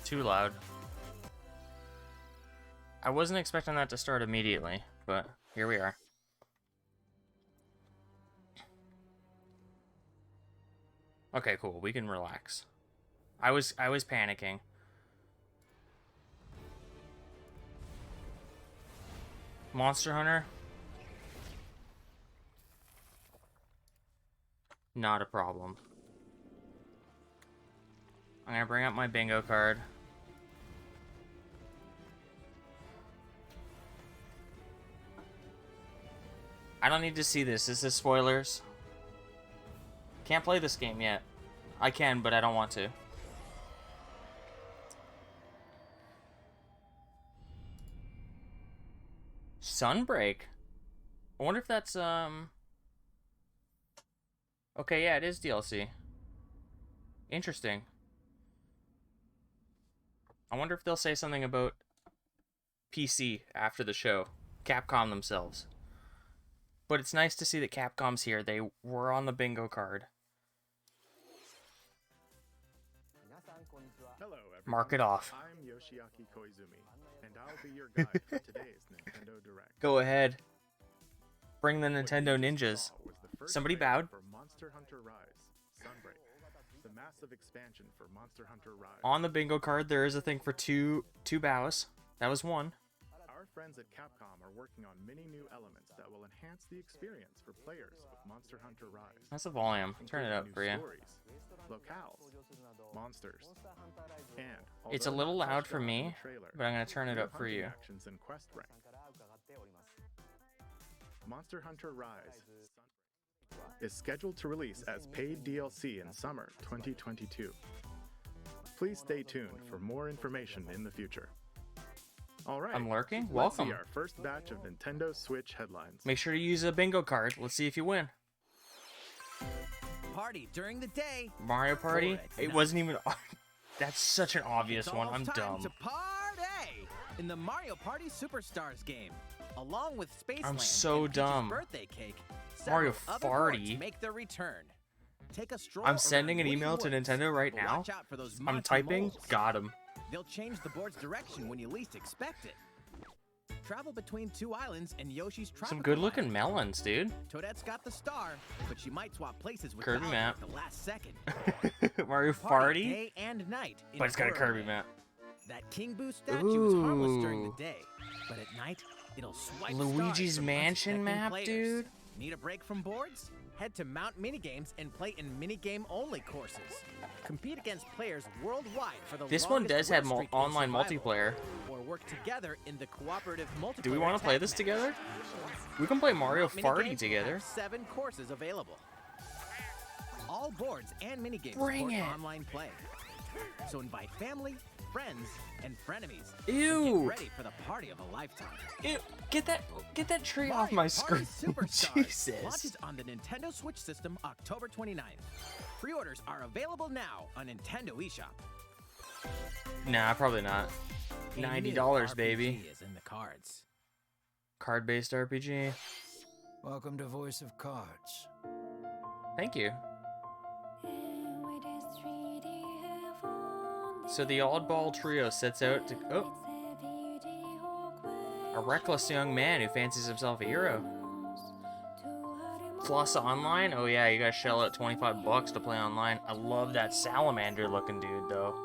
too loud. I wasn't expecting that to start immediately, but here we are. Okay, cool. We can relax. I was panicking. Monster Hunter? Not a problem. I'm gonna bring up my bingo card. I don't need to see this. This is spoilers. Can't play this game yet. I can, but I don't want to. Sunbreak? I wonder if that's, Okay, yeah, it is DLC. Interesting. I wonder if they'll say something about PC after the show. Capcom themselves. But it's nice to see that Capcom's here. They were on the bingo card. Hello, everyone. Mark it off. I'm Yoshiaki Koizumi, and I'll be your guide for today's Nintendo Direct. Go ahead. Bring the What Nintendo you just ninjas. saw was the first Somebody trailer bowed. for Monster Hunter Rise: Sunbreak, the massive expansion for Monster Hunter Rise. On the bingo card, there is a thing for two bows. That was one. Our friends at Capcom are working on many new elements that will enhance the experience for players of Monster Hunter Rise. That's the volume. Turn it up including for new you. stories, locales, monsters, and It's a although little not loud touched for on in me, the trailer, but I'm gonna turn it new up for hunting you. actions and quest rank. Monster Hunter Rise is scheduled to release as paid DLC in summer 2022. Please stay tuned for more information in the future. All right, I'm lurking? let's Welcome. see our first batch of Nintendo Switch headlines. Make sure to use a bingo card. Let's see if you win. Party during the day. Mario Party? Or at It night. wasn't even... That's such an obvious It's one. all I'm time dumb. to party in the Mario Party Superstars game. Along with Spaceland so and Peach's dumb. birthday cake, Mario several other boards Farty? make their return. Take a stroll I'm sending around an email Woody to Woods, Nintendo right but now. watch out for those I'm monkey typing. moles. Got him. They'll change the board's direction when you least expect it. Travel between two islands and Yoshi's Tropical Some good-looking Island. melons, dude. Toadette's got the star, but she might swap places with Kirby Bowser map. at the last second. Mario Party Farty? day and night in But it's got a Kirby Furland. map. That King Boo statue is harmless during the Ooh. day, but at night it'll swipe Luigi's stars from Mansion unsuspecting map, players. dude? Need a break from boards? Head to Mount Minigames and play in minigame-only courses. Compete against players worldwide for the This one longest does have win streak in online survival, multiplayer. or work together in the cooperative multiplayer. Do we want to play attack this match. together? We can play Mario Mount Farty Minigames together. have 7 courses available. All boards and minigames Bring support it. online play. So invite family, friends, and frenemies. Ew. And get ready for the party of a lifetime. Ew, get that tree off Mario my Party screen. Superstars Jesus. launches on the Nintendo Switch system October 29th. Pre-orders are available now on Nintendo eShop. Nah, probably not. A new $90, RPG baby. is in the cards. Card-based RPG. Welcome to Voice of Cards. Thank you. So the oddball trio sets out to... Oh. A reckless young man who fancies himself a hero. Plus online? Oh yeah, you gotta shell out 25 bucks to play online. I love that salamander looking dude though.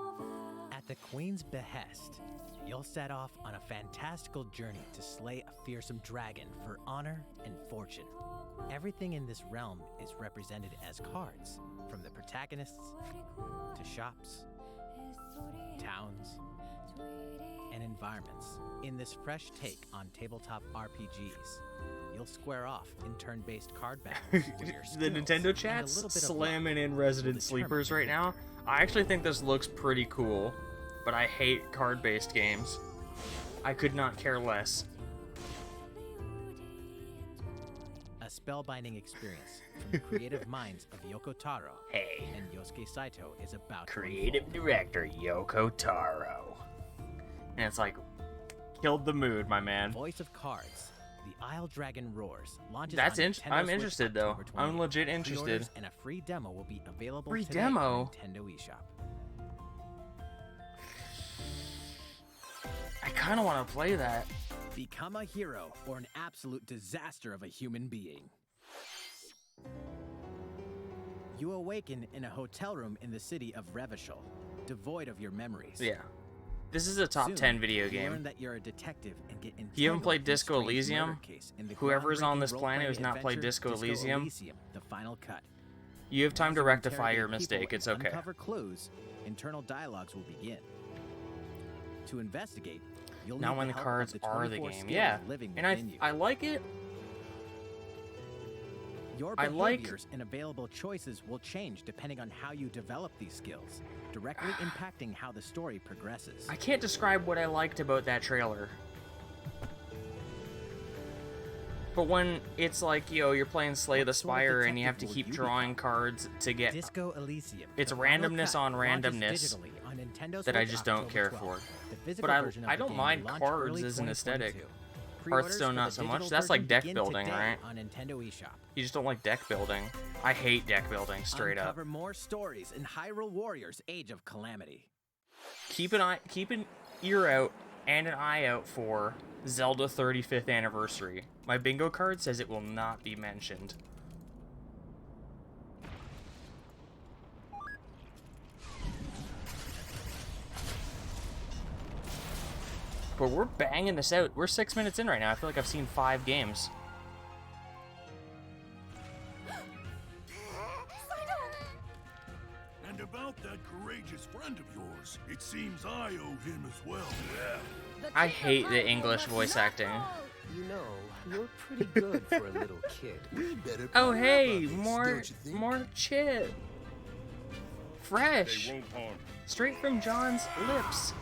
At the Queen's behest, you'll set off on a fantastical journey to slay a fearsome dragon for honor and fortune. Everything in this realm is represented as cards, from the protagonists to shops, towns, and environments. In this fresh take on tabletop RPGs, you'll square off in turn-based card battles with your The skills Nintendo and a chat's little bit of slamming luck in will Resident determine Sleepers your right now. victory. I actually think this looks pretty cool, but I hate card-based games. I could not care less. A spellbinding experience from the creative minds of Yoko Taro Hey, and Yosuke Saito is about to creative unfold. director Yoko Taro. And it's like, killed the mood, my man. Voice of Cards, The Isle Dragon Roars launches That's on I'm Nintendo Switch interested though. October I'm 28th. legit interested. Pre-orders and a free demo will be available Free today demo? on Nintendo eShop. I kind of want to play that. Become a hero or an absolute disaster of a human being. You awaken in a hotel room in the city of Revachol, devoid of your memories. Yeah. This is a top Soon, 10 video you game. learn that you're a detective and get You haven't entangled played in a Disco strange Elysium? murder case in the Whoever's on this groundbreaking planet who's role-play not played adventure Disco Elysium, The Final Cut. You have time As to you rectify interrogate your people mistake. and It's okay. Uncover clues, internal dialogues will begin. To investigate, you'll Now need when the the help cards of the are the 24 game. skills Yeah. living And within you. I like it. Your I like- behaviors and available choices will change depending on how you develop these skills, directly impacting how the story progresses. I can't describe what I liked about that trailer. But when it's like, you're playing Slay What the sort of Spire and you have to detective keep will you drawing become? cards to get Disco Elysium. It's the Final randomness Cut on launches randomness digitally on Nintendo that I Switch just don't October care 12th. for. The physical But version of I the don't game mind launched cards early as an aesthetic. 2022. Pre-orders Hearthstone for not the so much. digital That's like version deck begin building, today right? On Nintendo eShop. You just don't like deck building. I hate deck building, straight up. Uncover more stories in Hyrule Warriors: Age of Calamity. Keep an ear out and an eye out for Zelda 35th Anniversary. My bingo card says it will not be mentioned. But we're banging this out. We're 6 minutes in right now. I feel like I've seen 5 games. And about that courageous friend of yours, it seems I owe him as well. I hate the English voice acting. You know, you're pretty good for a little kid. We better Oh put hey, up on this, more don't you think? chip. Fresh. They won't harm. Straight from John's lips.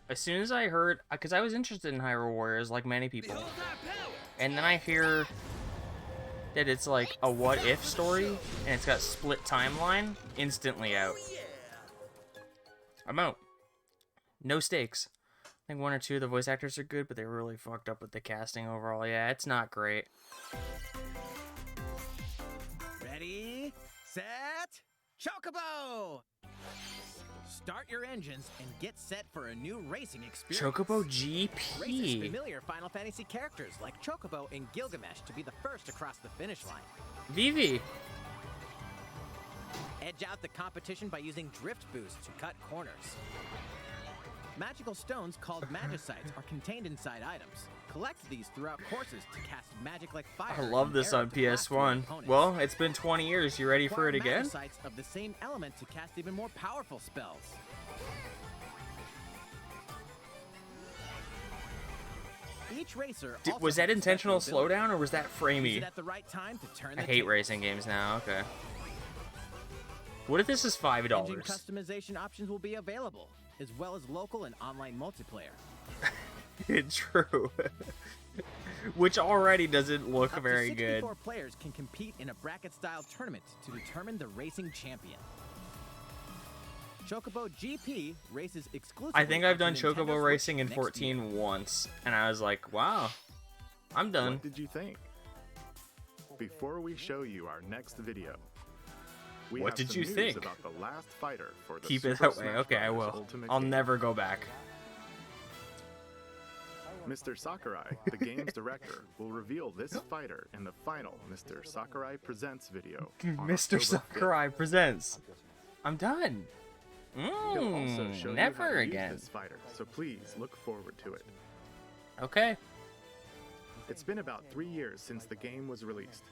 As soon as I heard, because I was interested in Hyrule Warriors, like many people, and then I hear that it's like a what-if story, and it's got split timeline, instantly out. I'm out. No stakes. I think 1 or 2 of the voice actors are good, but they were really fucked up with the casting overall. Yeah, it's not great. Ready, set, Chocobo! Start your engines and get set for a new racing experience. Chocobo Races GP. familiar Final Fantasy characters like Chocobo and Gilgamesh to be the first across the finish line. Vivi. Edge out the competition by using drift boost to cut corners. Magical stones called Magicites are contained inside items. Collect these throughout courses to cast magic like fire. I love and this arrow on to blast through PS1. opponents. Well, it's been 20 years. You ready for Acquire it again? Magicites of the same element to cast even more powerful spells. Each racer also Was that has a intentional special ability. slowdown or was that Use framey? it at the right time to turn I the hate tables. racing games now. Okay. What if this is Engine $5? customization options will be available, as well as local and online multiplayer. True. Which already doesn't look Up very to good. 64 players can compete in a bracket-style tournament to determine the racing champion. Chocobo GP races exclusively. I think I've on done Nintendo Chocobo Switch racing in next 14 year. once, and I was like, wow, I'm done. What did you think? Before we show you our next video, we What have did some you news think? about the last fighter for the Keep it Super that way. Smash Okay, I Bros. will. Ultimate I'll Game. never go back. Mr. Sakurai, the game's director, will reveal this fighter in the final Mr. Sakurai Presents video. on Mr. October 5th. Sakurai presents. I'm done. He'll also show you how Never to use again. this fighter, so please look forward to it. Okay. It's been about 3 years since the game was released.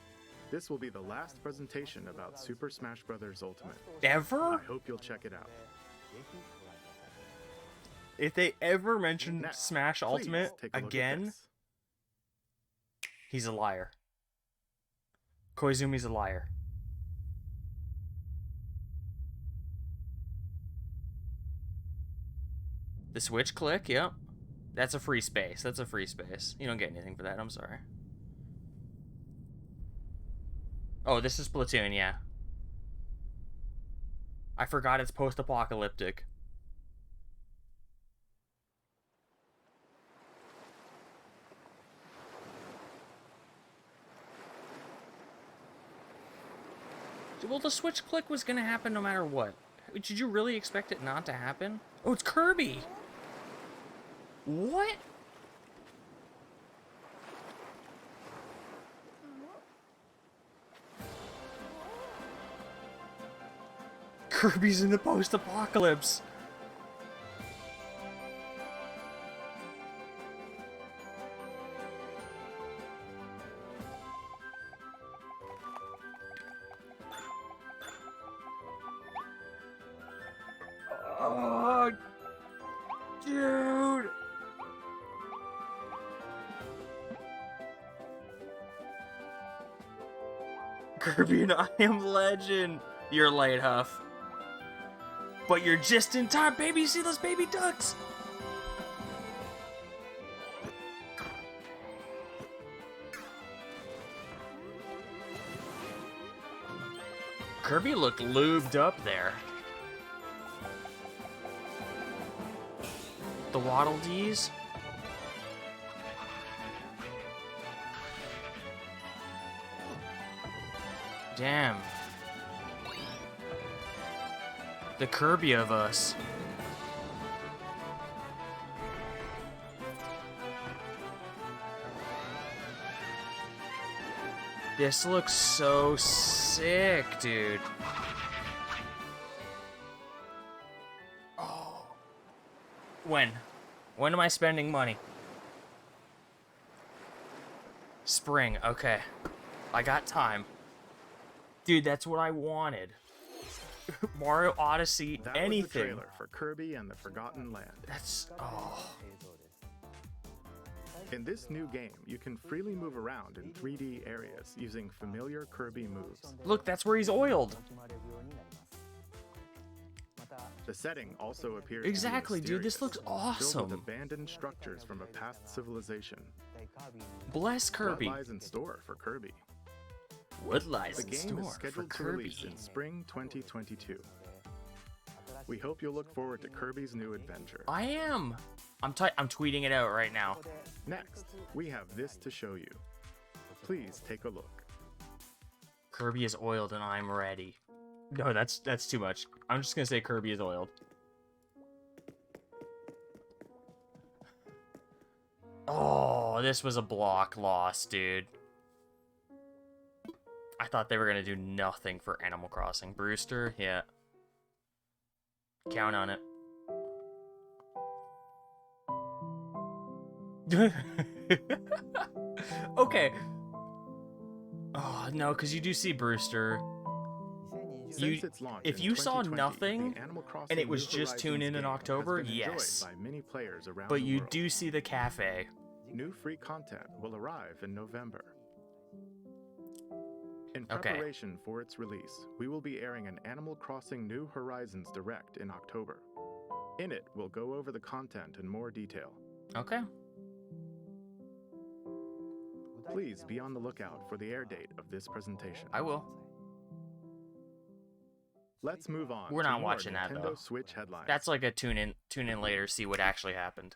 This will be the last presentation about Super Smash Bros. Ultimate. I Ever? hope you'll check it out. If they ever mention Next, Smash please Ultimate take a look at again, this. he's a liar. Koizumi's a liar. The Switch click, yep. That's a free space. That's a free space. You don't get anything for that, I'm sorry. Oh, this is Splatoon, yeah. I forgot it's post-apocalyptic. Well, the switch click was gonna happen no matter what. Did you really expect it not to happen? Oh, it's Kirby! What? Kirby's in the post-apocalypse. Oh, dude. Kirby and I Am Legend. You're late, Huff. But you're just in time, baby. You see those baby ducks? Kirby looked lubed up there. The Waddle Dees. Damn. The Kirby of us. This looks so sick, dude. Oh. When? When am I spending money? Spring, okay. I got time. Dude, that's what I wanted. Mario Odyssey, That anything. was the trailer for Kirby and the Forgotten Land. That's, oh. In this new game, you can freely move around in 3D areas using familiar Kirby moves. Look, that's where he's oiled. The setting also appears Exactly, to be dude, this looks mysterious, filled awesome. with abandoned structures from a past civilization. Bless Kirby. What lies in store for Kirby? What lies The in game store is for scheduled to Kirby? release in spring 2022. We hope you'll look forward to Kirby's new adventure. I am. I'm tweeting it out right now. Next, we have this to show you. Please take a look. Kirby is oiled and I'm ready. No, that's too much. I'm just gonna say Kirby is oiled. Oh, this was a block loss, dude. I thought they were gonna do nothing for Animal Crossing. Brewster, yeah. Count on it. Okay. Oh, no, because you do see Brewster. Since its launch If in you saw 2020, nothing, the Animal Crossing and it was New just tuned in Horizons game October, has been enjoyed yes. by many players around But the you world. do see the cafe. New free content will arrive in November. In Okay. preparation for its release, we will be airing an Animal Crossing New Horizons Direct in October. In it, we'll go over the content in more detail. Okay. Please be on the lookout for the air date of this presentation. I will. Let's move on. We're to not more watching that, Nintendo though. Switch headlines. That's like a tune in later, see what actually happened.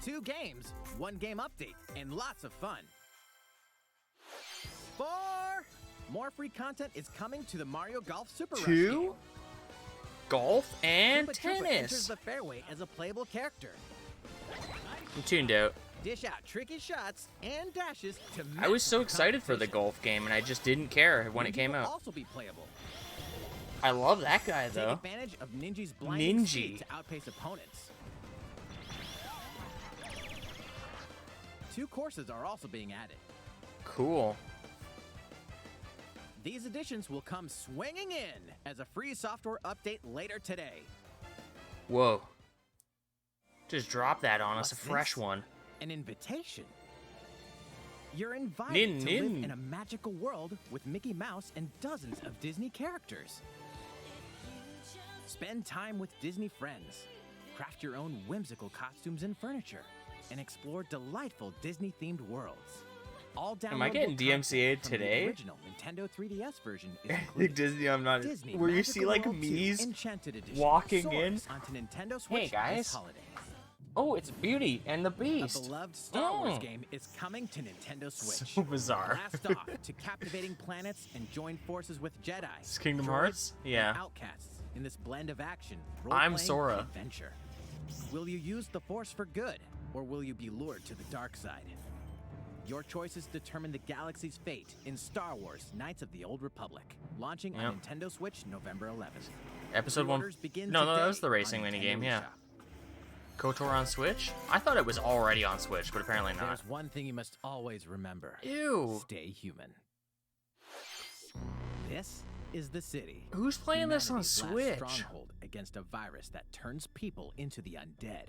2 games, 1 game update, and lots of fun. 4 more free content is coming to the Mario Golf Super Rush 2 game. golf and Koopa Troopa enters tennis. the fairway as a playable character. I'm tuned out. Dish out tricky shots and dashes to I was so match the excited for the competition. golf game, and I just didn't care when it Ninty came will out. also be playable. I love that guy Take though. advantage of Ninja's blinding Ninji. speed to outpace opponents. 2 courses are also being added. Cool. These additions will come swinging in as a free software update later today. Whoa. Just drop that on us, a What's fresh this? one. An invitation. You're invited Nin, to nin. live in a magical world with Mickey Mouse and dozens of Disney characters. Spend time with Disney friends. Craft your own whimsical costumes and furniture. And explore delightful Disney-themed worlds. All Am I downloadable getting content DMCA'd from the today? original Nintendo 3DS version is I think included. Disney, I'm not. Disney Where you Magical see like World 2 me's Enchanted Edition walking in. soars onto Nintendo Switch Hey guys. this holiday. Oh, it's Beauty and the A Beast. beloved Star Wars Mm. game is coming to Nintendo Switch. So bizarre. Blast off to captivating planets and join forces with Jedi, It's Kingdom droids, Hearts? Yeah. and outcasts in this blend of action, I'm role-playing, Sora. and adventure. Will you use the Force for good, or will you be lured to the dark side? Your choices determine the galaxy's fate in Star Wars: Knights of the Old Republic, launching on Nintendo Switch November 11th. Episode 1. Pre-orders begin No, that today was the racing on minigame, Nintendo yeah. eShop. KOTOR on Switch? I thought it was already on Switch, but apparently not. There's one thing you must always remember. Ew. Stay human. This is the city. Who's playing this on Humanity's last Switch? stronghold against a virus that turns people into the undead.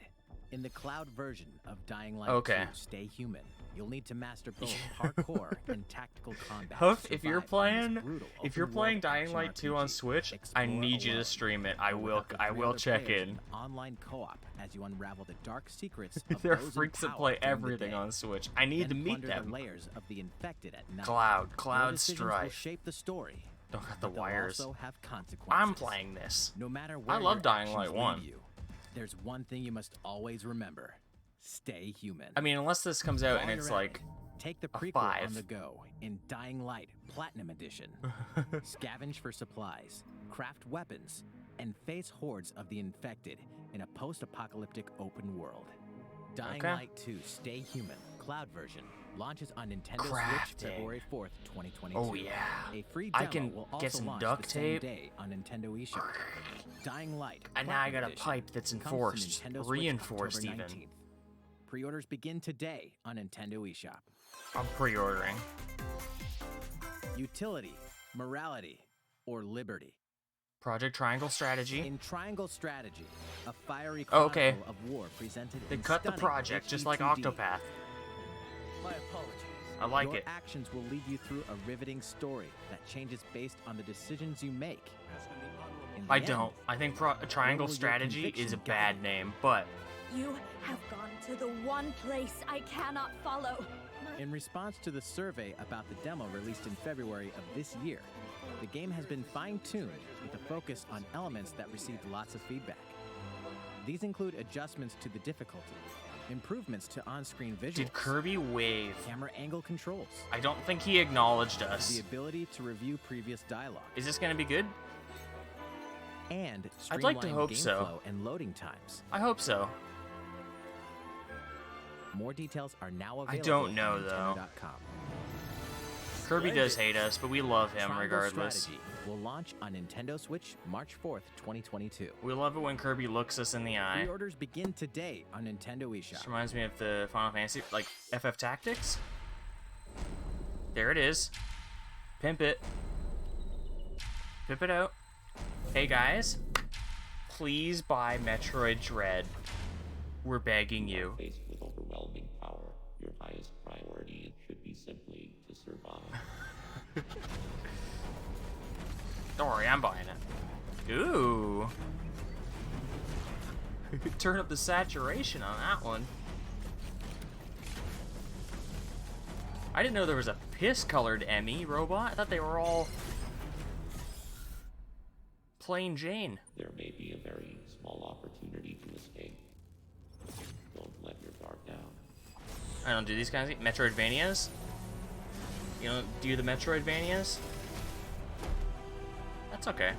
In the cloud version of Dying Light Okay. 2, Stay Human, you'll need to master both parkour and tactical combat. Huff, to if you're survive in this playing, brutal if you're open-world playing Dying action Light 2 on RPG. Switch, I Explore need you to alone, stream it. or I will with up to I 3 will other check players in. Online co-op as you unravel the dark secrets of There are those in freaks that power play during the everything day. on Switch. I need to Then meet plunder them. the layers of the infected at night. Your Cloud decisions will Strife. shape the story. Don't got the but they'll wires. also have consequences. I'm playing this. No matter where love your Dying actions Light lead 1. you, there's one thing you must always remember: stay human. I mean, unless this comes out While and it's you're at like it, take the a prequel 5. on the go in Dying Light Platinum Edition. Scavenge for supplies, craft weapons, and face hordes of the infected in a post-apocalyptic open world. Dying Okay. Light 2 Stay Human Cloud version launches on Nintendo Crafting. Switch February 4th, 2022. Oh, yeah. A free I demo can will get also some launch duct the same tape. day on Nintendo eShop. Dying Light And now I Platinum got a Edition pipe that's comes to enforced, Nintendo Switch reinforced October even. 19th. Pre-orders begin today on Nintendo eShop. I'm pre-ordering. Utility, morality, or liberty. Project Triangle Strategy. In Triangle Strategy, a fiery Oh, okay. chronicle of war presented They in cut the stunning project just like HD2D. Octopath. My apologies. I like Your it. actions will lead you through a riveting story that changes based on the decisions you make. In the I end, don't. I think Triangle will your Strategy is a conviction bad guide name, but You have gone to the one place I cannot follow. In response to the survey about the demo released in February of this year, the game has been fine-tuned with a focus on elements that received lots of feedback. These include adjustments to the difficulty, improvements to on-screen visuals, did Kirby wave? camera angle controls, I don't think he acknowledged the us. ability to review previous dialogue, Is this gonna be good? and I'd like to streamlined hope game so. flow and loading times. I hope so. More details are now I available don't know, on though. Nintendo.com. Kirby does hate us, but we love him Triangle regardless. Strategy will launch on Nintendo Switch March 4th, 2022. We love it when Kirby looks us in the eye. Pre-orders begin today on Nintendo This eShop. reminds me of the Final Fantasy, like FF Tactics. There it is. Pimp it. Pimp it out. Hey guys, please buy Metroid Dread. We're begging you. Faced with overwhelming power, your highest priority should be simply to survive. Don't worry, I'm buying it. Ooh. Turn up the saturation on that one. I didn't know there was a piss-colored Emmy robot. I thought they were all plain Jane. There may be a very small opportunity to escape. Don't let your guard down. I don't do these kinds of Metroidvanias. You don't do the Metroidvanias? That's okay.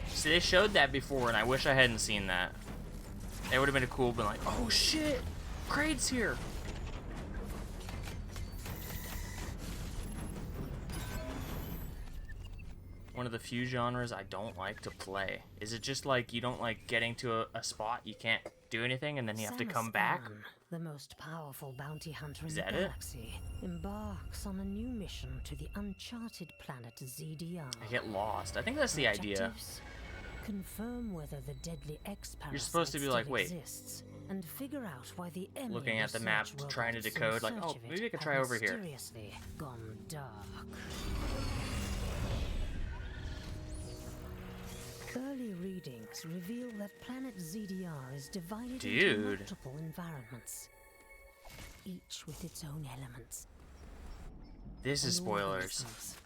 See, they showed that before, and I wish I hadn't seen that. It would have been a cool, been like, oh shit, Kraid's here. One of the few genres I don't like to play. Is it just like you don't like getting to a spot, you can't do anything, and then you have to come back? The most powerful bounty hunter Is in the that it? galaxy embarks on a new mission to the uncharted planet ZDR. I get lost. I think that's the idea. Objectives: confirm whether the deadly X You're supposed to be like, still wait. exists, and figure out why the Emmy Looking at the map, research trying to robots in decode, like, search oh, of it maybe I could have try over here. mysteriously gone dark. Early readings reveal that planet ZDR is divided into Dude. multiple environments, each with its own elements. This is and spoilers. organisms.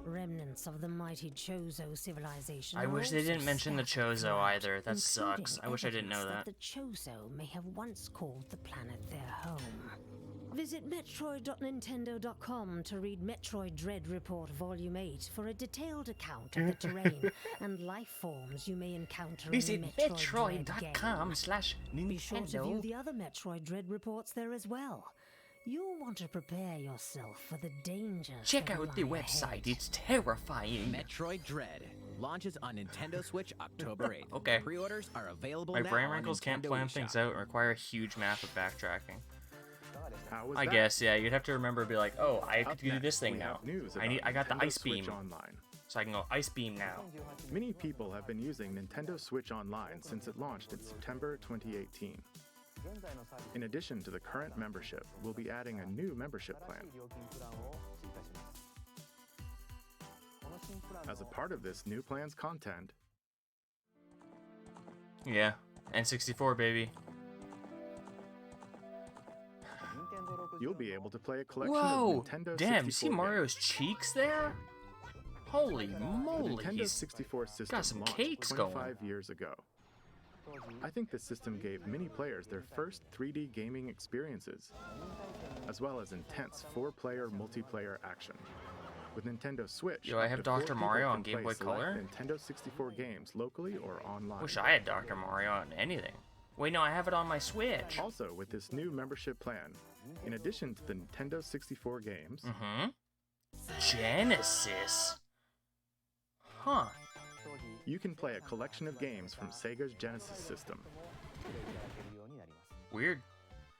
Remnants of the mighty Chozo civilization. I are wish they also didn't mention the scattered Chozo throughout, either. That sucks. including I wish I didn't know evidence that. The Chozo may have once called the planet their home. Visit Metroid.Nintendo.com to read Metroid Dread Report Volume 8 for a detailed account of the terrain and life forms you may encounter Visit in the Metroid Dread game. Metroid.com/Nintendo. Be sure to view the other Metroid Dread reports there as well. You'll want to prepare yourself for the dangers. Check that out the lie website. ahead. It's terrifying. Metroid Dread launches on Nintendo Switch October 8th. Okay. Pre-orders are available My now brain on wrinkles can't Nintendo plan eShop. things out and require a huge map of backtracking. How was I that? guess, yeah. You'd have to remember to be like, oh, I Up could do next, this thing we now. have news I got the about ice Nintendo Switch beam, Online. so I can go ice beam now. Many people have been using Nintendo Switch Online since it launched in September 2018. In addition to the current membership, we'll be adding a new membership plan. As a part of this new plan's content, Yeah, N64, baby. you'll be able to play a collection Whoa! of Nintendo Damn, 64 you see Mario's cheeks there? Holy games. moly, The Nintendo he's 64 system got some launched cakes 25 years ago. I think this system gave many players their first 3D gaming experiences, as well as intense 4-player multiplayer action. With Nintendo Switch, Yo, I up have to 4 Dr. people Mario can on Game play Boy select Color? Nintendo 64 games locally or online. Wish I had Dr. Mario on anything. Wait, no, I have it on my Switch. Also, with this new membership plan, in addition to the Nintendo 64 games, Genesis. Huh. you can play a collection of games from Sega's Genesis system. Weird.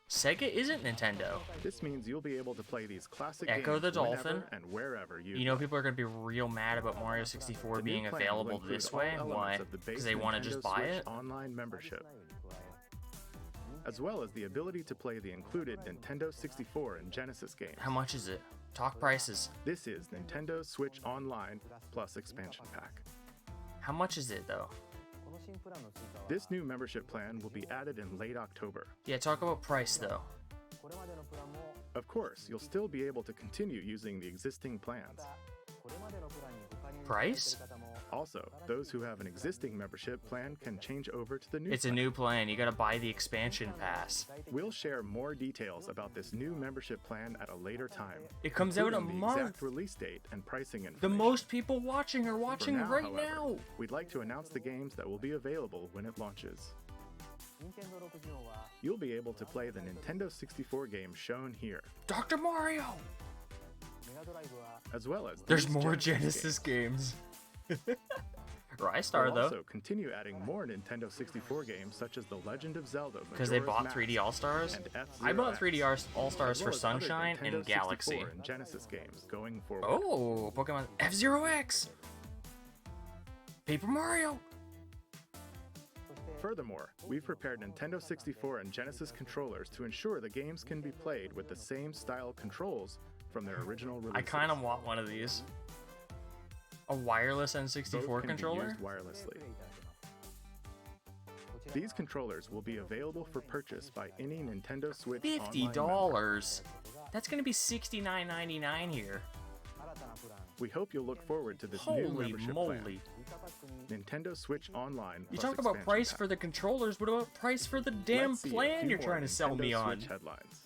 Sega isn't Nintendo. This means you'll be able to play these classic Echo games the Dolphin. whenever and wherever you You know people are going to be real mad about Mario 64 The new being plan will available include this all way. elements Why? of the base Because they want to Nintendo just buy Switch it? Online membership, as well as the ability to play the included Nintendo 64 and Genesis games. How much is it? Talk prices. This is Nintendo Switch Online plus expansion pack. How much is it though? This new membership plan will be added in late October. Yeah, talk about price though. Of course, you'll still be able to continue using the existing plans. Price? Also, those who have an existing membership plan can change over to the new It's a plan. new plan. You gotta buy the expansion pass. We'll share more details about this new membership plan at a later time. It comes out a including the month. exact release date and pricing information. The most people watching are For watching now, right however, now. We'd like to announce the games that will be available when it launches. You'll be able to play the Nintendo 64 games shown here, Dr. Mario! as well as There's these more Genesis Genesis games. Rystar We'll though. also continue adding more Nintendo 64 games such as The Legend of Zelda Because they Majora's bought Mask 3D All-Stars? and I bought F-Zero 3D X, All-Stars as for well as other Sunshine Nintendo and Galaxy. 64 and Genesis games going forward. Oh, Pokemon F-Zero X! Paper Mario! Furthermore, we've prepared Nintendo 64 and Genesis controllers to ensure the games can be played with the same style controls from their original releases. I kind of want one of these. A wireless Both N64 can controller? be used wirelessly. These controllers will be available for purchase by any Nintendo Switch Online member. $50. That's gonna be $69.99 here. We hope you'll look forward to this new Holy membership moly! plan. Nintendo Switch Online. You plus talk about expansion price pack. for the controllers. What about price for the damn Let's see a plan few you're more trying to sell Nintendo me on? Switch headlines.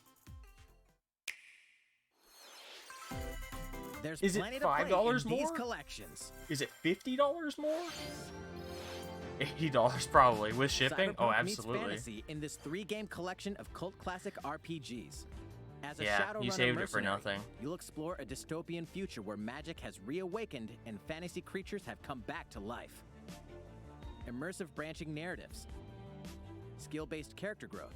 There's Is it plenty to play $5 in these more? collections. Is it $50 more? $80 probably with shipping. Cyberpunk Oh, meets absolutely. fantasy in this 3-game collection of cult classic RPGs. As a Yeah, Shadowrunner you saved it for mercenary, nothing. You'll explore a dystopian future where magic has reawakened and fantasy creatures have come back to life. Immersive branching narratives, skill-based character growth,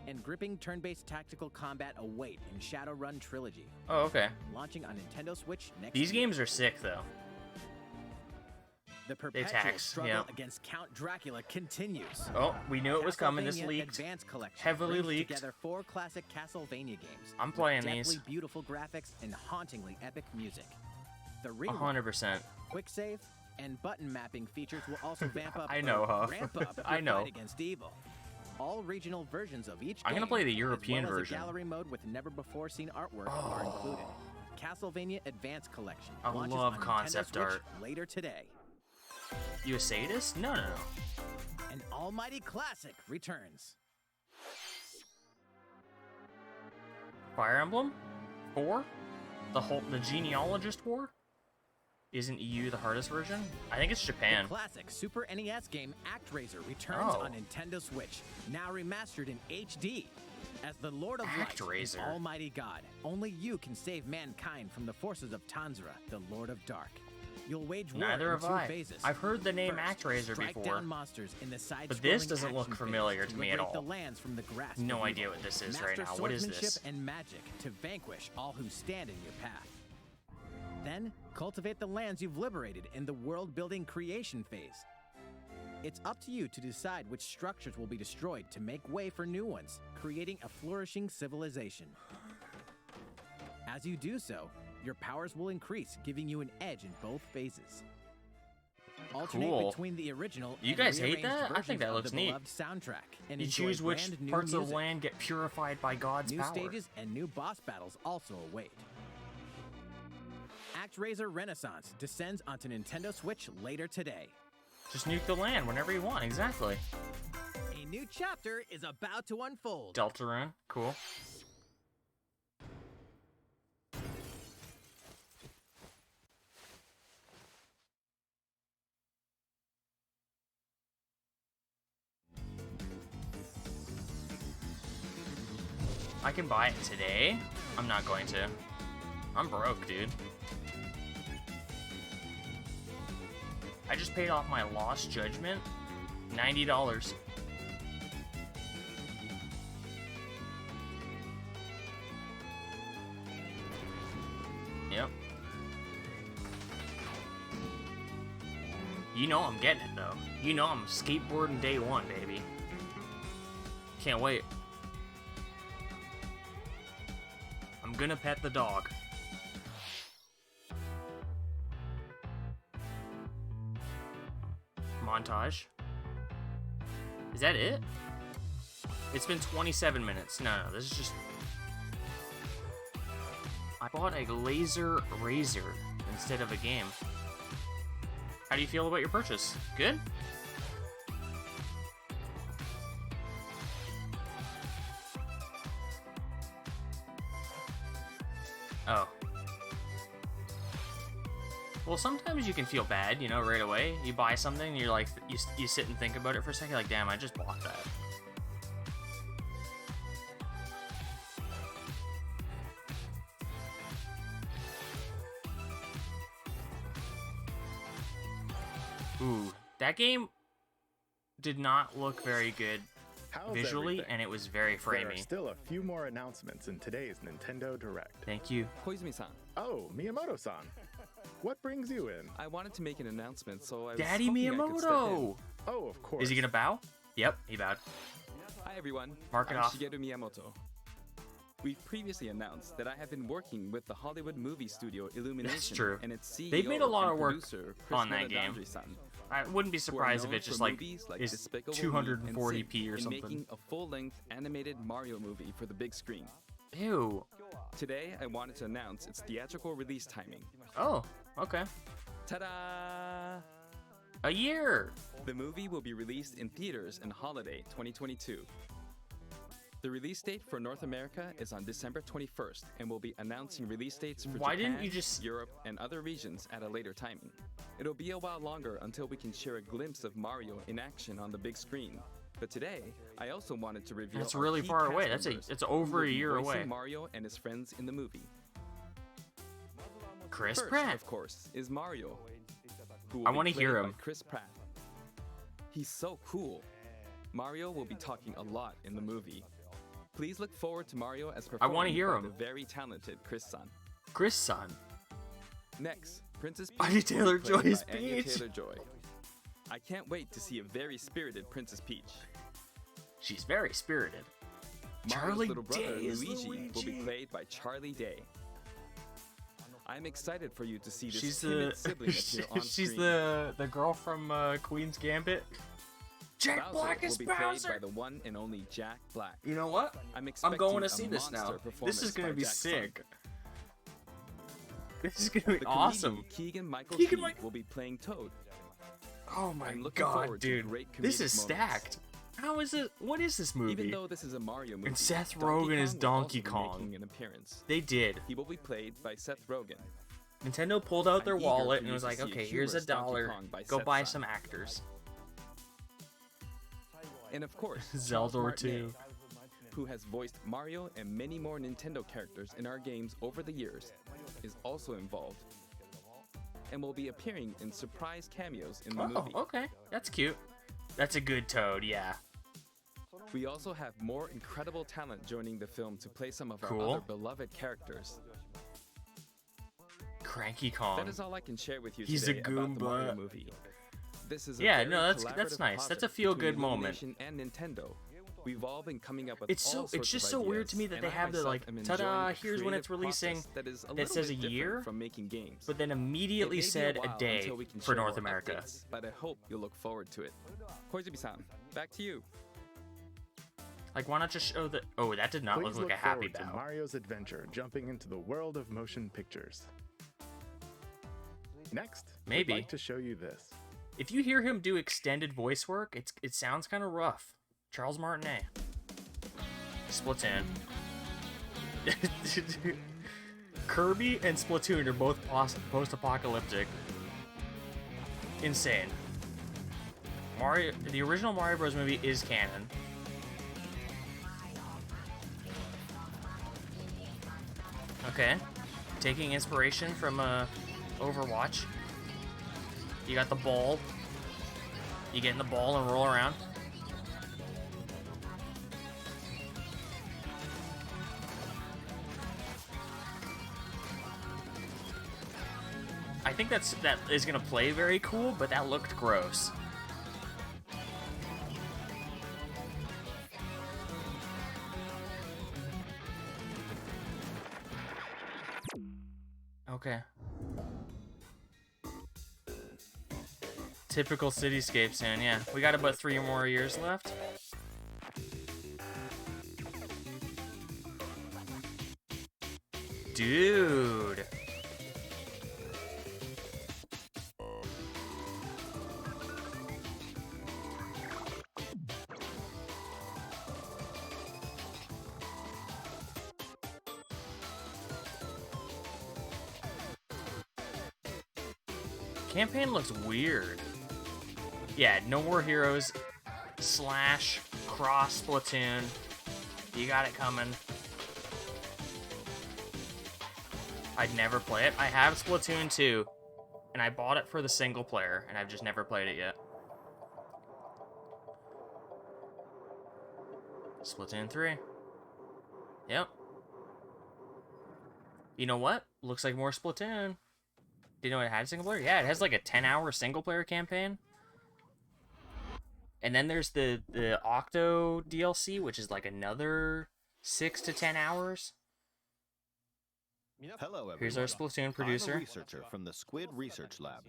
and gripping turn-based tactical combat await in Shadowrun Trilogy, Oh, okay. launching on Nintendo Switch next These year. games are sick though. The perpetual tax, struggle yeah. against Count Dracula continues. Oh, we knew it was coming. This Castlevania leaked. Advanced Collection Heavily brings leaked. together 4 classic Castlevania games. I'm with playing deathly these. beautiful graphics and hauntingly epic music. the rewind, 100%. quick save, and button mapping features will also vamp up I know, or huh? ramp up I your know. fight against evil. All regional versions of each I'm gonna game, play the European as well version. As a gallery mode with never-before-seen artwork are included. Castlevania Advance Collection I launches love on concept Nintendo Switch art. later today. You a sadist? No. An almighty classic returns. Fire Emblem 4? The Genealogist War? Isn't EU the hardest version? I think it's Japan. The classic Super NES game ActRaiser returns Oh. on Nintendo Switch, now remastered in HD. As the Lord of Light and ActRaiser. Almighty God, only you can save mankind from the forces of Tanzra, the Lord of Dark. You'll wage war Neither in have two I. phases. I've heard the name First, ActRaiser strike before, down monsters in the side but this doesn't look familiar to me at all. The lands from the grasp No of idea evil. what this is Master right now. What is swordsmanship this? and magic to vanquish all who stand in your path. Then, cultivate the lands you've liberated in the world-building creation phase. It's up to you to decide which structures will be destroyed to make way for new ones, creating a flourishing civilization. As you do so, your powers will increase, giving you an edge in both phases. Alternate Cool. between the original You and guys hate rearranged that? I think versions that of looks the neat. beloved soundtrack, and You enjoy choose which brand new parts of the music. land get purified by God's New power. stages and new boss battles also await. ActRaiser Renaissance descends onto Nintendo Switch later today. Just nuke the land whenever you want, exactly. A new chapter is about to unfold. Deltarune, cool. I can buy it today. I'm not going to. I'm broke, dude. I just paid off my Lost Judgment. $90. Yep. You know I'm getting it, though. You know I'm skateboarding day one, baby. Can't wait. I'm gonna pet the dog. Montage. Is that it? It's been 27 minutes. No, this is just... I bought a laser razor instead of a game. How do you feel about your purchase? Good? Oh. Well, sometimes you can feel bad, you know, right away. You buy something, and you're like, you sit and think about it for a second, like, damn, I just bought that. Ooh, that game did not look very good How's visually, everything? and it was very There are framey. still a few more announcements in today's Nintendo Direct. Thank you. Koizumi-san, Oh, Miyamoto-san. What brings you in? I wanted to make an announcement, so I was Daddy hoping I could step in. Miyamoto! Oh, of course. Is he gonna bow? Yep, he bowed. Hi everyone, Mark it I'm off. Shigeru Miyamoto. We've previously announced that I have been working with the Hollywood movie studio Illumination true. and its CEO They've made a lot and of work producer, Chris on that game. Meledandri-san, I wouldn't be who are surprised if known it just for like movies like is Despicable Me 240p or and something. making a full-length animated Mario movie for the big screen. Ew. Today, I wanted to announce its theatrical release timing. Oh, okay. Ta-da! A year. The movie will be released in theaters in holiday 2022. The release date for North America is on December 21st, and we'll be announcing release dates for Why Japan, didn't you just- Europe, and other regions at a later timing. It'll be a while longer until we can share a glimpse of Mario in action on the big screen. But today, I also wanted to reveal That's our really key far cast away. That's members it's who over will a be year voicing away. Mario and his friends in the movie. Chris First, Pratt. of course, is Mario. Who I will wanna be hear played by him. Chris Pratt. He's so cool. Mario will be talking a lot in the movie. Please look forward to Mario as performed wanna hear by him. the very talented Chris-san. Chris son. Next, Princess Peach. Anya will be Taylor-Joy's played by Anya Peach. Taylor-Joy. I can't wait to see a very spirited Princess Peach. She's very spirited. Mario's Charlie little brother Day is Luigi will be Luigi. played by Charlie Day. I'm excited for you to see this She's timid the sibling appear on she's screen. the girl from Queen's Gambit. Jack Bowser Black is will be played Bowser. by the one and only Jack Black. You know what? I'm I'm expecting going to a see this now. monster This performance is gonna by be Jack's son. sick. This is gonna be The awesome. comedian Keegan-Michael Keegan Key Michael- will be playing Toad. Oh my I'm looking god, forward to dude. great This comedic is moments. stacked. How is it? What is this movie? Even though this is a Mario movie, And Seth Donkey Rogen is Kong will Donkey also be Kong. making an appearance. They did. He will be played by Seth Rogen. Nintendo pulled out their I'm eager wallet for and you was to like, see a okay, here's humorous Donkey $1. Kong by Go Seth's buy son. some actors. And of course, Zelda Charles 2. Martinet, who has voiced Mario and many more Nintendo characters in our games over the years, is also involved and will be appearing in surprise cameos in the Oh, movie. okay. That's cute. That's a good Toad, yeah. We also have more incredible talent joining the film to play some of our Cool. other beloved characters. Cranky Kong. That is all I can share with you He's a today about the Mario Goomba. movie. This is a Yeah, very no, that's collaborative nice. That's a project feel-good between moment. Illumination and Nintendo. We've all been coming up with It's all it's sorts just of so weird ideas, to me that and they I have the myself like, am ta-da, enjoying a here's when it's creative releasing. process that is a That little says a bit different year, from making games. but then It immediately may be said a while day until we can for share North more America. updates, but I hope you'll look forward to it. Koizumi-san, back to you. Like, why not just show the... Oh, that did not Please look like look a happy forward to bow. Mario's adventure jumping into the world of motion pictures. Next, Maybe. we'd like to show you this. If you hear him do extended voice work, it sounds kind of rough. Charles Martinet. Splatoon. Kirby and Splatoon are both post-apocalyptic. Insane. The original Mario Bros. Movie is canon. Okay. Taking inspiration from Overwatch. You got the ball. You get in the ball and roll around. I think that is gonna play very cool, but that looked gross. Okay. Typical cityscape soon, yeah. We got about 3 more years left. Dude. Campaign looks weird. Yeah, No More Heroes / cross Splatoon. You got it coming. I'd never play it. I have Splatoon 2, and I bought it for the single player, and I've just never played it yet. Splatoon 3. Yep. You know what? Looks like more Splatoon. Do you know it had single player? Yeah, it has like a 10-hour single player campaign. And then there's the Octo DLC, which is like another 6 to 10 hours. Hello, everyone. Here's our Splatoon producer. I'm a researcher from the Squid Research Lab.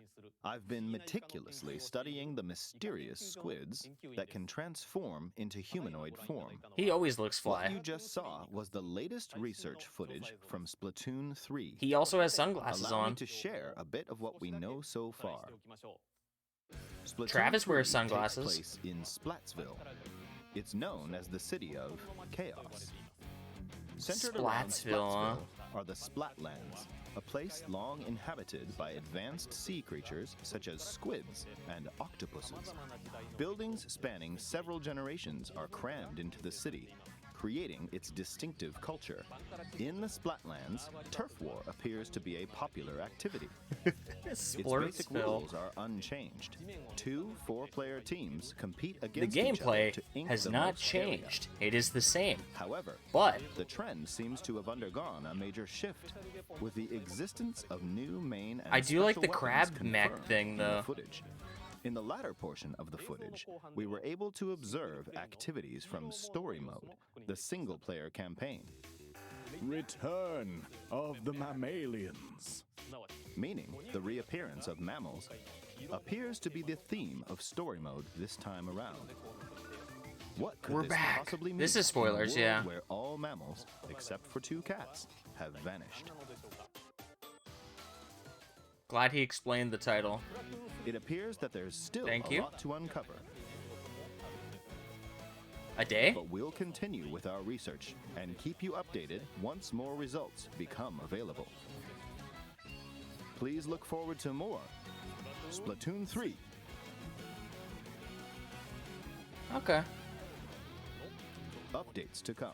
I've been meticulously studying the mysterious squids that can transform into humanoid form. He always looks fly. What you just saw was the latest research footage from Splatoon 3. He also has sunglasses Allow on. me to share a bit of what we know so far. Splatoon Travis wears 3 takes sunglasses. place in Splatsville. It's known as the city of chaos. Centered around Splatsville, huh? are the Splatlands, a place long inhabited by advanced sea creatures such as squids and octopuses. Buildings spanning several generations are crammed into the city, creating its distinctive culture. In the Splatlands, turf war appears to be a popular activity. Its basic Splurtsville. rules are unchanged. 2 4-player teams compete The against each other gameplay to ink has the not most area. changed. It is the same. However, But the trend seems to have undergone a major shift with the existence of new main and I do like special the weapons crab mech confirmed thing, in the though. footage. In the latter portion of the footage, we were able to observe activities from Story Mode, the single-player campaign. Return of the mammalians. Meaning the reappearance of mammals appears to be the theme of story mode this time around. What could We're this back. possibly mean This is spoilers, in a world yeah. where all mammals, except for 2 cats, have vanished? Glad he explained the title. It appears that there's still Thank a you. lot to uncover. A day? But we'll continue with our research and keep you updated once more results become available. Please look forward to more Splatoon 3. Okay. Updates to come.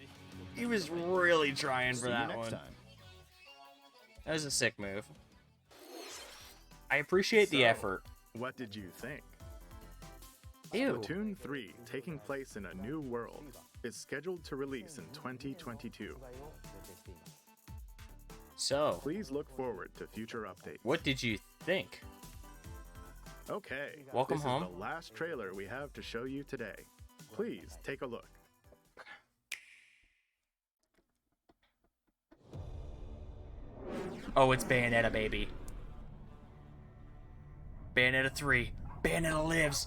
He was really trying for See you that next one. time. That was a sick move. I appreciate the So, effort. What did you think? Ew. Splatoon 3, taking place in a new world, is scheduled to release in 2022. So, Please look forward to future updates. what did you think? Okay, Welcome this home. is the last trailer we have to show you today. Please take a look. Oh, it's Bayonetta, baby. Bayonetta 3. Bayonetta lives.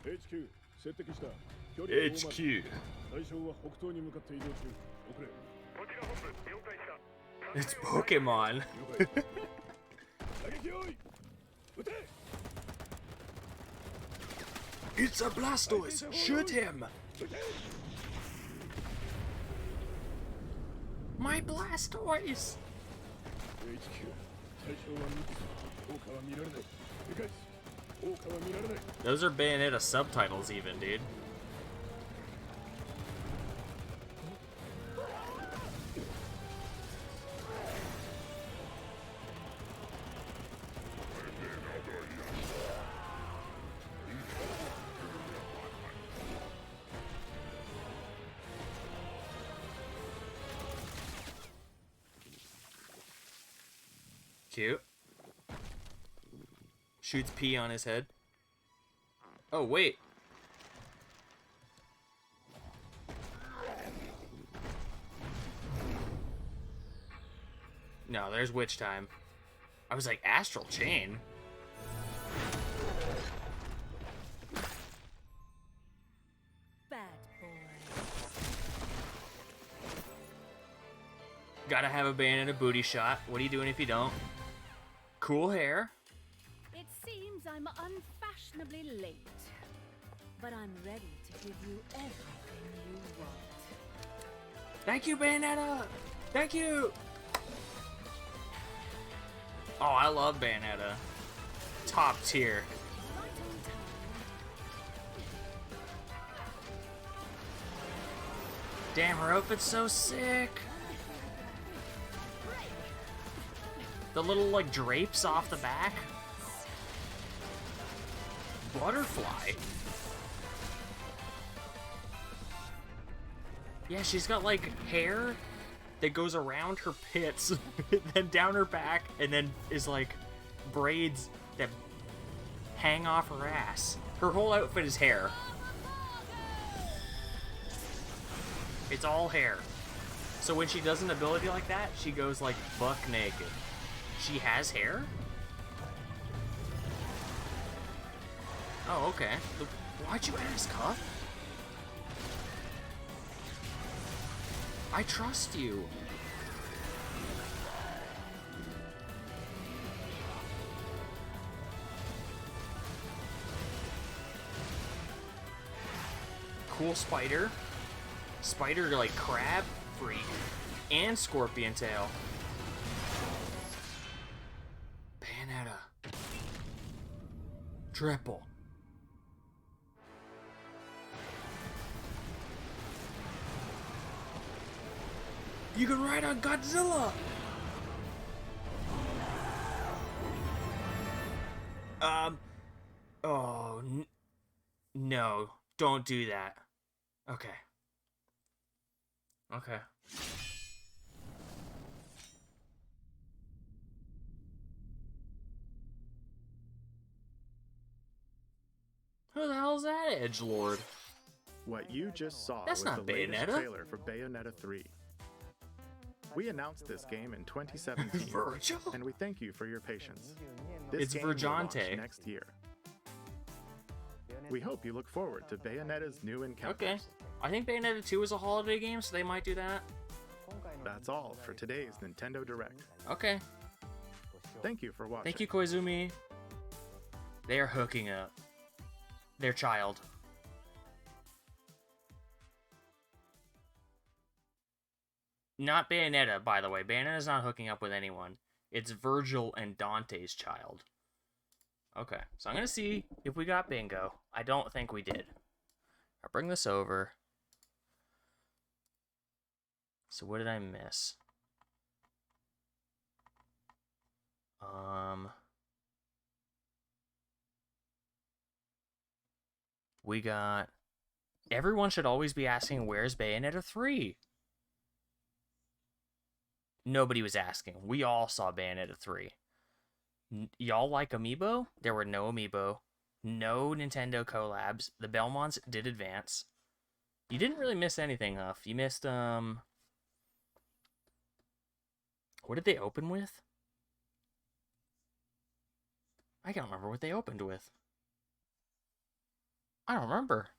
HQ 接敵した。 HQ. 対象は北東に向かって移動中。遅れ。 It's Pokemon. 打撃用意。撃て。 It's a Blastoise. Shoot him. My Blastoise. HQ 対象は3つ。効果は見られない。理解。効果は見られない。 Those are Bayonetta subtitles even, dude. Cute. Shoots pee on his head. Oh, wait. No, there's witch time. I was like, Astral Chain? Bad boy. Gotta have a Bayonetta booty shot. What are you doing if you don't? Cool hair. It seems I'm unfashionably late, but I'm ready to give you everything you want. Thank you, Bayonetta! Thank you! Oh, I love Bayonetta. Top tier. Right on time. Damn, her outfit's so sick. The little, like, drapes off the back. Butterfly. Yeah, she's got, like, hair that goes around her pits, then down her back, and then is, like, braids that hang off her ass. Her whole outfit is hair. It's all hair. So when she does an ability like that, she goes, like, buck naked. She has hair? Oh, okay. Why'd you ask, Huff? I trust you. Cool spider. Spider, like, crab freak. And scorpion tail. Bayonetta. Triple. You can ride on Godzilla! Oh, no. Don't do that. Okay. Okay. Who the hell's that edgelord? What you just saw That's was not the latest Bayonetta. trailer for Bayonetta 3. We announced this game in 2017, Virgil? and we thank you for your patience. This It's game will launch Virgante. next year. We hope you look forward to Bayonetta's new encounters. Okay. I think Bayonetta 2 is a holiday game, so they might do that. That's all for today's Nintendo Direct. Okay. Thank you for watching. Thank you, Koizumi. They are hooking up. Their child. Not Bayonetta, by the way. Bayonetta's not hooking up with anyone. It's Virgil and Dante's child. Okay, so I'm going to see if we got bingo. I don't think we did. I'll bring this over. So what did I miss? We got... Everyone should always be asking, where's Bayonetta 3? Nobody was asking. We all saw Bayonetta 3. Y'all like Amiibo? There were no Amiibo. No Nintendo collabs. The Belmonts did advance. You didn't really miss anything, Huff. You missed, What did they open with? I can't remember what they opened with. I don't remember.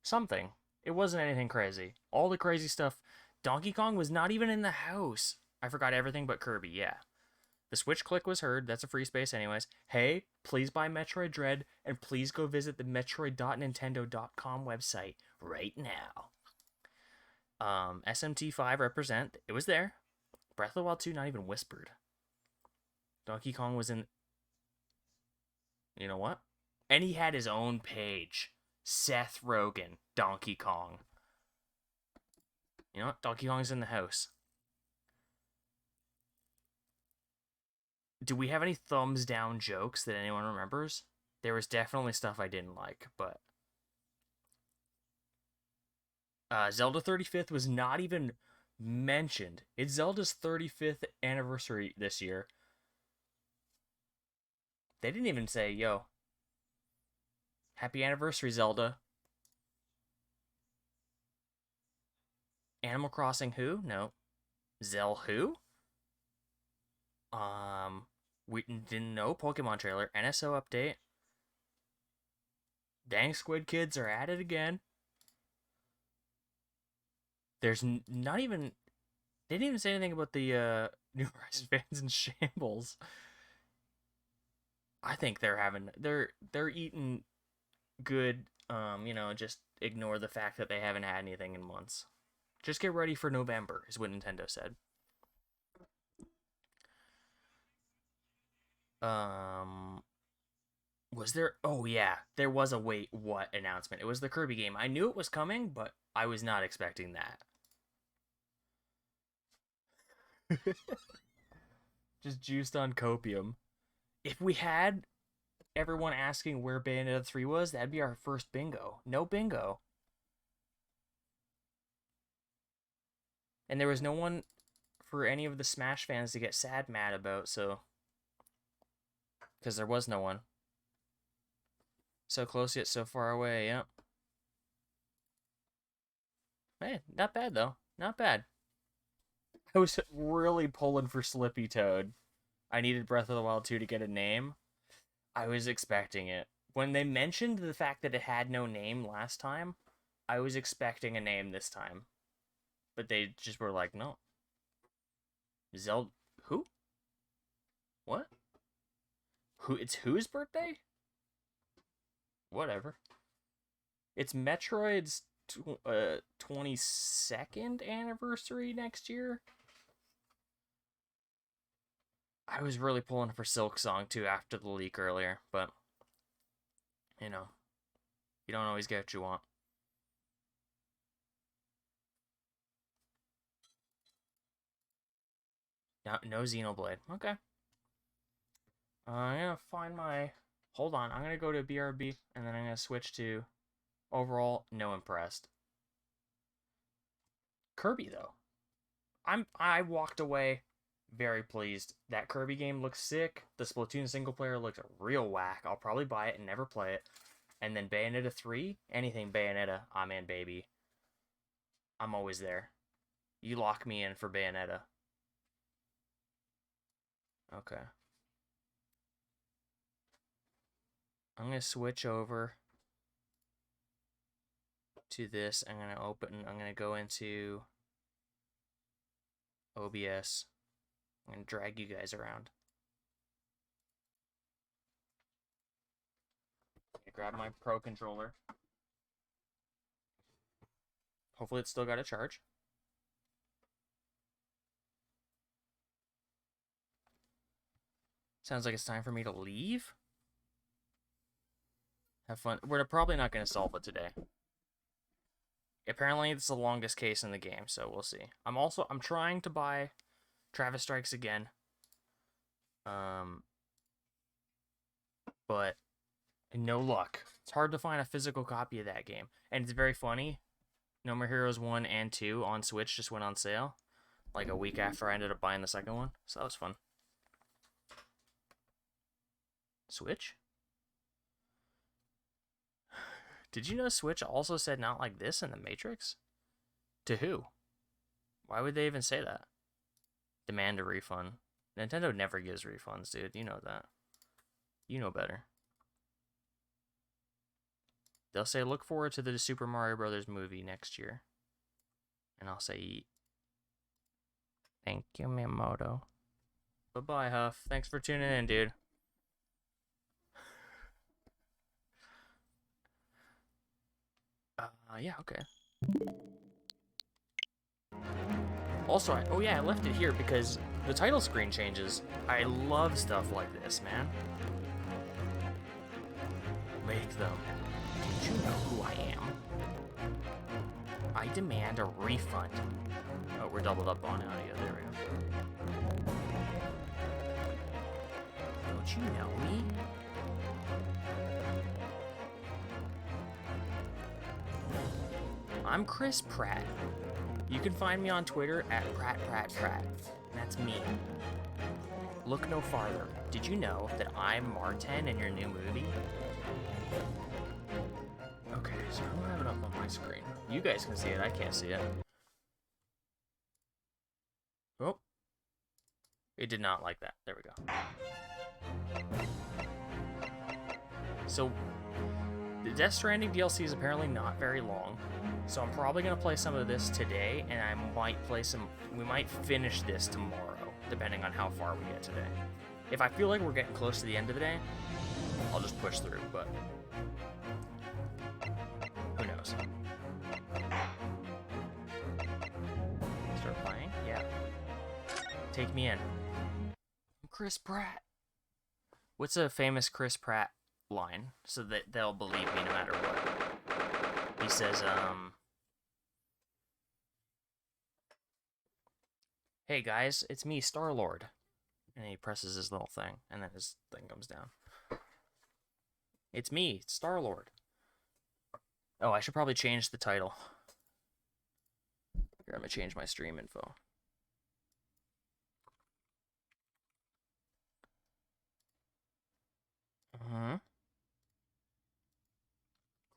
Something. It wasn't anything crazy. All the crazy stuff. Donkey Kong was not even in the house. I forgot everything but Kirby, yeah. The Switch click was heard. That's a free space anyways. Hey, please buy Metroid Dread, and please go visit the metroid.nintendo.com website right now. SMT5 represent. It was there. Breath of the Wild 2 not even whispered. Donkey Kong was in... You know what? And he had his own page. Seth Rogen, Donkey Kong. You know what? Donkey Kong's in the house. Do we have any thumbs down jokes that anyone remembers? There was definitely stuff I didn't like, but... Zelda 35th was not even mentioned. It's Zelda's 35th anniversary this year. They didn't even say, yo, happy anniversary, Zelda. Animal Crossing who? No. Zel who? We didn't know. Pokemon trailer. NSO update. Dang Squid Kids are at it again. There's not even... They didn't even say anything about the New Horizons fans in shambles. I think they're having... They're eating good. You know, just ignore the fact that they haven't had anything in months. Just get ready for November, is what Nintendo said. Was there... Oh, yeah. There was a wait, what announcement. It was the Kirby game. I knew it was coming, but I was not expecting that. Just juiced on copium. If we had everyone asking where Bayonetta 3 was, that'd be our first bingo. No bingo. And there was no one for any of the Smash fans to get mad about, so... Because there was no one. So close yet so far away, yep. Hey, not bad though. Not bad. I was really pulling for Slippy Toad. I needed Breath of the Wild 2 to get a name. I was expecting it. When they mentioned the fact that it had no name last time, I was expecting a name this time. But they just were like, no. Zelda... Who? What? Who? It's whose birthday? Whatever. It's Metroid's 22nd anniversary next year. I was really pulling for Silk Song too after the leak earlier, but you know, you don't always get what you want. No Xenoblade. Okay. I'm gonna find my... Hold on, I'm gonna go to BRB, and then I'm gonna switch to overall, no impressed. Kirby, though. I walked away very pleased. That Kirby game looks sick. The Splatoon single player looks real whack. I'll probably buy it and never play it. And then Bayonetta 3, anything Bayonetta, I'm in, baby. I'm always there. You lock me in for Bayonetta. Okay. I'm going to switch over to this. I'm going to go into OBS. I'm going to drag you guys around. Grab my Pro controller. Hopefully it's still got a charge. Sounds like it's time for me to leave. Have fun. We're probably not going to solve it today. Apparently it's the longest case in the game, so we'll see. I'm trying to buy Travis Strikes Again. But no luck. It's hard to find a physical copy of that game. And it's very funny. No More Heroes 1 and 2 on Switch just went on sale. Like a week after I ended up buying the second one. So that was fun. Switch? Did you know Switch also said not like this in The Matrix? To who? Why would they even say that? Demand a refund. Nintendo never gives refunds, dude. You know that. You know better. They'll say, look forward to the Super Mario Brothers movie next year. And I'll say, thank you, Miyamoto. Bye-bye, Huff. Thanks for tuning in, dude. Yeah, okay. Also, I left it here because the title screen changes. I love stuff like this, man. Make them. Did you know who I am? I demand a refund. Oh, we're doubled up on audio. There we go. Don't you know me? I'm Chris Pratt. You can find me on Twitter at PrattPrattPratt. That's me. Look no farther. Did you know that I'm Martin in your new movie? Okay, so I don't have it up on my screen. You guys can see it, I can't see it. Oh. It did not like that. There we go. So, the Death Stranding DLC is apparently not very long. So I'm probably going to play some of this today, and I might play we might finish this tomorrow, depending on how far we get today. If I feel like we're getting close to the end of the day, I'll just push through, but who knows? Start playing? Yeah. Take me in. I'm Chris Pratt. What's a famous Chris Pratt line so that they'll believe me no matter what? He says, hey guys, it's me, Star-Lord. And he presses his little thing, and then his thing comes down. It's me, Star-Lord. Oh, I should probably change the title. Here, I'm gonna change my stream info.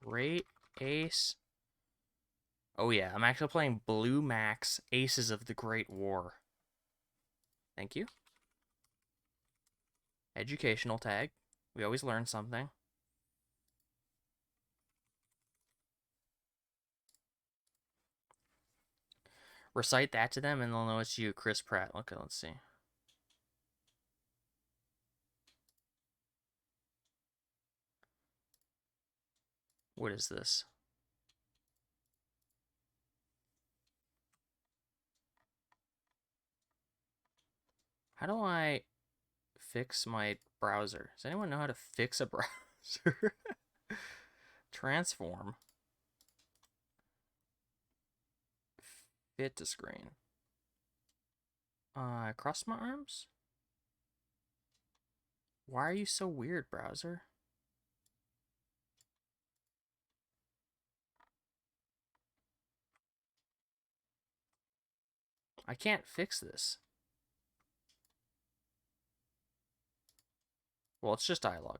Great Ace. Oh yeah, I'm actually playing Blue Max Aces of the Great War. Thank you. Educational tag. We always learn something. Recite that to them and they'll know it's you, Chris Pratt. Okay, let's see. What is this? How do I fix my browser? Does anyone know how to fix a browser? Transform. Fit to screen. Cross my arms? Why are you so weird, browser? I can't fix this. Well, it's just dialogue.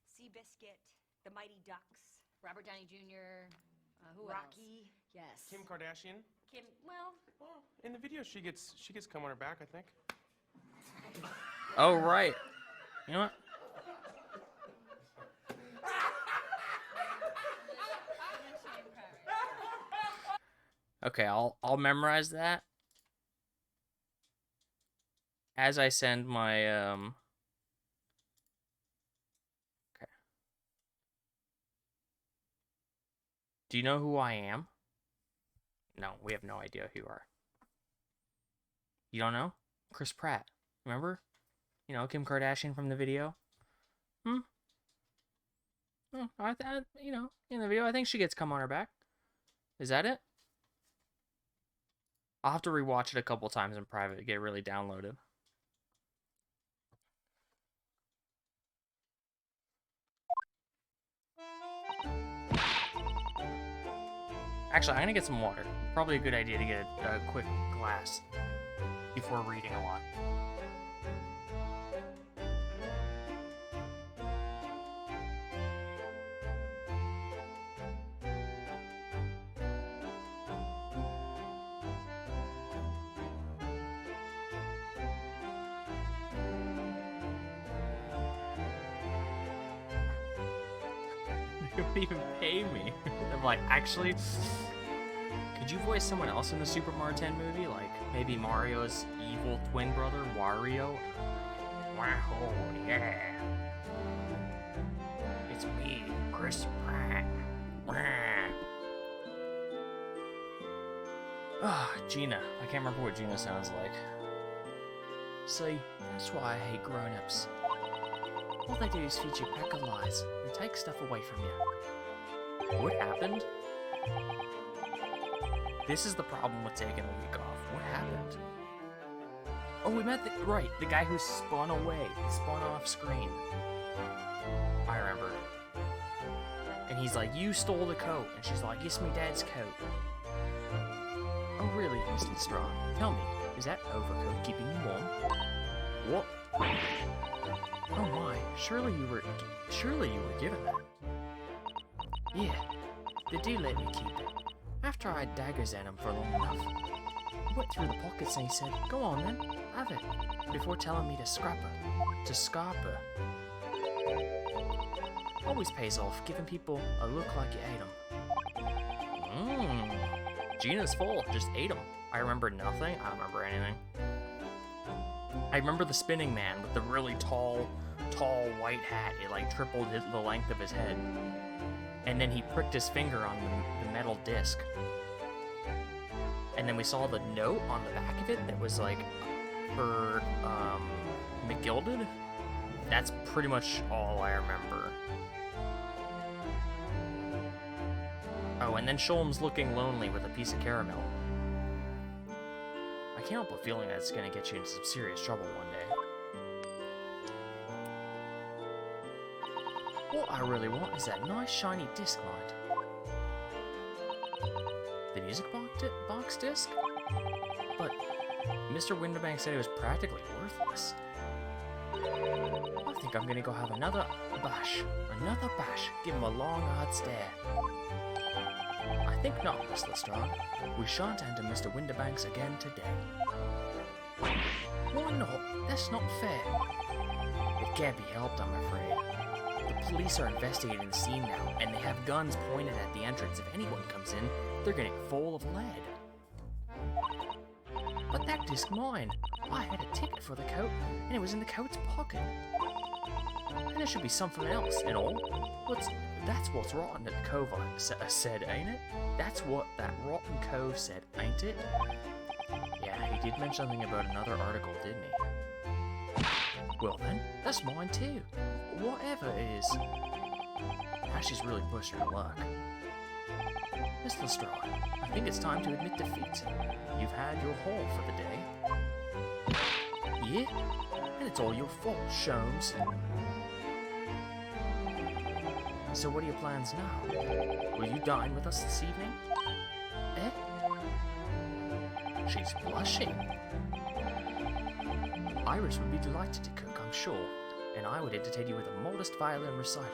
Seabiscuit, The Mighty Ducks. Robert Downey Jr. Who Rocky. else? Yes. Kim Kardashian. Kim. Well, In the video, she gets cum on her back, I think. Oh, right. You know what? Okay, I'll memorize that as I send my Okay. Do you know who I am? No, we have no idea who you are. You don't know? Chris Pratt. Remember? You know, Kim Kardashian from the video? Oh, you know, in the video, I think she gets cum on her back. Is that it? I'll have to rewatch it a couple times in private to get it really downloaded. Actually, I'm gonna get some water. Probably a good idea to get a quick glass before reading a lot. They don't even pay me. I'm like, actually, could you voice someone else in the Super Mario 10 movie? Like, maybe Mario's evil twin brother, Wario? Wow, yeah. It's me, Chris Pratt. Ah, Gina. I can't remember what Gina sounds like. See, that's why I hate grown-ups. All they do is feed you a pack of lies and take stuff away from you. What happened? This is the problem with taking a week off. What happened? Oh, we met the guy who spun away, spun off screen. I remember. And he's like, you stole the coat. And she's like, it's my dad's coat. Oh, really, Mr. Strong? Tell me, is that overcoat keeping you warm? What? Oh my, surely you were given that. Yeah, they do let me keep it. After I had daggers at him for long enough. He went through the pockets and he said, go on then, have it. Before telling me to scrap her. To scarp her. Always pays off, giving people a look like you ate them. Gina's full, just ate them. I remember nothing, I don't remember anything. I remember the spinning man with the really tall white hat. It like tripled the length of his head. And then he pricked his finger on the metal disc. And then we saw the note on the back of it that was like, for McGilded. That's pretty much all I remember. Oh, and then Sholm's looking lonely with a piece of caramel. I can't help but feeling that it's gonna get you into some serious trouble one day. What I really want is that nice shiny disc light. The music box disc? But Mr. Winterbank said it was practically worthless. I think I'm gonna go have another bash. Give him a long, hard stare. I think not, Miss Lestrade. We shan't enter Mr. Winterbanks again today. Why not? That's not fair. It can't be helped, I'm afraid. The police are investigating the scene now, and they have guns pointed at the entrance. If anyone comes in, they're getting full of lead. But that disc mine. I had a ticket for the coat, and it was in the coat's pocket. And there should be something else and all. That's what's rotten at the cove, said, ain't it? That's what that rotten cove said, ain't it? Yeah, he did mention something about another article, didn't he? Well then, that's mine too. Whatever it is. Ash is really pushing her luck. Miss Lestrade, I think it's time to admit defeat. You've had your haul for the day. Yeah? And it's all your fault, Sholmes. So what are your plans now? Will you dine with us this evening? Eh? She's blushing. Iris would be delighted to cook, I'm sure, and I would entertain you with a modest violin recital.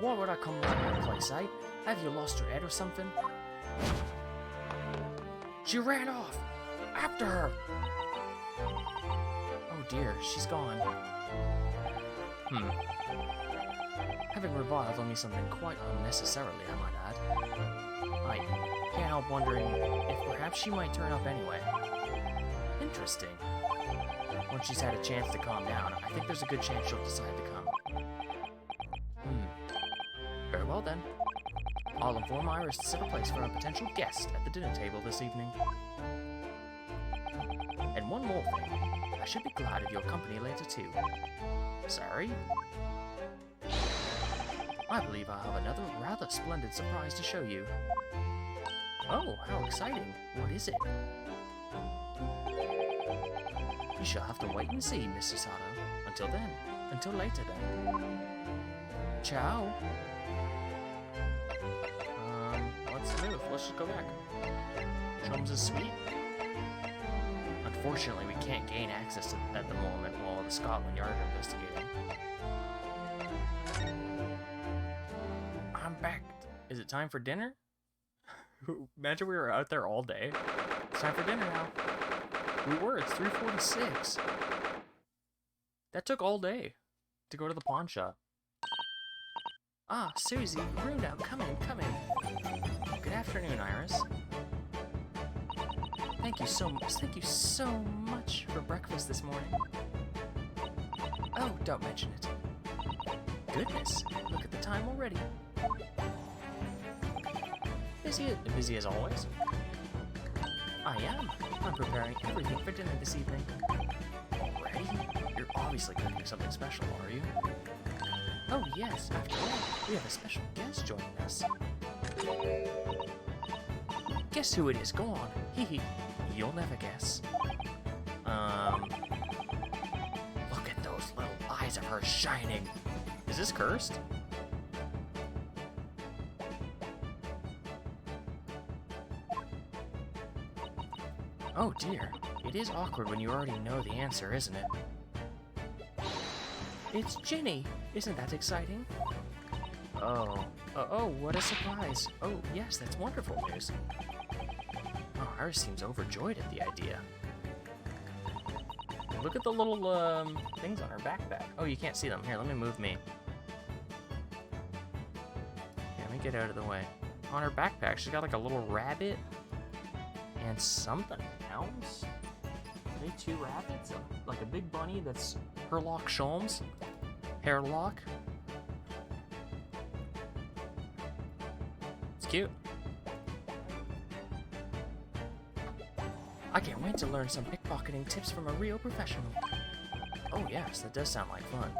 Why would I come round your place, eh? Have you lost your head or something? She ran off! After her! Oh dear, she's gone. Having reviled on me something quite unnecessarily, I might add. I can't help wondering if perhaps she might turn up anyway. Interesting. Once she's had a chance to calm down, I think there's a good chance she'll decide to come. Very well then. I'll inform Iris to set a place for a potential guest at the dinner table this evening. And one more thing. I should be glad of your company later too. Sorry? I believe I have another rather splendid surprise to show you. Oh, how exciting. What is it? You shall have to wait and see, Mr. Sato. Until then. Until later then. Ciao. Let's move. Let's just go back. Chums is sweet. Unfortunately, we can't gain access to at the moment while the Scotland Yard are investigating. I'm back. Is it time for dinner? Imagine we were out there all day. It's time for dinner now. We were. It's 3:46. That took all day to go to the pawn shop. Ah, Susie, Bruno, come in, come in. Good afternoon, Iris. Thank you so much for breakfast this morning. Oh, don't mention it. Goodness, look at the time already. Busy as always. I am. I'm preparing everything for dinner this evening. Already? You're obviously cooking something special, are you? Oh yes, after all, we have a special guest joining us. Guess who it is? Go on. Hee. You'll never guess. Look at those little eyes of hers shining. Is this cursed? Oh dear. It is awkward when you already know the answer, isn't it? It's Ginny! Isn't that exciting? Oh, what a surprise. Oh, yes, that's wonderful news. Oh, Iris seems overjoyed at the idea. Look at the little, things on her backpack. Oh, you can't see them. Here, let me move me. Here, let me get out of the way. On her backpack, she's got like a little rabbit and something else. Maybe two rabbits? Like a big bunny that's Herlock Sholmes. Hairlock. It's cute. I can't wait to learn some pickpocketing tips from a real professional. Oh yes, that does sound like fun.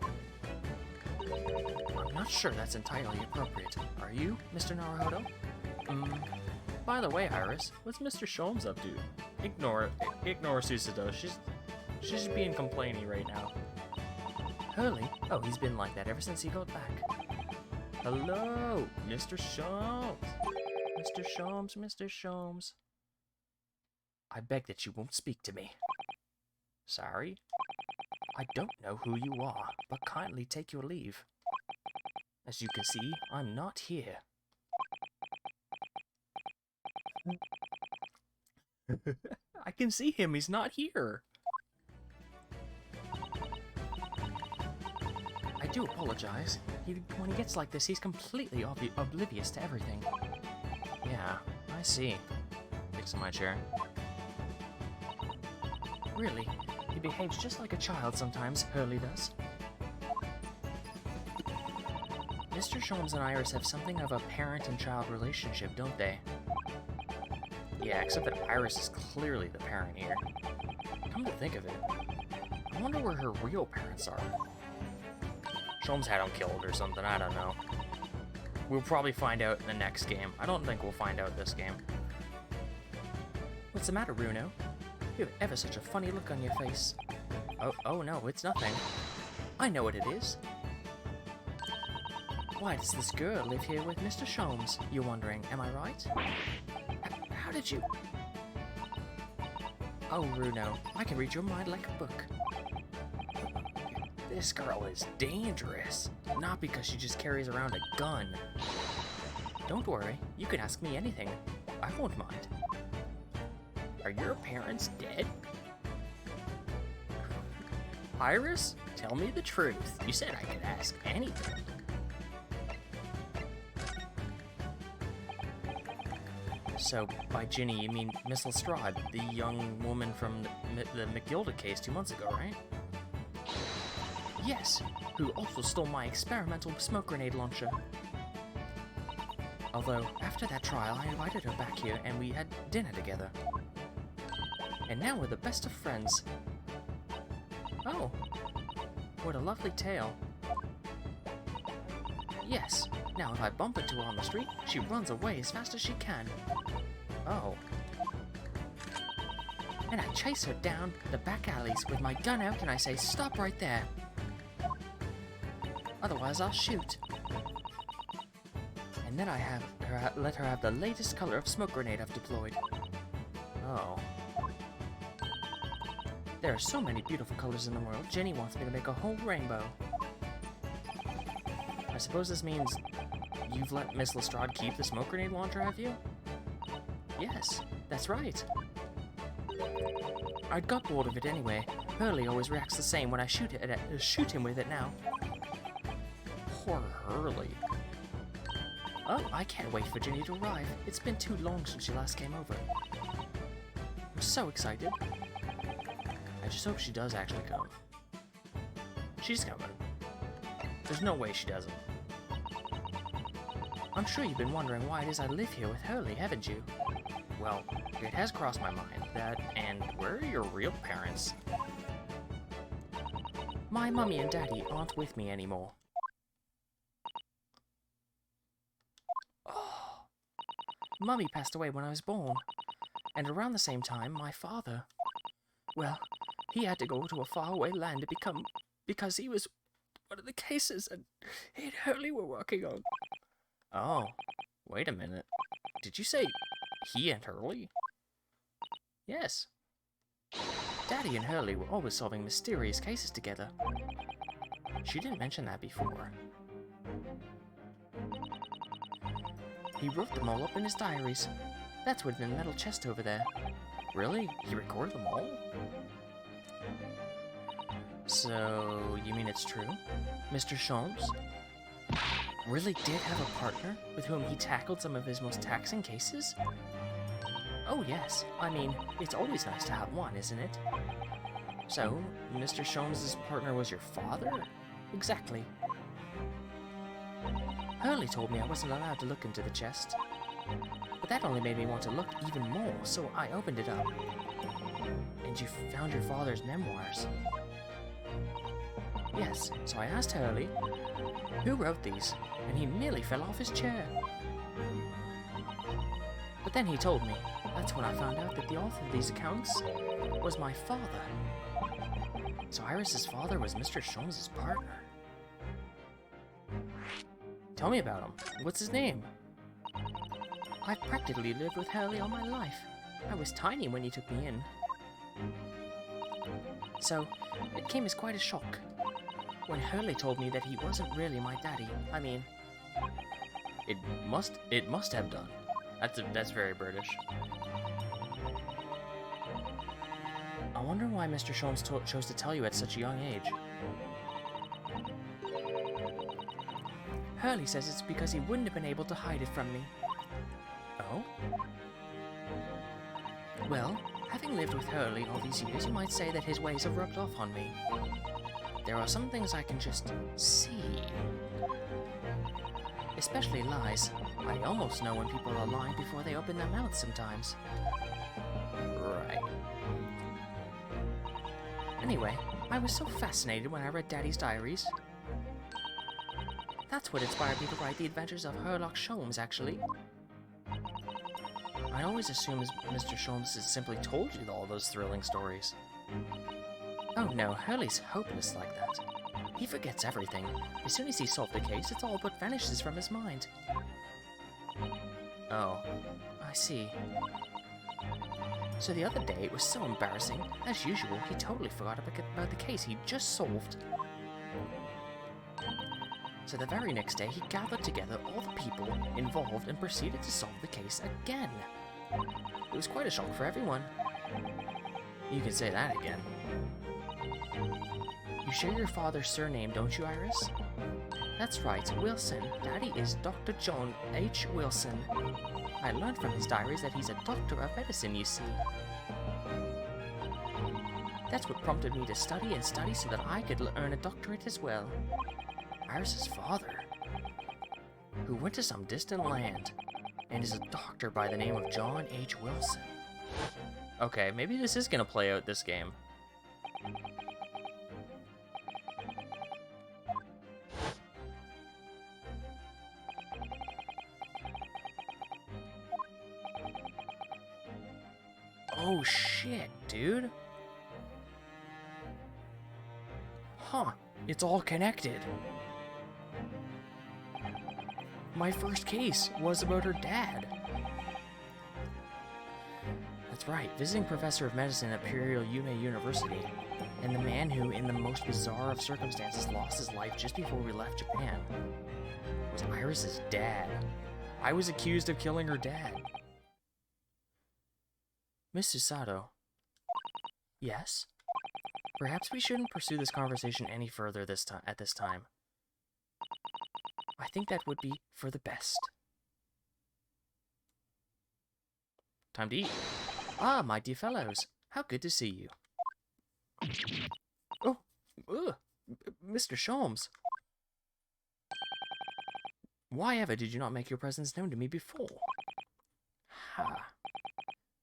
I'm not sure that's entirely appropriate. Are you, Mr. Naruhodo? By the way, Iris, what's Mr. Sholmes up to? Ignore Susato. She's just being complainy right now. Hurley? Oh, he's been like that ever since he got back. Hello, Mr. Sholmes. Mr. Sholmes, Mr. Sholmes. I beg that you won't speak to me. Sorry? I don't know who you are, but kindly take your leave. As you can see, I'm not here. I can see him, he's not here. I do apologize. When he gets like this, he's completely oblivious to everything. Yeah, I see. Fixing my chair. Really, he behaves just like a child sometimes, Hurley does. Mr. Sholmes and Iris have something of a parent and child relationship, don't they? Yeah, except that Iris is clearly the parent here. Come to think of it, I wonder where her real parents are. Sholmes had him killed or something, I don't know. We'll probably find out in the next game. I don't think we'll find out this game. What's the matter, Bruno? You have ever such a funny look on your face. Oh no, it's nothing. I know what it is. Why does this girl live here with Mr. Sholmes? You're wondering, am I right? How did you... Oh, Bruno, I can read your mind like a book. This girl is dangerous. Not because she just carries around a gun. Don't worry, you can ask me anything. I won't mind. Are your parents dead? Iris, tell me the truth. You said I could ask anything. So, by Ginny, you mean Miss Lestrade, the young woman from the McGilda case 2 months ago, right? Yes, who also stole my experimental smoke grenade launcher. Although, after that trial, I invited her back here and we had dinner together. And now we're the best of friends. Oh, what a lovely tale. Yes, now if I bump into her on the street, she runs away as fast as she can. Oh. And I chase her down the back alleys with my gun out and I say, stop right there. Otherwise I'll shoot. And then I let her have the latest color of smoke grenade I've deployed. Oh. There are so many beautiful colors in the world, Jenny wants me to make a whole rainbow. I suppose this means you've let Miss Lestrade keep the smoke grenade launcher, have you? Yes, that's right. I got bored of it anyway. Hurley always reacts the same when I shoot him with it now. Poor Hurley. Oh, I can't wait for Ginny to arrive. It's been too long since she last came over. I'm so excited. I just hope she does actually come. She's coming. There's no way she doesn't. I'm sure you've been wondering why it is I live here with Hurley, haven't you? Well, it has crossed my mind that, and where are your real parents? My mummy and daddy aren't with me anymore. Oh, Mummy passed away when I was born, and around the same time, my father. Well, he had to go to a faraway land because he was one of the cases and he and Hurley were working on. Oh, wait a minute. Did you say he and Hurley? Yes. Daddy and Hurley were always solving mysterious cases together. She didn't mention that before. He wrote them all up in his diaries. That's within the metal chest over there. Really? He recorded them all? So, you mean it's true? Mr. Sholmes really did have a partner with whom he tackled some of his most taxing cases? Oh yes, I mean, it's always nice to have one, isn't it? So, Mr. Sholmes' partner was your father? Exactly. Hurley told me I wasn't allowed to look into the chest. But that only made me want to look even more, so I opened it up. And you found your father's memoirs. Yes, so I asked Hurley, who wrote these? And he nearly fell off his chair. But then he told me. That's when I found out that the author of these accounts was my father. So Iris's father was Mr. Sholmes' partner. Tell me about him. What's his name? I've practically lived with Hurley all my life. I was tiny when he took me in. So, it came as quite a shock when Hurley told me that he wasn't really my daddy. I mean, it must have done. That's very British. I wonder why Mr. Sholmes chose to tell you at such a young age. Hurley says it's because he wouldn't have been able to hide it from me. Oh? Well, having lived with Hurley all these years, you might say that his ways have rubbed off on me. There are some things I can just see. Especially lies. I almost know when people are lying before they open their mouths sometimes. Right. Anyway, I was so fascinated when I read Daddy's diaries. That's what inspired me to write The Adventures of Sherlock Sholmes, actually. I always assumed Mr. Sholmes has simply told you all those thrilling stories. Oh no, Hurley's hopeless like that. He forgets everything. As soon as he solved a case, it all but vanishes from his mind. Oh, I see. So the other day, it was so embarrassing. As usual, he totally forgot about the case he just solved. So the very next day, he gathered together all the people involved and proceeded to solve the case again. It was quite a shock for everyone. You can say that again. You share your father's surname, don't you, Iris? That's right, Wilson. Daddy is Dr. John H. Wilson. I learned from his diaries that he's a doctor of medicine, you see. That's what prompted me to study and study so that I could earn a doctorate as well. Iris's father, who went to some distant land, and is a doctor by the name of John H. Wilson. Okay, maybe this is gonna play out this game. Oh shit, dude. Huh, it's all connected. My first case was about her dad. That's right, visiting professor of medicine at Imperial Yume University, and the man who, in the most bizarre of circumstances, lost his life just before we left Japan, was Iris's dad. I was accused of killing her dad. Mr. Sato. Yes? Perhaps we shouldn't pursue this conversation any further at this time. I think that would be for the best. Time to eat. Ah, my dear fellows. How good to see you. Oh, Mr. Sholmes. Why ever did you not make your presence known to me before? Ha.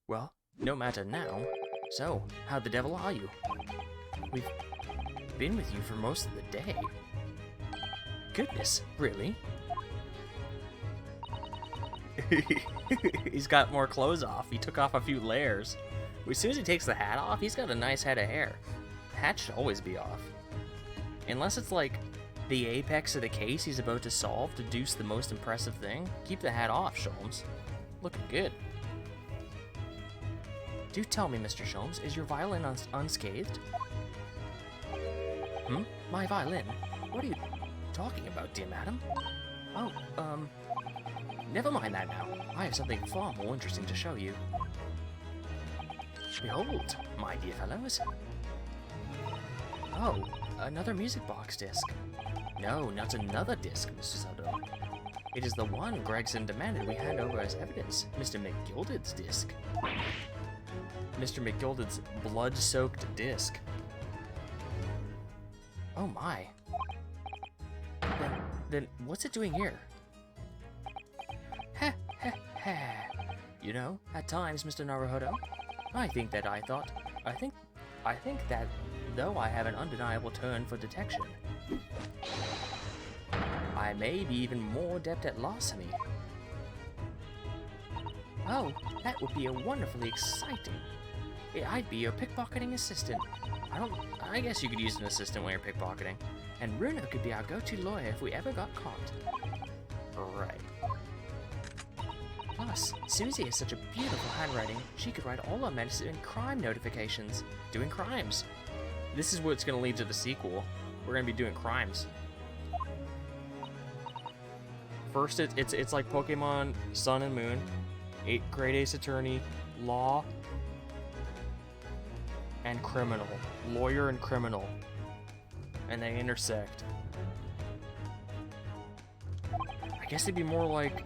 Well, no matter now. So, how the devil are you? We've been with you for most of the day. Goodness, really? He's got more clothes off. He took off a few layers. As soon as he takes the hat off, he's got a nice head of hair. The hat should always be off. Unless it's like the apex of the case he's about to solve to do the most impressive thing. Keep the hat off, Sholmes. Looking good. Do tell me, Mr. Sholmes, is your violin unscathed? Hmm? My violin? What are you talking about, dear madam? Oh, never mind that now. I have something far more interesting to show you. Behold, my dear fellows. Oh, another music box disc. No, not another disc, Mr. Sato. It is the one Gregson demanded we hand over as evidence, Mr. McGilded's disc. Mr. McGilded's blood-soaked disc. Oh my. Then what's it doing here? Heh heh heh. You know, at times, Mr. Naruhodo, I think that though I have an undeniable turn for detection, I may be even more adept at larceny. Oh, that would be wonderfully exciting. I'd be your pickpocketing assistant. I guess you could use an assistant when you're pickpocketing. And Runa could be our go-to lawyer if we ever got caught. Right. Plus, Susie has such a beautiful handwriting, she could write all our medicine and crime notifications. Doing crimes. This is what's going to lead to the sequel. We're going to be doing crimes. First, it's like Pokemon Sun and Moon. Grade Ace Attorney, Law, and Criminal. Lawyer and Criminal. And they intersect. I guess it'd be more like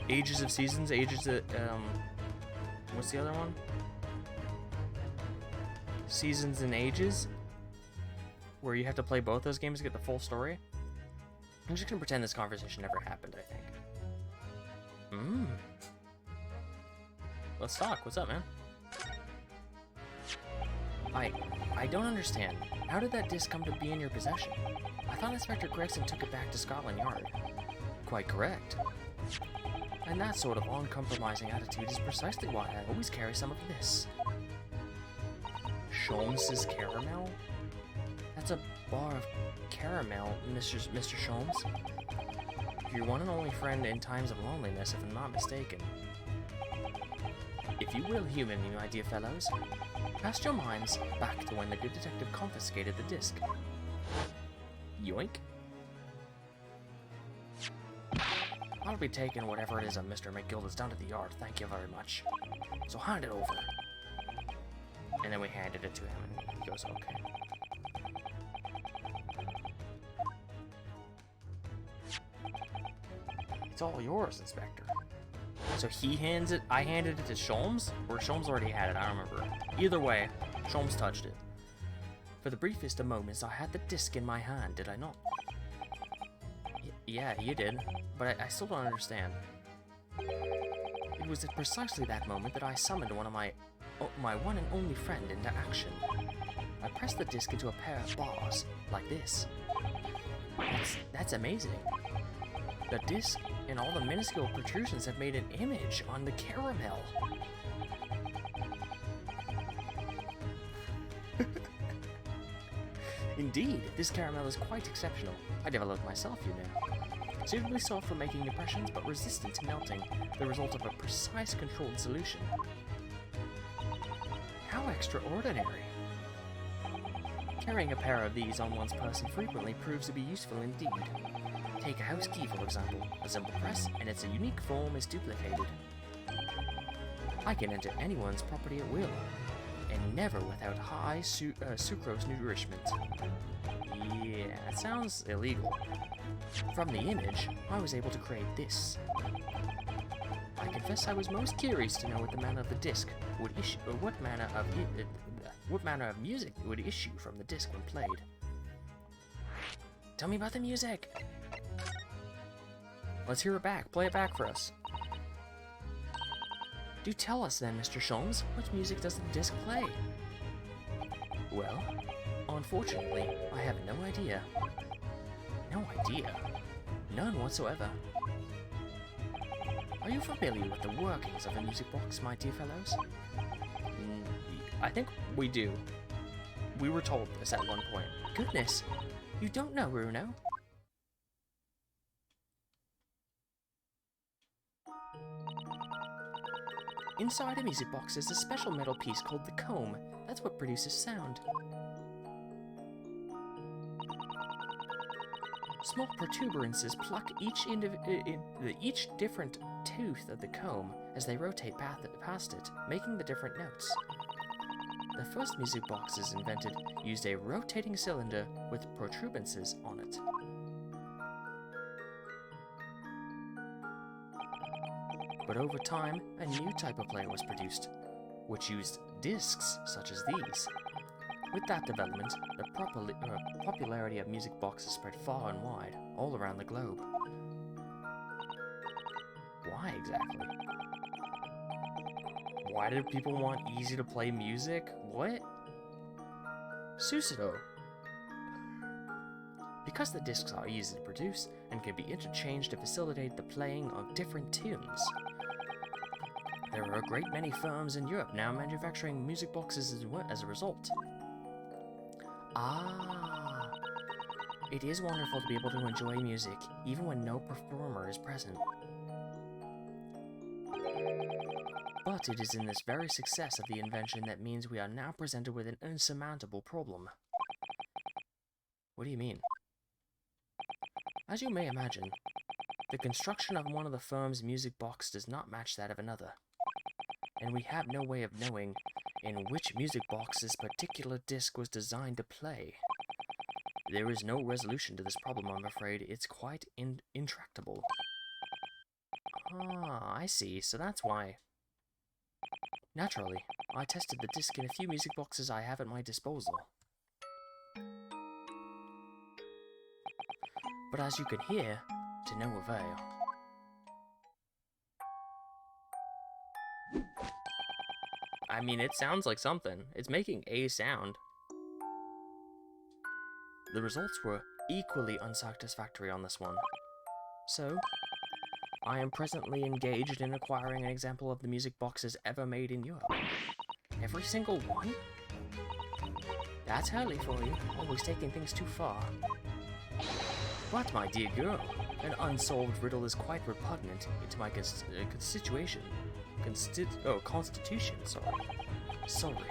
Ages of Seasons, Ages of, what's the other one? Seasons and Ages? Where you have to play both those games to get the full story? I'm just gonna pretend this conversation never happened, I think. Let's talk. What's up, man? I don't understand. How did that disc come to be in your possession? I thought Inspector Gregson took it back to Scotland Yard. Quite correct. And that sort of uncompromising attitude is precisely why I always carry some of this. Sholmes' caramel? That's a bar of caramel, Mr. Sholmes. Your one and only friend in times of loneliness, if I'm not mistaken. If you will humor me, my dear fellows, cast your minds back to when the good detective confiscated the disc. Yoink. I'll be taking whatever it is of Mr. McGilda's down to the yard, thank you very much. So hand it over. And then we handed it to him, and he goes, okay. It's all yours, Inspector. So he hands it, I handed it to Sholmes? Or Sholmes already had it, I don't remember. Either way, Sholmes touched it. For the briefest of moments, I had the disc in my hand, did I not? Yeah, you did, but I still don't understand. It was at precisely that moment that I summoned one of my one and only friend into action. I pressed the disc into a pair of bars, like this. That's amazing. The disc and all the minuscule protrusions have made an image on the caramel. Indeed, this caramel is quite exceptional. I developed myself, you know. Suitably soft for making impressions, but resistant to melting, the result of a precise controlled solution. How extraordinary! Carrying a pair of these on one's person frequently proves to be useful indeed. Take a house key, for example. A simple press, and its unique form is duplicated. I can enter anyone's property at will, and never without high sucrose nourishment. Yeah, that sounds illegal. From the image, I was able to create this. I confess I was most curious to know what the manner of the disc would issue, or what manner of music would issue from the disc when played. Tell me about the music. Let's hear it back. Play it back for us. Do tell us then, Mr. Sholmes, what music does the disc play? Well, unfortunately, I have no idea. No idea? None whatsoever. Are you familiar with the workings of a music box, my dear fellows? I think we do. We were told this at one point. Goodness, you don't know, Bruno? Inside a music box is a special metal piece called the comb. That's what produces sound. Small protuberances pluck each different tooth of the comb as they rotate past it, making the different notes. The first music boxes invented used a rotating cylinder with protuberances on it. But over time, a new type of player was produced, which used discs such as these. With that development, the popularity of music boxes spread far and wide, all around the globe. Why exactly? Why did people want easy-to-play music? What? Suicido. Because the discs are easy to produce and can be interchanged to facilitate the playing of different tunes. There are a great many firms in Europe now manufacturing music boxes as a result. Ah, it is wonderful to be able to enjoy music, even when no performer is present. But it is in this very success of the invention that means we are now presented with an insurmountable problem. What do you mean? As you may imagine, the construction of one of the firm's music box does not match that of another, and we have no way of knowing in which music box this particular disc was designed to play. There is no resolution to this problem, I'm afraid. It's quite intractable. Ah, I see. So that's why. Naturally, I tested the disc in a few music boxes I have at my disposal. But as you can hear, to no avail. I mean, it sounds like something. It's making a sound. The results were equally unsatisfactory on this one. So, I am presently engaged in acquiring an example of the music boxes ever made in Europe. Every single one? That's early for you, always taking things too far. But, my dear girl, an unsolved riddle is quite repugnant to my constitution. Constitution, sorry.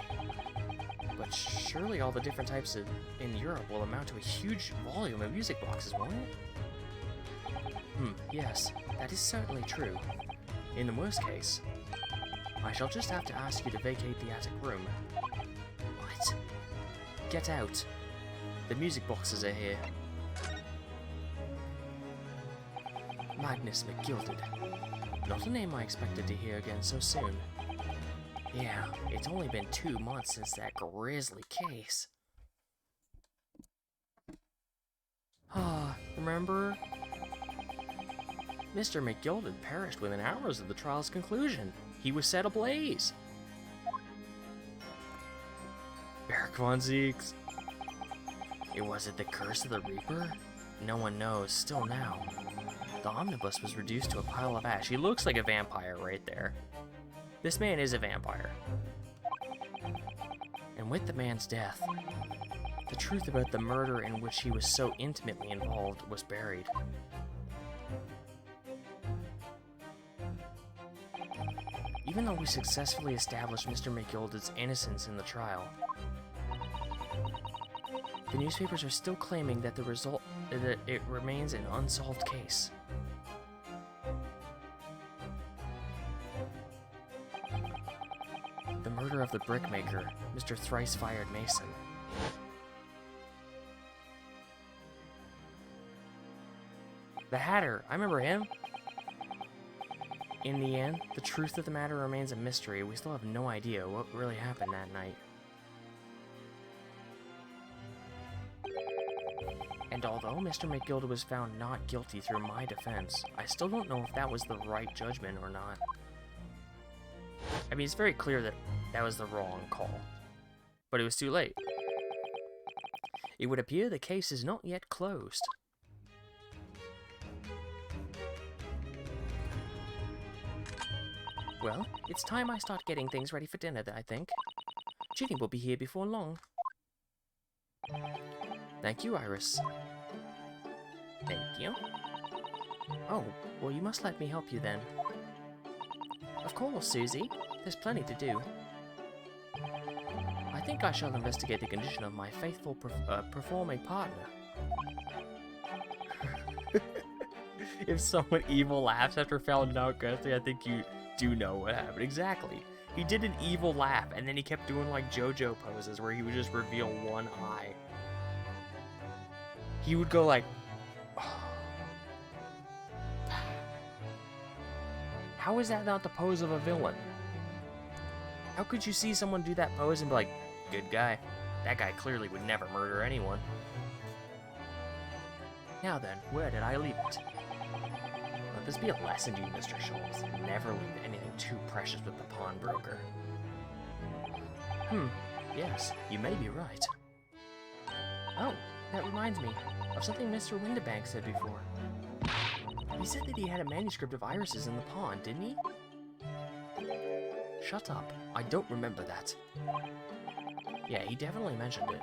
But surely all the different types in Europe will amount to a huge volume of music boxes, won't it? Yes. That is certainly true. In the worst case, I shall just have to ask you to vacate the attic room. What? Get out. The music boxes are here. Magnus McGilded. Not a name I expected to hear again so soon. Yeah, it's only been 2 months since that grisly case. Ah, remember? Mr. McGilded perished within hours of the trial's conclusion. He was set ablaze. Eric von Zieks. Was it the curse of the Reaper? No one knows, still now. The omnibus was reduced to a pile of ash. He looks like a vampire right there. This man is a vampire. And with the man's death, the truth about the murder in which he was so intimately involved was buried. Even though we successfully established Mr. McGilded's innocence in the trial, the newspapers are still claiming that it remains an unsolved case. The murder of the brickmaker, Mr. Thrice-Fired Mason. The Hatter, I remember him. In the end, the truth of the matter remains a mystery. We still have no idea what really happened that night. And although Mr. McGilded was found not guilty through my defense, I still don't know if that was the right judgment or not. I mean, it's very clear that that was the wrong call, but it was too late. It would appear the case is not yet closed. Well, it's time I start getting things ready for dinner, I think. Ginny will be here before long. Thank you, Iris. Thank you. Oh, well, you must let me help you then. Of course, Susie. There's plenty to do. I think I shall investigate the condition of my faithful performing partner. If someone evil laughs after finding out guilty, I think you do know what happened. Exactly. He did an evil laugh, and then he kept doing like JoJo poses where he would just reveal one eye. He would go like... How is that not the pose of a villain? How could you see someone do that pose and be like, good guy. That guy clearly would never murder anyone. Now then, where did I leave it? Let this be a lesson to you, Mr. Schultz. Never leave anything too precious with the pawnbroker. Yes, you may be right. Oh, that reminds me of something Mr. Windibank said before. He said that he had a manuscript of Iris's in the pawn, didn't he? Shut up. I don't remember that. Yeah, he definitely mentioned it.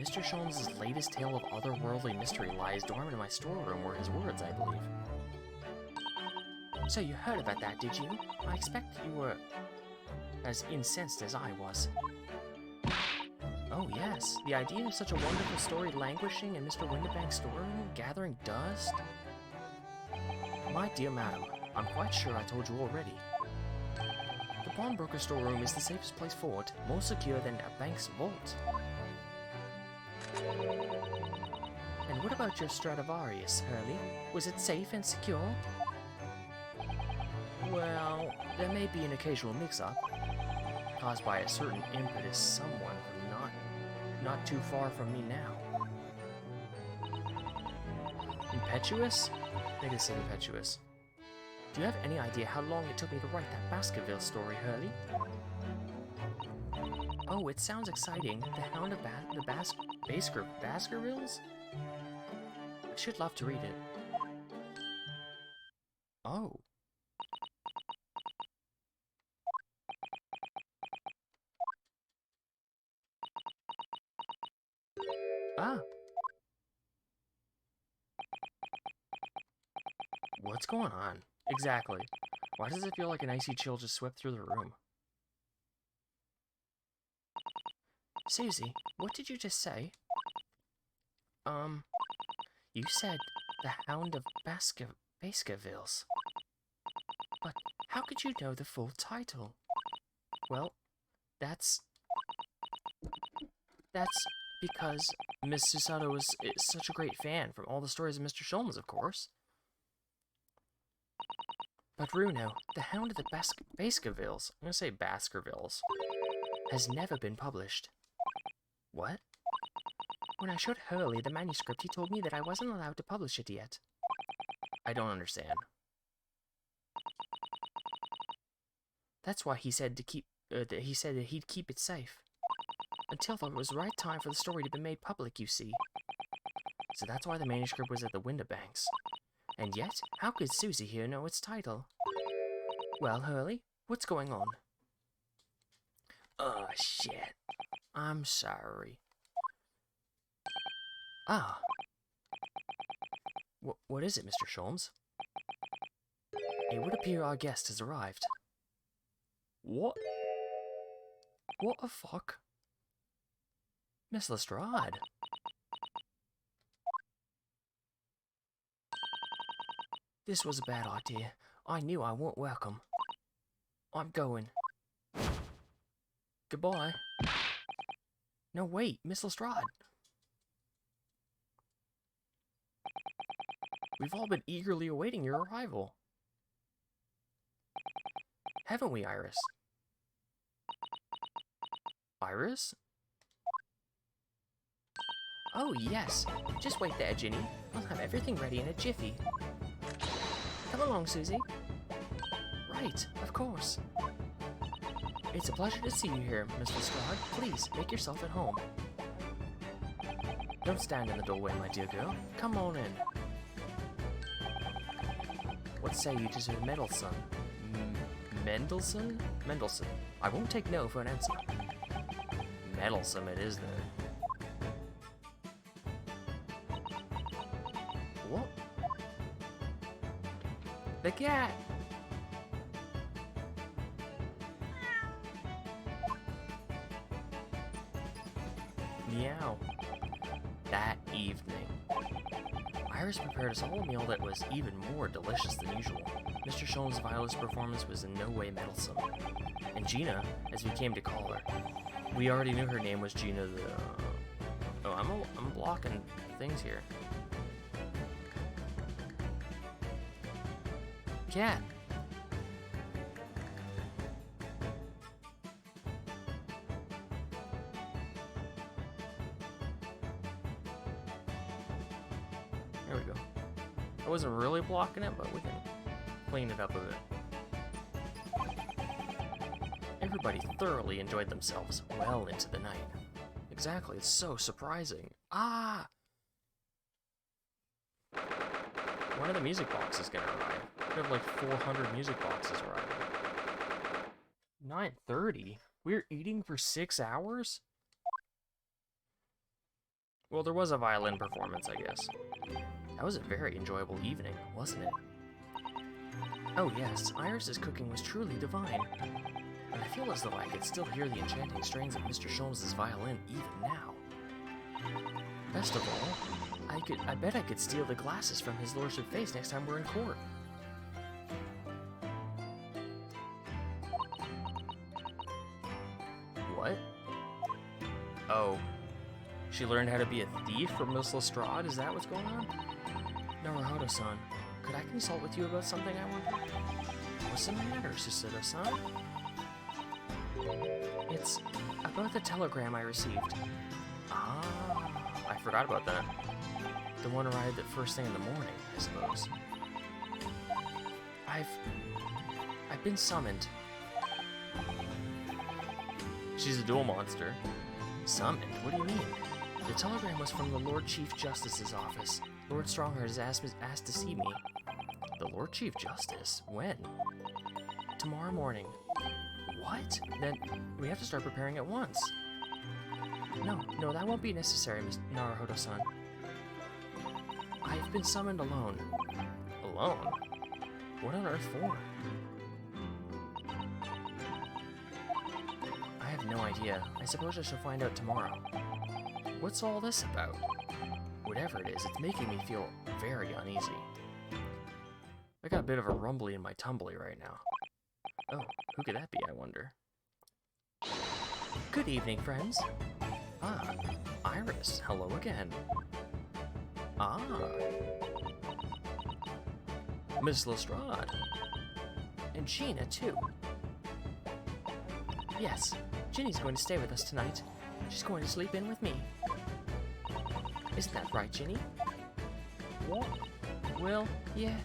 Mr. Sholmes' latest tale of otherworldly mystery lies dormant in my storeroom, were his words, I believe. So you heard about that, did you? I expect you were as incensed as I was. Oh yes, the idea of such a wonderful story languishing in Mr. Windibank's storeroom, gathering dust? My dear madam, I'm quite sure I told you already. The pawnbroker's storeroom is the safest place for it, more secure than a bank's vault. And what about your Stradivarius, Hurley? Was it safe and secure? Well, there may be an occasional mix-up, caused by a certain impetus someone from not too far from me now. Impetuous? I think it said impetuous. Do you have any idea how long it took me to write that Baskerville story, Hurley? Oh, it sounds exciting. The Hound of Baskervilles? I should love to read it. Oh. Ah. What's going on? Exactly. Why does it feel like an icy chill just swept through the room? Susie, what did you just say? You said the Hound of Baskervilles. But how could you know the full title? Well, that's because Miss Susato is such a great fan from all the stories of Mr. Sholmes, of course. But Runo, the Hound of the Baskervilles, I'm going to say Baskervilles, has never been published. What? When I showed Hurley the manuscript, he told me that I wasn't allowed to publish it yet. I don't understand. That's why he said that he'd keep it safe. Until it was the right time for the story to be made public, you see. So that's why the manuscript was at the Winterbanks. And yet, how could Susie here know its title? Well, Hurley, what's going on? Oh, shit. I'm sorry. Ah. What is it, Mr. Sholmes? It would appear our guest has arrived. What? What the fuck? Miss Lestrade. This was a bad idea. I knew I weren't welcome. I'm going. Goodbye. No, wait, Miss Lestrade. We've all been eagerly awaiting your arrival. Haven't we, Iris? Iris? Oh, yes. Just wait there, Ginny. I'll have everything ready in a jiffy. Come along, Susie. Right, of course. It's a pleasure to see you here, Miss Lestrade. Please, make yourself at home. Don't stand in the doorway, my dear girl. Come on in. What say you to Sir Mendelssohn? Mendelssohn? Mendelssohn. I won't take no for an answer. Meddlesome it is, then. What? The cat! Meow. That evening, Iris prepared us all a meal that was even more delicious than usual. Mr. Sholmes' violinist performance was in no way meddlesome. And Gina, as we came to call her, we already knew her name was Gina the... Oh, I'm blocking things here. Cat. There we go. I wasn't really blocking it, but we can clean it up a bit. Everybody thoroughly enjoyed themselves well into the night. Exactly, it's so surprising. Ah! When are the music boxes gonna arrive? We have like 400 music boxes arriving. 9:30? We're eating for 6 hours? Well, there was a violin performance, I guess. That was a very enjoyable evening, wasn't it? Oh yes, Iris's cooking was truly divine. And I feel as though I could still hear the enchanting strains of Mr. Sholmes' violin even now. Best of all, I bet I could steal the glasses from his lordship's face next time we're in court. What? Oh. She learned how to be a thief from Miss Lestrade? Is that what's going on? Naruhodo-san, could I consult with you about something I wonder? What's the matter, Susato-san? It's about the telegram I received. Ah, I forgot about that. The one arrived at first thing in the morning, I suppose. I've been summoned. She's a dual monster. Summoned? What do you mean? The telegram was from the Lord Chief Justice's office. Lord Stronghart has asked to see me. The Lord Chief Justice? When? Tomorrow morning. What? Then we have to start preparing at once. No, that won't be necessary, Miss Naruhodo-san. I've been summoned alone. Alone? What on earth for? I have no idea. I suppose I shall find out tomorrow. What's all this about? Whatever it is, it's making me feel very uneasy. I got a bit of a rumbly in my tumbly right now. Oh, who could that be, I wonder? Good evening, friends. Ah, Iris, hello again. Ah, Miss Lestrade. And Gina, too. Yes, Ginny's going to stay with us tonight. She's going to sleep in with me. Isn't that right, Ginny? What? Well, yeah.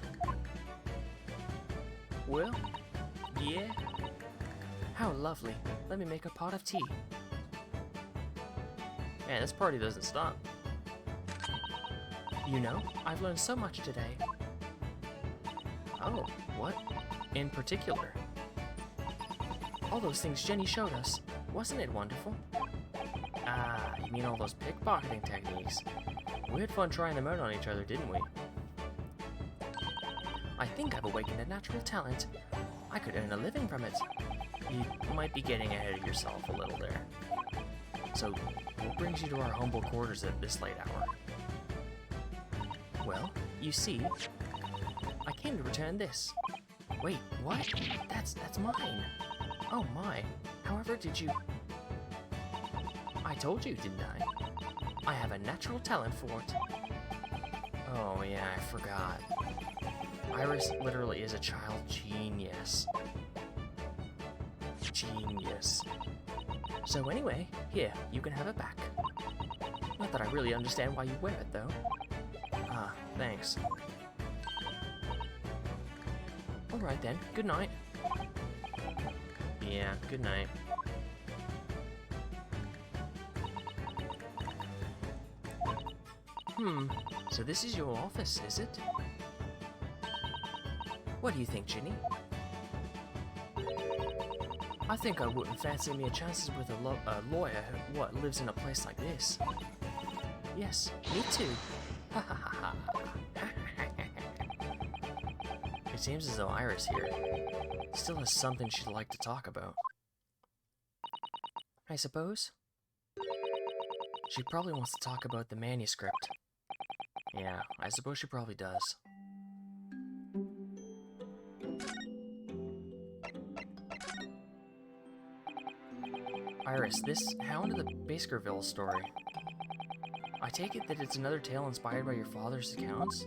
Well, yeah. How lovely. Let me make a pot of tea. Man, this party doesn't stop. You know, I've learned so much today. Oh, what? In particular? All those things Jenny showed us. Wasn't it wonderful? Ah, you mean all those pickpocketing techniques. We had fun trying them out on each other, didn't we? I think I've awakened a natural talent. I could earn a living from it. You might be getting ahead of yourself a little there. So, what brings you to our humble quarters at this late hour? Well, you see, I came to return this. Wait, what? That's mine. Oh my. However, did you... I told you, didn't I? I have a natural talent for it. Oh yeah, I forgot. Iris literally is a child genius. Genius. So anyway, here, you can have it back. Not that I really understand why you wear it, though. Ah, thanks. Alright then, good night. Yeah, good night. So this is your office, is it? What do you think, Ginny? I think I wouldn't fancy me a chances with a lawyer who lives in a place like this. Yes, me too. Ha ha ha ha. It seems as though Iris here still has something she'd like to talk about. I suppose. She probably wants to talk about the manuscript. Yeah, I suppose she probably does. Iris, this Hound of the Baskerville story. I take it that it's another tale inspired by your father's accounts?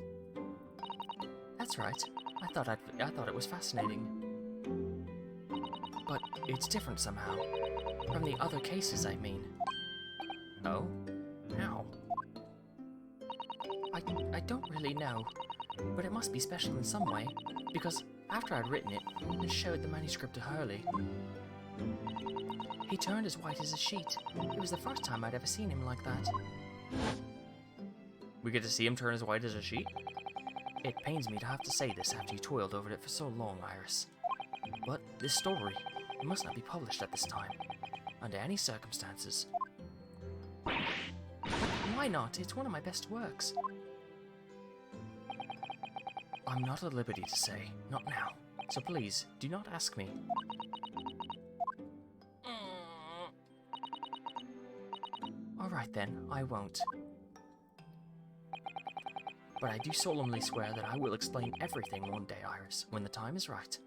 That's right. I thought it was fascinating. But it's different somehow. From the other cases, I mean. Oh? How? I don't really know, but it must be special in some way, because after I'd written it and showed the manuscript to Hurley, he turned as white as a sheet. It was the first time I'd ever seen him like that. We get to see him turn as white as a sheet? It pains me to have to say this after you toiled over it for so long, Iris. But this story, it must not be published at this time, under any circumstances. But why not? It's one of my best works. I'm not at liberty to say, not now. So please, do not ask me. Alright then, I won't. But I do solemnly swear that I will explain everything one day, Iris, when the time is right.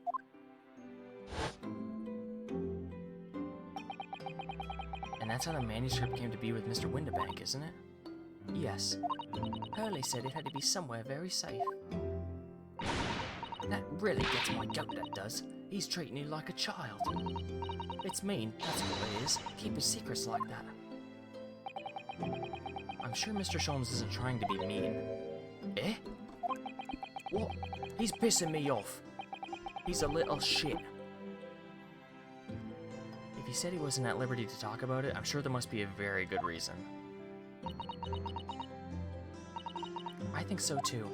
And that's how the manuscript came to be with Mr. Winterbank, isn't it? Yes. Hurley said it had to be somewhere very safe. That really gets my goat, that does. He's treating you like a child. It's mean, that's what it is. Keep his secrets like that. I'm sure Mr. Sholmes isn't trying to be mean. Eh? What? He's pissing me off. He's a little shit. If he said he wasn't at liberty to talk about it, I'm sure there must be a very good reason. I think so too.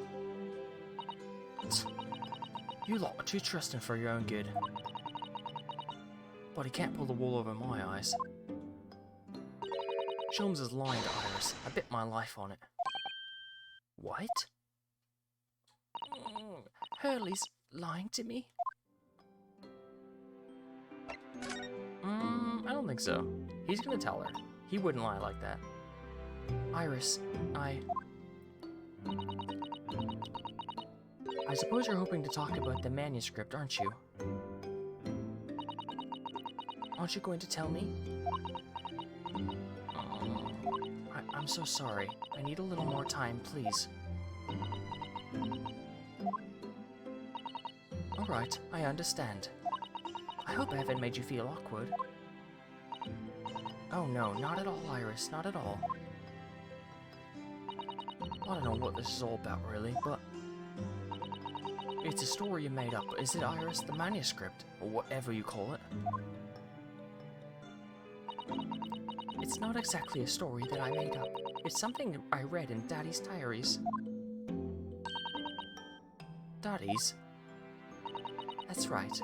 You lot are too trusting for your own good. But he can't pull the wool over my eyes. Sholmes is lying to Iris. I bet my life on it. What? Hurley's lying to me? I don't think so. He's gonna tell her. He wouldn't lie like that. I I suppose you're hoping to talk about the manuscript, aren't you? Aren't you going to tell me? I'm so sorry. I need a little more time, please. Alright, I understand. I hope I haven't made you feel awkward. Oh no, not at all, Iris, not at all. I don't know what this is all about, really, but... It's a story you made up, is it, Iris? The manuscript? Or whatever you call it? It's not exactly a story that I made up. It's something I read in Daddy's diaries. Daddy's? That's right.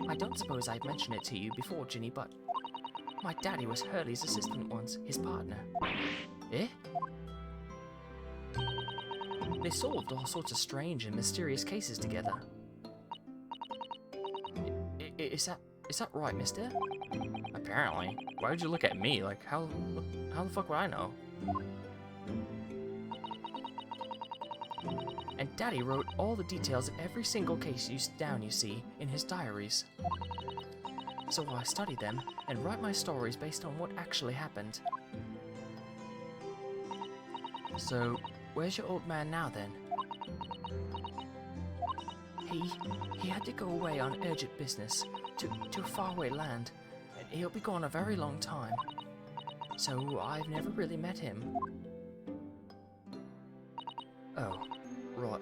I don't suppose I've mentioned it to you before, Ginny, but... My daddy was Hurley's assistant once, his partner. Eh? They solved all sorts of strange and mysterious cases together. Is that right, mister? Apparently. Why would you look at me? Like, how the fuck would I know? And Daddy wrote all the details of every single case you see, in his diaries. So I study them and write my stories based on what actually happened. So, where's your old man now then? He had to go away on urgent business to a faraway land, and he'll be gone a very long time. So I've never really met him. Oh, right.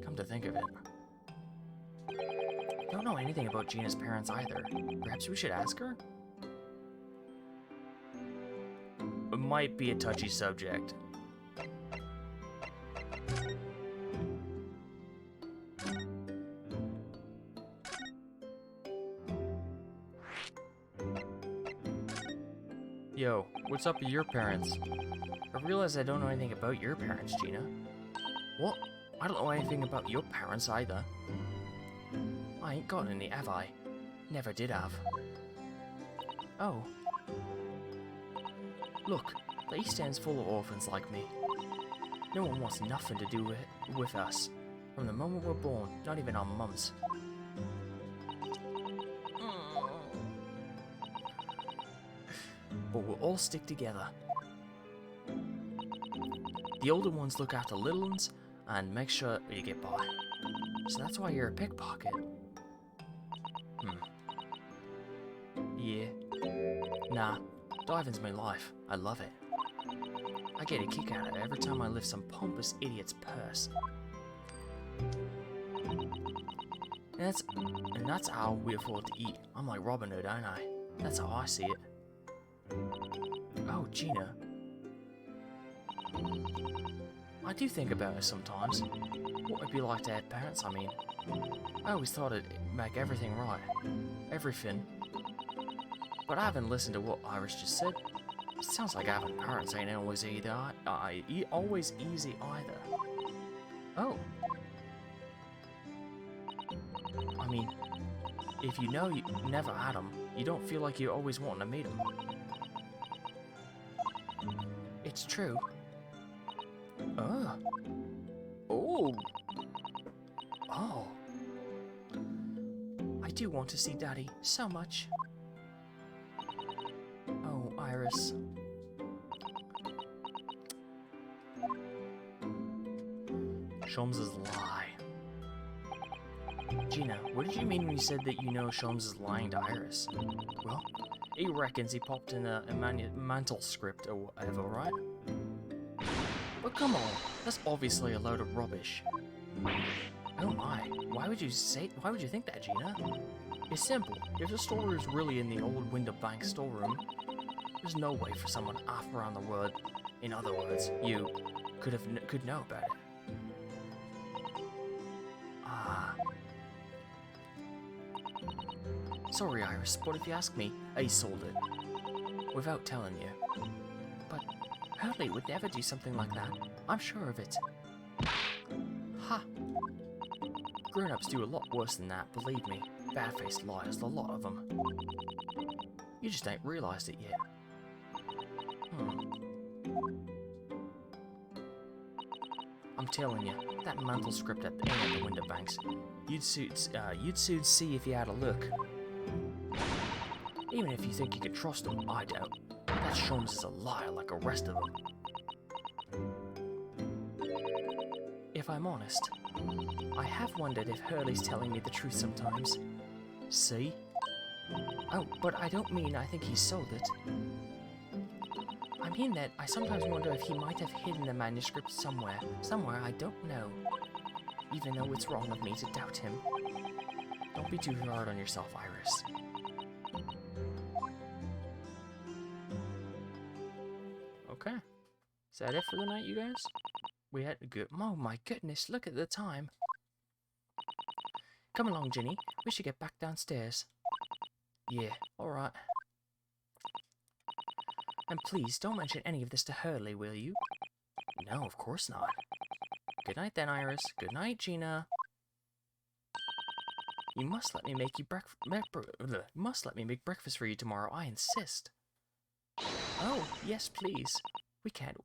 Come to think of it. Don't know anything about Gina's parents either. Perhaps we should ask her? It might be a touchy subject. Yo, what's up with your parents? I realize I don't know anything about your parents, Gina. What? I don't know anything about your parents either. I ain't got any, have I? Never did have. Oh. Look, the East End's full of orphans like me. No one wants nothing to do with us. From the moment we're born, not even our mums. But we'll all stick together. The older ones look after little ones and make sure you get by. So that's why you're a pickpocket. Yeah. Nah, diving's my life. I love it. I get a kick out of it every time I lift some pompous idiot's purse. And that's how we afford to eat. I'm like Robin Hood, ain't I? That's how I see it. Oh, Gina. I do think about it sometimes. What it'd be like to have parents, I mean. I always thought it'd make everything right. Everything. But I haven't listened to what Iris just said. It sounds like having parents ain't always always easy either. Oh. I mean, if you know you never had them, you don't feel like you're always wanting to meet them. It's true. Oh. I do want to see Daddy so much. Oh, Iris. Sholmes' lie. Gina, what did you mean when you said that you know Sholmes is lying to Iris? Well, he reckons he popped in a mantle script or whatever, right? But come on, that's obviously a load of rubbish. Oh my, why would you think that, Gina? It's simple. If the story is really in the old window bank storeroom, there's no way for someone half around the world, in other words, you, could know about it. Sorry, Iris, but if you ask me, I sold it. Without telling you. But Hurley would never do something like that. I'm sure of it. Ha! Grown-ups do a lot worse than that, believe me. Bad-faced liars, a lot of them. You just ain't realized it yet. I'm telling you, that mantle script at the end of the window banks, you'd soon see if you had a look. Even if you think you can trust him, I doubt. That Sholmes is a liar like the rest of them. If I'm honest, I have wondered if Hurley's telling me the truth sometimes. See? Oh, but I don't mean I think he sold it. I mean that I sometimes wonder if he might have hidden the manuscript somewhere I don't know. Even though it's wrong of me to doubt him. Don't be too hard on yourself, Iris. Okay. Is that it for the night, you guys? We had good. Oh my goodness, look at the time. Come along, Ginny. We should get back downstairs. Yeah, alright. And please, don't mention any of this to Hurley, will you? No, of course not. Good night then, Iris. Good night, Gina. You must let me make breakfast for you tomorrow, I insist. Oh, yes, please.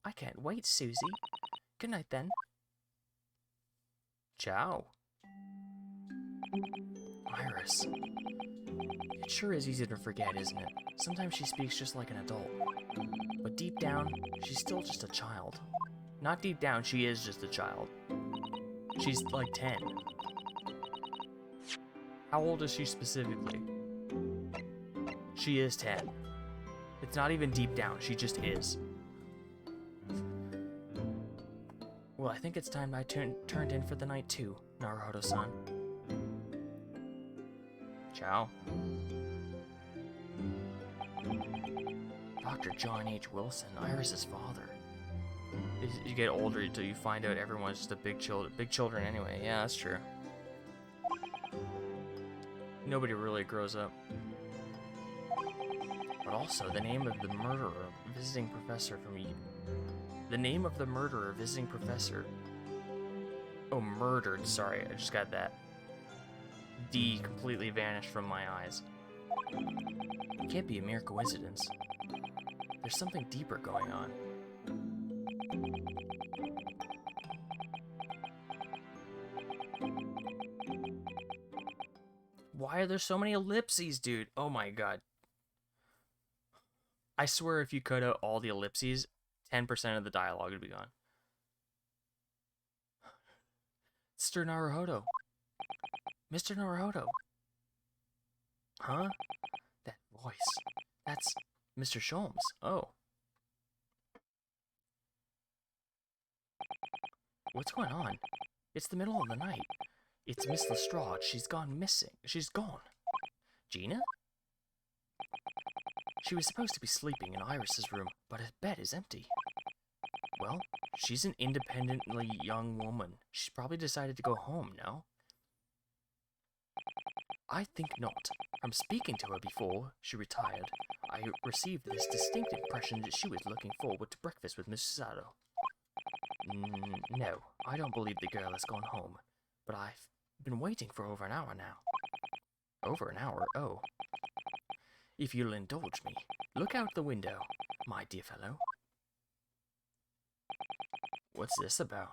I can't wait, Susie. Good night then. Ciao. Iris. It sure is easy to forget, isn't it? Sometimes she speaks just like an adult. But deep down, she's still just a child. Not deep down, she is just a child. She's like 10. How old is she specifically? She is 10. It's not even deep down, she just is. Well, I think it's time I turned in for the night too, Naruhodo-san. Ciao. Dr. John H. Wilson, Iris's father. You get older until you find out everyone's just a big children anyway. Yeah, that's true. Nobody really grows up. But also, the name of the murderer, visiting professor from you. The name of the murderer, visiting professor. Oh, murdered. Sorry, I just got that. D completely vanished from my eyes. It can't be a mere coincidence. There's something deeper going on. Why are there so many ellipses, dude? Oh my god. I swear if you cut out all the ellipses, 10% of the dialogue would be gone. Mr. Naruhodo. Mr. Naruhodo. Huh? That voice. That's Mr. Sholmes. Oh. What's going on? It's the middle of the night. It's Miss Lestrade. She's gone missing. She's gone. Gina? She was supposed to be sleeping in Iris's room, but her bed is empty. Well, she's an independently young woman. She's probably decided to go home, no? I think not. From speaking to her before she retired, I received this distinct impression that she was looking forward to breakfast with Mrs. Sato. No, I don't believe the girl has gone home, but I've been waiting for over an hour now. Over an hour? Oh. If you'll indulge me, look out the window, my dear fellow. What's this about?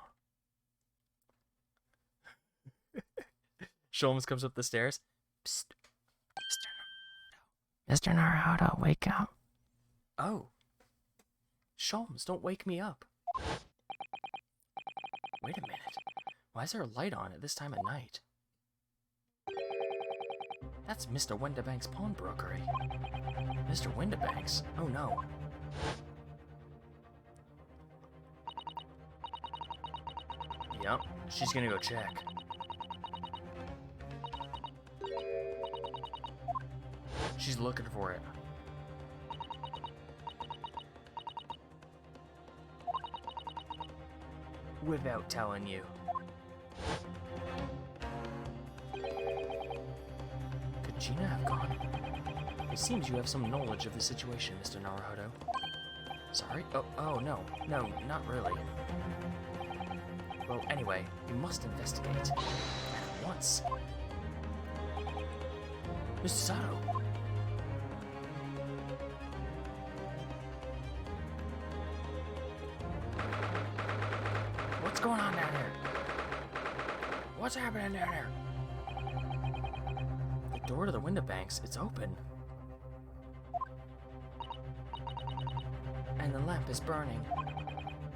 Sholmes comes up the stairs. Psst. Mr. Naruhodo, wake up. Oh. Sholmes, don't wake me up. Wait a minute. Why is there a light on at this time of night? That's Mr. Windibank's pawnbrokery. Mr. Windibank's? Oh no. Yep, she's gonna go check. She's looking for it. Without telling you. Could Gina have gone? It seems you have some knowledge of the situation, Mr. Naruhodo. Sorry? Oh no. No, not really. Well, anyway, we must investigate. At once. Mr. Sato! What's going on down What's happening down there? The door to the window banks, it's open. And the lamp is burning.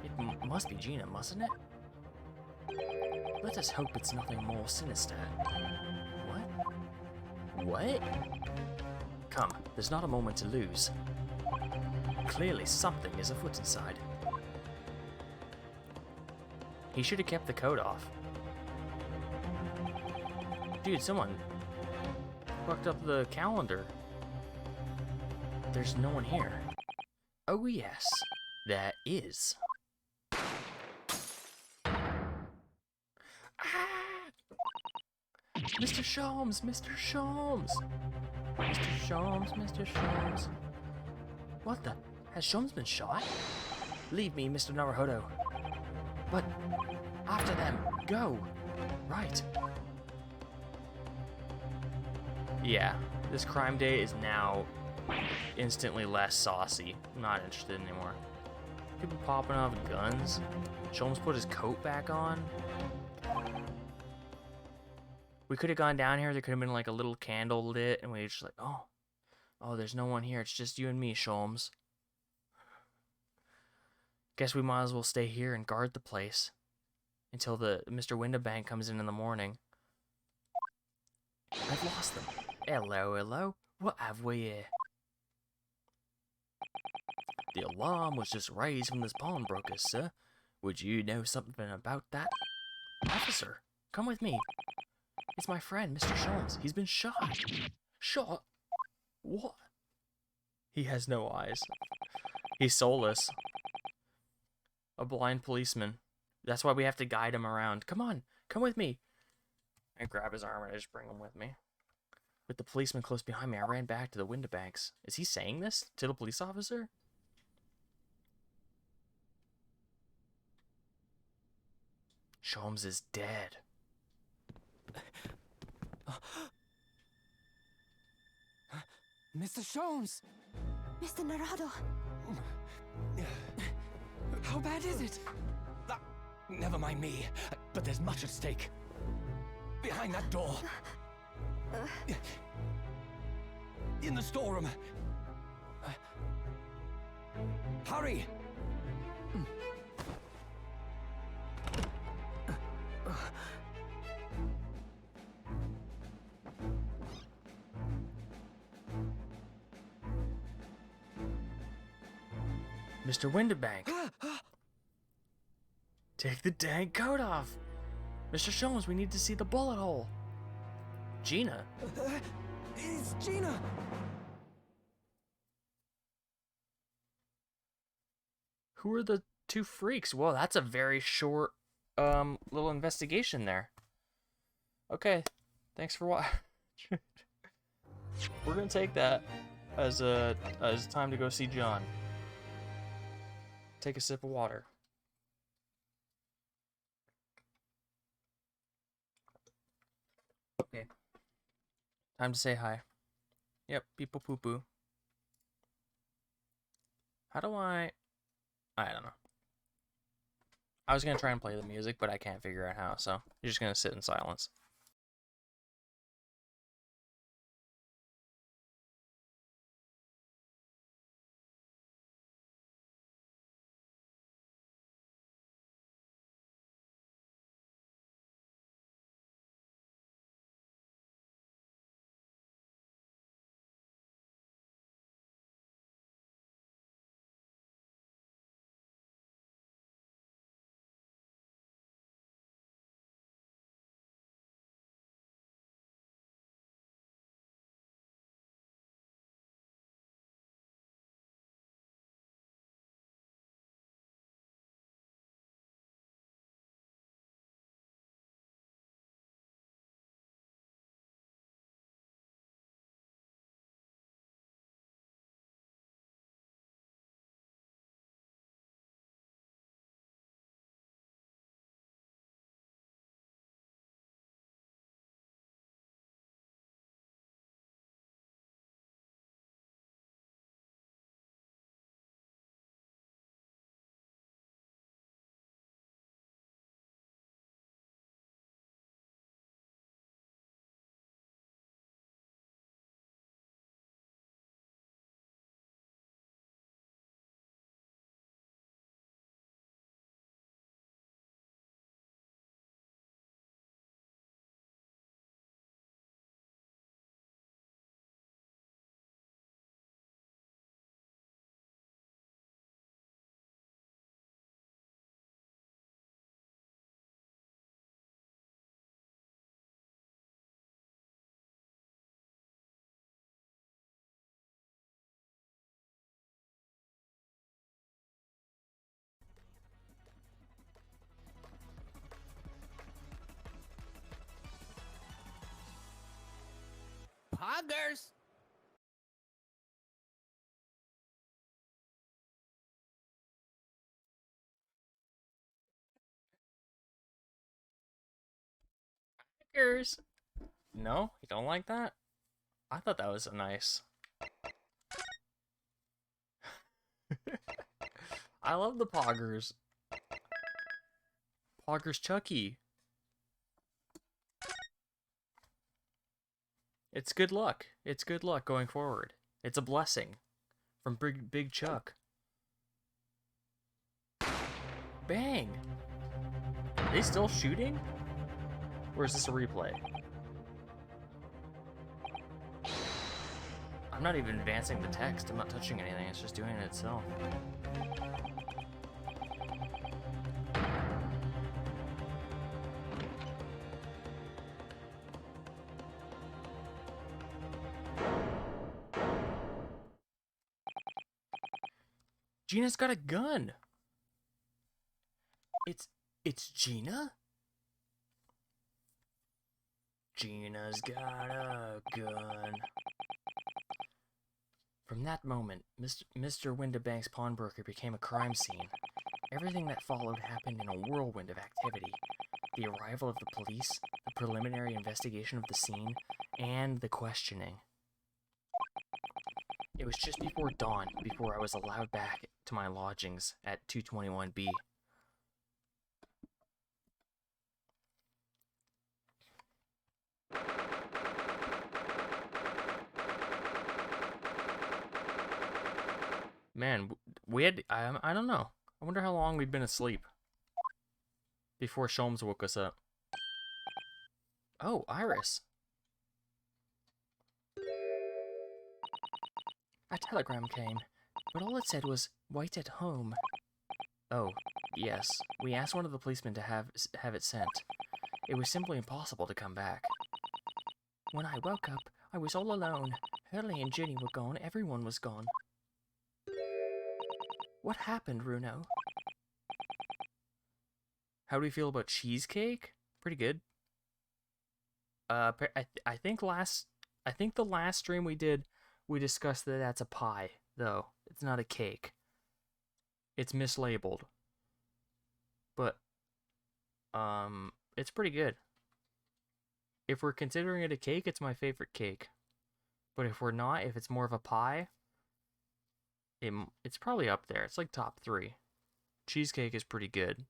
It must be Gina, mustn't it? Let us hope it's nothing more sinister. What? What? Come, there's not a moment to lose. Clearly something is afoot inside. He should have kept the coat off. Dude, someone fucked up the calendar. There's no one here. Oh yes, there is. Ah! Mr. Sholmes, Mr. Sholmes. Mr. Sholmes, Mr. Sholmes. What the? Has Sholmes been shot? Leave me, Mr. Naruhodo. But after them, go. Right. Yeah, this crime day is now instantly less saucy. I'm not interested anymore. People popping off guns. Sholmes put his coat back on. We could have gone down here. There could have been like a little candle lit, and we were just like, oh, there's no one here. It's just you and me, Sholmes. Guess we might as well stay here and guard the place until the Mr. Windowbank comes in the morning. I've lost them. Hello, hello. What have we here? The alarm was just raised from this pawnbroker, sir. Would you know something about that? Officer, come with me. It's my friend, Mr. Sholmes. He's been shot. Shot? What? He has no eyes. He's soulless. A blind policeman. That's why we have to guide him around. Come on, come with me. I grab his arm and I just bring him with me. With the policeman close behind me, I ran back to the window banks. Is he saying this to the police officer? Sholmes is dead. Mr. Sholmes! Mr. Narado! How bad is it? Never mind me, but there's much at stake. Behind that door. In the storeroom. Hurry! Mr. Windowbank. Take the dang coat off. Mr. Sholmes, we need to see the bullet hole. Gina. It's Gina. Who are the two freaks? Well, that's a very short little investigation there. Okay. Thanks for watching. We're going to take that as time to go see John. Take a sip of water. Okay. Time to say hi. Yep, people poo poo. How do I don't know. I was gonna try and play the music, but I can't figure out how, so you're just gonna sit in silence. Poggers! Poggers. No, you don't like that? I thought that was nice. I love the Poggers. Poggers Chucky. It's good luck. It's good luck going forward. It's a blessing from Big Chuck. Bang! Are they still shooting? Or is this a replay? I'm not even advancing the text. I'm not touching anything. It's just doing it itself. Gina's got a gun. It's Gina? Gina's got a gun. From that moment, Mr. Windibank's pawnbroker became a crime scene. Everything that followed happened in a whirlwind of activity. The arrival of the police, the preliminary investigation of the scene, and the questioning. It was just before dawn before I was allowed back to my lodgings at 221B. Man, we had, I don't know. I wonder how long we've been asleep before Sholmes woke us up. Oh, Iris. A telegram came, but all it said was, "Wait at home." Oh, yes. We asked one of the policemen to have it sent. It was simply impossible to come back. When I woke up, I was all alone. Hurley and Ginny were gone. Everyone was gone. What happened, Runo? How do we feel about cheesecake? Pretty good. I think the last stream we did, we discussed that that's a pie, though. It's not a cake. It's mislabeled. But, it's pretty good. If we're considering it a cake, it's my favorite cake. But if we're not, if it's more of a pie, it's probably up there. It's like top 3. Cheesecake is pretty good.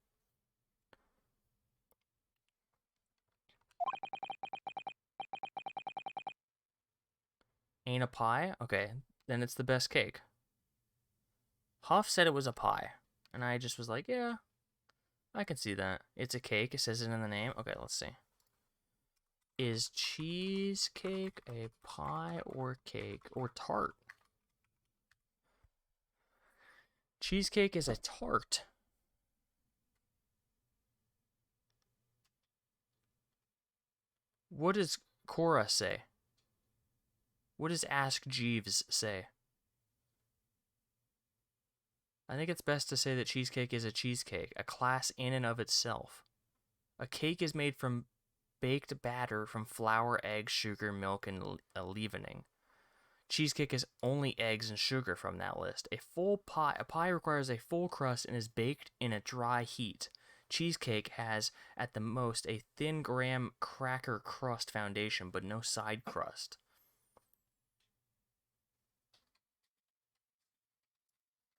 Ain't a pie? Okay, then it's the best cake. Huff said it was a pie, and I just was like, yeah, I can see that. It's a cake, it says it in the name. Okay, let's see. Is cheesecake a pie or cake or tart? Cheesecake is a tart. What does Cora say? What does Ask Jeeves say? I think it's best to say that cheesecake is a cheesecake, a class in and of itself. A cake is made from baked batter from flour, eggs, sugar, milk, and leavening. Cheesecake is only eggs and sugar from that list. A pie requires a full crust and is baked in a dry heat. Cheesecake has, at the most, a thin graham cracker crust foundation, but no side crust.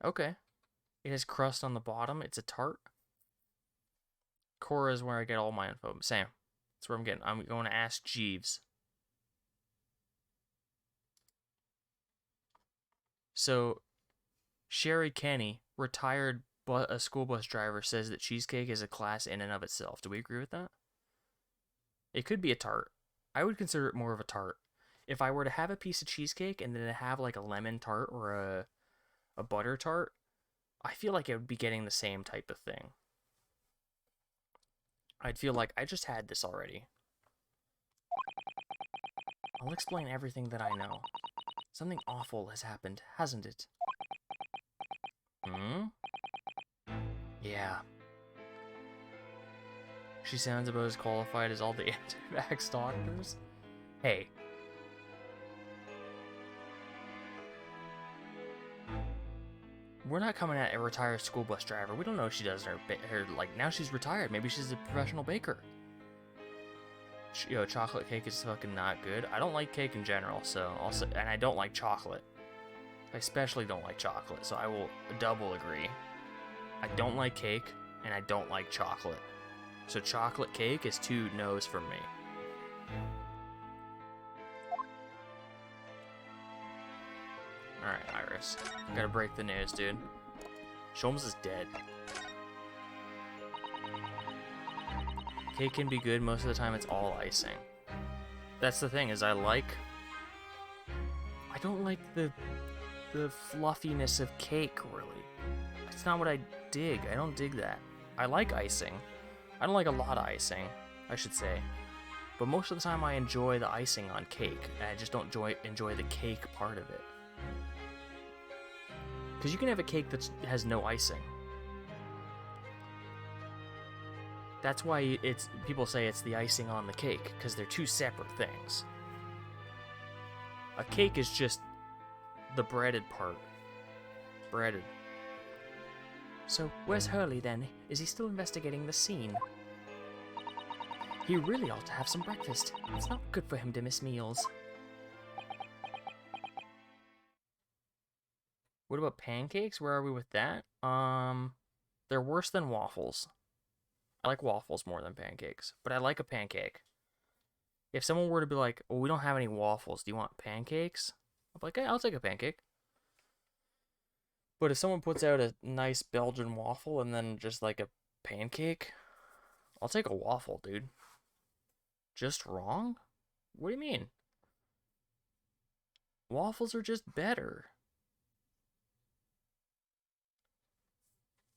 Okay. It has crust on the bottom. It's a tart. Cora is where I get all my info. Sam. That's where I'm getting. I'm going to Ask Jeeves. So, Sherry Kenny, retired a school bus driver, says that cheesecake is a class in and of itself. Do we agree with that? It could be a tart. I would consider it more of a tart. If I were to have a piece of cheesecake and then have like a lemon tart or a butter tart, I feel like I would be getting the same type of thing. I'd feel like I just had this already. I'll explain everything that I know. Something awful has happened, hasn't it? Hmm? Yeah. She sounds about as qualified as all the anti-vax doctors. Hey. We're not coming at a retired school bus driver. We don't know if she does her like, now she's retired. Maybe she's a professional baker. Yo, chocolate cake is fucking not good. I don't like cake in general, so also, and I don't like chocolate. I especially don't like chocolate, so I will double agree. I don't like cake, and I don't like chocolate. So chocolate cake is 2 no's from me. Alright, Iris. Gotta break the news, dude. Sholmes is dead. Cake can be good, most of the time it's all icing. That's the thing, is I don't like the fluffiness of cake, really. That's not what I dig. I don't dig that. I like icing. I don't like a lot of icing, I should say. But most of the time I enjoy the icing on cake, and I just don't enjoy the cake part of it. Because you can have a cake that has no icing. That's why people say it's the icing on the cake, because they're 2 separate things. A cake is just the breaded part. Breaded. So, where's Hurley then? Is he still investigating the scene? He really ought to have some breakfast. It's not good for him to miss meals. What about pancakes? Where are we with that? They're worse than waffles. I like waffles more than pancakes, but I like a pancake. If someone were to be like, "Oh, we don't have any waffles. Do you want pancakes?" I'm like, "Hey, I'll take a pancake." But if someone puts out a nice Belgian waffle and then just like a pancake, I'll take a waffle, dude. Just wrong? What do you mean? Waffles are just better.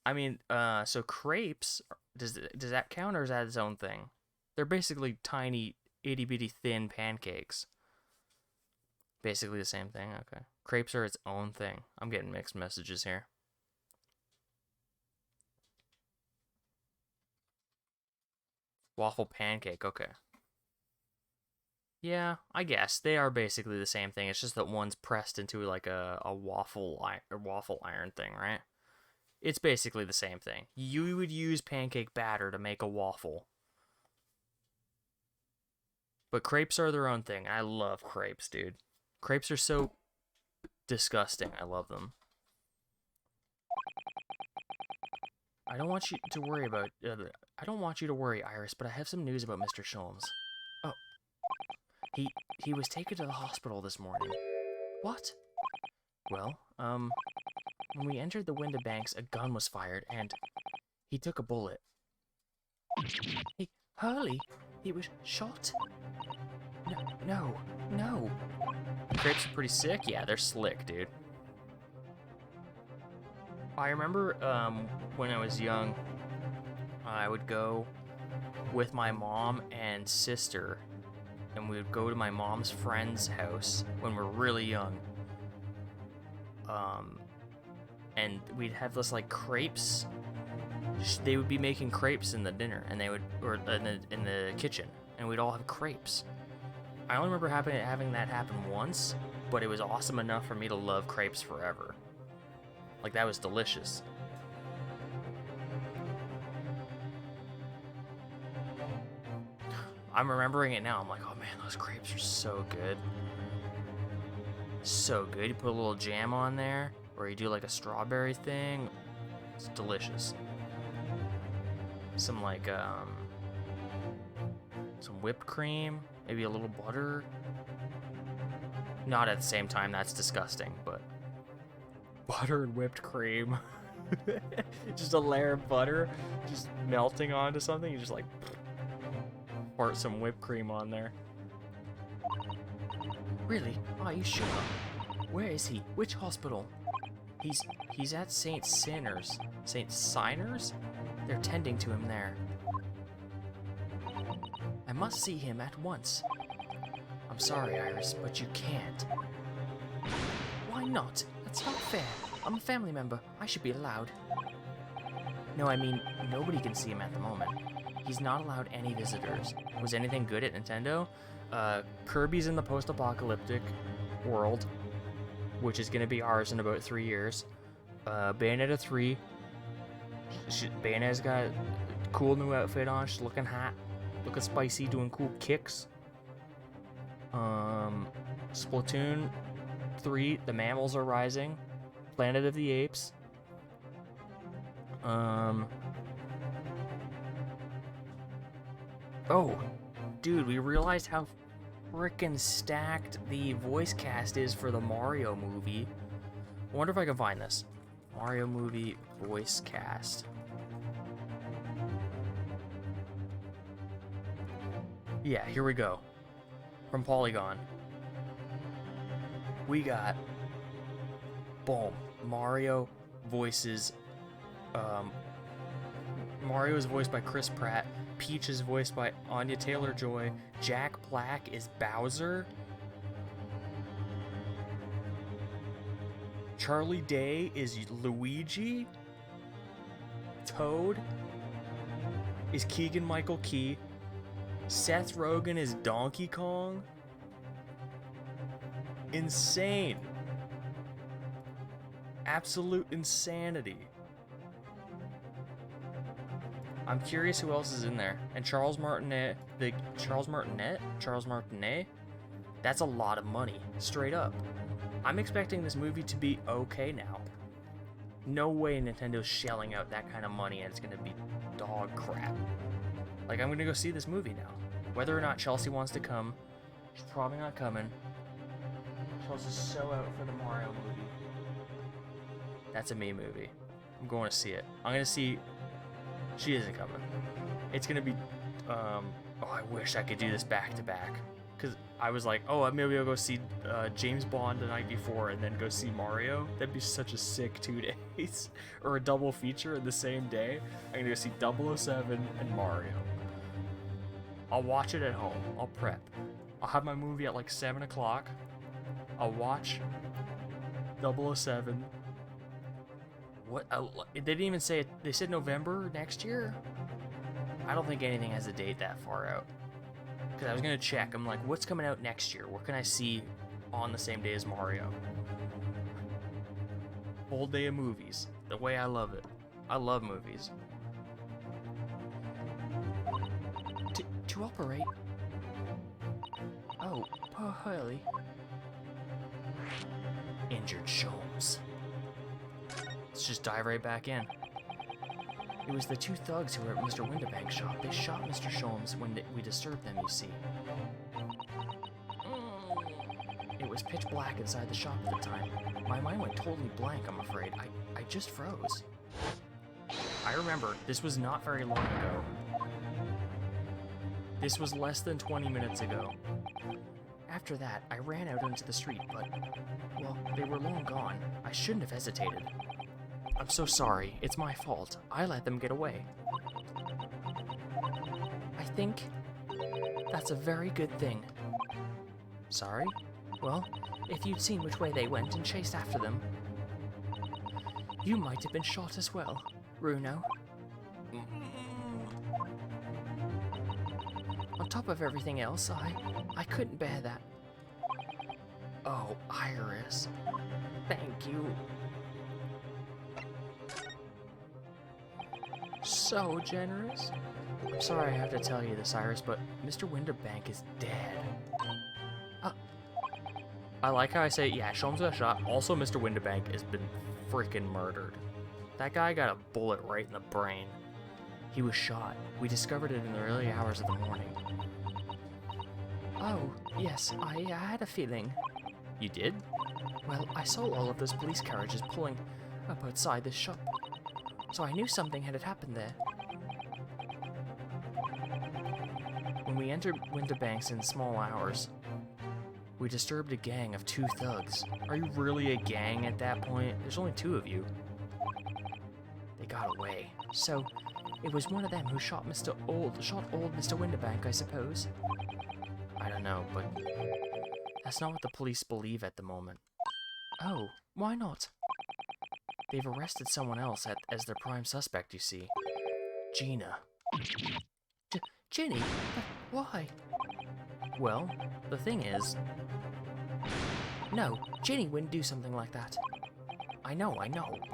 I mean, so crepes, does that count, or is that its own thing? They're basically tiny, itty-bitty thin pancakes. Basically the same thing? Okay. Crepes are its own thing. I'm getting mixed messages here. Waffle pancake, okay. Yeah, I guess. They are basically the same thing. It's just that one's pressed into like a waffle iron thing, right? It's basically the same thing. You would use pancake batter to make a waffle. But crepes are their own thing. I love crepes, dude. Crepes are so disgusting. I love them. I don't want you to worry about... I don't want you to worry, Iris, but I have some news about Mr. Sholmes. Oh. He was taken to the hospital this morning. What? Well, when we entered the window banks, a gun was fired, and he took a bullet. Hey, Hurley, he was shot? No. Crepes are pretty sick? Yeah, they're slick, dude. I remember when I was young, I would go with my mom and sister, and we would go to my mom's friend's house when we were really young. And we'd have this like crepes. They would be making crepes in the dinner, and they would, or in the kitchen, and we'd all have crepes. I only remember having that happen once, but it was awesome enough for me to love crepes forever. Like, that was delicious. I'm remembering it now. I'm like, oh man, those crepes are so good. So good. You put a little jam on there, or you do like a strawberry thing. It's delicious. Some like some whipped cream, maybe a little butter. Not at the same time, that's disgusting, but butter and whipped cream. Just a layer of butter just melting onto something. You just like pour some whipped cream on there. Really? Are you sure? Where is he? Which hospital? He's at St. Sinners. St. Signers? They're tending to him there. I must see him at once. I'm sorry, Iris, but you can't. Why not? That's not fair. I'm a family member. I should be allowed. No, I mean, nobody can see him at the moment. He's not allowed any visitors. Was anything good at Nintendo? Kirby's in the post-apocalyptic world, which is going to be ours in about 3 years. Bayonetta 3. Bayonetta's got a cool new outfit on. She's looking hot, looking spicy, doing cool kicks. Splatoon 3, The Mammals Are Rising. Planet of the Apes. Oh, dude, we realized how frickin' stacked the voice cast is for the Mario movie. I wonder if I can find this. Mario movie voice cast. Yeah, here we go. From Polygon. We got, boom, Mario voices. Mario is voiced by Chris Pratt. Peach is voiced by Anya Taylor-Joy. Jack Black is Bowser. Charlie Day is Luigi. Toad is Keegan-Michael Key. Seth Rogen is Donkey Kong. Insane. Absolute insanity. I'm curious who else is in there. And Charles Martinet, Charles Martinet, that's a lot of money, straight up. I'm expecting this movie to be okay now. No way Nintendo's shelling out that kind of money and it's gonna be dog crap. Like, I'm gonna go see this movie now. Whether or not Chelsea wants to come, she's probably not coming. Chelsea's so out for the Mario movie. That's a me movie. I'm going to see it. I'm gonna see. She isn't coming. It's gonna be. Oh, I wish I could do this back to back. Cause I was like, oh, maybe I'll go see James Bond the night before and then go see Mario. That'd be such a sick 2 days, or a double feature in the same day. I'm gonna go see 007 and Mario. I'll watch it at home. I'll prep. I'll have my movie at like 7 o'clock. I'll watch 007. What? They didn't even say it. They said November next year? I don't think anything has a date that far out. Because I was going to check. I'm like, what's coming out next year? What can I see on the same day as Mario? Whole day of movies. The way I love it. I love movies. To operate. Oh, poor Hurley. Injured Sholmes. Let's just dive right back in. It was the two thugs who were at Mr. Winterbank's shop. They shot Mr. Sholmes when we disturbed them, you see. It was pitch black inside the shop at the time. My mind went totally blank, I'm afraid. I just froze. I remember, this was not very long ago. This was less than 20 minutes ago. After that, I ran out into the street, but, well, they were long gone. I shouldn't have hesitated. I'm so sorry. It's my fault. I let them get away. I think that's a very good thing. Sorry? Well, if you'd seen which way they went and chased after them, you might have been shot as well, Bruno. On top of everything else, I couldn't bear that. Oh, Iris. Thank you. So generous. I'm sorry I have to tell you this, Iris, but Mr. Winterbank is dead. I like how I say, yeah, Sholmes got shot. Also, Mr. Winterbank has been freaking murdered. That guy got a bullet right in the brain. He was shot. We discovered it in the early hours of the morning. Oh, yes, I had a feeling. You did? Well, I saw all of those police carriages pulling up outside this shop, so I knew something had happened there. When we entered Winterbanks in small hours, we disturbed a gang of 2 thugs. Are you really a gang at that point? There's only 2 of you. They got away. So, it was one of them who shot old Mr. Winterbank, I suppose. I don't know, but that's not what the police believe at the moment. Oh, why not? They've arrested someone else as their prime suspect, you see. Gina. Ginny? Why? Well, the thing is... No, Ginny wouldn't do something like that. I know.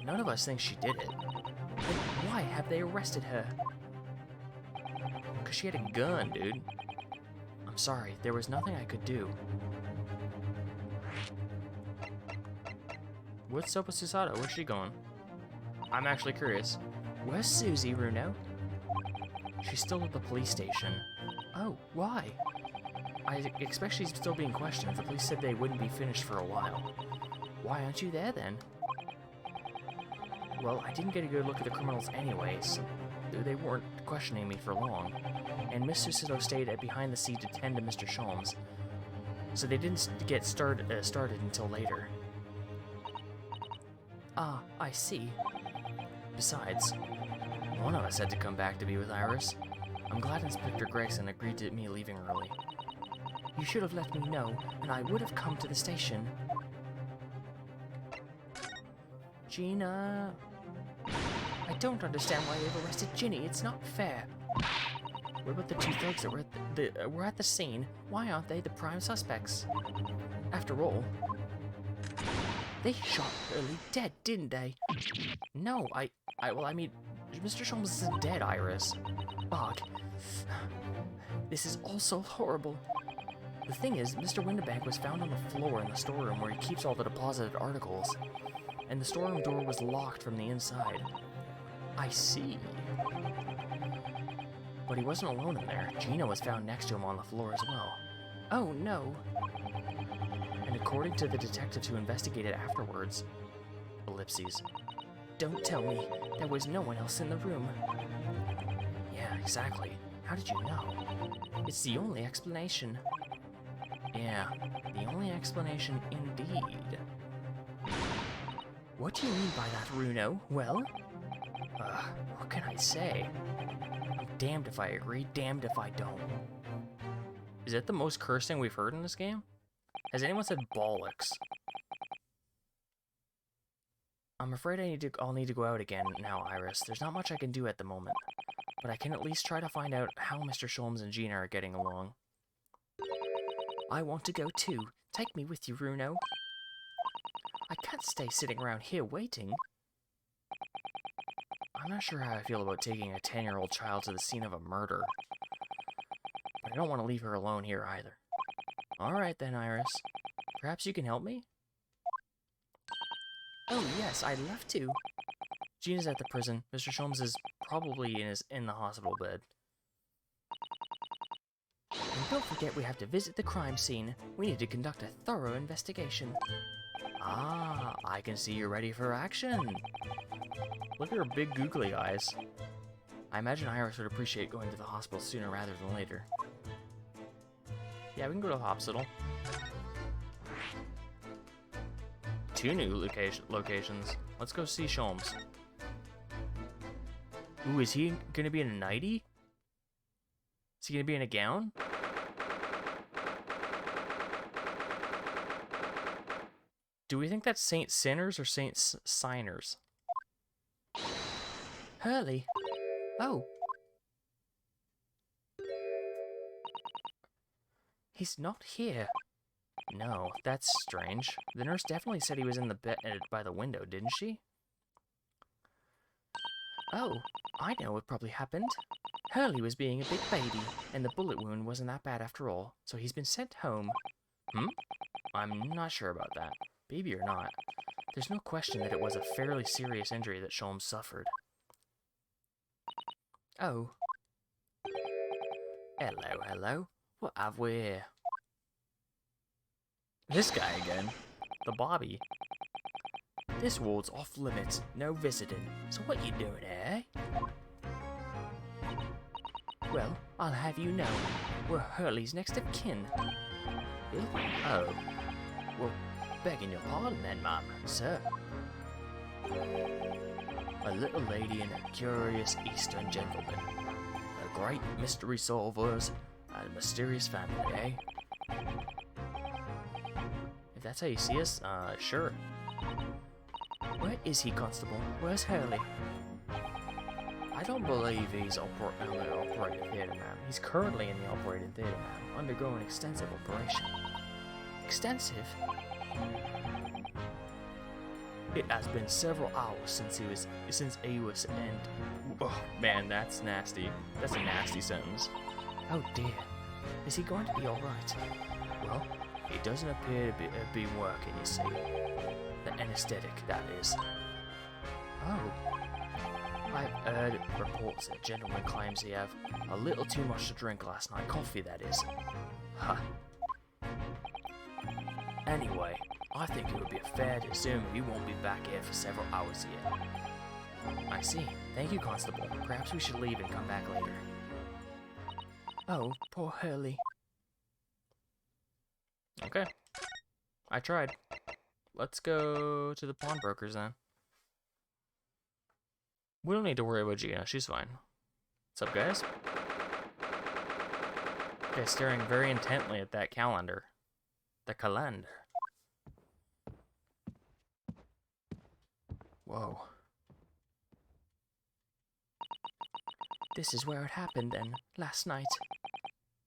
None of us think she did it. Then why have they arrested her? Because she had a gun, dude. I'm sorry, there was nothing I could do. What's up with Susato? Where's she going? I'm actually curious. Where's Susie, Runo? She's still at the police station. Oh, why? I expect she's still being questioned. The police said they wouldn't be finished for a while. Why aren't you there then? Well, I didn't get a good look at the criminals anyway, so they weren't questioning me for long. And Miss Susato stayed behind the scene to tend to Mr. Sholmes, so they didn't get started until later. Ah, I see. Besides, one of us had to come back to be with Iris. I'm glad Inspector Gregson agreed to me leaving early. You should have let me know, and I would have come to the station. Gina... I don't understand why they've arrested Ginny. It's not fair. What about the two thugs that were at the scene? Why aren't they the prime suspects? After all, they shot Hurley dead, didn't they? No, I mean, Mr. Sholmes isn't dead, Iris. Bog. This is all so horrible. The thing is, Mr. Winterbank was found on the floor in the storeroom where he keeps all the deposited articles, and the storeroom door was locked from the inside. I see. But he wasn't alone in there. Gina was found next to him on the floor as well. Oh no. And according to the detectives who investigated afterwards, ellipses, don't tell me there was no one else in the room. Yeah, exactly. How did you know? It's the only explanation. Yeah, the only explanation indeed. What do you mean by that, Runo? Well? What can I say? I'm damned if I agree, damned if I don't. Is that the most cursing we've heard in this game? Has anyone said bollocks? I'm afraid I'll need to go out again now, Iris. There's not much I can do at the moment, but I can at least try to find out how Mr. Sholmes and Gina are getting along. I want to go too. Take me with you, Runo. I can't stay sitting around here waiting. I'm not sure how I feel about taking a 10-year-old child to the scene of a murder. But I don't want to leave her alone here either. Alright then, Iris. Perhaps you can help me? Oh yes, I'd love to. Gina's at the prison. Mr. Sholmes is probably in the hospital bed. And don't forget we have to visit the crime scene. We need to conduct a thorough investigation. Ah, I can see you're ready for action. Look at her big googly eyes. I imagine Iris would appreciate going to the hospital sooner rather than later. Yeah, we can go to the hospital. 2 new locations. Let's go see Sholmes. Ooh, is he gonna be in a nightie? Is he gonna be in a gown? Do we think that's Saint Sinners or Saint Signers? Hurley. Oh. He's not here. No, that's strange. The nurse definitely said he was in the bed by the window, didn't she? Oh, I know what probably happened. Hurley was being a big baby, and the bullet wound wasn't that bad after all, so he's been sent home. I'm not sure about that. Baby or not, there's no question that it was a fairly serious injury that Sholmes suffered. Oh. Hello, hello. What have we here? This guy again. The Bobby. This ward's off limits. No visiting. So what you doing, eh? Well, I'll have you know, we're Hurley's next of kin. Oh. Well, begging your pardon then, ma'am, sir. A little lady and a curious Eastern gentleman. A great mystery solvers and a mysterious family, eh? If that's how you see us, sure. Where is he, Constable? Where's Hurley? I don't believe he's in the operating theatre, ma'am. He's currently in the operating theatre, ma'am, undergoing extensive operation. Extensive? It has been several hours since he was and oh man, that's nasty. That's a nasty sentence. Oh dear. Is he going to be alright? Well, it doesn't appear to be working, you see. The anesthetic, that is. Oh. I've heard reports that gentleman claims he have a little too much to drink last night. Coffee, that is. Huh. Anyway, I think it would be fair to assume he won't be back here for several hours yet. I see. Thank you, Constable. Perhaps we should leave and come back later. Oh, poor Hurley. Okay. I tried. Let's go to the pawnbrokers then. We don't need to worry about Gina. She's fine. What's up, guys? Okay, staring very intently at that calendar. The calendar. Whoa. This is where it happened then, last night.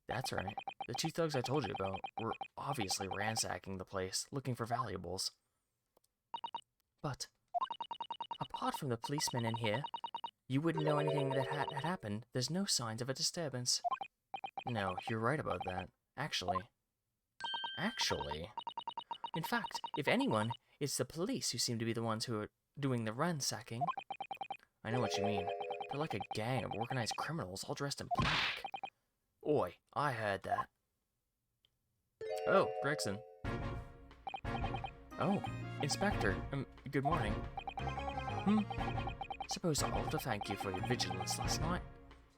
That's right. The two thugs I told you about were obviously ransacking the place, looking for valuables. But, apart from the policemen in here, you wouldn't know anything that had happened. There's no signs of a disturbance. No, you're right about that. Actually. In fact, if anyone, it's the police who seem to be the ones who are doing the ransacking. I know what you mean. They're like a gang of organized criminals all dressed in black. Oi, I heard that. Oh, Gregson. Oh, Inspector. Good morning. Suppose I ought to thank you for your vigilance last night.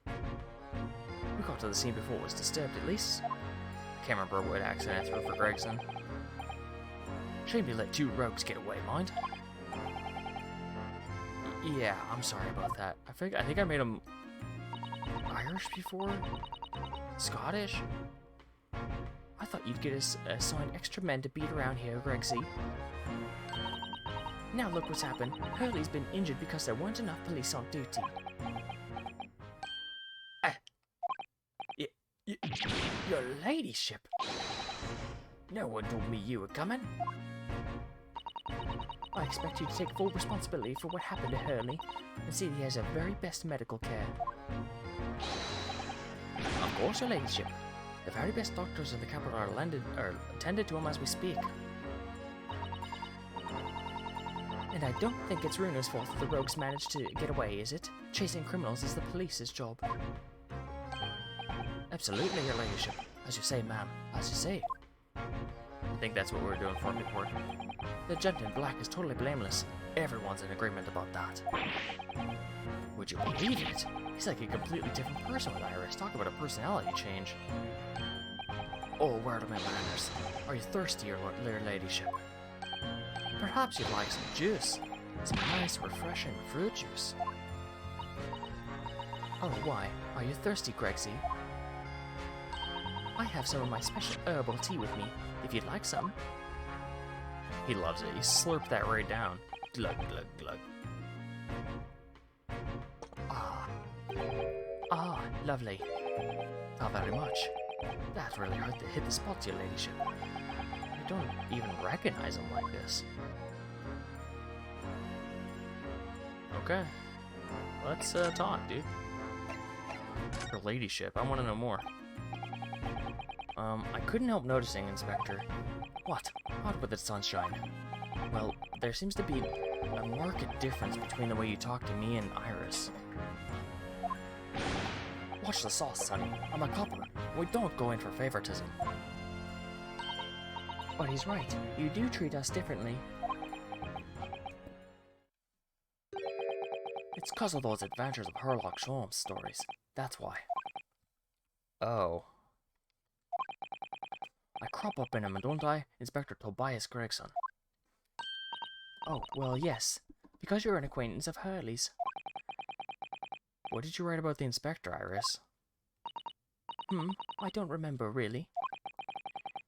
We got to the scene before it was disturbed, at least. I can't remember what accent I threw for Gregson. Shame you let two rogues get away, mind? Yeah, I'm sorry about that. I think I made him Irish before? Scottish? I thought you'd get us assigned extra men to beat around here, Gregsy. Now look what's happened. Hurley's been injured because there weren't enough police on duty. Your ladyship! No one told me you were coming. I expect you to take full responsibility for what happened to Hurley and see that he has the very best medical care. Of course, your ladyship. The very best doctors in the capital are attended to him as we speak. And I don't think it's Runa's fault that the rogues managed to get away, is it? Chasing criminals is the police's job. Absolutely, your ladyship. As you say, ma'am. As you say. I think that's what we were doing for him before. The gent in black is totally blameless. Everyone's in agreement about that. Would you believe it? He's like a completely different person with Iris. Talk about a personality change. Oh, word of my manners. Are you thirsty, your ladyship? Perhaps you'd like some juice. Some nice, refreshing fruit juice. Oh, why? Are you thirsty, Gregsy? I have some of my special herbal tea with me, if you'd like some. He loves it. He slurped that right down. Glug, glug, glug. Ah, lovely. Not very much. That really hurt to hit the spot, your ladyship. I don't even recognize him like this. Okay. Let's talk, dude. Your ladyship, I want to know more. I couldn't help noticing, Inspector. What? Out with the sunshine. Well, there seems to be a marked difference between the way you talk to me and Iris. Watch the sauce, Sonny. I'm a copper. We don't go in for favoritism. But he's right. You do treat us differently. It's 'cause of those Adventures of Sherlock Holmes stories. That's why. Oh. I crop up in him, don't I? Inspector Tobias Gregson. Oh, well, yes. Because you're an acquaintance of Hurley's. What did you write about the Inspector, Iris? I don't remember, really.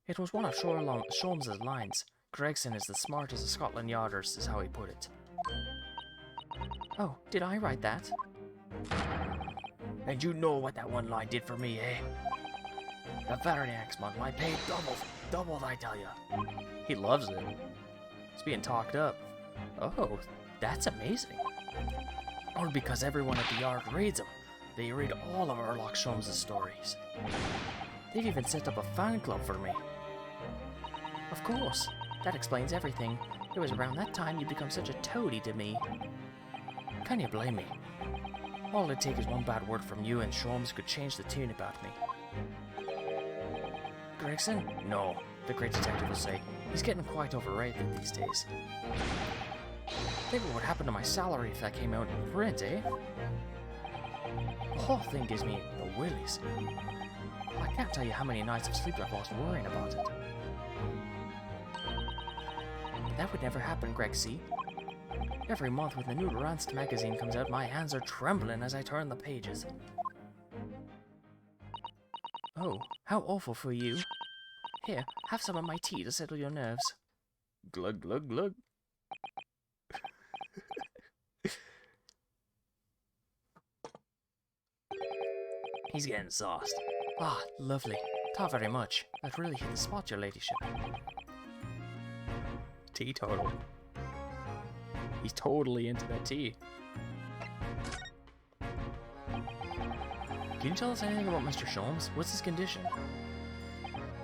It was one of Sholmes's lines. Gregson is the smartest of Scotland Yarders, is how he put it. Oh, did I write that? And you know what that one line did for me, eh? The very next month, my pay doubled, I tell ya. He loves it. He's being talked up. Oh, that's amazing. Or because everyone at the yard reads them. They read all of Sherlock Holmes' stories. They've even set up a fan club for me. Of course, that explains everything. It was around that time you become such a toady to me. Can you blame me? All it'd take is one bad word from you and Sholmes could change the tune about me. Gregson? No, the great detective will say. He's getting quite overrated these days. Think of what happened to my salary if that came out in print, eh? The whole thing gives me the willies. I can't tell you how many nights of sleep I've lost worrying about it. That would never happen, Greg, see? Every month when the new Lanced magazine comes out, my hands are trembling as I turn the pages. Oh, how awful for you. Here, have some of my tea to settle your nerves. Glug, glug, glug. He's getting sauced. Ah, lovely. Not very much. That really hit the spot, your ladyship. Teetotal. He's totally into that tea. Can you tell us anything about Mr. Sholmes? What's his condition?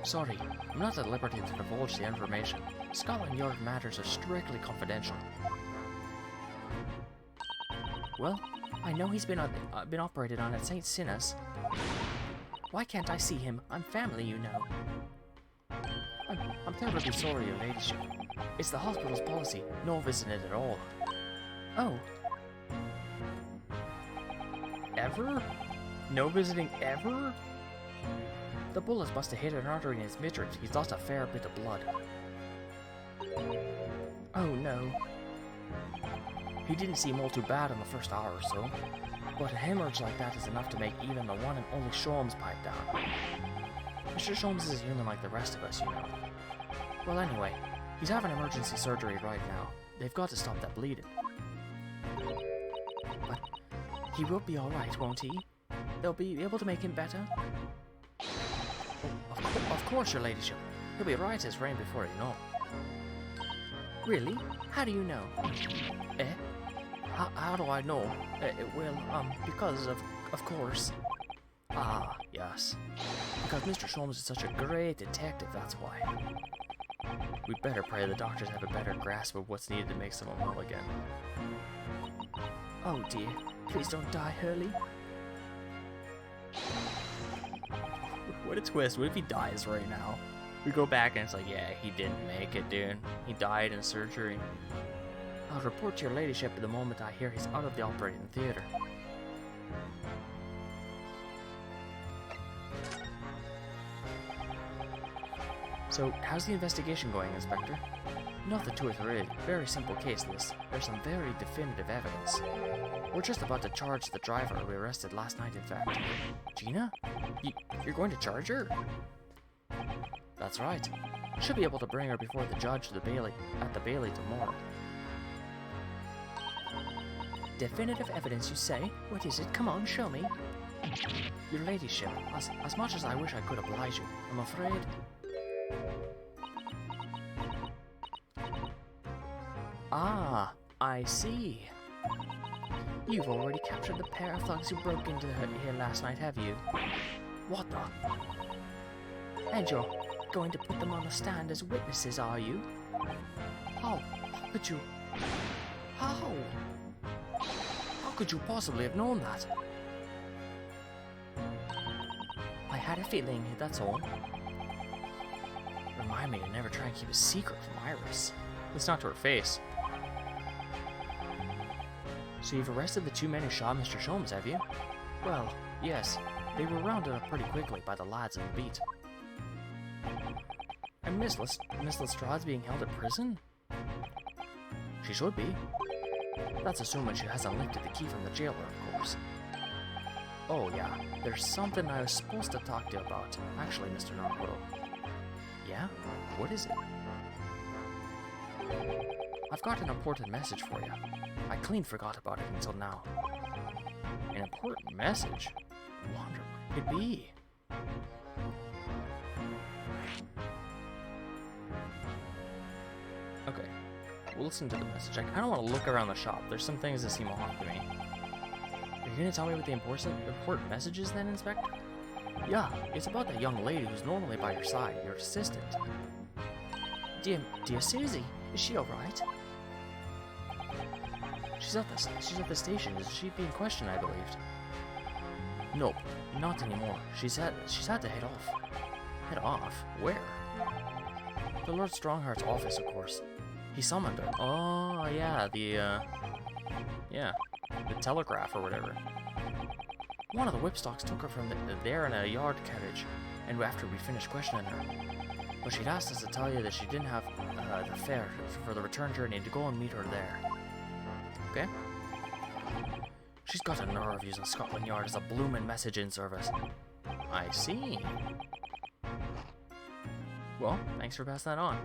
Sorry, I'm not at liberty to divulge the information. Scotland Yard matters are strictly confidential. Well, I know he's been operated on at St. Sinna's. Why can't I see him? I'm family, you know. I'm terribly sorry, your ladyship. It's the hospital's policy, no visiting at all. Oh. Ever? No visiting ever? The bullets must have hit an artery in his midriff. He's lost a fair bit of blood. Oh no. He didn't seem all too bad in the first hour or so, but a hemorrhage like that is enough to make even the one and only Sholmes pipe down. Mr. Sholmes is human like the rest of us, you know. Well, anyway, he's having emergency surgery right now. They've got to stop that bleeding. But he will be alright, won't he? They'll be able to make him better? Oh, of course, your ladyship. He'll be right as rain before you know. Really? How do you know? Eh? How do I know? Well, because of course. Ah, yes. Because Mr. Sholmes is such a great detective, that's why. We'd better pray the doctors have a better grasp of what's needed to make someone well again. Oh dear, please don't die, Hurley. What a twist, what if he dies right now? We go back and it's like, yeah, he didn't make it, dude. He died in surgery. I'll report to your ladyship at the moment I hear he's out of the operating theater. So, how's the investigation going, Inspector? Nothing to it really. Very simple case, this. There's some very definitive evidence. We're just about to charge the driver we arrested last night, in fact. Gina? You're going to charge her? That's right. Should be able to bring her before the judge at the Bailey tomorrow. Definitive evidence, you say? What is it? Come on, show me. Your ladyship, as much as I wish I could oblige you, I'm afraid... Ah, I see. You've already captured the pair of thugs who broke into here last night, have you? What the? And you're going to put them on the stand as witnesses, are you? How could you? How could you possibly have known that? I had a feeling, that's all. Remind me to never try and keep a secret from Iris. It's not to her face. So you've arrested the two men who shot Mr. Sholmes, have you? Well, yes. They were rounded up pretty quickly by the lads in the beat. And Miss Lestrade's being held in prison? She should be. That's assuming she hasn't lifted the key from the jailer, of course. Oh yeah, there's something I was supposed to talk to you about, actually, Mr. Naruto. Yeah? What is it? I've got an important message for you. I clean forgot about it until now. An important message? Wonder what it could be. Okay. We'll listen to the message. I kind of want to look around the shop. There's some things that seem off to me. You're going to tell me what the important message is then, Inspector? Yeah, it's about that young lady who's normally by your side, your assistant. Dear Susie, is she alright? She's at the station. Is she being questioned, I believed? Nope, not anymore. She's had to head off. Head off? Where? The Lord Strongheart's office, of course. He summoned her. Oh, yeah, the telegraph or whatever. One of the whipstocks took her from there in a yard carriage, and after we finished questioning her. But she'd asked us to tell you that she didn't have the fare for the return journey and to go and meet her there. Okay? She's got a nerve using Scotland Yard as a bloomin' messaging service. I see. Well, thanks for passing that on.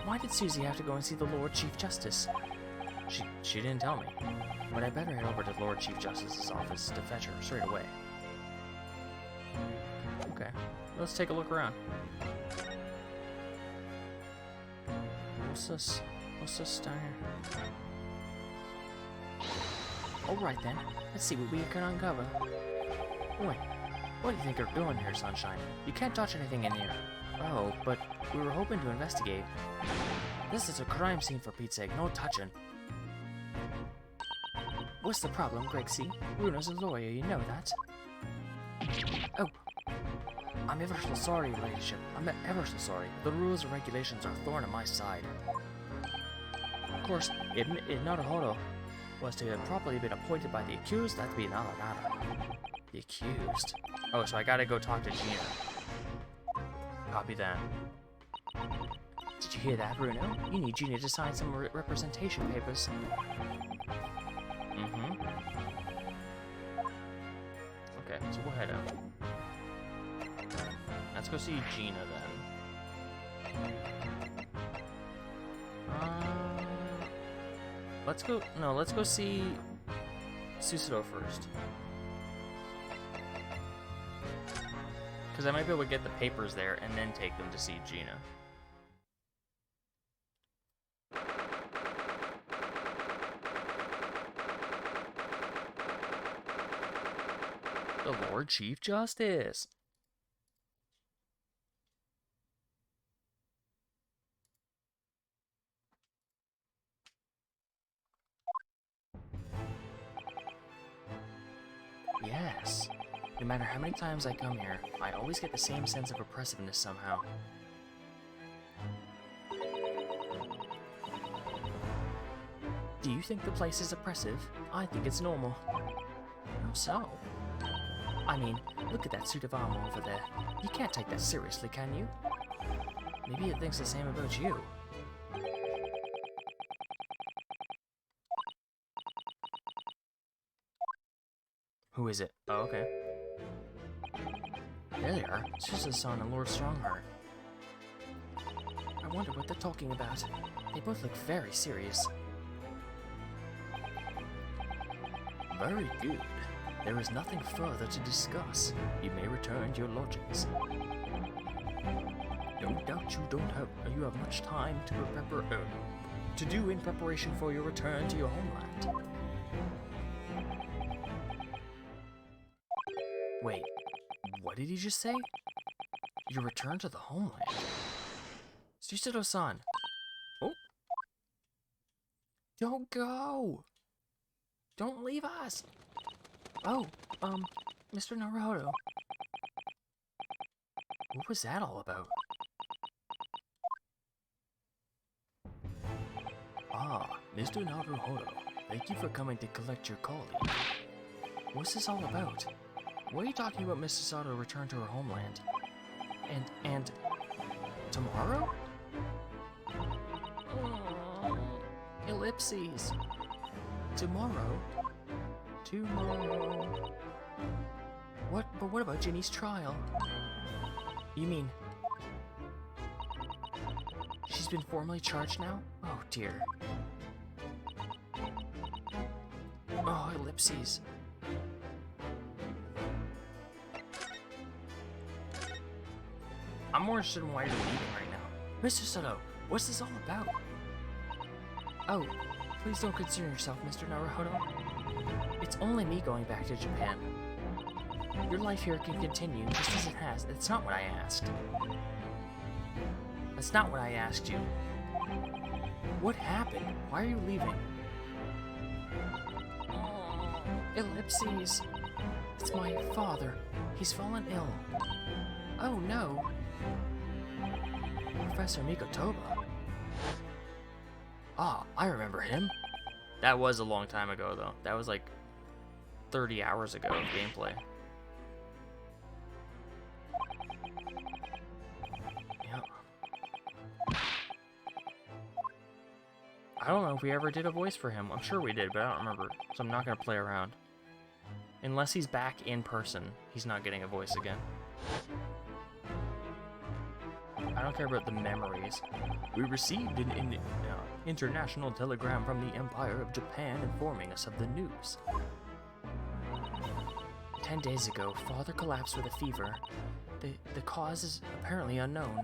Why did Susie have to go and see the Lord Chief Justice? She didn't tell me, but I better head over to the Lord Chief Justice's office to fetch her straight away. Okay, let's take a look around. What's this down here? Alright then, let's see what we can uncover. Wait, what do you think you're doing here, Sunshine? You can't touch anything in here. Oh, but we were hoping to investigate. This is a crime scene for Pete's sake, no touching. What's the problem, Gregsy? Bruno's a lawyer, you know that. Oh, I'm ever so sorry, your ladyship. I'm ever so sorry. The rules and regulations are a thorn in my side. Of course, if Naruhodo was to have properly been appointed by the accused, that'd be another matter. The accused? Oh, so I gotta go talk to Gina. Copy that. Did you hear that, Bruno? You need Gina to sign some representation papers. Okay, so we'll head out. Let's go see Gina then. Let's go see Susato first. Because I might be able to get the papers there and then take them to see Gina. The Lord Chief Justice. Yes. No matter how many times I come here, I always get the same sense of oppressiveness somehow. Do you think the place is oppressive? I think it's normal. How so? I mean, look at that suit of armor over there. You can't take that seriously, can you? Maybe it thinks the same about you. Who is it? Oh, okay. There they are. Susan and Lord Strongheart. I wonder what they're talking about. They both look very serious. Very good. There is nothing further to discuss. You may return to your lodgings. No doubt you have much time to do in preparation for your return to your homeland. Wait, what did he just say? Your return to the homeland? Susato-san! Oh! Don't go! Don't leave us! Oh, Mr. Naruhodo. What was that all about? Ah, Mr. Naruhodo. Thank you for coming to collect your colleague. What's this all about? What are you talking about Mrs. Sato return to her homeland? And tomorrow? Ellipses. Tomorrow? Tomorrow. But what about Ginny's trial? You mean she's been formally charged now? Oh dear. Oh, ellipses. I'm more interested in why you're leaving right now. Mr. Sato, What's this all about? Oh, please don't concern yourself, Mr. Naruhodo. It's only me going back to Japan. Your life here can continue just as it has. That's not what I asked. That's not what I asked you. What happened? Why are you leaving? Oh, ellipses. It's my father. He's fallen ill. Oh no. Professor Mikotoba. Ah, I remember him. That was a long time ago, though. That was like 30 hours ago of gameplay. Yep. I don't know if we ever did a voice for him. I'm sure we did, but I don't remember. So I'm not going to play around. Unless he's back in person, he's not getting a voice again. I don't care about the memories. We received an international telegram from the Empire of Japan informing us of the news. 10 days ago, Father collapsed with a fever. The cause is apparently unknown.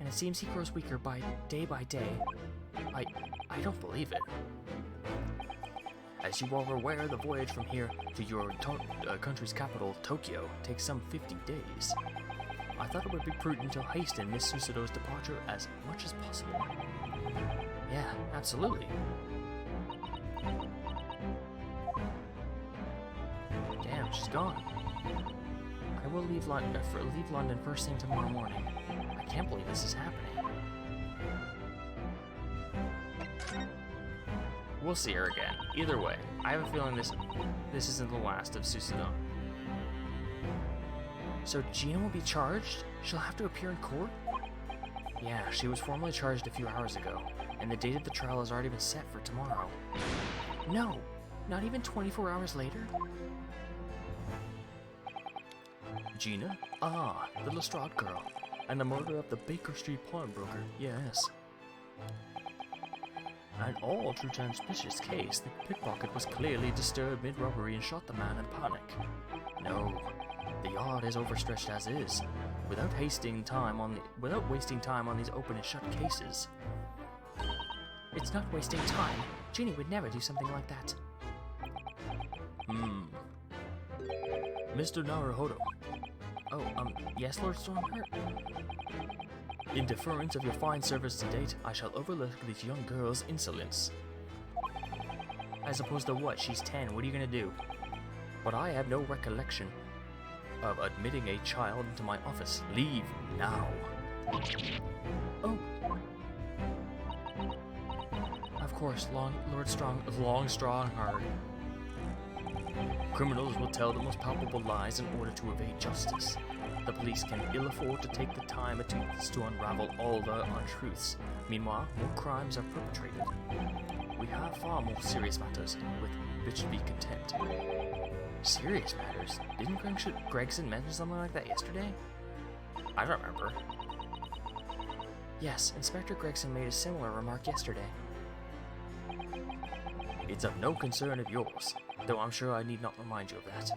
And it seems he grows weaker by day. I don't believe it. As you are aware, the voyage from here to your country's capital, Tokyo, takes some 50 days. I thought it would be prudent to hasten Miss Susado's departure as much as possible. Yeah, absolutely. Damn, she's gone. I will leave London first thing tomorrow morning. I can't believe this is happening. We'll see her again. Either way, I have a feeling this isn't the last of Susado. So Gina will be charged? She'll have to appear in court? Yeah, she was formally charged a few hours ago, and the date of the trial has already been set for tomorrow. No, not even 24 hours later? Gina? Ah, the Lestrade girl, and the murder of the Baker Street pawnbroker, yes. An all-too suspicious case, the pickpocket was clearly disturbed mid-robbery and shot the man in panic. No, the yard is overstretched as is, without wasting time on these open and shut cases. It's not wasting time. Ginny would never do something like that. Mr. Naruhodo. Oh, yes, Lord Stormheart? In deference of your fine service to date, I shall overlook this young girl's insolence. As opposed to what? She's 10. What are you gonna do? But I have no recollection of admitting a child into my office. Leave now. Oh. Of course, Lord Stronghard. Criminals will tell the most palpable lies in order to evade justice. The police can ill afford to take the time it takes to unravel all the untruths. Meanwhile, more crimes are perpetrated. We have far more serious matters with which to be content. Serious matters? Didn't Gregson mention something like that yesterday? I don't remember. Yes, Inspector Gregson made a similar remark yesterday. It's of no concern of yours, though I'm sure I need not remind you of that.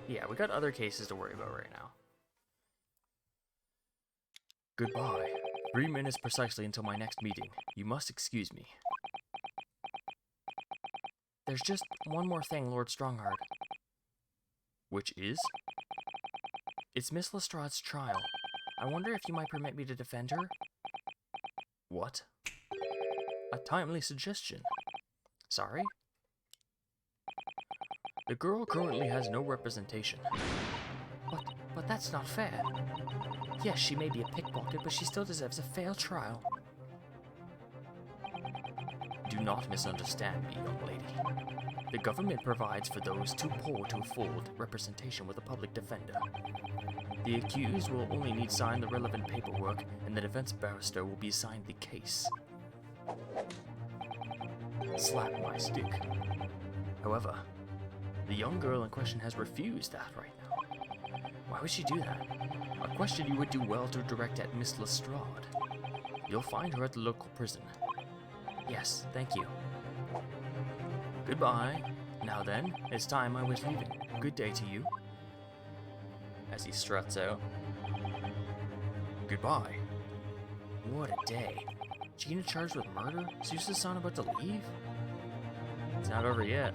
Yeah, we got other cases to worry about right now. Goodbye. 3 minutes precisely until my next meeting. You must excuse me. There's just one more thing, Lord Stronghard. Which is? It's Miss Lestrade's trial. I wonder if you might permit me to defend her? What? A timely suggestion. Sorry? The girl currently has no representation. But that's not fair. Yes, she may be a pickpocket, but she still deserves a fair trial. Do not misunderstand me, young lady. The government provides for those too poor to afford representation with a public defender. The accused will only need sign the relevant paperwork, and the defense barrister will be assigned the case. Slap my stick. However, the young girl in question has refused that right now. Why would she do that? A question you would do well to direct at Miss Lestrade. You'll find her at the local prison. Yes, thank you. Goodbye. Now then, it's time I was leaving. Good day to you. As he struts out. Goodbye. What a day. Gina charged with murder? Susa-san about to leave? It's not over yet.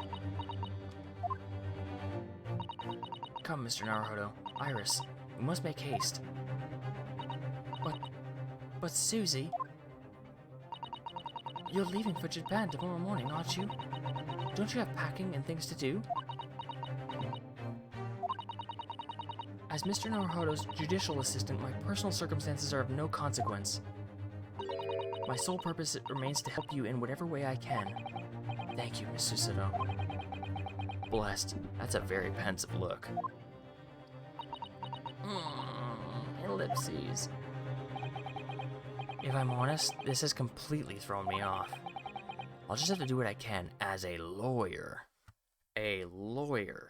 Come, Mr. Naruhodo. Iris, we must make haste. But Susie... You're leaving for Japan tomorrow morning, aren't you? Don't you have packing and things to do? As Mr. Naruhodo's judicial assistant, my personal circumstances are of no consequence. My sole purpose remains to help you in whatever way I can. Thank you, Miss Susato. Blessed. That's a very pensive look. Ellipses. If I'm honest, this has completely thrown me off. I'll just have to do what I can as a lawyer. A lawyer.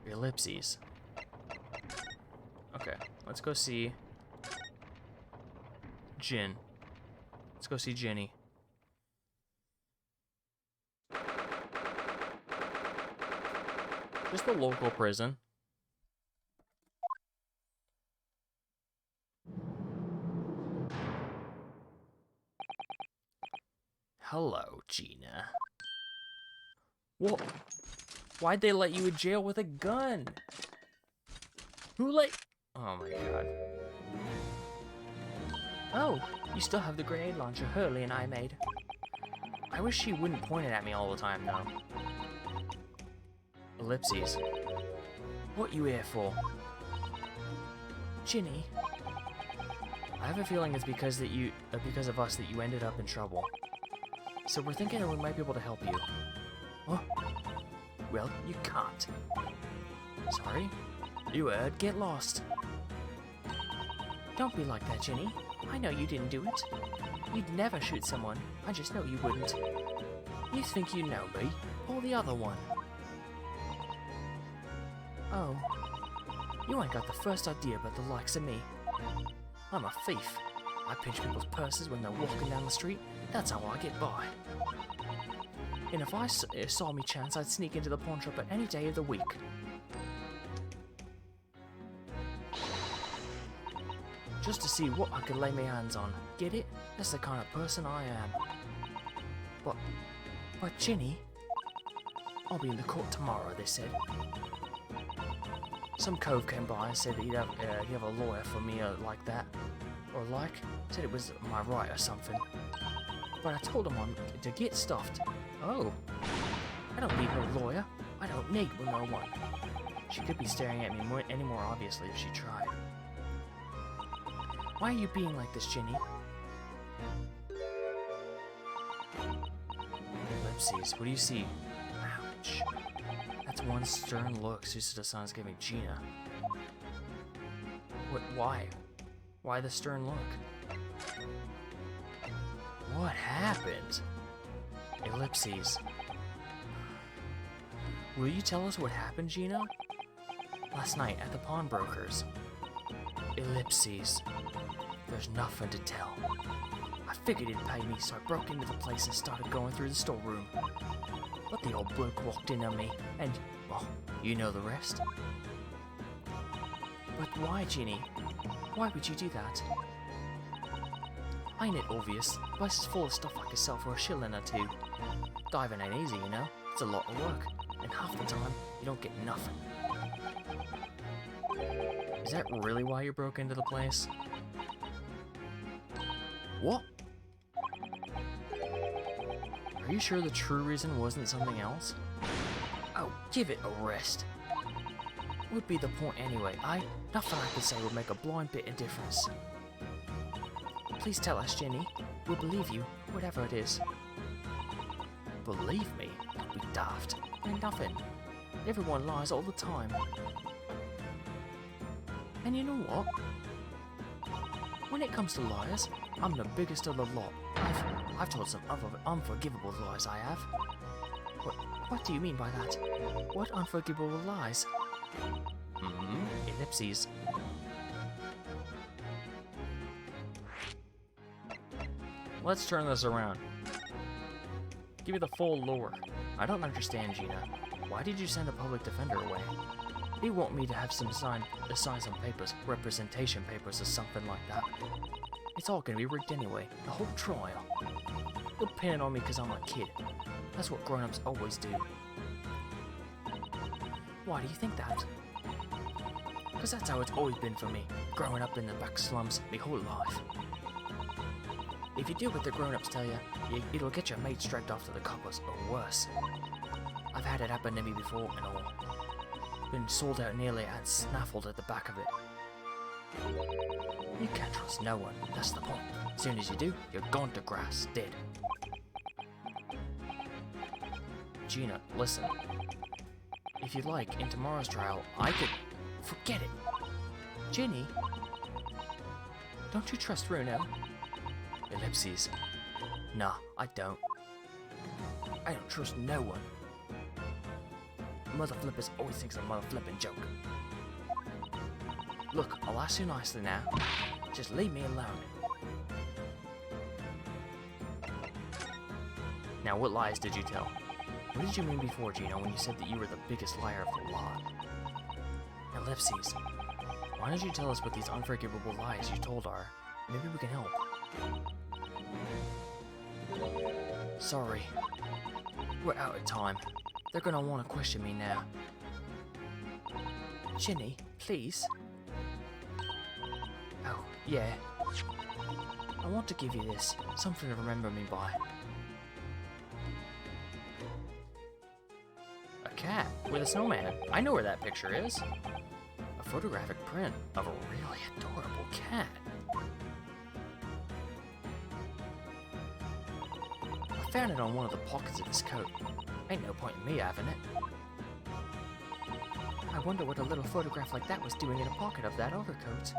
Ellipses. Okay, let's go see Jin. Let's go see Jenny. Just the local prison. Hello, Gina. What? Why'd they let you in jail with a gun? Who let... Oh my god. Oh, you still have the grenade launcher Hurley and I made. I wish she wouldn't point it at me all the time, though. Ellipses. What you here for? Ginny. I have a feeling it's because of us that you ended up in trouble. So we're thinking that we might be able to help you. Oh. Well, you can't. Sorry? You heard, get lost. Don't be like that, Ginny. I know you didn't do it. You'd never shoot someone. I just know you wouldn't. You think you know me? Or the other one? Oh. You ain't got the first idea about the likes of me. I'm a thief. I pinch people's purses when they're walking down the street. That's how I get by. And if I saw me chance, I'd sneak into the pawn shop at any day of the week. Just to see what I could lay my hands on. Get it? That's the kind of person I am. But Ginny, I'll be in the court tomorrow, they said. Some cove came by and said he'd have a lawyer for me like that. Or said it was my right or something. But I told him to get stuffed. Oh. I don't need no lawyer. I don't need no one. She could be staring at me any more obviously if she tried. Why are you being like this, Ginny? Ellipses, what do you see? Ouch. That's one stern look Susato-san is giving Gina. Why? Why the stern look? What happened? Ellipses. Will you tell us what happened, Gina? Last night at the pawnbroker's. Ellipses. There's nothing to tell. I figured he'd pay me, so I broke into the place and started going through the storeroom. But the old bloke walked in on me, and, well, you know the rest. But why, Ginny? Why would you do that? Ain't it obvious? The place is full of stuff I could sell for a shilling or two. Diving ain't easy, you know? It's a lot of work, and half the time, you don't get nothing. Is that really why you broke into the place? What? Are you sure the true reason wasn't something else? Oh, give it a rest. Would be the point anyway. Nothing I could say would make a blind bit of difference. Please tell us, Ginny. We'll believe you, whatever it is. Believe me? Don't be daft. Ain't nothing. Everyone lies all the time. And you know what? When it comes to liars, I'm the biggest of the lot. I've told some unforgivable lies, I have. What do you mean by that? What unforgivable lies? Ellipses. Let's turn this around. Give me the full lore. I don't understand, Gina. Why did you send a public defender away? He want me to have sign some papers, representation papers or something like that. It's all gonna be rigged anyway, the whole trial. He'll pin it on me because I'm a kid. That's what grown-ups always do. Why do you think that? Because that's how it's always been for me, growing up in the back slums my whole life. If you do what the grown-ups tell you, it'll get your mates dragged off to the coppers, or worse. I've had it happen to me before and all. Been sold out nearly and snaffled at the back of it. You can't trust no one, that's the point. As soon as you do, you're gone to grass, dead. Gina, listen. If you like, in tomorrow's trial, I could... Forget it! Ginny? Don't you trust Runo? Ellipses. Nah, I don't. I don't trust no one. Mother flippers always thinks a mother flipping joke. Look, I'll ask you nicely now. Just leave me alone. Now, what lies did you tell? What did you mean before, Gino, when you said that you were the biggest liar of the lot? Ellipses. Why don't you tell us what these unforgivable lies you told are? Maybe we can help. Sorry. We're out of time. They're gonna want to question me now. Ginny, please. Oh, yeah. I want to give you this. Something to remember me by. A cat with a snowman. I know where that picture is. A photographic print of a really adorable cat. I found it on one of the pockets of his coat. Ain't no point in me having it. I wonder what a little photograph like that was doing in a pocket of that overcoat.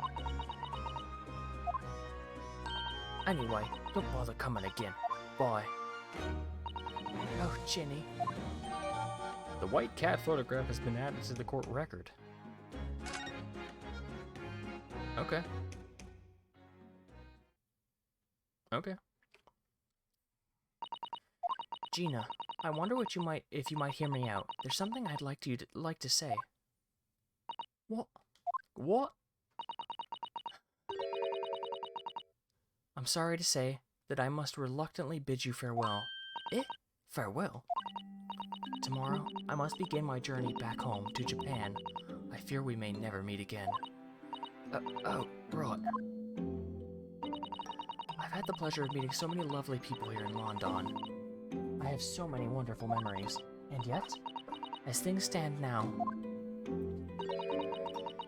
Anyway, don't bother coming again. Bye. Oh, Ginny. The white cat photograph has been added to the court record. Okay. Okay. Gina, I wonder if you might hear me out. There's something I'd like to say. What? What? I'm sorry to say that I must reluctantly bid you farewell. Eh? Farewell? Tomorrow, I must begin my journey back home to Japan. I fear we may never meet again. Oh, right. I've had the pleasure of meeting so many lovely people here in London. I have so many wonderful memories, and yet, as things stand now,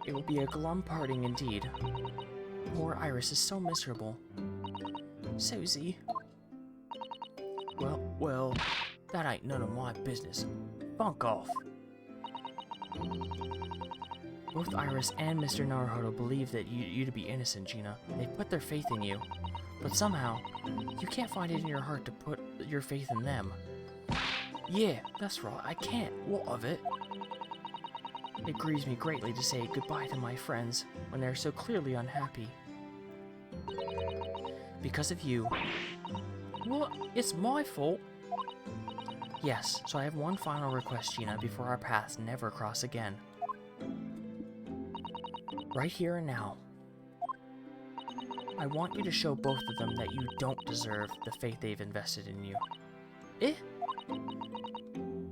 it will be a glum parting indeed. Poor Iris is so miserable. Susie. Well, that ain't none of my business. Bunk off. Both Iris and Mr. Naruhodo believe that you to be innocent, Gina. They put their faith in you. But somehow, you can't find it in your heart to put your faith in them. Yeah, that's right, I can't. What of it? It grieves me greatly to say goodbye to my friends when they're so clearly unhappy. Because of you. What? It's my fault? Yes, so I have one final request, Gina, before our paths never cross again. Right here and now. I want you to show both of them that you don't deserve the faith they've invested in you. Eh?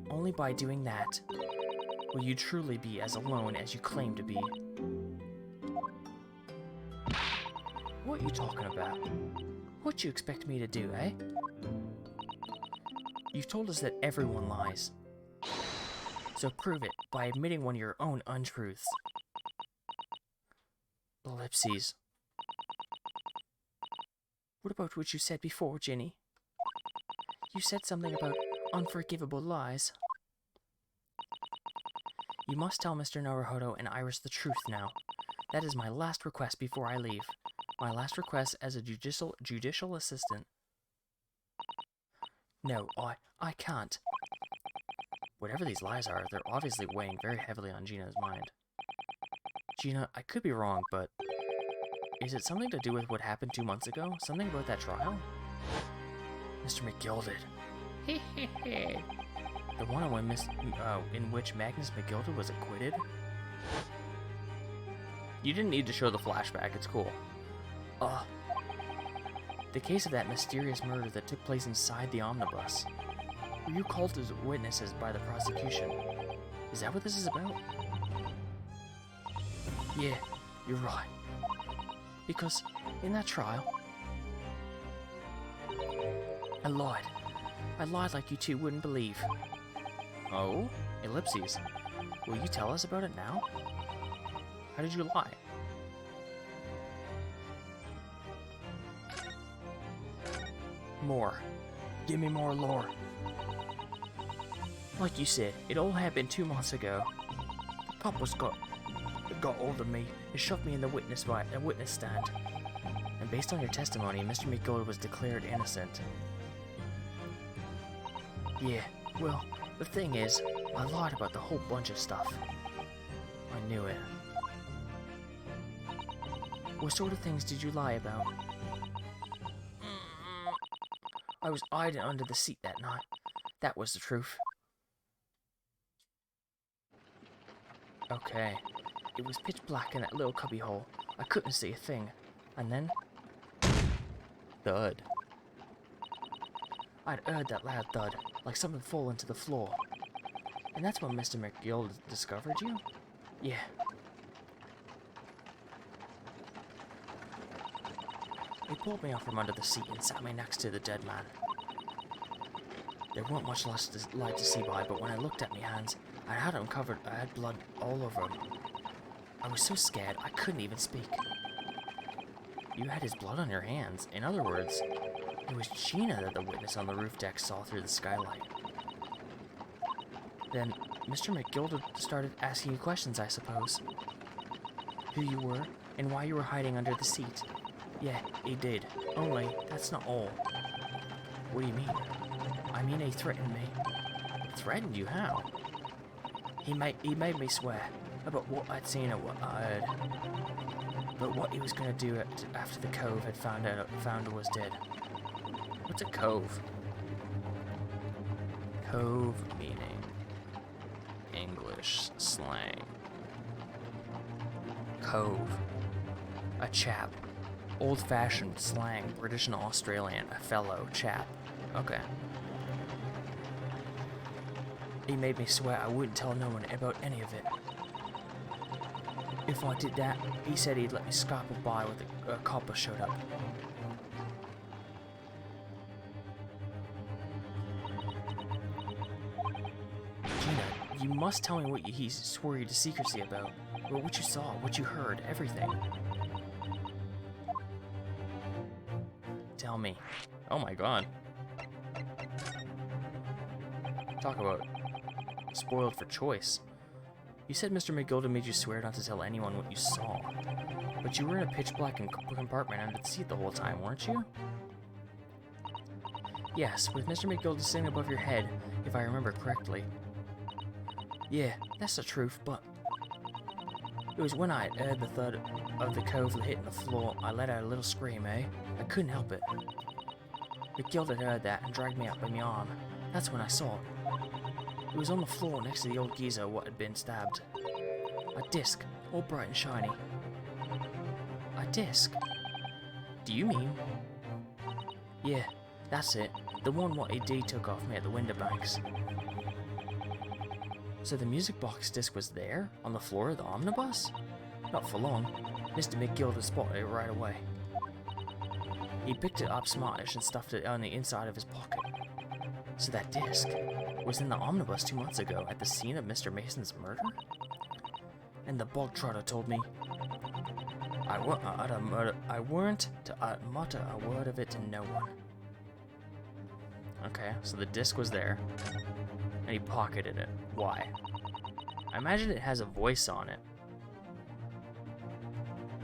Only by doing that will you truly be as alone as you claim to be. What you talking about? What you expect me to do, eh? You've told us that everyone lies. So prove it by admitting one of your own untruths. Ellipses. What about what you said before, Ginny? You said something about unforgivable lies. You must tell Mr. Naruhodo and Iris the truth now. That is my last request before I leave. My last request as a judicial assistant. No, I can't. Whatever these lies are, they're obviously weighing very heavily on Gina's mind. Gina, I could be wrong, but... is it something to do with what happened 2 months ago? Something about that trial? Mr. McGilded. The one in which Magnus McGilded was acquitted? You didn't need to show the flashback, it's cool. The case of that mysterious murder that took place inside the omnibus. Were you called as witnesses by the prosecution? Is that what this is about? Yeah, you're right. Because in that trial, I lied. I lied like you two wouldn't believe. Oh? Ellipses. Will you tell us about it now? How did you lie? More. Give me more lore. Like you said, it all happened 2 months ago. The coppers got hold of me and shoved me in the witness stand. And based on your testimony, Mr. McGill was declared innocent. Yeah, well, the thing is, I lied about the whole bunch of stuff. I knew it. What sort of things did you lie about? I was hiding under the seat that night. That was the truth. Okay. It was pitch black in that little cubby hole. I couldn't see a thing. And then... thud. I'd heard that loud thud, like something fall into the floor. And that's when Mr. McGill discovered you? Yeah. He pulled me out from under the seat and sat me next to the dead man. There weren't much light to see by, but when I looked at my hands, I had them covered. I had blood all over them. I was so scared I couldn't even speak. You had his blood on your hands. In other words, it was Gina that the witness on the roof deck saw through the skylight. Then Mr. McGill started asking you questions, I suppose. Who you were, and why you were hiding under the seat. Yeah, he did. Only, that's not all. What do you mean? I mean he threatened me. Threatened you? How? He made me swear about what I'd seen or what I heard. But what he was gonna do after the Cove had found I was dead. What's a cove? Cove meaning English slang. Cove. A chap. Old-fashioned slang, British and Australian, a fellow chap. Okay. He made me swear I wouldn't tell no one about any of it. If I did that, he said he'd let me scalp by when a copper showed up. Gina, you must tell me what he swore you to secrecy about. Or what you saw, what you heard, everything. Tell me. Oh my god. Talk about spoiled for choice. You said Mr. McGilda made you swear not to tell anyone what you saw. But you were in a pitch black compartment under the seat the whole time, weren't you? Yes, with Mr. McGilda sitting above your head, if I remember correctly. Yeah, that's the truth, but... It was when I heard the thud of the Cove hitting the floor, I let out a little scream, eh? I couldn't help it. McGill had heard that and dragged me up by my arm. That's when I saw it. It was on the floor next to the old geezer what had been stabbed. A disc, all bright and shiny. A disc? Do you mean? Yeah, that's it. The one what AD took off me at the window banks. So the music box disc was there? On the floor of the omnibus? Not for long. Mr. McGill spotted it right away. He picked it up smartish and stuffed it on the inside of his pocket. So that disc was in the omnibus 2 months ago at the scene of Mr. Mason's murder? And the bog trotter told me I weren't to mutter a word of it to no one. Okay, so the disc was there, and he pocketed it. Why? I imagine it has a voice on it.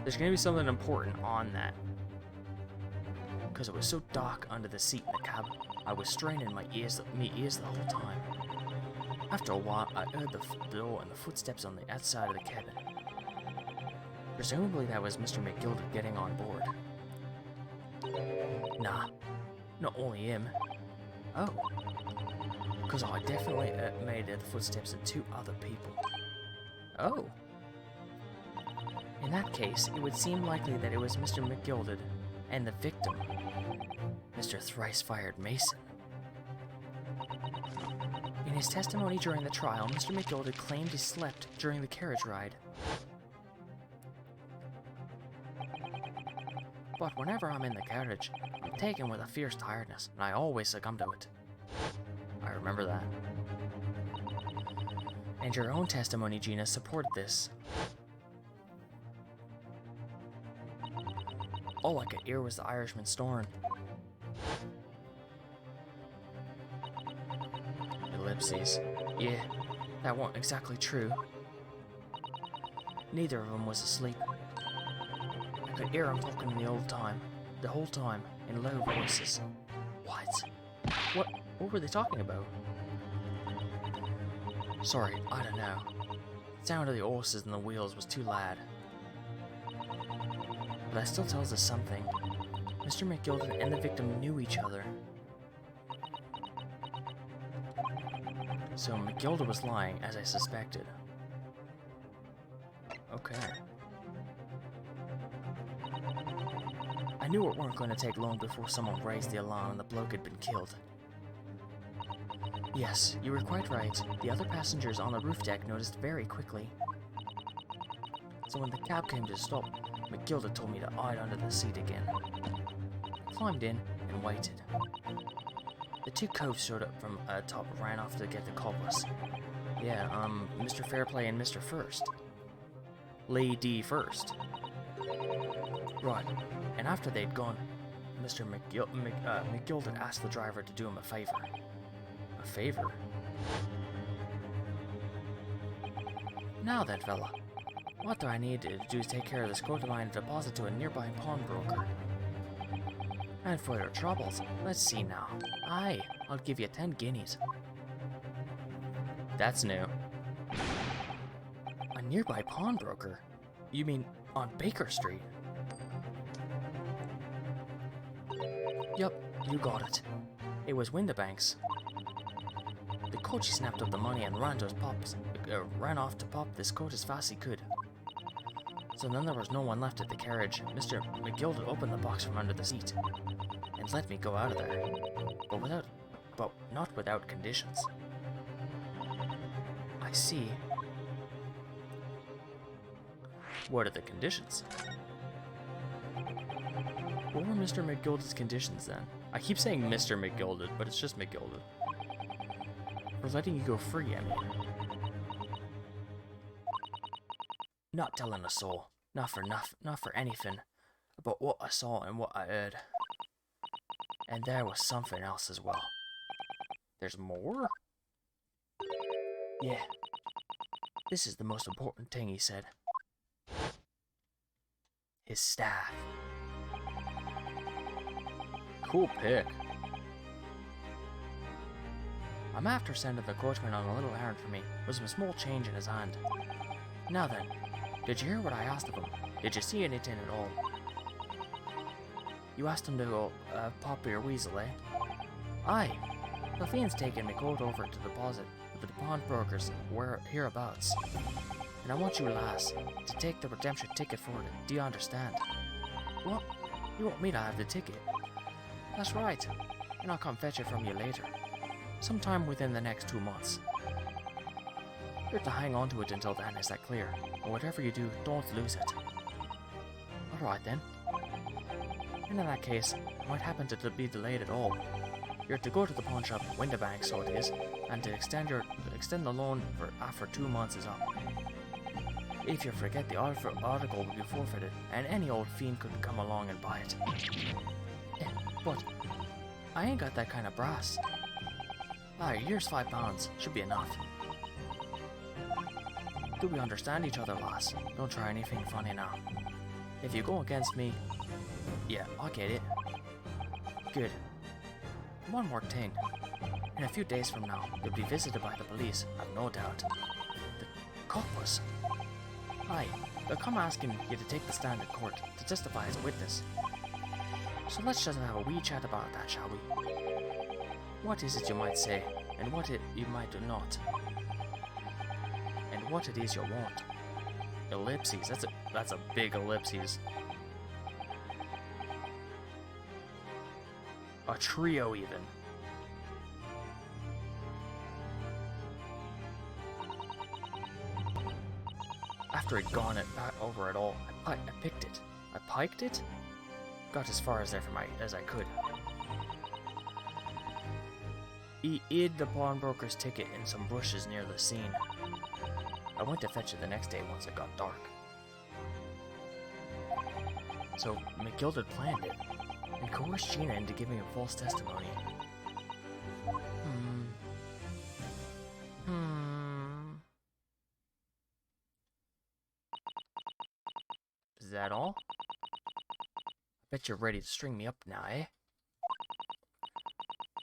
There's gonna be something important on that. Because it was so dark under the seat in the cab, I was straining my ears the whole time. After a while, I heard the door and the footsteps on the outside of the cabin. Presumably that was Mr. McGill getting on board. Nah, not only him. Oh. Because I definitely made the footsteps of 2 other people. Oh. that case, it would seem likely that it was Mr. McGilded and the victim, Mr. Thrice-Fired Mason. In his testimony during the trial, Mr. McGilded claimed he slept during the carriage ride. But whenever I'm in the carriage, I'm taken with a fierce tiredness, and I always succumb to it. I remember that. And your own testimony, Gina, supported this. All I could hear was the Irishman snoring. Ellipses. Yeah, that wasn't exactly true. Neither of them was asleep. I could hear them talking the whole time, in low voices. What? What were they talking about? Sorry, I don't know. The sound of the horses and the wheels was too loud. But that still tells us something. Mr. McGilded and the victim knew each other. So McGilded was lying, as I suspected. Okay. I knew it weren't going to take long before someone raised the alarm and the bloke had been killed. Yes, you were quite right. The other passengers on the roof deck noticed very quickly. So when the cab came to stop, McGilded told me to hide under the seat again. I climbed in and waited. The two coves showed up from top and ran off to get the cobblers. Yeah, Mr. Fairplay and Mr. First. Lady First. Right, and after they'd gone, Mr. McGilded asked the driver to do him a favor. A favor? Now then, fella. What do I need to do is take care of this coat of mine and deposit to a nearby pawnbroker. And for your troubles, let's see now. Aye, I'll give you 10 guineas. That's new. A nearby pawnbroker? You mean on Baker Street? Yup, you got it. It was Windibank's. The coachie snapped up the money and ran off to pop this coat as fast as he could. So then there was no one left at the carriage. Mr. McGilded opened the box from under the seat and let me go out of there, but not without conditions. I see. What are the conditions? What were Mr. McGilded's conditions then? I keep saying Mr. McGilded, but it's just McGilded. For letting you go free, I mean. Not telling a soul, not for anything, about what I saw and what I heard. And there was something else as well. There's more? Yeah. This is the most important thing, he said. His staff. Cool pick. I'm after sending the coachman on a little errand for me, with some small change in his hand. Now then, did you hear what I asked of him? Did you see anything at all? You asked him to go, pop your weasel, eh? Aye. The fiend's taking my coat over to deposit with the pawnbrokers hereabouts. And I want you, lass, to take the redemption ticket for it. Do you understand? What? You want me to have the ticket? That's right. And I'll come fetch it from you later. Sometime within the next 2 months. You're to hang on to it until then, is that clear? And whatever you do, don't lose it. Alright then. And in that case, it might happen to be delayed at all. You're to go to the pawn shop, Windibank, so it is, and to extend the loan for after 2 months is up. If you forget, the article will be forfeited, and any old fiend could come along and buy it. But I ain't got that kind of brass. Aye, here's £5. Should be enough. Do we understand each other, lass? Don't try anything funny now. If you go against me... Yeah, I get it. Good. One more thing. In a few days from now, you'll be visited by the police, I've no doubt. The coppers? Aye, they'll come asking you to take the stand in court to testify as a witness. So let's just have a wee chat about that, shall we? What is it you might say, and what you might do not? And what it is you want. Ellipses, That's a big ellipses. A trio, even. After I'd gone over it all, I picked it. I piked it? Got as far as there as I could. He hid the pawnbroker's ticket in some bushes near the scene. I went to fetch it the next day once it got dark. So, McGild had planned it, and coerced Gina into giving a false testimony. Is that all? I bet you're ready to string me up now, eh?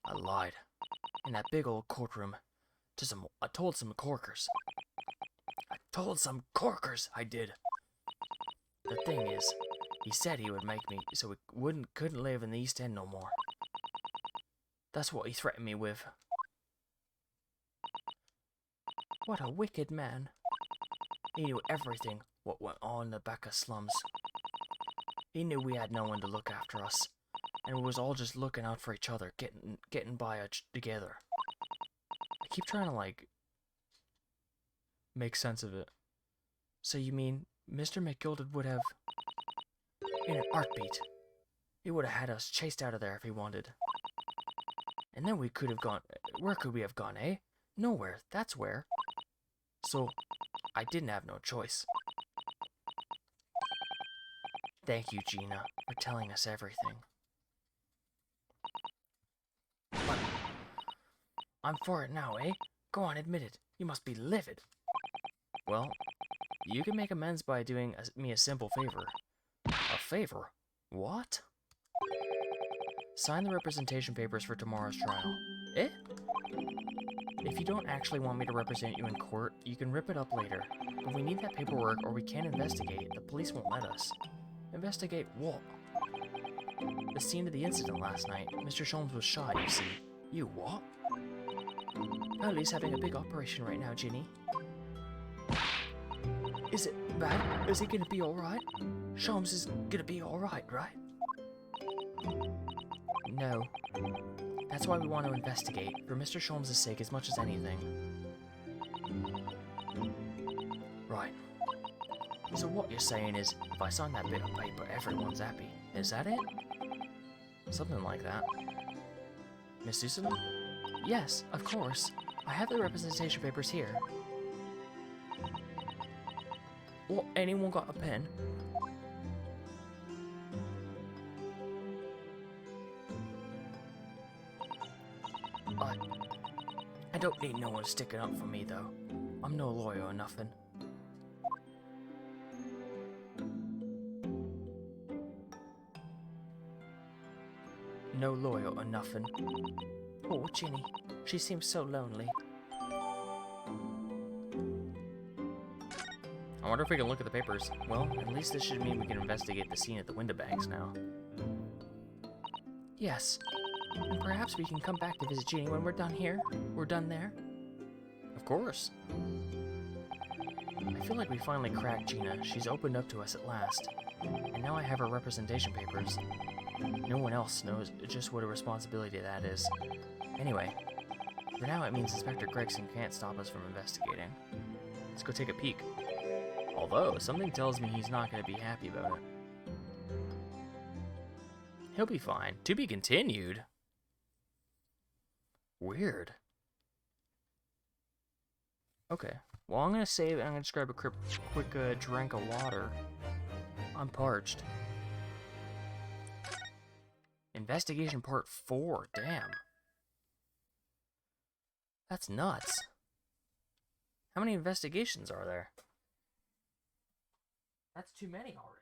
I lied. In that big old courtroom. I told some corkers. I did. The thing is, he said he would make me so we couldn't live in the East End no more. That's what he threatened me with. What a wicked man. He knew everything what went on in the back of slums. He knew we had no one to look after us, and we was all just looking out for each other, getting by together. I keep trying to, like, make sense of it. So you mean Mr. McGilded would have, in an heartbeat, he would have had us chased out of there if he wanted. And then we could have gone, where could we have gone, eh? Nowhere, that's where. So, I didn't have no choice. Thank you, Gina, for telling us everything. But I'm for it now, eh? Go on, admit it. You must be livid. Well, you can make amends by doing me a simple favor. A favor? What? Sign the representation papers for tomorrow's trial. Eh? If you don't actually want me to represent you in court, you can rip it up later. But we need that paperwork or we can't investigate. The police won't let us. Investigate what? The scene of the incident last night. Mr. Sholmes was shot, you see. You what? Well, he's having a big operation right now, Ginny. Is it bad? Is he gonna be alright? Sholmes is gonna be alright, right? No. That's why we want to investigate, for Mr. Sholmes' sake as much as anything. Right. So what you're saying is, if I sign that bit of paper, everyone's happy. Is that it? Something like that. Miss Susan? Yes, of course. I have the representation papers here. What, anyone got a pen? I don't need no one sticking up for me, though. I'm no lawyer or nothing. No lawyer or nothing. Oh, Ginny. She seems so lonely. I wonder if we can look at the papers. Well, at least this should mean we can investigate the scene at the window banks now. Yes. And perhaps we can come back to visit Ginny when we're done here. We're done there. Of course. I feel like we finally cracked Gina. She's opened up to us at last. And now I have her representation papers. No one else knows just what a responsibility that is. Anyway, for now it means Inspector Gregson can't stop us from investigating. Let's go take a peek. Although, something tells me he's not going to be happy about it. He'll be fine. To be continued. Weird. Okay. Well, I'm going to save it. I'm going to just grab a quick drink of water. I'm parched. Investigation Part 4. Damn. That's nuts. How many investigations are there? That's too many already.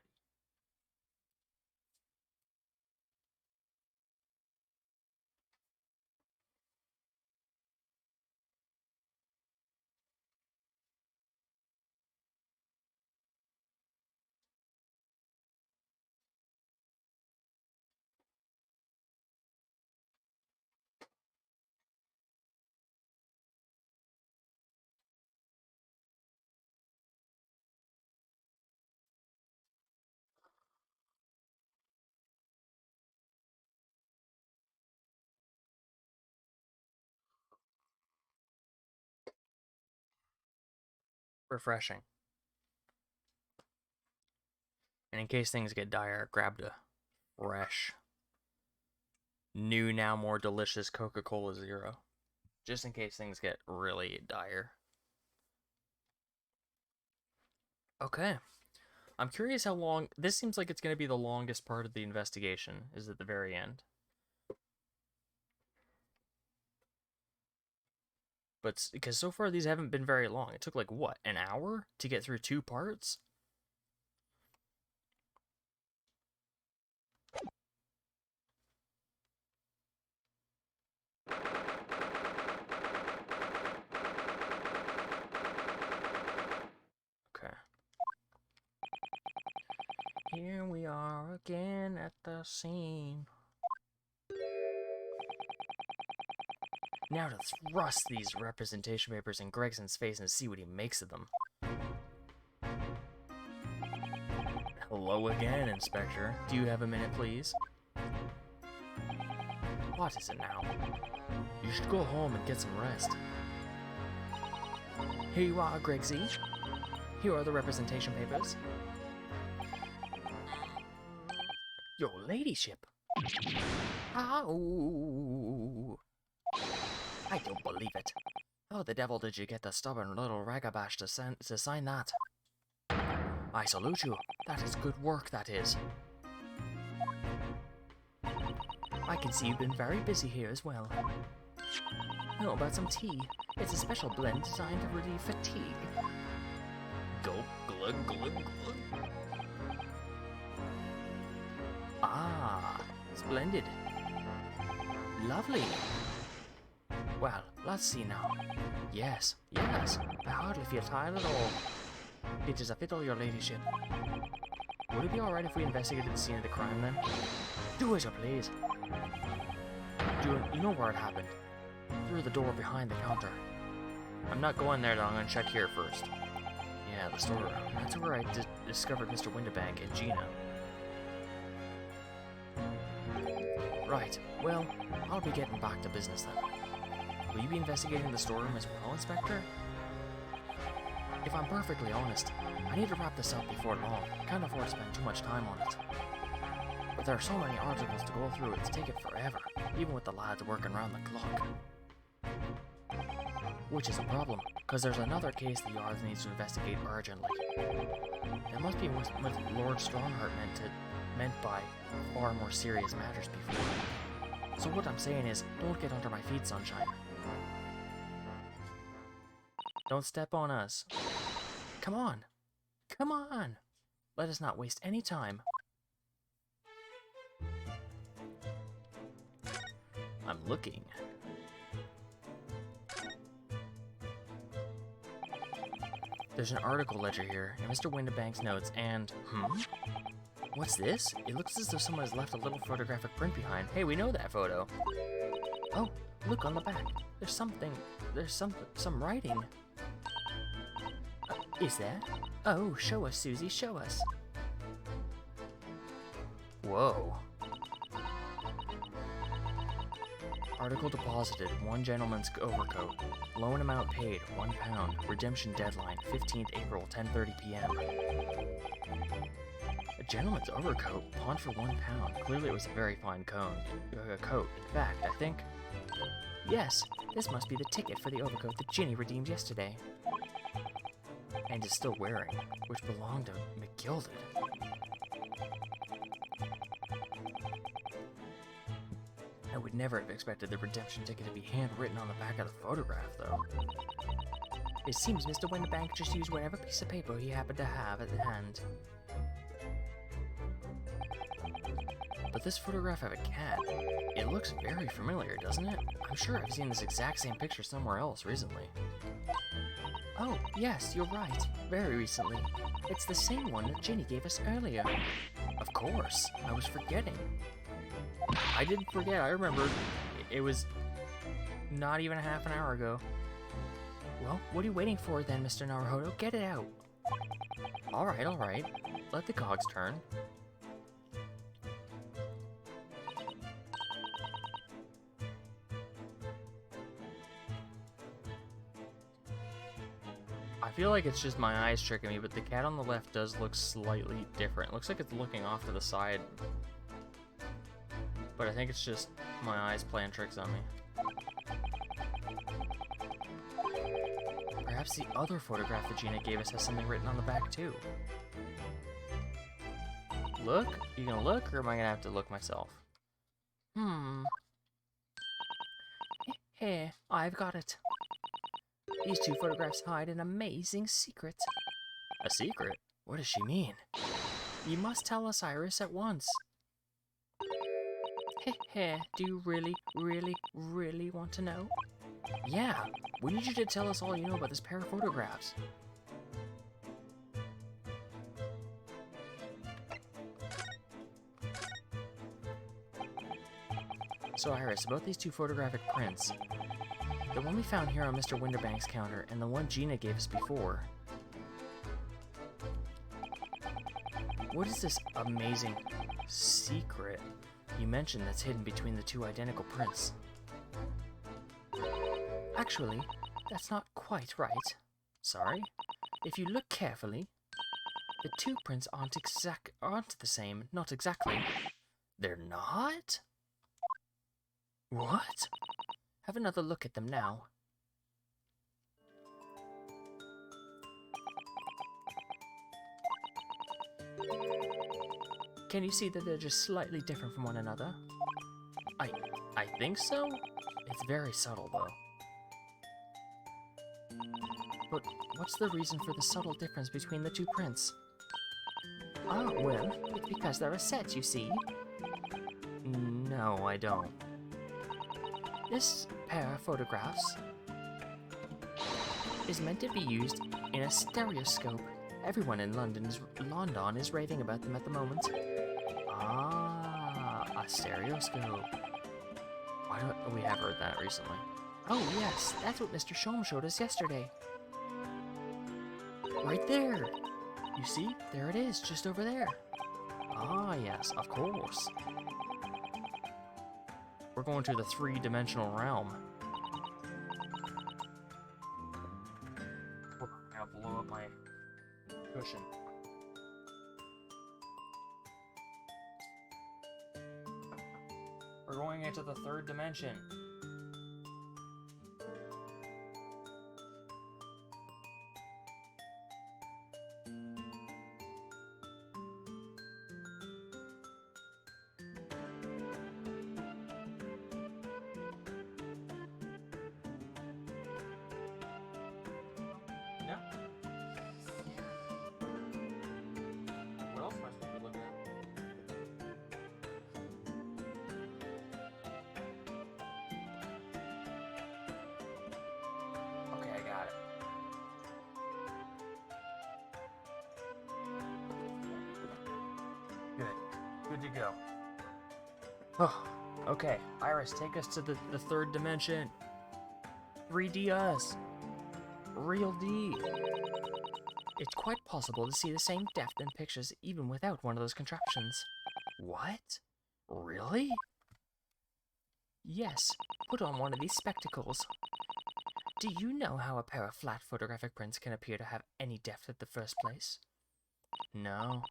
refreshing. And in case things get dire, I grabbed a fresh, new, now more delicious Coca-Cola Zero. Just in case things get really dire. Okay. I'm curious how long... This seems like it's going to be the longest part of the investigation, is at the very end. But, because so far these haven't been very long. It took like, what, an hour to get through 2 parts? Okay. Here we are again at the scene. Now to thrust these representation papers in Gregson's face and see what he makes of them. Hello again, Inspector. Do you have a minute, please? What is it now? You should go home and get some rest. Here you are, Gregsy. Here are the representation papers. Your ladyship. Ow. I don't believe it. How the devil did you get the stubborn little ragabash to sign that? I salute you. That is good work, that is. I can see you've been very busy here as well. How about some tea? It's a special blend designed to relieve fatigue. Gulp, glug, glug, glug. Ah, splendid. Lovely. Well, let's see now. Yes, yes, I hardly feel tired at all. It is a fiddle, your ladyship. Would it be alright if we investigated the scene of the crime then? Do as you please. You know where it happened. Through the door behind the counter. I'm not going there though, I'm gonna check here first. Yeah, the storeroom. That's where I discovered Mr. Windibank and Gina. Right, well, I'll be getting back to business then. Will you be investigating the storeroom as well, Inspector? If I'm perfectly honest, I need to wrap this up before long. Can't afford to spend too much time on it. But there are so many articles to go through, it's taken forever, even with the lads working around the clock. Which is a problem, because there's another case the Yards needs to investigate urgently. It must be what Lord Strongheart meant by far more serious matters before. So what I'm saying is, don't get under my feet, sunshine. Don't step on us. Come on. Come on. Let us not waste any time. I'm looking. There's an article ledger here, and Mr. Windibank's notes, and... What's this? It looks as though someone has left a little photographic print behind. Hey, we know that photo. Oh, look on the back. There's some writing. Is there? Oh, show us, Susie, show us. Whoa. Article deposited, one gentleman's overcoat. Loan amount paid, £1. Redemption deadline, 15th April, 10:30 p.m. A gentleman's overcoat, pawned for £1. Clearly it was a very fine coat. In fact, I think... Yes, this must be the ticket for the overcoat that Ginny redeemed yesterday. And is still wearing, which belonged to McGilded. I would never have expected the redemption ticket to be handwritten on the back of the photograph, though. It seems Mr. Windibank just used whatever piece of paper he happened to have at hand. But this photograph of a cat, it looks very familiar, doesn't it? I'm sure I've seen this exact same picture somewhere else recently. Oh, yes, you're right. Very recently. It's the same one that Ginny gave us earlier. Of course, I was forgetting. I didn't forget, I remember. It was not even a half an hour ago. Well, what are you waiting for then, Mr. Naruhodo? Get it out. Alright, alright. Let the cogs turn. I I feel like it's just my eyes tricking me, but the cat on the left does look slightly different. It looks like it's looking off to the side. But I think it's just my eyes playing tricks on me. Perhaps the other photograph that Gina gave us has something written on the back too. Look? You gonna look, or am I gonna have to look myself? Here, I've got it. These two photographs hide an amazing secret. A secret? What does she mean? You must tell us, Iris, at once. Heh, do you really, really, really want to know? Yeah, we need you to tell us all you know about this pair of photographs. So Iris, about these two photographic prints. The one we found here on Mr. Winterbank's counter, and the one Gina gave us before. What is this amazing secret you mentioned that's hidden between the two identical prints? Actually, that's not quite right. Sorry. If you look carefully, the two prints aren't the same, not exactly. They're not? What? Have another look at them now. Can you see that they're just slightly different from one another? I think so? It's very subtle, though. But what's the reason for the subtle difference between the two prints? Ah, well, it's because they're a set, you see. No, I don't. This pair of photographs is meant to be used in a stereoscope. Everyone in London is raving about them at the moment. Ah, a stereoscope. Why don't we have heard that recently? Oh yes, that's what Mr. Sholm showed us yesterday. Right there. You see? There it is, just over there. Ah yes, of course. We're going to the three-dimensional realm. I'm gonna blow up my cushion. We're going into the third dimension. What else am I supposed to be looking at? Okay, I got it. Good to go. Oh, okay. Iris, take us to the third dimension. 3D us. Real D. It's quite possible to see the same depth in pictures even without one of those contraptions. What? Really? Yes, put on one of these spectacles. Do you know how a pair of flat photographic prints can appear to have any depth at the first place? No.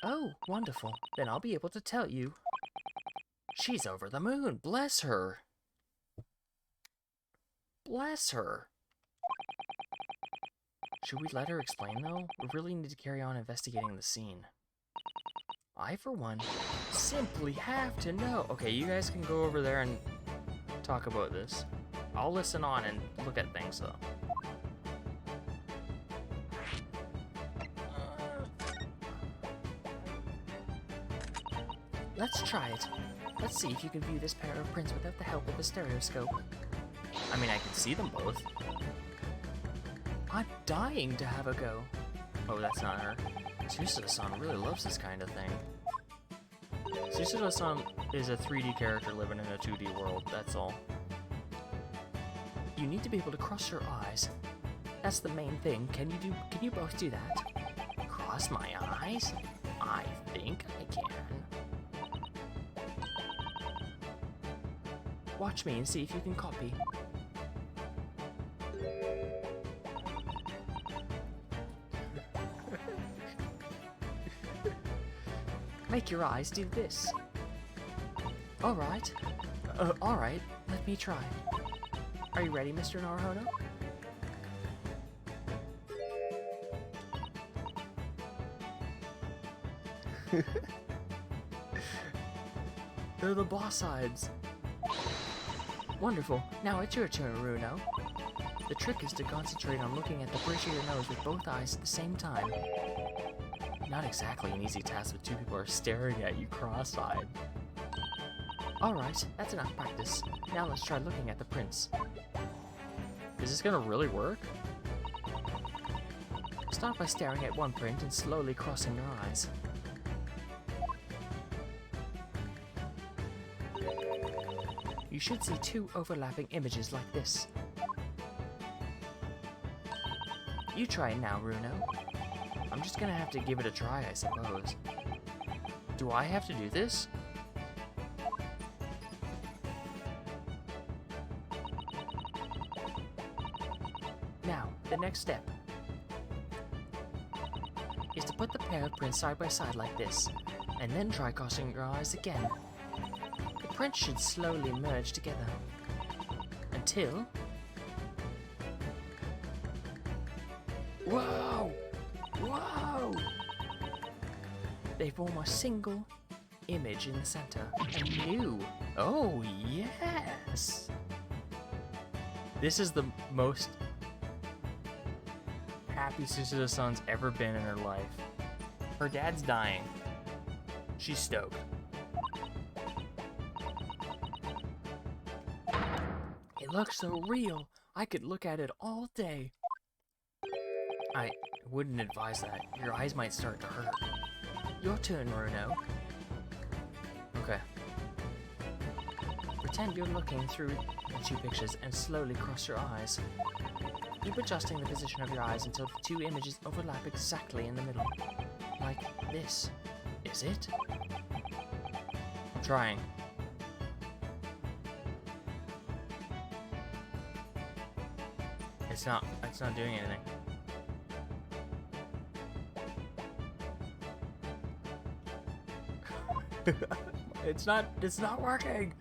Oh, wonderful. Then I'll be able to tell you. She's over the moon, bless her. Bless her. Should we let her explain, though? We really need to carry on investigating the scene. I, for one, simply have to know. Okay, you guys can go over there and talk about this. I'll listen on and look at things, though. Let's try it. Let's see if you can view this pair of prints without the help of a stereoscope. I mean, I can see them both. I'm dying to have a go. Oh, that's not her. Susuda-san really loves this kind of thing. Susuda-san is a 3D character living in a 2D world, that's all. You need to be able to cross your eyes. That's the main thing. Can you both do that? Cross my eyes? I think I can. Watch me and see if you can copy. Make your eyes do this. Alright. Alright, let me try. Are you ready, Mr. Naruhodo? They're the boss sides. Wonderful. Now it's your turn, Runo. The trick is to concentrate on looking at the bridge of your nose with both eyes at the same time. Not exactly an easy task when two people are staring at you cross-eyed. Alright, that's enough practice. Now let's try looking at the prints. Is this gonna really work? Start by staring at one print and slowly crossing your eyes. You should see two overlapping images like this. You try it now, Runo. I'm just gonna have to give it a try, I suppose. Do I have to do this? Now, the next step is to put the pair of prints side by side like this, and then try crossing your eyes again. The prints should slowly merge together until... Whoa! Whoa! They form a single image in the center. A new... Oh, yes! This is the most happy Susuda Sun's ever been in her life. Her dad's dying. She's stoked. It looks so real. I could look at it all day. I wouldn't advise that. Your eyes might start to hurt. Your turn, Runo. Okay. Pretend you're looking through the two pictures and slowly cross your eyes. Keep adjusting the position of your eyes until the two images overlap exactly in the middle. Like this. Is it? I'm trying. It's not doing anything. It's not working.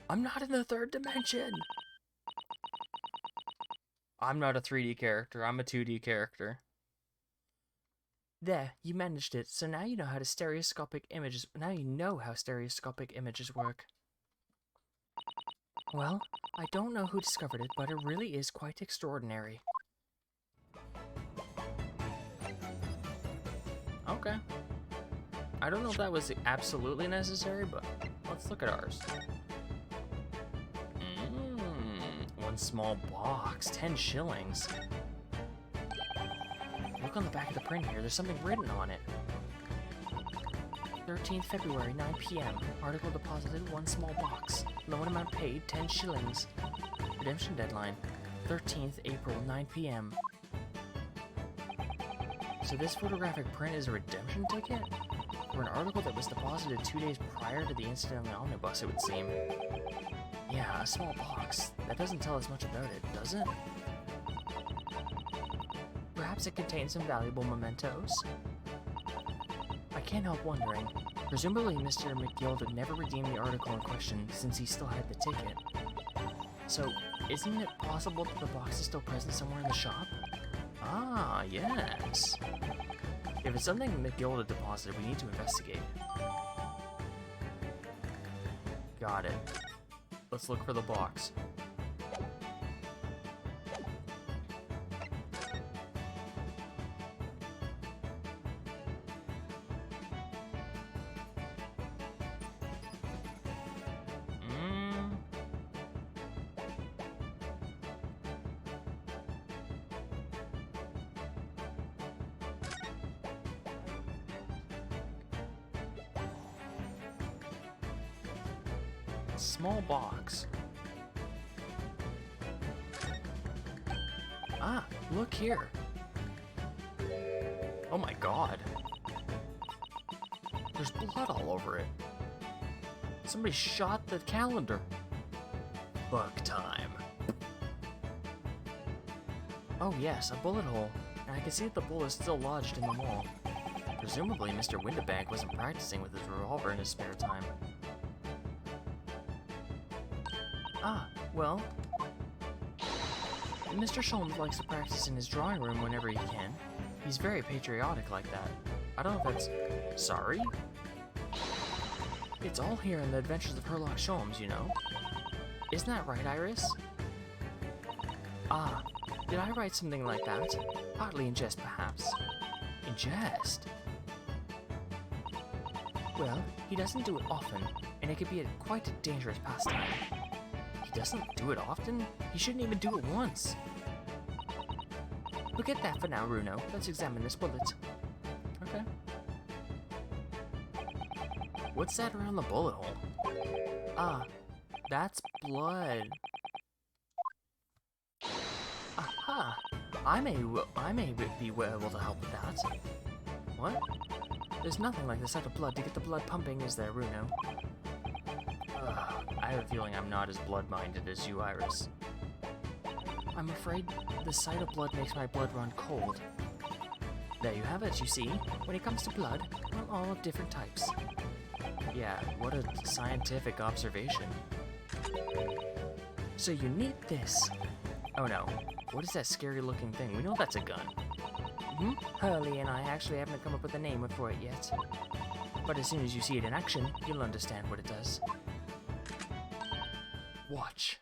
I'm not in the third dimension. I'm not a 3D character, I'm a 2D character. There, you managed it. So now you know how stereoscopic images work. Well, I don't know who discovered it, but it really is quite extraordinary. Okay. I don't know if that was absolutely necessary, but let's look at ours. One small box, 10 shillings. Look on the back of the print here, there's something written on it. 13th February, 9 p.m. Article deposited, one small box. Loan amount paid, 10 shillings. Redemption deadline, 13th April, 9 p.m. So this photographic print is a redemption ticket? For an article that was deposited 2 days prior to the incident on the omnibus, it would seem. Yeah, a small box. That doesn't tell us much about it, does it? Perhaps it contains some valuable mementos? I can't help wondering. Presumably Mr. McGill never redeemed the article in question since he still had the ticket. So, isn't it possible that the box is still present somewhere in the shop? Ah, yes. If it's something McGill had deposited, we need to investigate. Got it. Let's look for the box. Small box. Ah, look here. Oh my god. There's blood all over it. Somebody shot the calendar. Bug time. Oh yes, a bullet hole. And I can see that the bullet is still lodged in the wall. Presumably, Mr. Windibank wasn't practicing with his revolver in his spare time. Ah, well... Mr. Sholmes likes to practice in his drawing room whenever he can. He's very patriotic like that. I don't know if that's... Sorry? It's all here in the Adventures of Herlock Sholmes, you know. Isn't that right, Iris? Ah, did I write something like that? Partly in jest, perhaps. In jest? Well, he doesn't do it often, and it could be quite a dangerous pastime. He doesn't do it often? He shouldn't even do it once. Forget that for now, Runo. Let's examine this bullet. Okay. What's that around the bullet hole? Ah, that's blood. Aha! I may be able to help with that. What? There's nothing like the sight of blood to get the blood pumping, is there, Runo? I have a feeling I'm not as blood-minded as you, Iris. I'm afraid the sight of blood makes my blood run cold. There you have it, you see. When it comes to blood, we're all of different types. Yeah, what a scientific observation. So you need this. Oh no, what is that scary-looking thing? We know that's a gun. Hurley and I actually haven't come up with a name for it yet. But as soon as you see it in action, you'll understand what it does. Watch.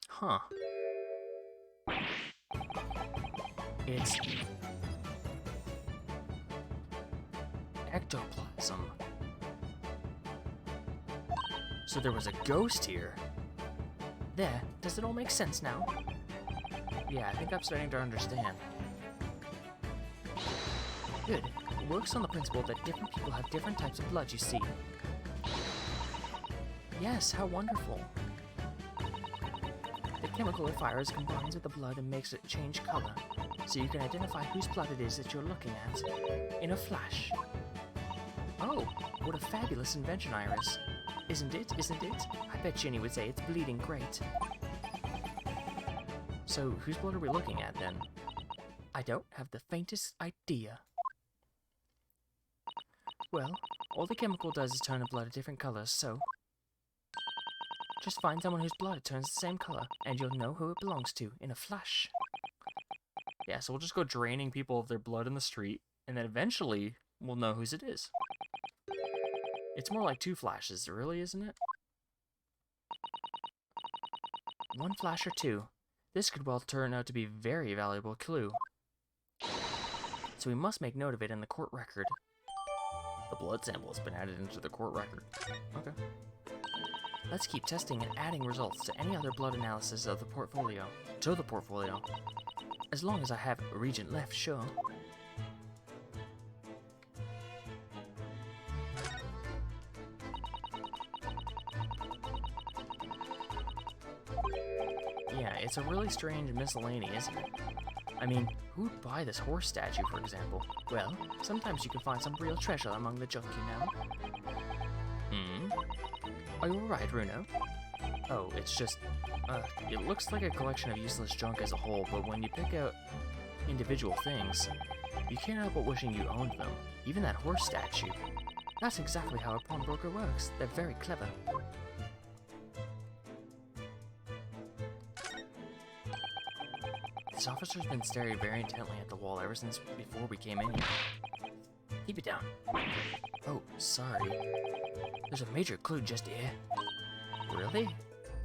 Huh. It's... ectoplasm. So there was a ghost here. There, does it all make sense now? Yeah, I think I'm starting to understand. Good. It works on the principle that different people have different types of blood, you see. Yes, how wonderful. The chemical it fires combines with the blood and makes it change color, so you can identify whose blood it is that you're looking at in a flash. Oh, what a fabulous invention, Iris. Isn't it? Isn't it? I bet Ginny would say it's bleeding great. So, whose blood are we looking at, then? I don't have the faintest idea. Well, all the chemical does is turn a blood a different color, so... just find someone whose blood turns the same color, and you'll know who it belongs to in a flash. Yeah, so we'll just go draining people of their blood in the street, and then eventually, we'll know whose it is. It's more like 2 flashes, really, isn't it? 1 flash or 2. This could well turn out to be a very valuable clue. So we must make note of it in the court record. The blood sample has been added into the court record. Okay. Let's keep testing and adding results to any other blood analysis of the portfolio. To the portfolio. As long as I have a regent left, sure. Yeah, it's a really strange miscellany, isn't it? I mean, who'd buy this horse statue, for example? Well, sometimes you can find some real treasure among the junk, you know? Are you alright, Runo? Oh, it's just... it looks like a collection of useless junk as a whole, but when you pick out individual things, you can't help but wishing you owned them. Even that horse statue. That's exactly how a pawnbroker works. They're very clever. This officer's been staring very intently at the wall ever since before we came in here. Keep it down. Oh, sorry. There's a major clue just here. Really?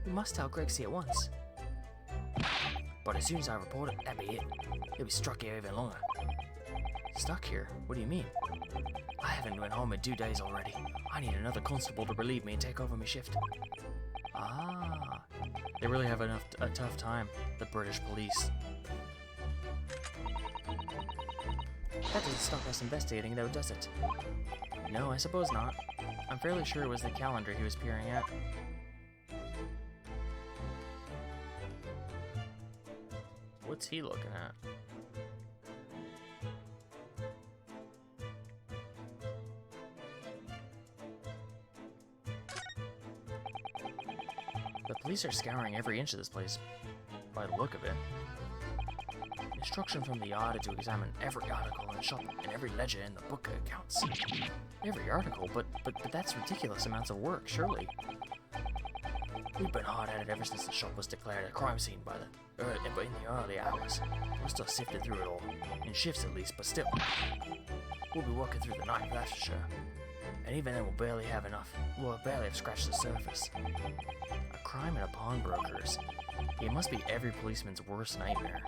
We must tell Grexy at once. But as soon as I report it, that'll be it. He'll be stuck here even longer. Stuck here? What do you mean? I haven't been home in 2 days already. I need another constable to relieve me and take over my shift. Ah. They really have a tough time, the British police. That doesn't stop us investigating, though, does it? No, I suppose not. I'm fairly sure it was the calendar he was peering at. What's he looking at? The police are scouring every inch of this place. by the look of it. Instruction from the author to examine every article in the shop and every ledger in the book accounts. Every article, but that's ridiculous amounts of work, surely. We've been hard at it ever since the shop was declared a crime scene in the early hours. We're still sifting through it all, in shifts at least, but still. We'll be working through the night, that's for sure. And even then, we'll barely have scratched the surface. A crime and a pawnbroker's. It must be every policeman's worst nightmare.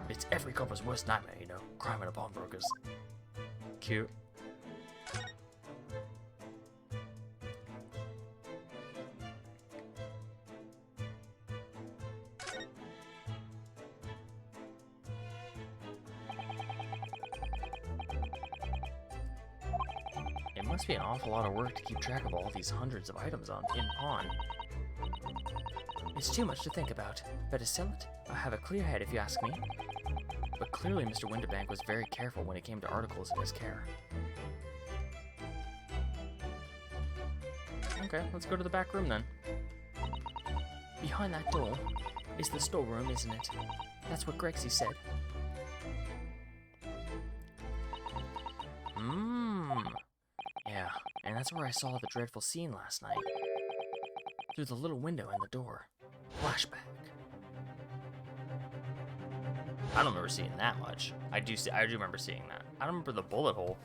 It's every copper's worst nightmare, you know, crime and a pawnbroker's. Cute. It must be an awful lot of work to keep track of all these hundreds of items in pawn. It's too much to think about. Better sell it, or have a clear head if you ask me. But clearly Mr. Winterbank was very careful when it came to articles in his care. Okay, let's go to the back room then. Behind that door is the storeroom, isn't it? That's what Grexy said. Yeah, and that's where I saw the dreadful scene last night. Through the little window in the door. Flashback. I don't remember seeing that much. I do remember seeing that. I don't remember the bullet hole.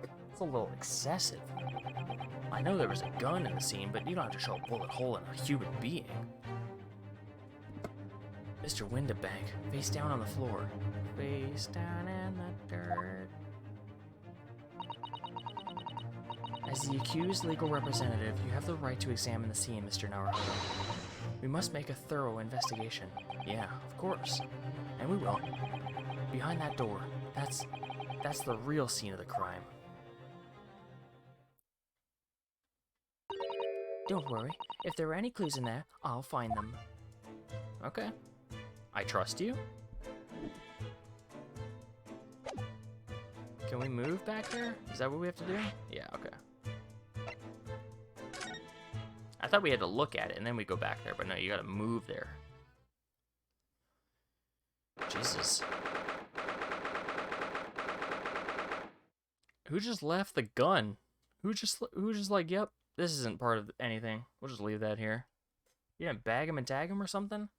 It's a little excessive. I know there was a gun in the scene, but you don't have to show a bullet hole in a human being. Mr. Winterbank, face down on the floor. Face down in the dirt. As the accused's legal representative, you have the right to examine the scene, Mr. Naruto. We must make a thorough investigation. Yeah, of course. And we will. Behind that door. That's the real scene of the crime. Don't worry. If there are any clues in there, I'll find them. Okay. I trust you. Can we move back there? Is that what we have to do? Yeah, okay. I thought we had to look at it and then we go back there, but no, you gotta move there. Jesus. Who just left the gun? Who just like, yep, this isn't part of anything. We'll just leave that here. You didn't bag him and tag him or something?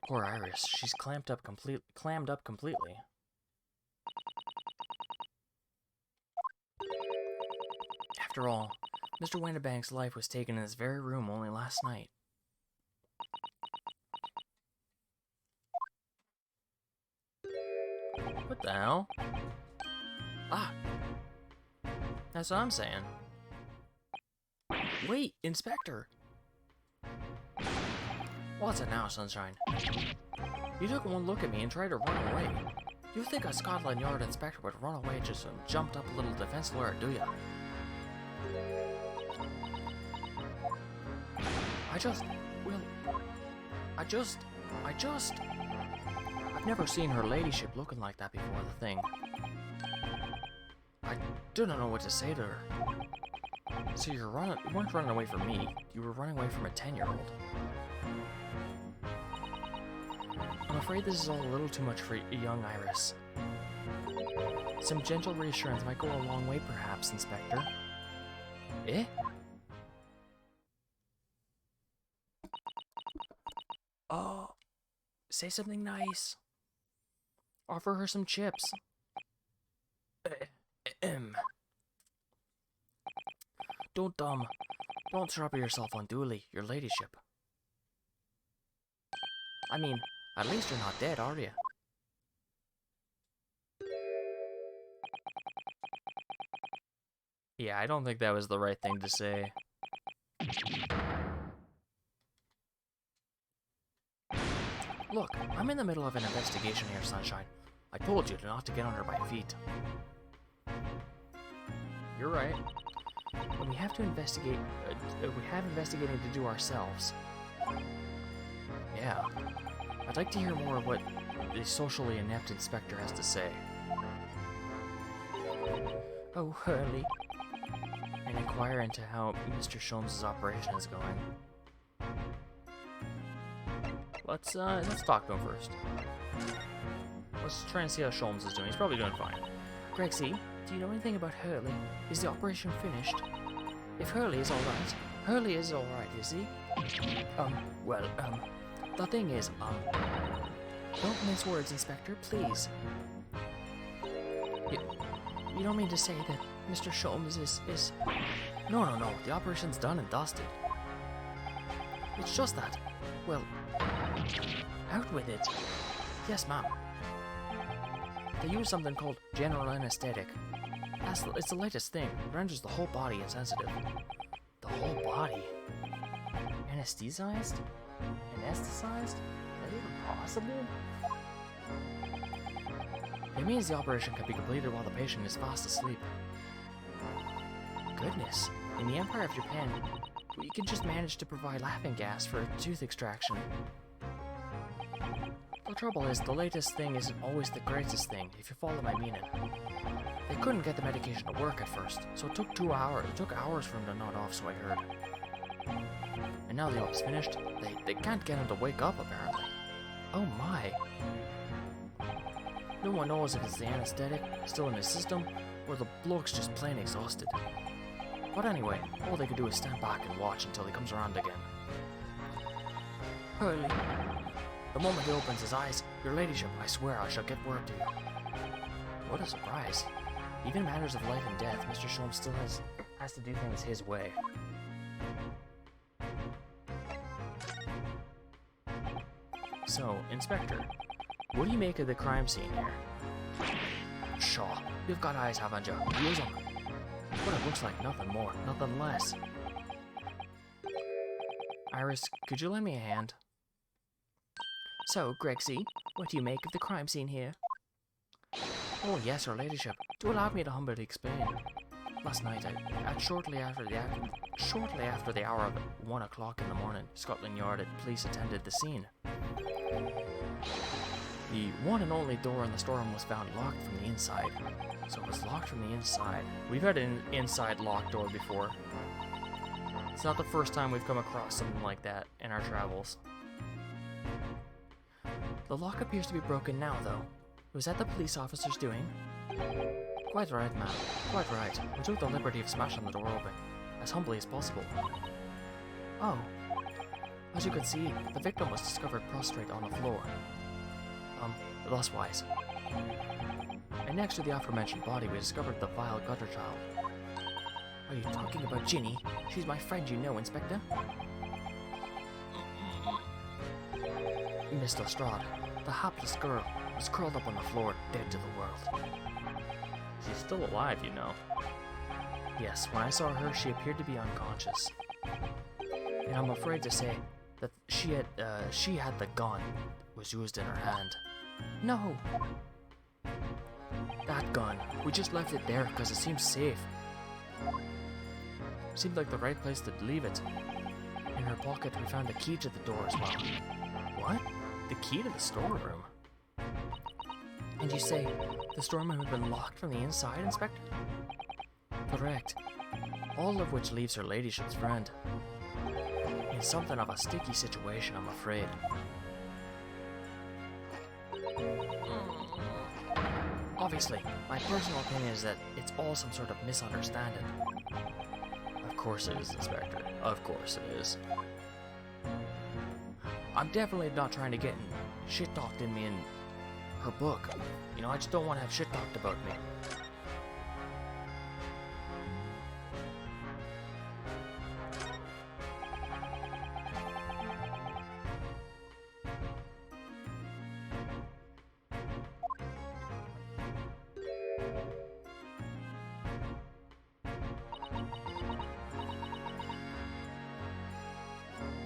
Poor Iris. She's clammed up completely. After all, Mr. Winterbank's life was taken in this very room only last night. What the hell? Ah! That's what I'm saying. Wait, Inspector! What's it now, Sunshine? You took one look at me and tried to run away. You think a Scotland Yard inspector would run away just some jumped up little defense lawyer, do ya? I've never seen her ladyship looking like that before, the thing. I do not know what to say to her. So you weren't running away from me, you were running away from a 10-year-old. I'm afraid this is all a little too much for young Iris. Some gentle reassurance might go a long way, perhaps, Inspector. Eh? Oh, say something nice. Offer her some chips. Don't trouble yourself unduly, your ladyship. I mean, at least you're not dead, are you? Yeah, I don't think that was the right thing to say. Look, I'm in the middle of an investigation here, Sunshine. I told you not to get under my feet. You're right. But we have to investigate. We have investigating to do ourselves. Yeah. I'd like to hear more of what the socially inept inspector has to say. Oh, Hurley. and inquire into how Mr. Sholmes' operation is going. Let's talk to him first. Let's try and see how Sholmes is doing. He's probably doing fine. Gregsy, do you know anything about Hurley? Is the operation finished? If Hurley is alright. Hurley is alright, is he? The thing is, don't mince words, Inspector, please. You don't mean to say that Mr. Sholmes is... No, the operation's done and dusted. It's just that, well, out with it. Yes, ma'am. They use something called general anesthetic. It's the latest thing. It renders the whole body insensitive. The whole body? Anesthetized? Anesthetized? Is that even possible? It means the operation can be completed while the patient is fast asleep. Goodness, in the Empire of Japan, we can just manage to provide laughing gas for tooth extraction. The trouble is, the latest thing isn't always the greatest thing, if you follow my meaning. They couldn't get the medication to work at first, so it took 2 hours. It took hours for him to nod off, so I heard. And now the op's finished, they can't get him to wake up, apparently. Oh my. No one knows if it's the anesthetic still in his system, or the bloke's just plain exhausted. But anyway, all they can do is stand back and watch until he comes around again. Hurley. The moment he opens his eyes, your ladyship, I swear I shall get word to you. What a surprise. Even matters of life and death, Mr. Sholmes still has to do things his way. So, Inspector, what do you make of the crime scene here? Shaw, you've got eyes, haven't you? Use them. But it looks like nothing more, nothing less. Iris, could you lend me a hand? So, Gregsy, what do you make of the crime scene here? Oh yes, Your Ladyship. Do allow me to humbly explain. Last night, shortly after the hour of 1 o'clock in the morning, Scotland Yard police attended the scene. The one and only door in the storeroom was found locked from the inside. So it was locked from the inside. We've had an inside locked door before. It's not the first time we've come across something like that in our travels. The lock appears to be broken now, though. Was that the police officer's doing? Quite right, ma'am. Quite right. We took the liberty of smashing the door open, as humbly as possible. Oh. As you can see, the victim was discovered prostrate on the floor. Thuswise. And next to the aforementioned body, we discovered the vile gutter child. Are you talking about Ginny? She's my friend, you know, Inspector. Miss Lestrade, the hapless girl, was curled up on the floor, dead to the world. She's still alive, you know. Yes, when I saw her, she appeared to be unconscious. And I'm afraid to say that she had the gun was used in her hand. No! That gun. We just left it there because it seemed safe. Seemed like the right place to leave it. In her pocket, we found a key to the door as well. What? The key to the storeroom? And you say the storeroom had been locked from the inside, Inspector? Correct. All of which leaves her ladyship's friend in something of a sticky situation, I'm afraid. Obviously, my personal opinion is that it's all some sort of misunderstanding. Of course it is, Inspector. Of course it is. I'm definitely not trying to get shit talked in me in her book. You know, I just don't want to have shit talked about me.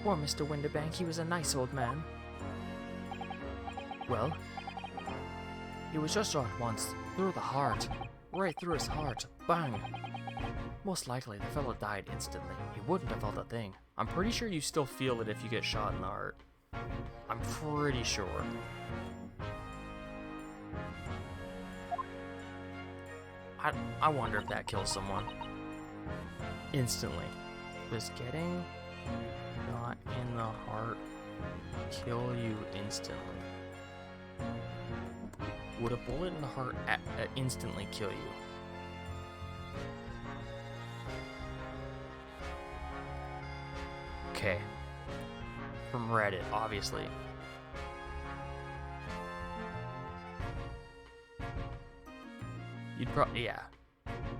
Poor Mr. Winterbank, he was a nice old man. Well, he was just shot once, through the heart. Right through his heart. Bang! Most likely, the fellow died instantly. He wouldn't have felt a thing. I'm pretty sure you still feel it if you get shot in the heart. I'm pretty sure. I wonder if that kills someone. instantly. Does getting shot in the heart kill you instantly? Would a bullet in the heart instantly kill you? Okay. From Reddit, obviously. You'd probably, yeah.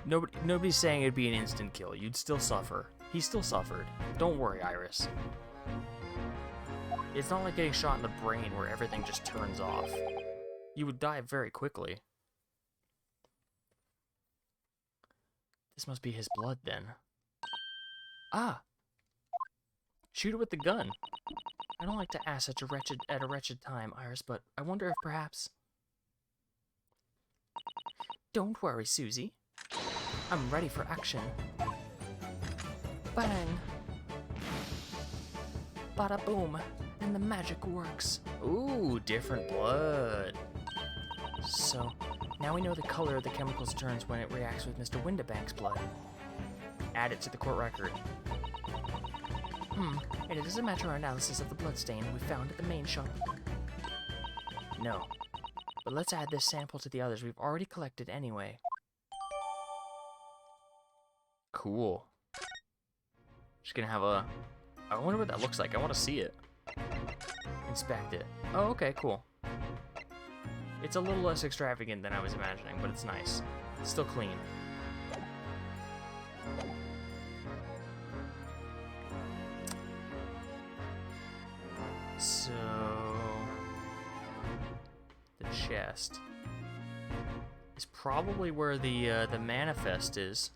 Nobody's saying it'd be an instant kill. You'd still suffer. He still suffered. Don't worry, Iris. It's not like getting shot in the brain where everything just turns off. You would die very quickly. This must be his blood, then. Ah! Shoot it with the gun. I don't like to ask at a wretched time, Iris, but I wonder if perhaps... Don't worry, Susie. I'm ready for action. Bang! Bada boom, and the magic works. Ooh, different blood. So, now we know the color of the chemicals turns when it reacts with Mr. Windibank's blood. Add it to the court record. And it is a matter of analysis of the bloodstain we found at the main shop. No. But let's add this sample to the others we've already collected anyway. Cool. Just gonna have a... I wonder what that looks like. I want to see it. Inspect it. Oh, okay, cool. It's a little less extravagant than I was imagining, but it's nice. It's still clean. So... the chest is probably where the manifest is.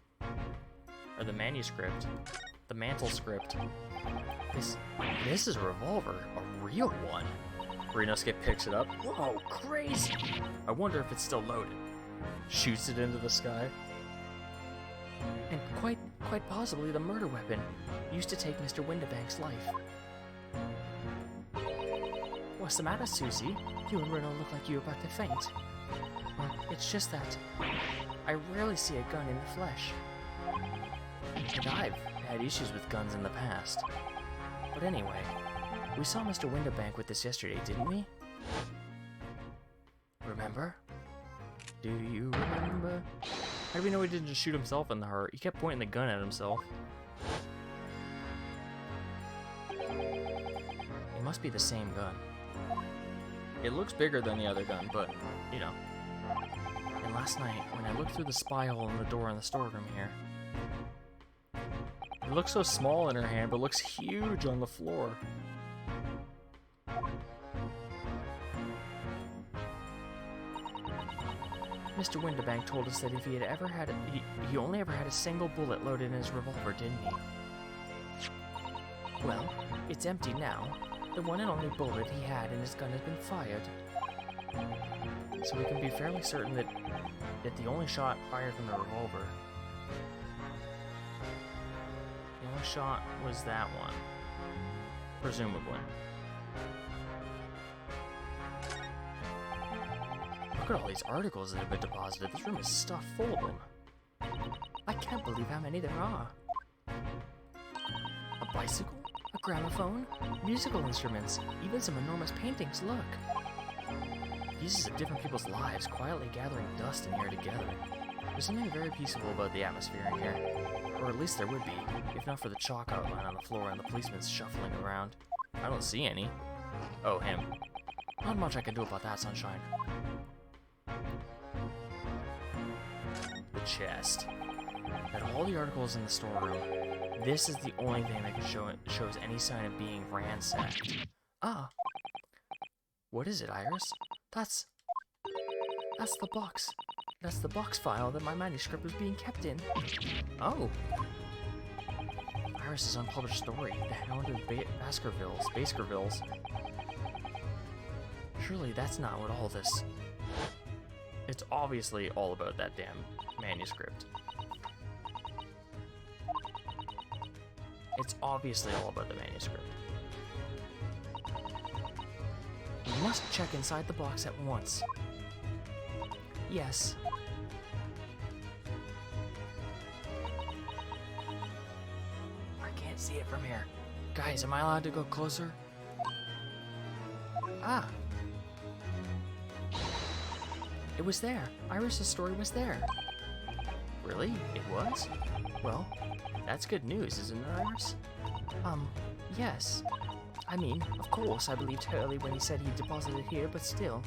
Or the manuscript. The mantle script. This is a revolver. A real one. Renosuke picks it up. Whoa, crazy! I wonder if it's still loaded. Shoots it into the sky. And quite possibly the murder weapon used to take Mr. Windibank's life. What's the matter, Susie? You and Reno look like you're about to faint. Well, it's just that I rarely see a gun in the flesh. And I've had issues with guns in the past. But anyway, we saw Mr. Windibank with this yesterday, didn't we? Remember? Do you remember? How do we know he didn't just shoot himself in the heart? He kept pointing the gun at himself. It must be the same gun. It looks bigger than the other gun, but, you know. And last night, when I looked through the spy hole in the door in the storeroom here, it looks so small in her hand, but looks huge on the floor. Mr. Windibank told us that if he had ever had he only ever had a single bullet loaded in his revolver, didn't he? Well, it's empty now. The one and only bullet he had in his gun has been fired. So we can be fairly certain that the only shot fired from the revolver, the only shot was that one. Presumably. Look at all these articles that have been deposited. This room is stuffed full of them. I can't believe how many there are. A bicycle? A gramophone? Musical instruments? Even some enormous paintings, look! Pieces of different people's lives quietly gathering dust in here together. There's something very peaceful about the atmosphere in here. Or at least there would be, if not for the chalk outline on the floor and the policemen shuffling around. I don't see any. Oh, him. Not much I can do about that, sunshine. The chest. At all the articles in the storeroom, this is the only thing that shows any sign of being ransacked. Ah. What is it, Iris? That's the box. That's the box file that my manuscript was being kept in. Oh. Iris's unpublished story, The Hound of Baskervilles. Surely that's not what all this... It's obviously all about that damn manuscript. It's obviously all about the manuscript. We must check inside the box at once. Yes. see it from here. Guys, am I allowed to go closer? Ah. It was there. Iris's story was there. Really? It was? Well, that's good news, isn't it, Iris? Yes. I mean, of course, I believed Hurley when he said he'd deposited it here, but still.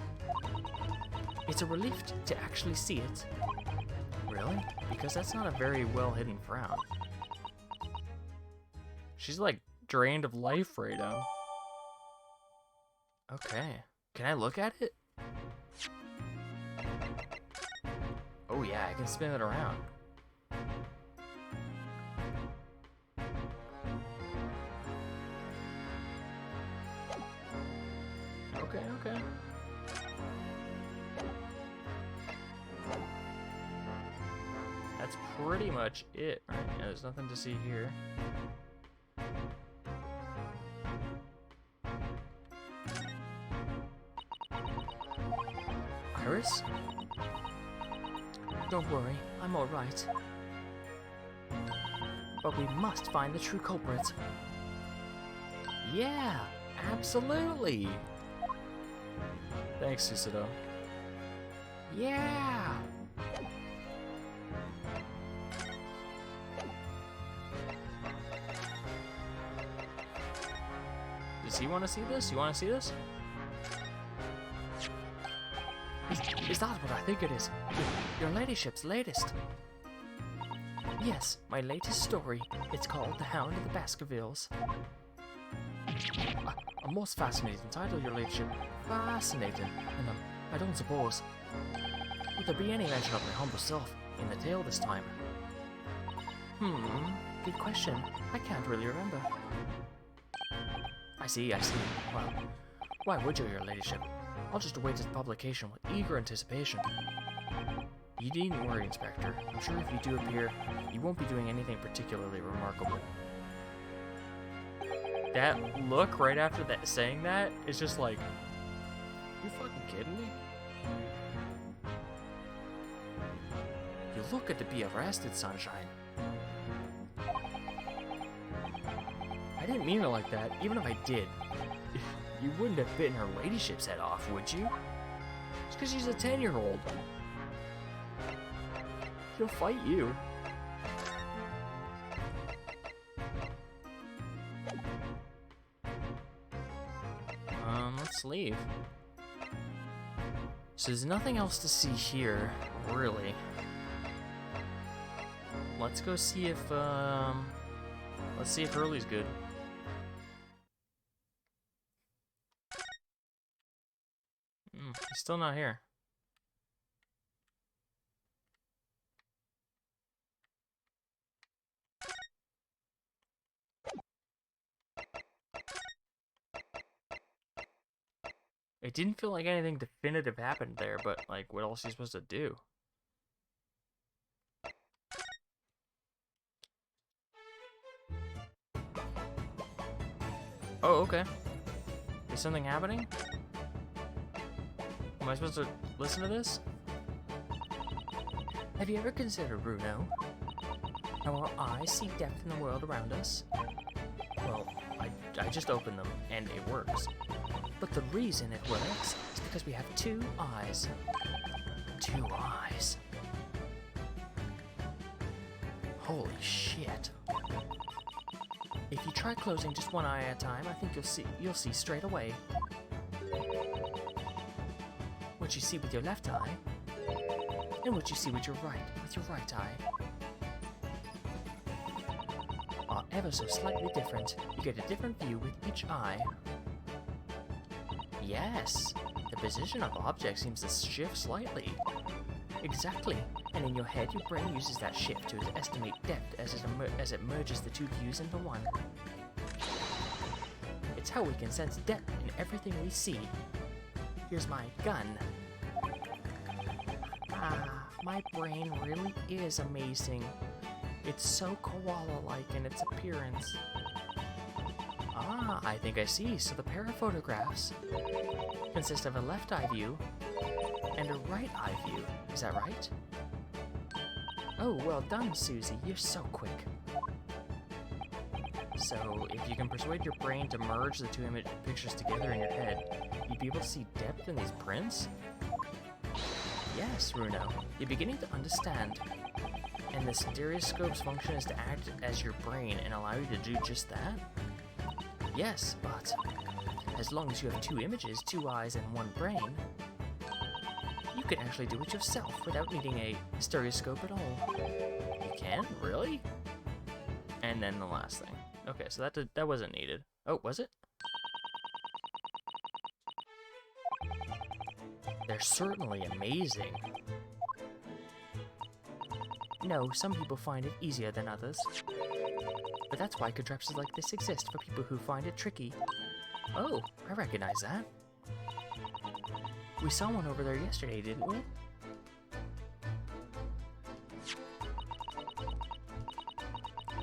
It's a relief to actually see it. Really? Because that's not a very well-hidden frown. She's like drained of life right now. Okay. Can I look at it? Oh yeah, I can spin it around. Okay. That's pretty much it, right? Yeah, there's nothing to see here. Iris? Don't worry, I'm alright. But we must find the true culprit. Yeah, absolutely! Thanks, Susato. Yeah! Does he want to see this? You want to see this? Is that what I think it is? Your ladyship's latest. Yes, my latest story. It's called The Hound of the Baskervilles. A most fascinating title, your ladyship. Fascinating. And I don't suppose. Would there be any mention of my humble self in the tale this time? Good question. I can't really remember. I see. Well, why would you, your ladyship? I'll just await its publication with eager anticipation. You needn't worry, Inspector. I'm sure if you do appear, you won't be doing anything particularly remarkable. That look right after that saying that is just like, you fucking kidding me? You look good to be arrested, Sunshine. I didn't mean it like that, even if I did. You wouldn't have bitten her ladyship's head off, would you? It's because she's a 10-year-old. She'll fight you. Let's leave. So there's nothing else to see here, really. Let's go see if, let's see if Hurley's good. He's still not here. It didn't feel like anything definitive happened there, but like, what else are you supposed to do? Oh, okay. Is something happening? Am I supposed to listen to this? Have you ever considered, Bruno, how our eyes see depth in the world around us? Well, I just opened them, and it works. But the reason it works is because we have two eyes. Two eyes. Holy shit. If you try closing just one eye at a time, I think you'll see straight away. What you see with your left eye, and what you see with your right eye, are ever so slightly different. You get a different view with each eye. Yes, the position of objects seems to shift slightly. Exactly, and in your head, your brain uses that shift to estimate depth as it merges the two views into one. It's how we can sense depth in everything we see. Here's my gun. Ah, my brain really is amazing. It's so koala-like in its appearance. Ah, I think I see. So the pair of photographs consist of a left eye view and a right eye view. Is that right? Oh, well done, Susie. You're so quick. So, if you can persuade your brain to merge the two image pictures together in your head, you'd be able to see depth in these prints? Yes, Runo, you're beginning to understand. And the stereoscope's function is to act as your brain and allow you to do just that? Yes, but as long as you have two images, two eyes, and one brain, you can actually do it yourself without needing a stereoscope at all. You can? Really? And then the last thing. Okay, so that wasn't needed. Oh, was it? They're certainly amazing. No, some people find it easier than others. But that's why contraptions like this exist, for people who find it tricky. Oh, I recognize that. We saw one over there yesterday, didn't we?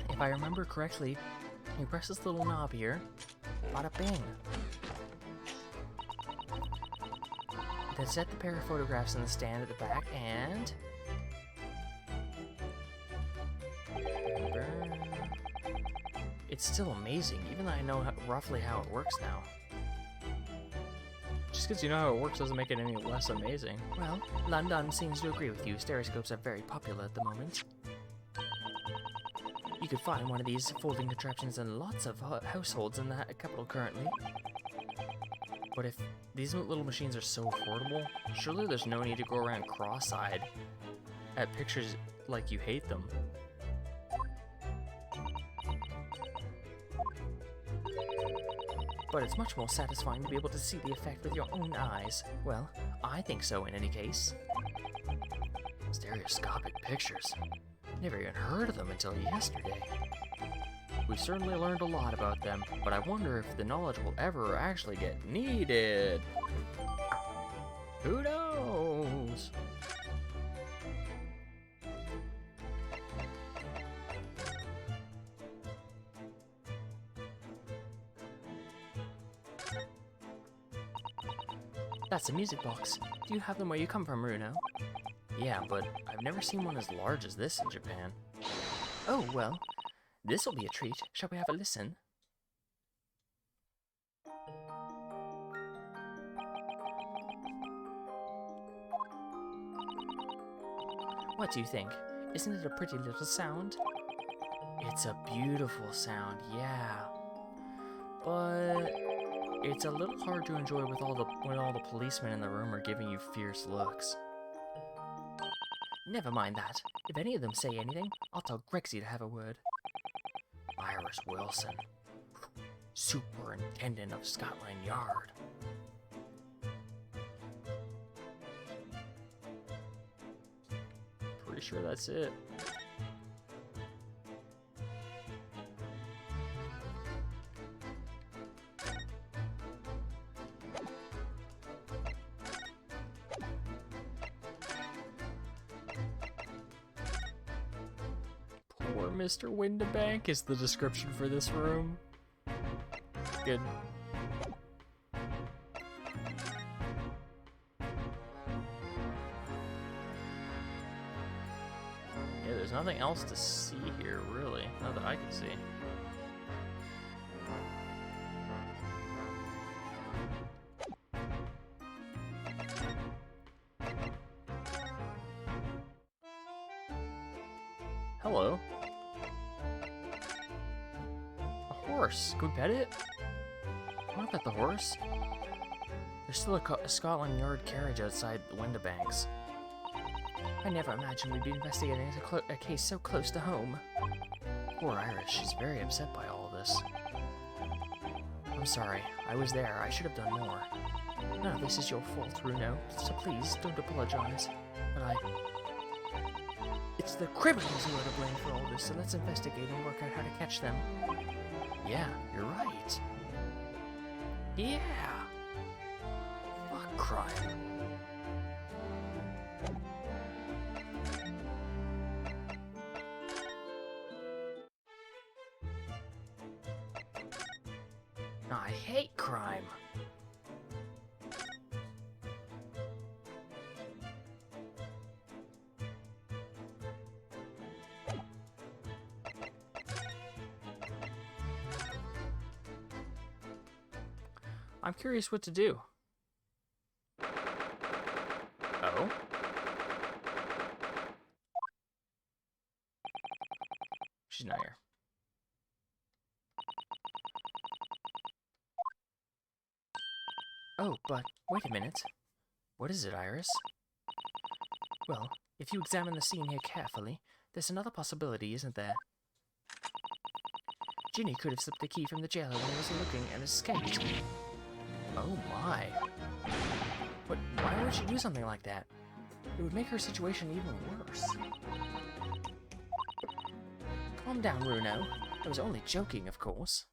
If I remember correctly, you press this little knob here, bada bing. Then set the pair of photographs in the stand at the back and... It's still amazing, even though I know roughly how it works now. Just because you know how it works doesn't make it any less amazing. Well, London seems to agree with you. Stereoscopes are very popular at the moment. You could find one of these folding contraptions in lots of households in the capital currently. But if these little machines are so affordable, surely there's no need to go around cross-eyed at pictures like you hate them. But it's much more satisfying to be able to see the effect with your own eyes. Well, I think so in any case. Stereoscopic pictures. Never even heard of them until yesterday. We certainly learned a lot about them, but I wonder if the knowledge will ever actually get needed. Who knows? That's a music box. Do you have them where you come from, Runo? Yeah, but I've never seen one as large as this in Japan. Oh, well, this'll be a treat. Shall we have a listen? What do you think? Isn't it a pretty little sound? It's a beautiful sound, yeah. But it's a little hard to enjoy when all the policemen in the room are giving you fierce looks. Never mind that. If any of them say anything, I'll tell Grexy to have a word. Iris Wilson, Superintendent of Scotland Yard. Pretty sure that's it. Poor Mr. Windibank is the description for this room. Good. Yeah, there's nothing else to see here, really. Not that I can see. Hello. A horse. Can we pet it? I want to pet the horse. There's still a Scotland Yard carriage outside the Windibanks. I never imagined we'd be investigating a case so close to home. Poor Iris, she's very upset by all this. I'm sorry, I was there, I should have done more. None of this is your fault, Runo, so please, don't apologize. But it's the criminals who are to blame for all this, so let's investigate and work out how to catch them. Yeah, you're right. Yeah! Fuck crime. I hate crime. I'm curious what to do. Oh? She's not here. Oh, but wait a minute. What is it, Iris? Well, if you examine the scene here carefully, there's another possibility, isn't there? Ginny could have slipped the key from the jailer when he wasn't looking and escaped. Oh my. But why would she do something like that? It would make her situation even worse. Calm down, Runo. I was only joking, of course.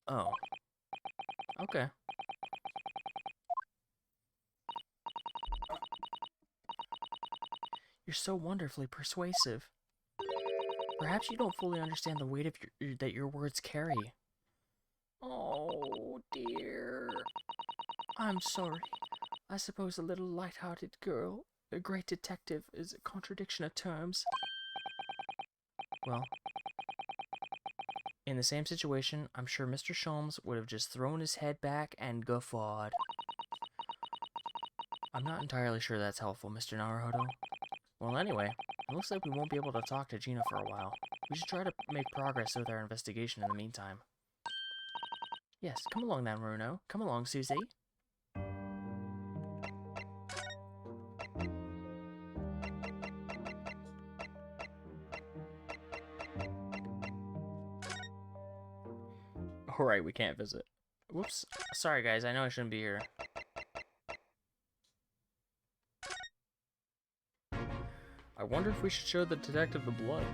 Oh. Okay. You're so wonderfully persuasive. Perhaps you don't fully understand the weight of that your words carry. Oh, dear. I'm sorry. I suppose a little light-hearted girl, a great detective, is a contradiction of terms. Well, in the same situation, I'm sure Mr. Sholmes would have just thrown his head back and guffawed. I'm not entirely sure that's helpful, Mr. Naruhodo. Well, anyway, it looks like we won't be able to talk to Gina for a while. We should try to make progress with our investigation in the meantime. Yes, come along then, Runo. Come along, Susie. Alright, we can't visit. Whoops. Sorry, guys. I know I shouldn't be here. I wonder if we should show the detective the blood.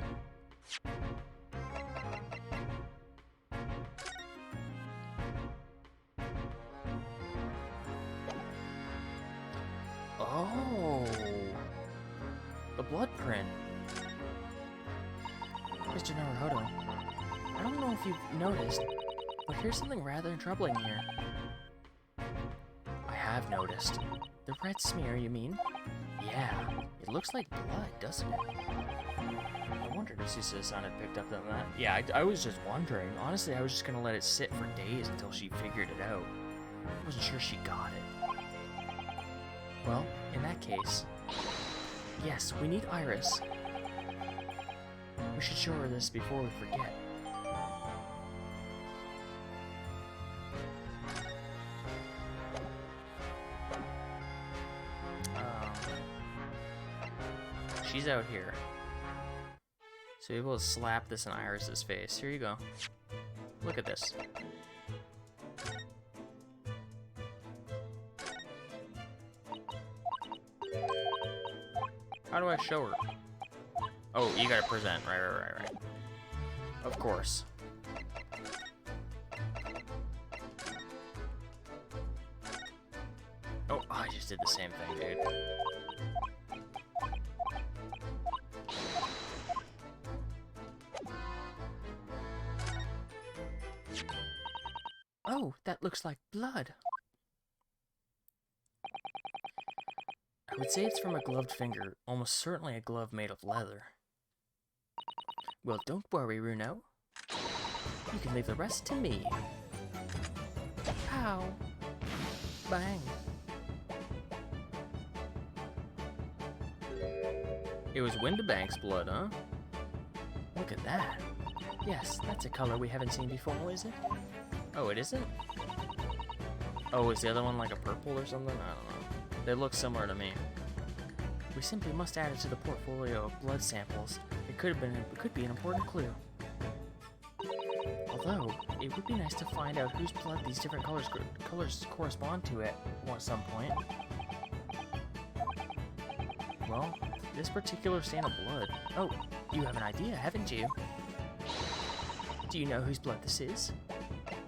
Oh, the blood print. Mr. Naruhodo, I don't know if you've noticed, but here's something rather troubling here. I have noticed. The red smear, you mean? Yeah, it looks like blood, doesn't it? I wondered if Susan had picked up on that. Yeah, I was just wondering. Honestly, I was just gonna let it sit for days until she figured it out. I wasn't sure she got it. Well, in that case, yes, we need Iris. We should show her this before we forget. She's out here. So we will slap this in Iris's face. Here you go. Look at this. How do I show her? Oh, you gotta present. Right. Of course. Oh, I just did the same thing, dude. Oh, that looks like blood. I would say it's from a gloved finger, almost certainly a glove made of leather. Well, don't worry, Runo. You can leave the rest to me. Pow! Bang! It was Windibank's blood, huh? Look at that. Yes, that's a color we haven't seen before, is it? Oh, it isn't? Oh, is the other one like a purple or something? I don't know. They look similar to me. We simply must add it to the portfolio of blood samples. It could be an important clue. Although, it would be nice to find out whose blood these different colors correspond to at some point. Well, this particular stain of blood. Oh, you have an idea, haven't you? Do you know whose blood this is?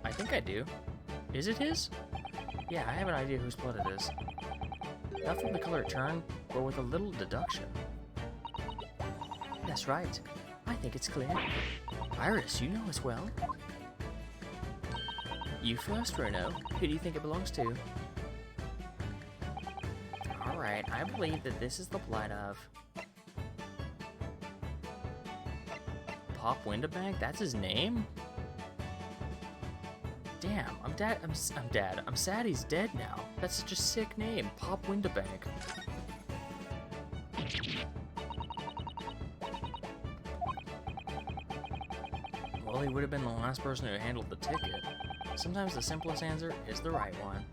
I think I do. Is it his? Yeah, I have an idea whose blood it is. Not from the color it turned, but with a little deduction. That's right. I think it's clear. Iris, you know as well. You first, Runo. Who do you think it belongs to? Alright, I believe that this is the blood of... Pop Windibank? That's his name? Damn, I'm dad. I'm sad he's dead now. That's such a sick name, Pop Winterbank. Well, he would have been the last person who handled the ticket. Sometimes the simplest answer is the right one.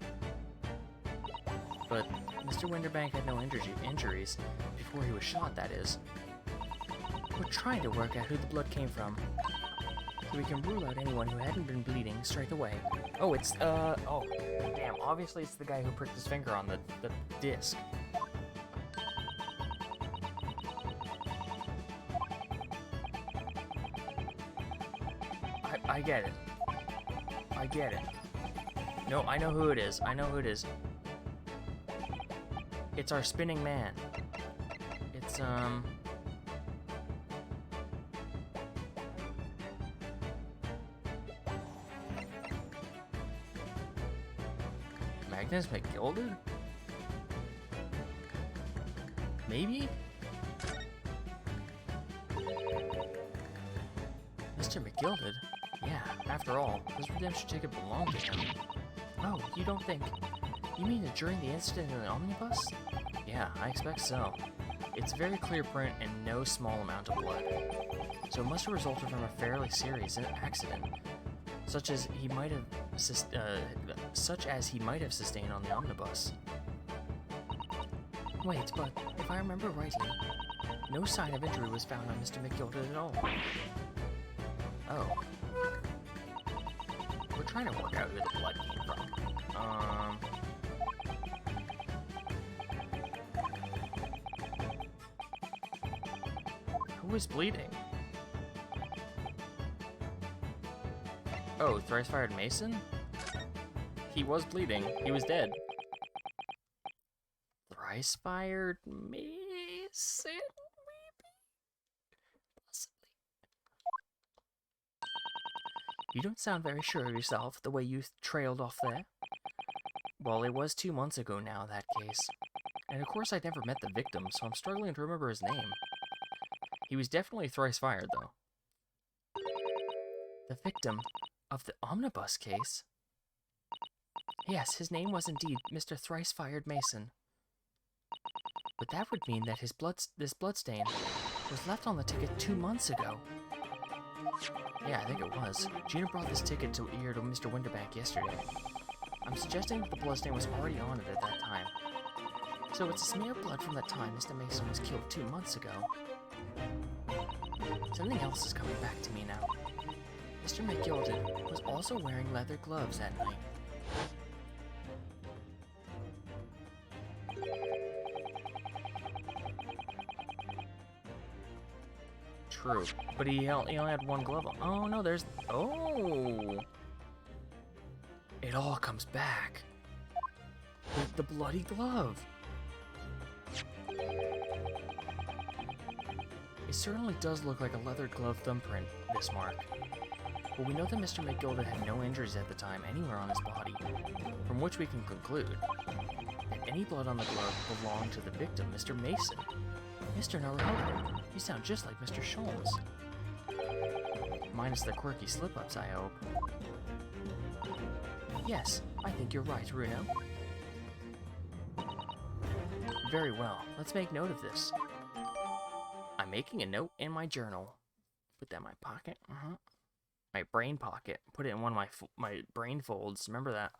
But Mr. Winterbank had no injuries before he was shot, that is. We're trying to work out who the blood came from, so we can rule out anyone who hadn't been bleeding straight away. Oh, it's, oh, damn, obviously it's the guy who pricked his finger on the disc. I get it. I get it. No, I know who it is. I know who it is. It's our spinning man. It's, Magnus McGilded? Maybe? Mr. McGilded? Yeah, after all, his redemption ticket belonged to him. Oh, you don't think... You mean that during the incident in the omnibus? Yeah, I expect so. It's very clear print and no small amount of blood. So it must have resulted from a fairly serious accident, such as he might have sustained on the omnibus. Wait, but if I remember rightly, no sign of injury was found on Mr. McGilded at all. Oh. We're trying to work out who the blood came from. Who was bleeding? Oh, thrice-fired Mason? He was bleeding. He was dead. Thrice-fired Mason? Maybe? Possibly. You don't sound very sure of yourself, the way you trailed off there. Well, it was 2 months ago now, that case. And of course I never met the victim, so I'm struggling to remember his name. He was definitely thrice-fired, though. The victim of the omnibus case? Yes, his name was indeed Mr. Thrice-Fired Mason. But that would mean that this bloodstain was left on the ticket 2 months ago. Yeah, I think it was. Gina brought this ticket here to Mr. Winterbank yesterday. I'm suggesting that the bloodstain was already on it at that time. So it's a smear of blood from that time Mr. Mason was killed 2 months ago. Something else is coming back to me now. Mr. McGilded was also wearing leather gloves that night. True, but he only had one glove on. Oh no, there's... Oh! It all comes back. The bloody glove. It certainly does look like a leather glove thumbprint, this mark. But we know that Mr. McGilded had no injuries at the time anywhere on his body, from which we can conclude that any blood on the glove belonged to the victim, Mr. Mason. Mr. Naruto, you sound just like Mr. Sholmes. Minus the quirky slip-ups, I hope. Yes, I think you're right, Runo. Very well, let's make note of this. I'm making a note in my journal. Put that in my pocket. My brain pocket. Put it in one of my brain folds. Remember that.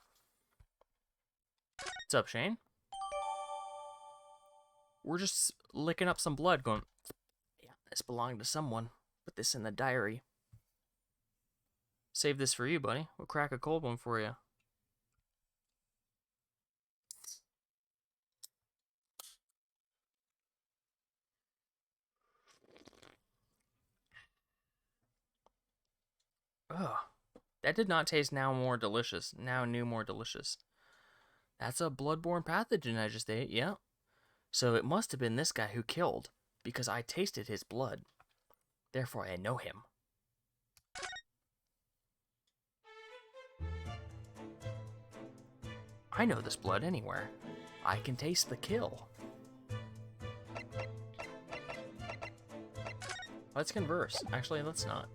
What's up, Shane? We're just licking up some blood going, yeah, this belonged to someone. Put this in the diary. Save this for you, buddy. We'll crack a cold one for you. Ugh. That did not taste now more delicious. Now new more delicious. That's a bloodborne pathogen I just ate, yeah. So it must have been this guy who killed, because I tasted his blood. Therefore I know him. I know this blood anywhere. I can taste the kill. Let's converse. Actually, let's not.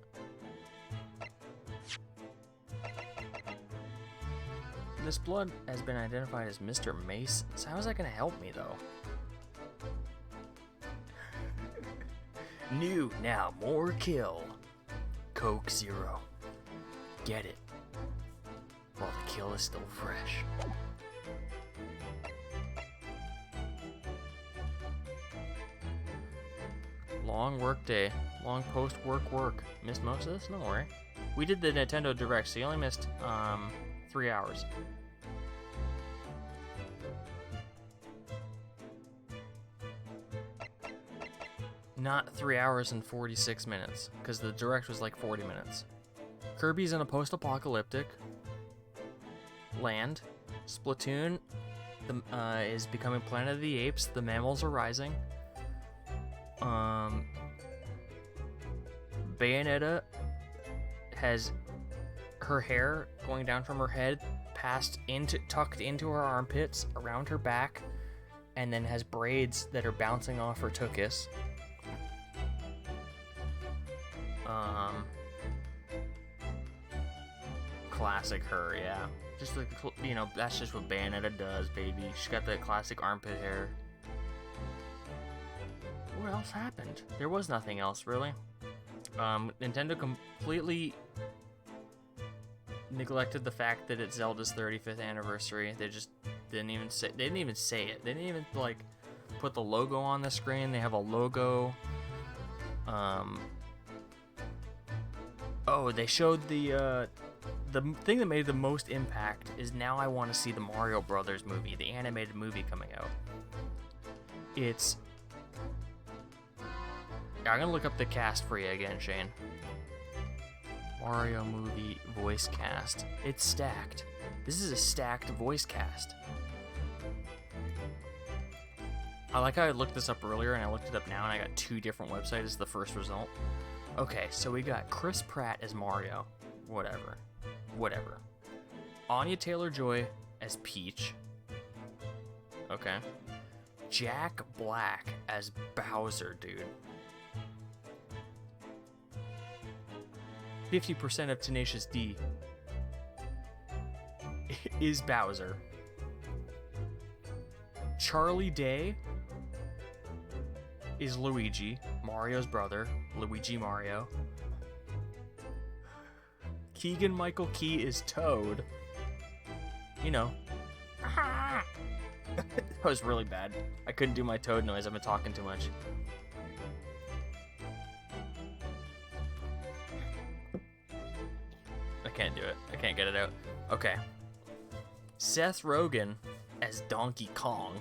This blood has been identified as Mr. Mace. So how is that gonna help me though? New, now more kill. Coke Zero. Get it. While the kill is still fresh. Long work day. Long post work. Missed most of this? No worry. We did the Nintendo Direct, so you only missed 3 hours. Not 3 hours and 46 minutes, because the Direct was like 40 minutes. Kirby's in a post-apocalyptic land. Splatoon is becoming Planet of the Apes. The mammals are rising. Bayonetta has her hair going down from her head, tucked into her armpits, around her back, and then has braids that are bouncing off her tuchus. Classic her, yeah. Just like, you know, that's just what Bayonetta does, baby. She's got that classic armpit hair. What else happened? There was nothing else, really. Nintendo completely neglected the fact that it's Zelda's 35th anniversary. They just didn't even say it. They didn't even like put the logo on the screen. They have a logo. Oh, they showed the thing that made the most impact is now I want to see the Mario Brothers movie, the animated movie coming out. I'm gonna look up the cast for you again, Shane. Mario movie voice cast. It's stacked. This is a stacked voice cast. I like how I looked this up earlier and I looked it up now and I got 2 different websites as the first result. Okay, so we got Chris Pratt as Mario. Whatever. Anya Taylor-Joy as Peach. Okay. Jack Black as Bowser, dude. 50% of Tenacious D is Bowser. Charlie Day is Luigi, Mario's brother, Luigi Mario. Keegan-Michael Key is Toad. You know. That was really bad. I couldn't do my Toad noise. I've been talking too much. I can't do it. I can't get it out. Okay. Seth Rogen as Donkey Kong.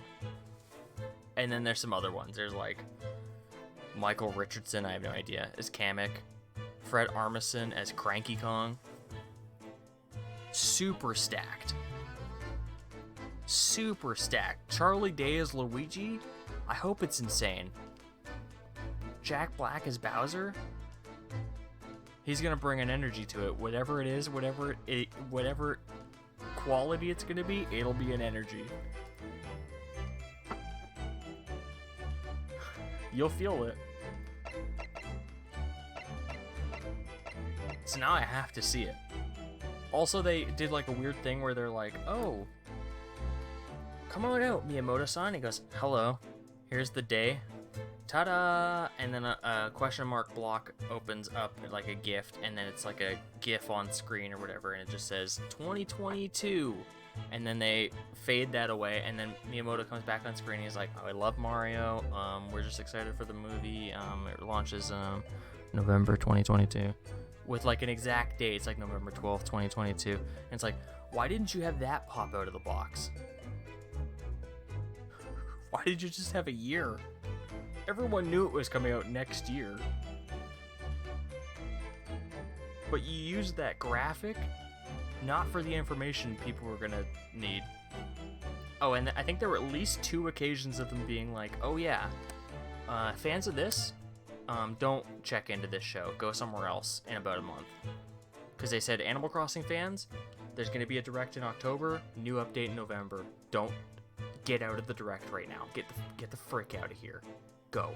And then there's some other ones. There's like Michael Richardson, I have no idea, as Kamek. Fred Armisen as Cranky Kong. Super stacked. Charlie Day as Luigi? I hope it's insane. Jack Black as Bowser? He's gonna bring an energy to it. Whatever it is, whatever quality it's gonna be, it'll be an energy. You'll feel it. So now I have to see it. Also, they did like a weird thing where they're like, oh, come on out, Miyamoto-san. He goes, hello, here's the day. Ta-da! And then a question mark block opens up like a gift, and then it's like a GIF on screen or whatever, and it just says 2022. And then they fade that away, and then Miyamoto comes back on screen, and he's like, oh, I love Mario. We're just excited for the movie. It launches November 2022. With like an exact date. It's like November 12th, 2022. And it's like, why didn't you have that pop out of the box? Why did you just have a year? Everyone knew it was coming out next year. But you used that graphic not for the information people were gonna need. Oh, and I think there were at least 2 occasions of them being like, oh yeah, fans of this, don't check into this show. Go somewhere else in about a month. Because they said, Animal Crossing fans, there's going to be a Direct in October, new update in November. Don't get out of the Direct right now. Get the frick out of here. Go.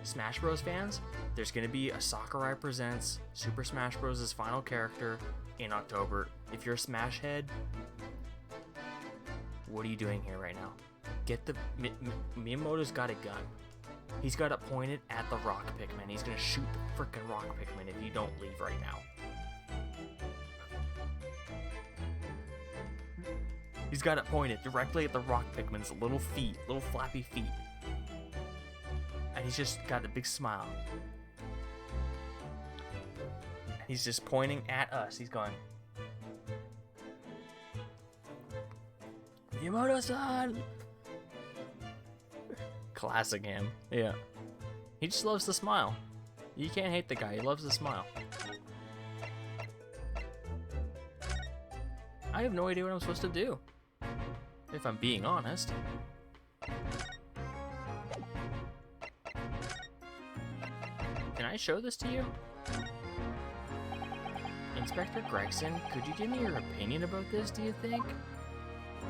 Smash Bros fans, there's going to be a Sakurai Presents Super Smash Bros' final character in October. If you're a Smash head, What are you doing here right now? Get the... Miyamoto's got a gun. He's got it pointed at the rock Pikmin. He's gonna shoot the frickin' rock Pikmin if you don't leave right now. He's got it pointed directly at the rock Pikmin's little feet, little flappy feet. And he's just got a big smile. He's just pointing at us. He's going, Miyamoto-san! Classic him. Yeah. He just loves the smile. You can't hate the guy. He loves the smile. I have no idea what I'm supposed to do. If I'm being honest. Can I show this to you? Inspector Gregson, could you give me your opinion about this, do you think?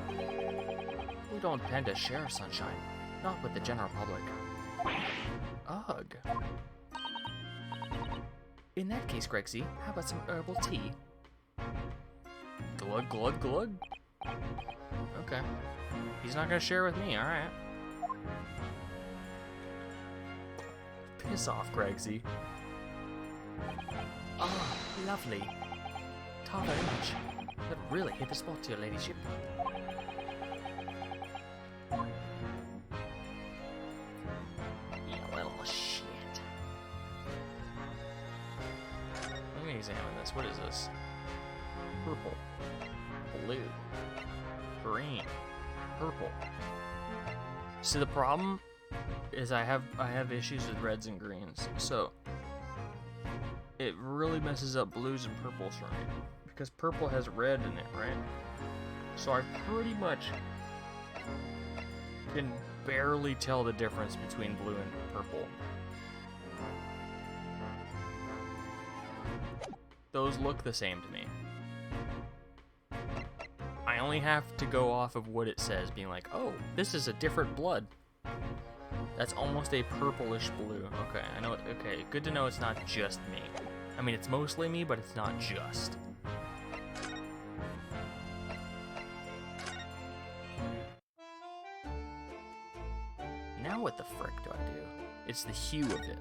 We don't tend to share sunshine. Not with the general public. Ugh. In that case, Gregsy, how about some herbal tea? Glug, glug, glug. Okay. He's not gonna share with me, alright. Piss off, Gregsy. Oh, lovely. Ta very much. That really hit the spot, your ladyship. You little shit. Let me examine this. What is this? Purple. Blue. Green. Purple. See, the problem is I have issues with reds and greens, so it really messes up blues and purples for me because purple has red in it, right? So I pretty much can barely tell the difference between blue and purple. Those look the same to me. I only have to go off of what it says, being like, oh, this is a different blood. That's almost a purplish blue. Okay, I know. Okay, good to know it's not just me. I mean, it's mostly me, but it's not just. Now what the frick do I do? It's the hue of it.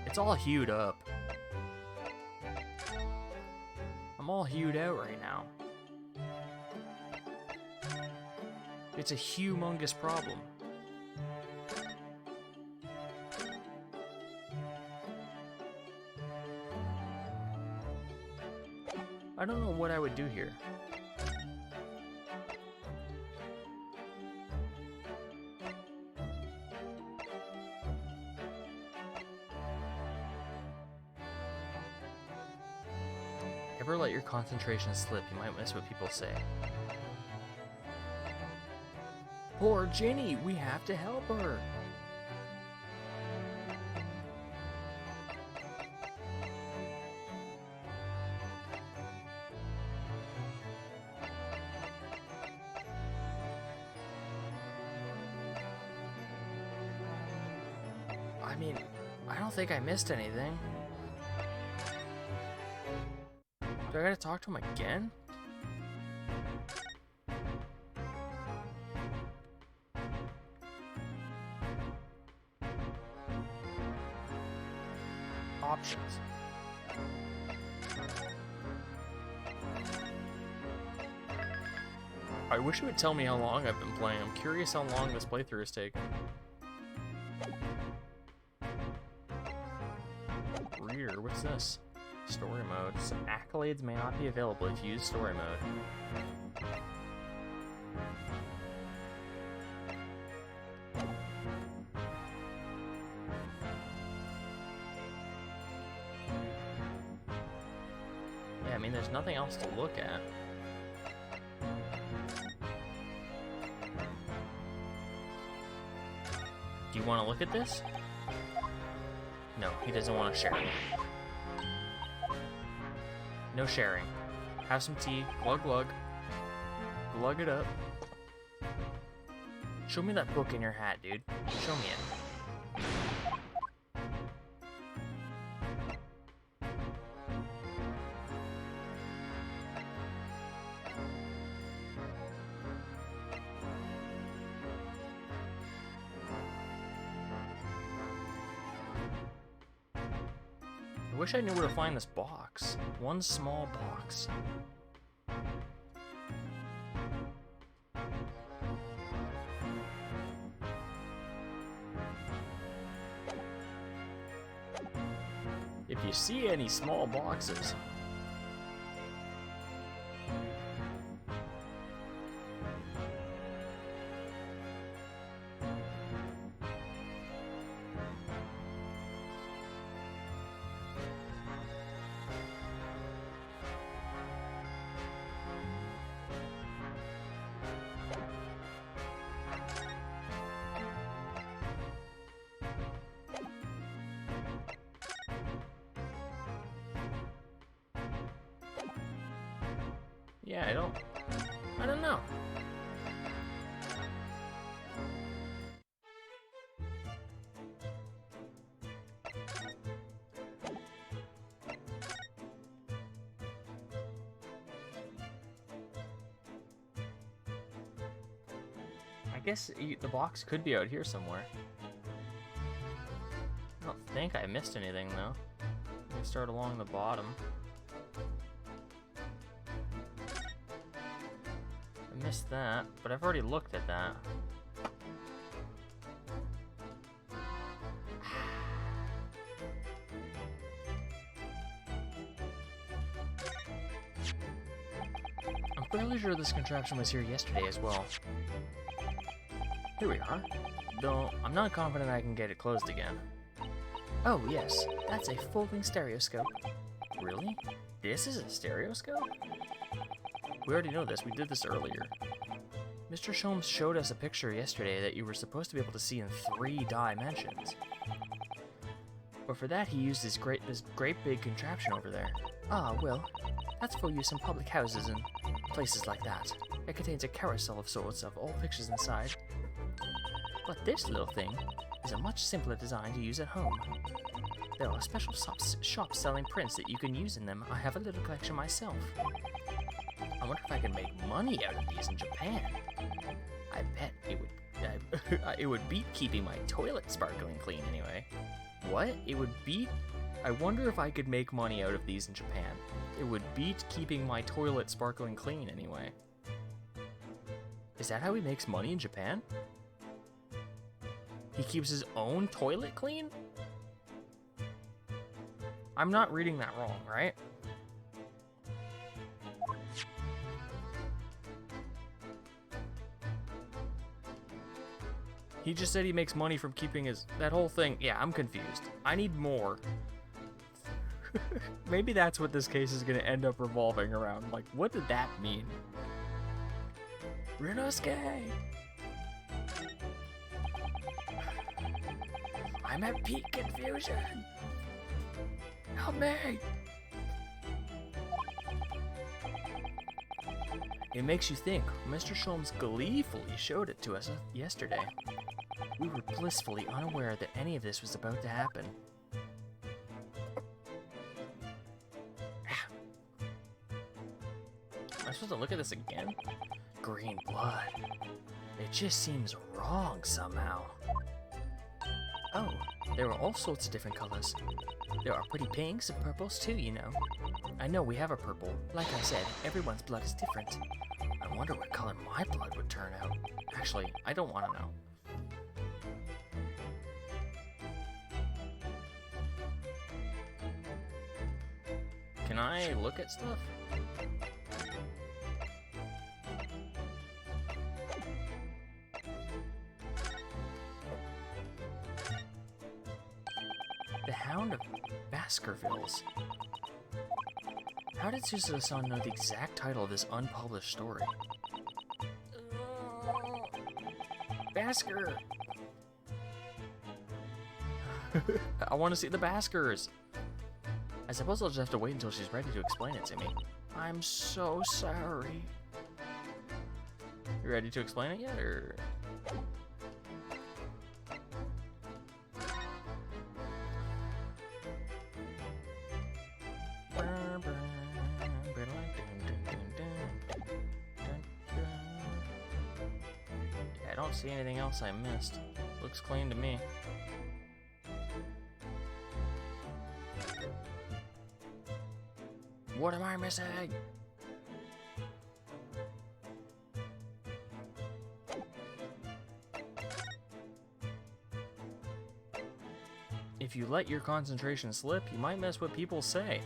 It's all hued up. I'm all hued out right now. It's a humongous problem. I don't know what I would do here. Ever let your concentration slip, you might miss what people say. Poor Jenny, we have to help her. I mean, I don't think I missed anything. Do I gotta talk to him again? Options. I wish it would tell me how long I've been playing. I'm curious how long this playthrough has taken. Rear, what's this? Story mode. Some accolades may not be available if you use story mode. Yeah, I mean, there's nothing else to look at. Do you want to look at this? No, he doesn't want to share. No sharing. Have some tea. Glug glug. Glug it up. Show me that book in your hat, dude. Show me it. wish I knew where to find this box. One small box. If you see any small boxes, yeah, I don't know. I guess the box could be out here somewhere. I don't think I missed anything though. Let me start along the bottom. I missed that, but I've already looked at that. I'm fairly sure this contraption was here yesterday as well. Here we are. Though I'm not confident I can get it closed again. Oh yes, that's a folding stereoscope. Really? This is a stereoscope? We already know this, we did this earlier. Mr. Sholmes showed us a picture yesterday that you were supposed to be able to see in 3 dimensions. But for that he used this great big contraption over there. Ah, well, that's for use in public houses and places like that. It contains a carousel of sorts of all pictures inside. But this little thing is a much simpler design to use at home. There are special shops selling prints that you can use in them. I have a little collection myself. I wonder if I can make money out of these in Japan. I bet it would it would beat keeping my toilet sparkling clean anyway. What? It would beat... I wonder if I could make money out of these in Japan. It would beat keeping my toilet sparkling clean anyway. Is that how he makes money in Japan? He keeps his own toilet clean? I'm not reading that wrong, right? He just said he makes money from keeping his... That whole thing... Yeah, I'm confused. I need more. Maybe that's what this case is going to end up revolving around. Like, what did that mean? Rinosuke! I'm at peak confusion! Help me! It makes you think. Mr. Sholmes gleefully showed it to us yesterday. We were blissfully unaware that any of this was about to happen. Am I supposed to look at this again? Green blood. It just seems wrong somehow. Oh, there are all sorts of different colors. There are pretty pinks and purples too, you know. I know we have a purple. Like I said, everyone's blood is different. I wonder what color my blood would turn out. Actually, I don't want to know. Can I look at stuff? The Hound of Baskervilles. How did Suzuka-san know the exact title of this unpublished story? Basker! I want to see the Baskers! I suppose I'll just have to wait until she's ready to explain it to me. I'm so sorry. You ready to explain it yet, or...? Yeah, I don't see anything else I missed. Looks clean to me. What am I missing? If you let your concentration slip, you might miss what people say.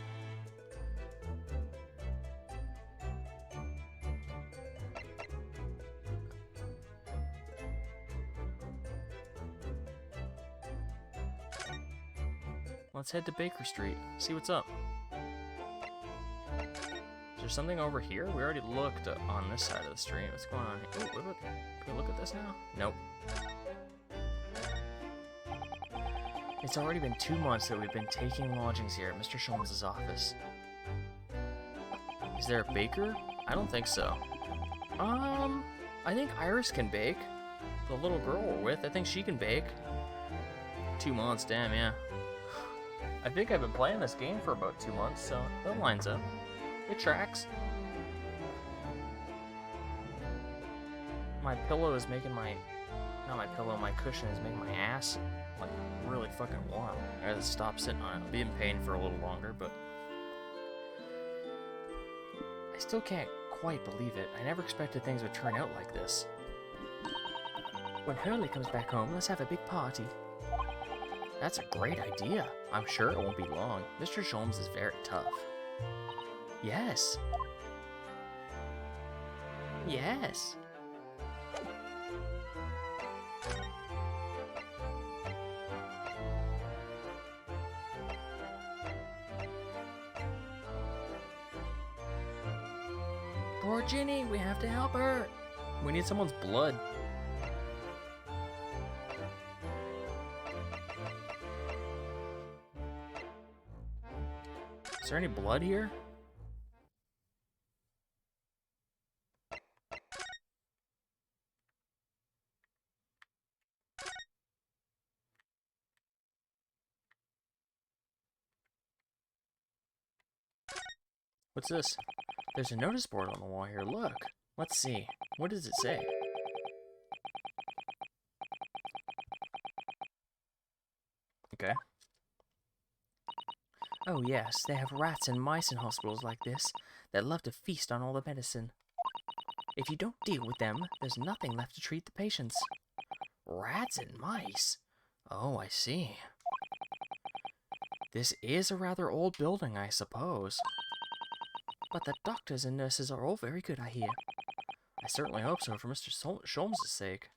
Let's head to Baker Street, see what's up. Is there something over here? We already looked on this side of the street. What's going on here? Ooh, can we look at this now? Nope. It's already been 2 months that we've been taking lodgings here at Mr. Sholmes' office. Is there a baker? I don't think so. I think Iris can bake. The little girl we're with, I think she can bake. 2 months, damn, yeah. I think I've been playing this game for about 2 months, so that lines up. It tracks. My pillow is making my... Not my pillow, my cushion is making my ass, like, really fucking warm. I gotta stop sitting on it. I'll be in pain for a little longer, but... I still can't quite believe it. I never expected things would turn out like this. When Hurley comes back home, let's have a big party. That's a great idea. I'm sure it won't be long. Mr. Sholmes is very tough. Yes. Yes. Poor Ginny, we have to help her. We need someone's blood. Is there any blood here? What's this? There's a notice board on the wall here. Look. Let's see. What does it say? Okay. Oh yes, they have rats and mice in hospitals like this that love to feast on all the medicine. If you don't deal with them, there's nothing left to treat the patients. Rats and mice? Oh, I see. This is a rather old building, I suppose. But the doctors and nurses are all very good, I hear. I certainly hope so for Mr. Sholmes' sake.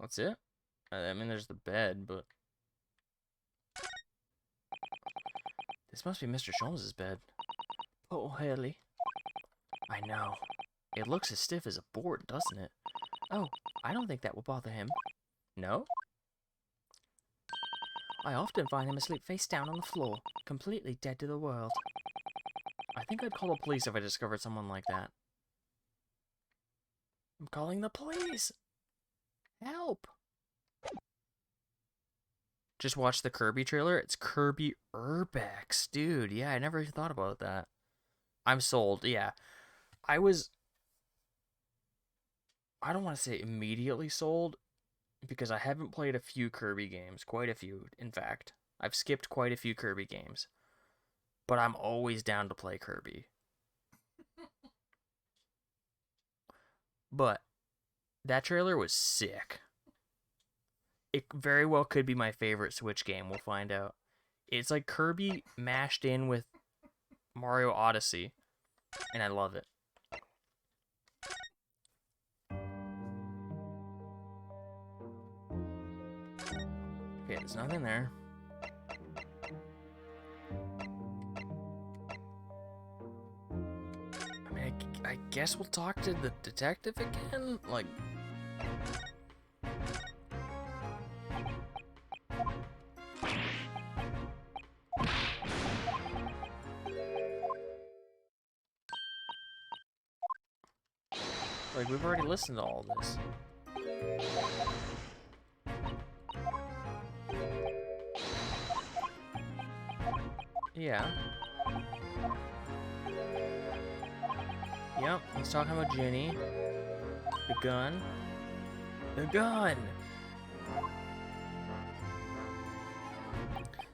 That's it? I mean, there's the bed, but... This must be Mr. Sholmes' bed. Oh, Hurley. I know. It looks as stiff as a board, doesn't it? Oh, I don't think that will bother him. No? I often find him asleep face down on the floor, completely dead to the world. I think I'd call the police if I discovered someone like that. I'm calling the police! Help! Just watch the Kirby trailer. It's Kirby Urbex. Dude, yeah, I never even thought about that. I'm sold, yeah. I don't want to say immediately sold, because I haven't played a few Kirby games. Quite a few, in fact. I've skipped quite a few Kirby games. But I'm always down to play Kirby. But that trailer was sick. It very well could be my favorite Switch game. We'll find out. It's like Kirby mashed in with Mario Odyssey. And I love it. Okay, there's nothing there. I mean, I guess we'll talk to the detective again? Like... Like, we've already listened to all this. Yeah. Yep, he's talking about Ginny. The gun. The gun!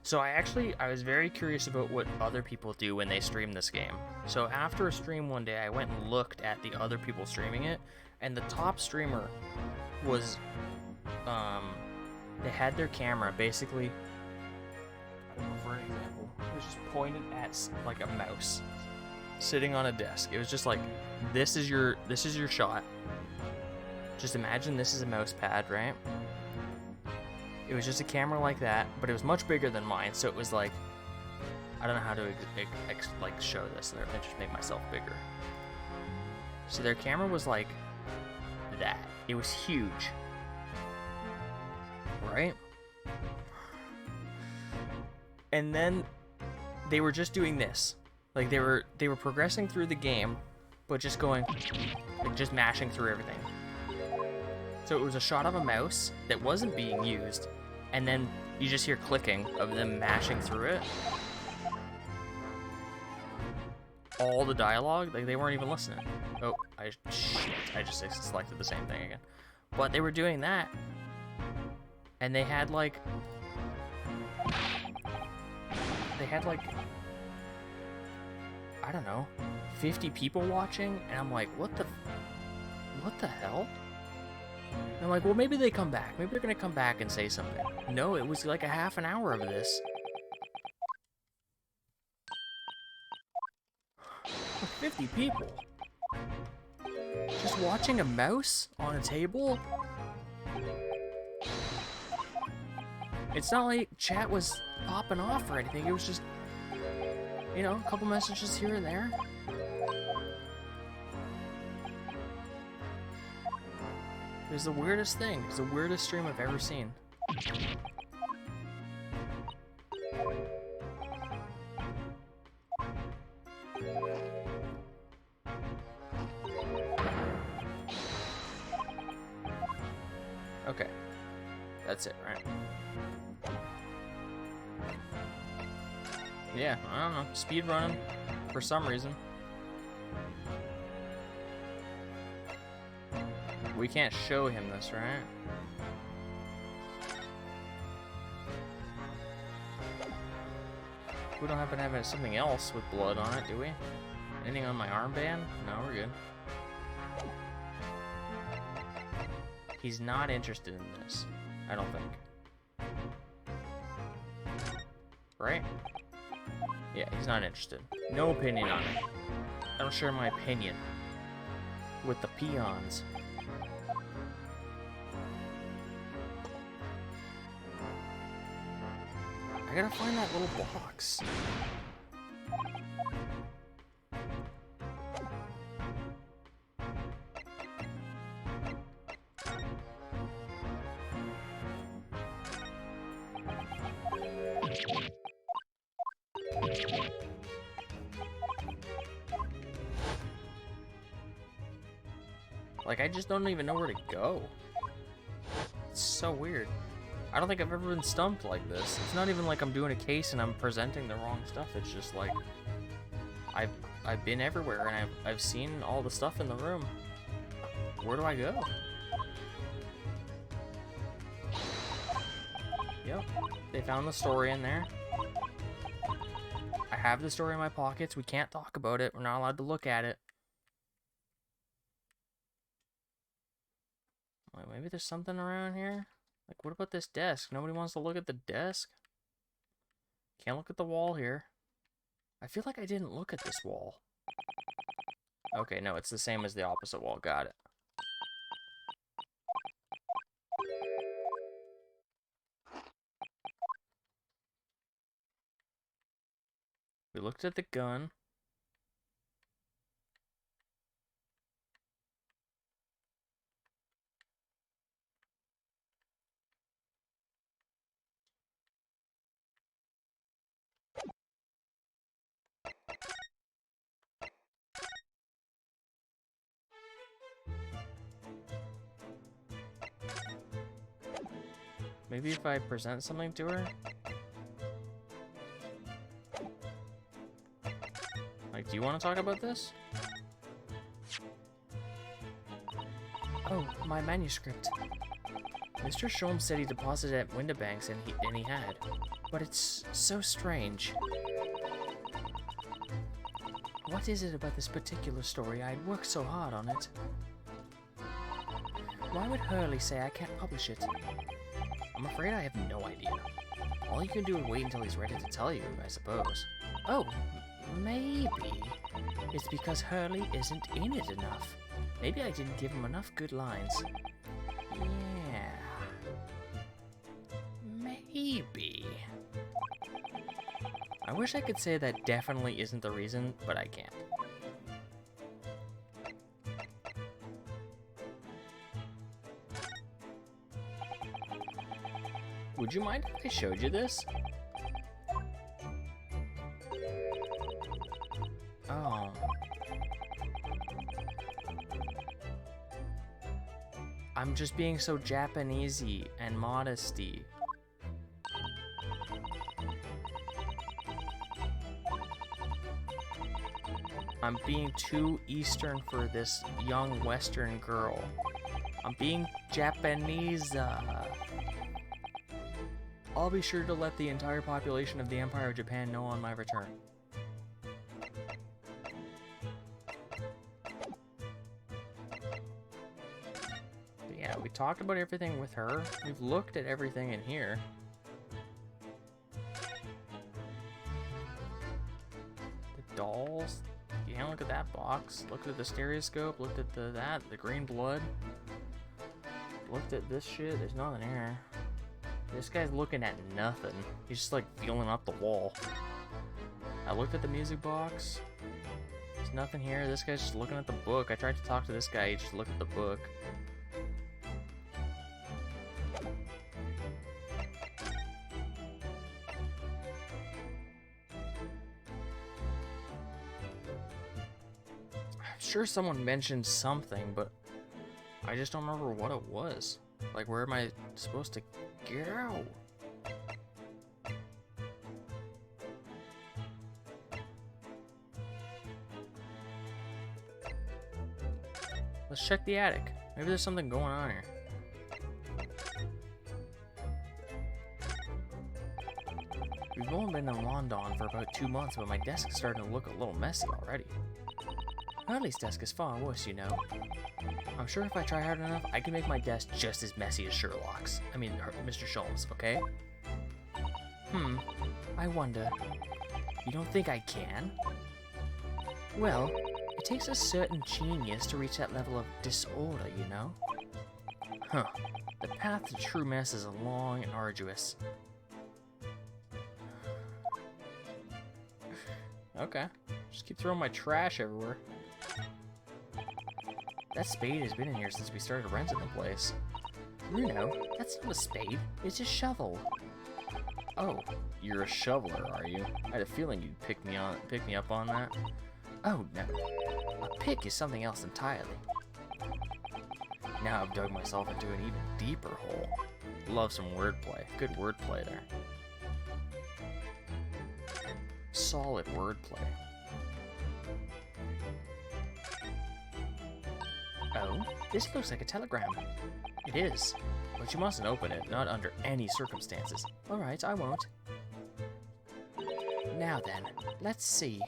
So I was very curious about what other people do when they stream this game. So after a stream one day, I went and looked at the other people streaming it, and the top streamer was, they had their camera basically, I don't know, for an example, it was just pointed at like a mouse sitting on a desk. It was just like, this is your shot. Just imagine this is a mouse pad, right? It was just a camera like that, but it was much bigger than mine, so it was like, I don't know how to like show this. Let me just make myself bigger. So their camera was like that. It was huge, right? And then they were just doing this, like they were progressing through the game, but just going, like just mashing through everything. So it was a shot of a mouse that wasn't being used, and then you just hear clicking of them mashing through it. All the dialogue, like they weren't even listening. Oh, I just selected the same thing again. But they were doing that, and they had like, I don't know, 50 people watching, and I'm like, what the hell? And I'm like, well, maybe they come back. Maybe they're gonna come back and say something. No, it was like a half an hour of this. 50 people. Just watching a mouse on a table? It's not like chat was popping off or anything. It was just, you know, a couple messages here and there. It was the weirdest thing. It was the weirdest stream I've ever seen. Okay. That's it, right? Yeah, I don't know. Speed running for some reason. We can't show him this, right? We don't happen to have something else with blood on it, do we? Anything on my armband? No, we're good. He's not interested in this, I don't think. Right? Yeah, he's not interested. No opinion on it. I don't share my opinion with the peons. I gotta find that little box. Like, I just don't even know where to go. It's so weird. I don't think I've ever been stumped like this. It's not even like I'm doing a case and I'm presenting the wrong stuff. It's just like, I've been everywhere and I've seen all the stuff in the room. Where do I go? Yep, they found the story in there. I have the story in my pockets. We can't talk about it. We're not allowed to look at it. Wait, maybe there's something around here? Like, what about this desk? Nobody wants to look at the desk? Can't look at the wall here. I feel like I didn't look at this wall. Okay, no, it's the same as the opposite wall. Got it. We looked at the gun. Maybe if I present something to her? Like, do you want to talk about this? Oh, my manuscript. Mr. Sholmes said he deposited at Windibanks and he had. But it's so strange. What is it about this particular story? I'd worked so hard on it. Why would Hurley say I can't publish it? I'm afraid I have no idea. All you can do is wait until he's ready to tell you, I suppose. Oh, maybe it's because Hurley isn't in it enough. Maybe I didn't give him enough good lines. Yeah. Maybe. I wish I could say that definitely isn't the reason, but I can't. Would you mind if I showed you this? Oh. I'm just being so Japanesey and modesty. I'm being too Eastern for this young Western girl. I'm being Japanese. I'll be sure to let the entire population of the Empire of Japan know on my return. But yeah, we talked about everything with her. We've looked at everything in here. The dolls. Yeah, look at that box. Looked at the stereoscope. Looked at the green blood. Looked at this shit. There's nothing here. This guy's looking at nothing. He's just like feeling up the wall. I looked at the music box. There's nothing here. This guy's just looking at the book. I tried to talk to this guy. He just looked at the book. I'm sure someone mentioned something, but I just don't remember what it was. Like, where am I supposed to go? Let's check the attic. Maybe there's something going on here. We've only been in London for about 2 months, but my desk is starting to look a little messy already. Hurley's desk is far worse, you know. I'm sure if I try hard enough, I can make my desk just as messy as Sherlock's. I mean, Mr. Sholmes, okay? I wonder. You don't think I can? Well, it takes a certain genius to reach that level of disorder, you know? Huh. The path to true mess is long and arduous. Okay. Just keep throwing my trash everywhere. That spade has been in here since we started renting the place. Bruno, that's not a spade. It's a shovel. Oh, you're a shoveler, are you? I had a feeling you'd pick me up on that. Oh no, a pick is something else entirely. Now I've dug myself into an even deeper hole. Love some wordplay. Good wordplay there. Solid wordplay. Oh, this looks like a telegram. It is, but you mustn't open it, not under any circumstances. Alright, I won't. Now then, let's see.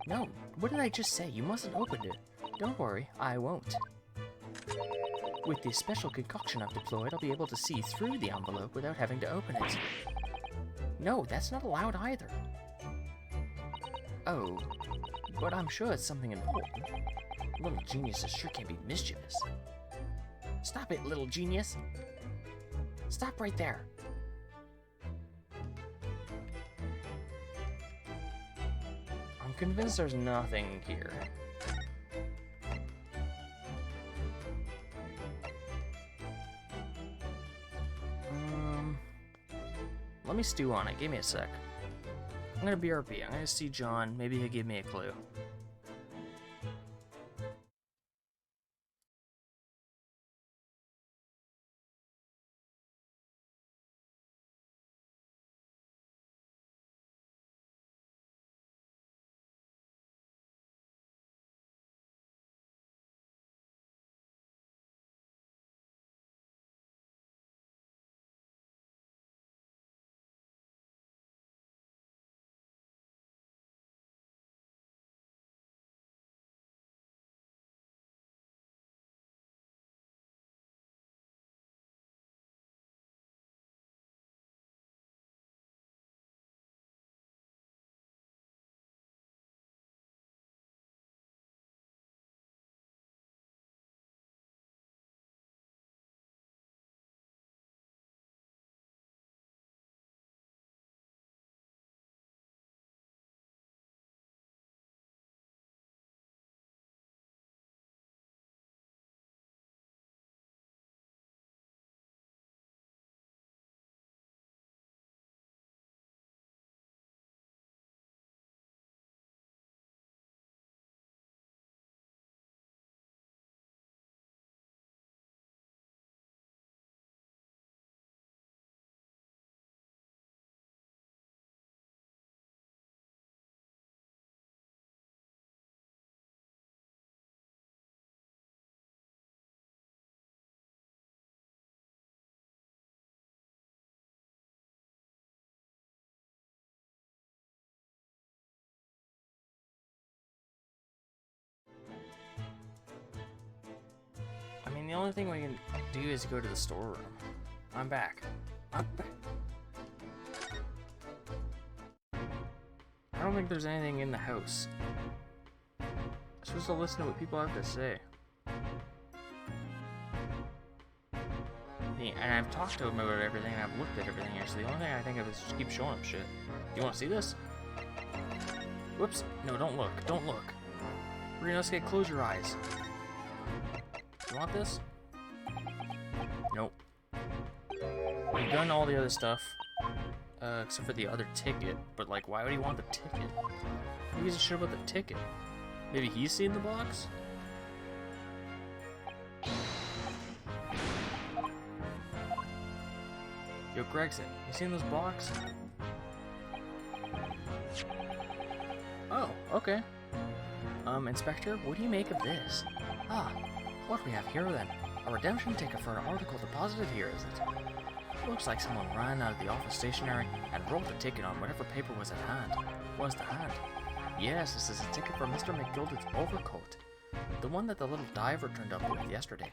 No, what did I just say? You mustn't open it. Don't worry, I won't. With this special concoction I've deployed, I'll be able to see through the envelope without having to open it. No, that's not allowed either. Oh, but I'm sure it's something important. Little geniuses sure can be mischievous. Stop it, little genius. Stop right there. I'm convinced there's nothing here. Let me stew on it. Give me a sec. I'm gonna BRB. I'm gonna see John. Maybe he'll give me a clue. only thing we can do is go to the storeroom. I'm back. I'm back. I don't think there's anything in the house. I'm supposed to listen to what people have to say. And I've talked to him about everything, and I've looked at everything here, so the only thing I think of is just keep showing him shit. You want to see this? Whoops. No, don't look. Don't look. We're gonna get close your eyes. You want this? Nope. We've done all the other stuff. Except for the other ticket. But, like, why would he want the ticket? Who gives a shit about the ticket? Maybe he's seen the box? Yo, Gregson, you seen this box? Oh, okay. Inspector, what do you make of this? Ah, what we have here then? A redemption ticket for an article deposited here, is it? Looks like someone ran out of the office stationery and wrote the ticket on whatever paper was at hand. Was to hand. Yes, this is a ticket for Mr. McGilded's overcoat. The one that the little diver turned up with yesterday.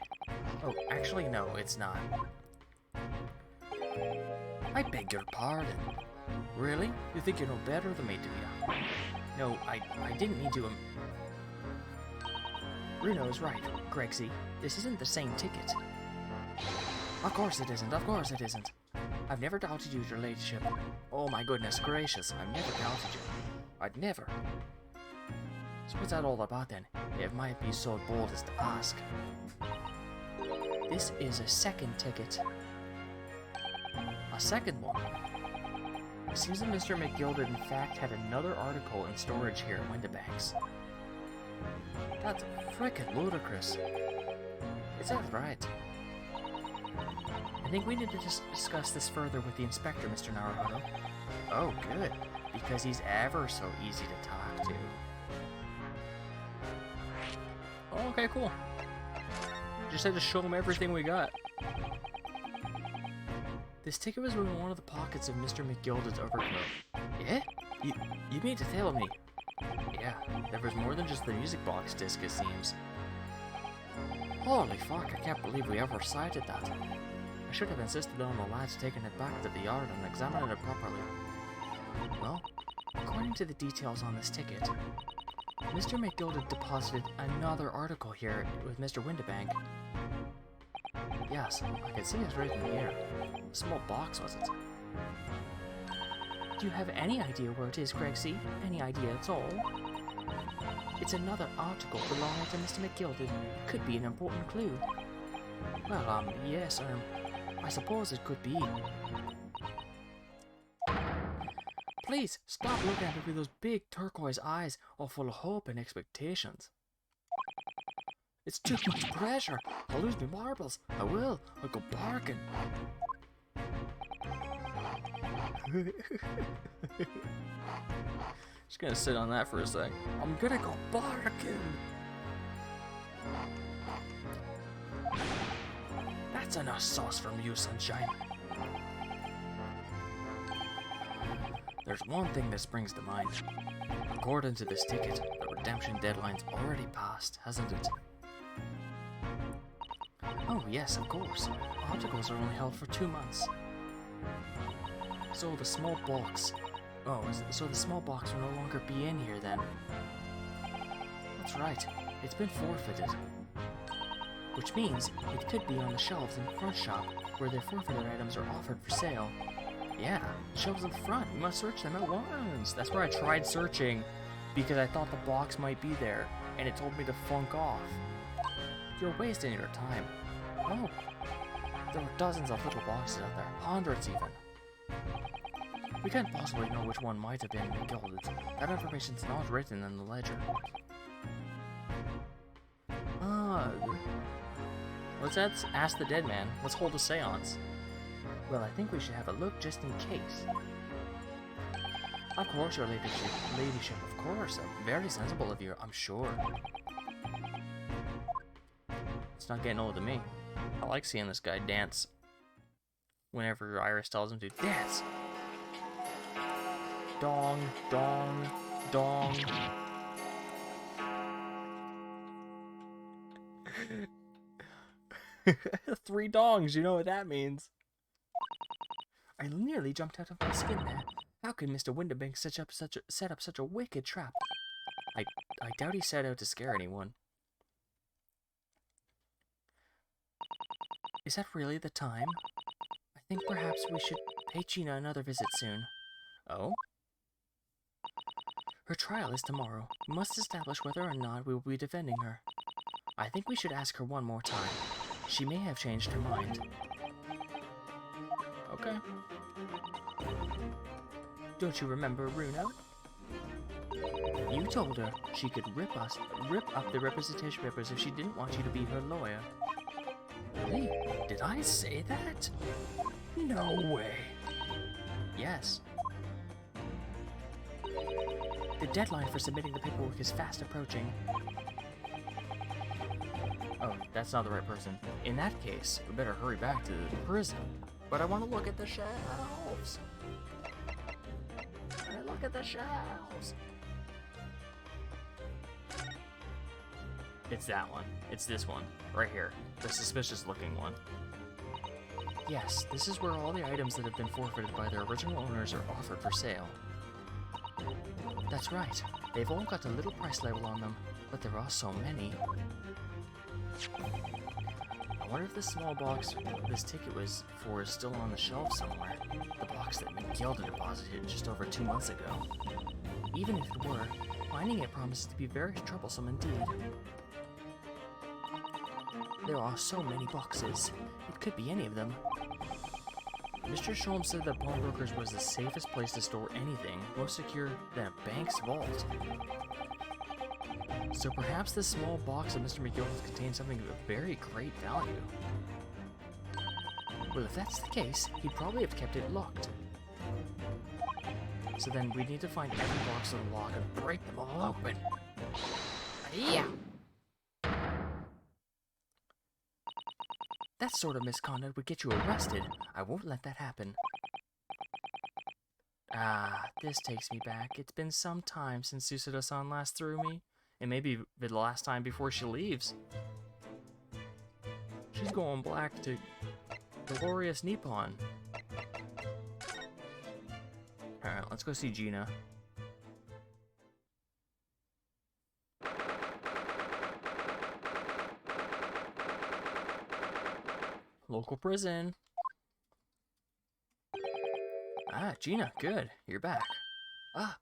Oh, actually no, it's not. I beg your pardon. Really? You think you know better than me, do ya? No, I didn't mean to Bruno is right, Gregsy. This isn't the same ticket. Of course it isn't, of course it isn't. I've never doubted you, your ladyship. Oh my goodness gracious, I've never doubted you. I'd never. So what's that all about then, if it might be so bold as to ask? This is a second ticket. A second one? It seems that Mr. McGilded in fact had another article in storage here at Windibanks. That's frickin' ludicrous. Is that right? I think we need to discuss this further with the inspector, Mr. Naruhodo. Oh, good. Because he's ever so easy to talk to. Oh, okay, cool. Just had to show him everything we got. This ticket was in one of the pockets of Mr. McGilded's overcoat. Yeah? You mean to tell me? Yeah, there was more than just the music box disc, it seems. Holy fuck, I can't believe we ever cited that. I should have insisted on the lads taking it back to the yard and examining it properly. Well, according to the details on this ticket, Mr. McGilded deposited another article here with Mr. Windibank. Yes, I can see it's written here. A small box, was it? Do you have any idea where it is, Gregsy? Any idea at all? It's another article belonging to Mr. McGilded. It could be an important clue. Well, yes, I suppose it could be. Please, stop looking at me with those big turquoise eyes all full of hope and expectations. It's too much pressure. I'll lose my marbles. I will. I'll go barking. Just gonna sit on that for a sec. I'm gonna go barking. That's enough sauce from you, sunshine. There's one thing that springs to mind. According to this ticket, the redemption deadline's already passed, hasn't it? Oh yes, of course. Articles are only held for 2 months. So the small box... Oh, so the small box will no longer be in here then? That's right. It's been forfeited. Which means it could be on the shelves in the front shop where the forfeited items are offered for sale. Yeah, shelves in the front. We must search them at once. That's where I tried searching because I thought the box might be there and it told me to funk off. You're wasting your time. Oh, there were dozens of little boxes out there, hundreds even. We can't possibly know which one might have been McGilded's. That information's not written in the ledger. Let's ask the dead man. Let's hold a seance. Well, I think we should have a look just in case. Of course, your ladyship, of course. Very sensible of you, I'm sure. It's not getting old to me. I like seeing this guy dance. Whenever Iris tells him to dance. Dong, dong, dong. 3 dongs, you know what that means. I nearly jumped out of my skin there. How could Mr. Winterbank set up such a wicked trap? I doubt he set out to scare anyone. Is that really the time? I think perhaps we should pay Gina another visit soon. Oh? Her trial is tomorrow. We must establish whether or not we will be defending her. I think we should ask her one more time. She may have changed her mind. Okay. Don't you remember, Bruno? You told her she could rip up the representation papers if she didn't want you to be her lawyer. Really? Did I say that? No way. Yes. The deadline for submitting the paperwork is fast approaching. Oh, that's not the right person. In that case, we better hurry back to the prison. But I want to look at the shelves. Look at the shelves. It's that one. It's this one. Right here. The suspicious looking one. Yes, this is where all the items that have been forfeited by their original owners are offered for sale. That's right. They've all got a little price label on them, but there are so many. I wonder if the small box this ticket was for is still on the shelf somewhere. The box that Miguelda deposited just over 2 months ago. Even if it were, finding it promises to be very troublesome indeed. There are so many boxes. It could be any of them. Mr. Sholmes said that pawnbrokers was the safest place to store anything, more secure than a bank's vault. So perhaps this small box of Mr. McGillis contains something of very great value. Well, if that's the case, he'd probably have kept it locked. So then we need to find every box of the lock and break them all open. Yeah! That sort of misconduct would get you arrested. I won't let that happen. Ah, this takes me back. It's been some time since Susuda-san last threw me. It may be the last time before she leaves. She's going back to Glorious Nippon. Alright, let's go see Gina. Local prison. Ah, Gina, good. You're back. Ah.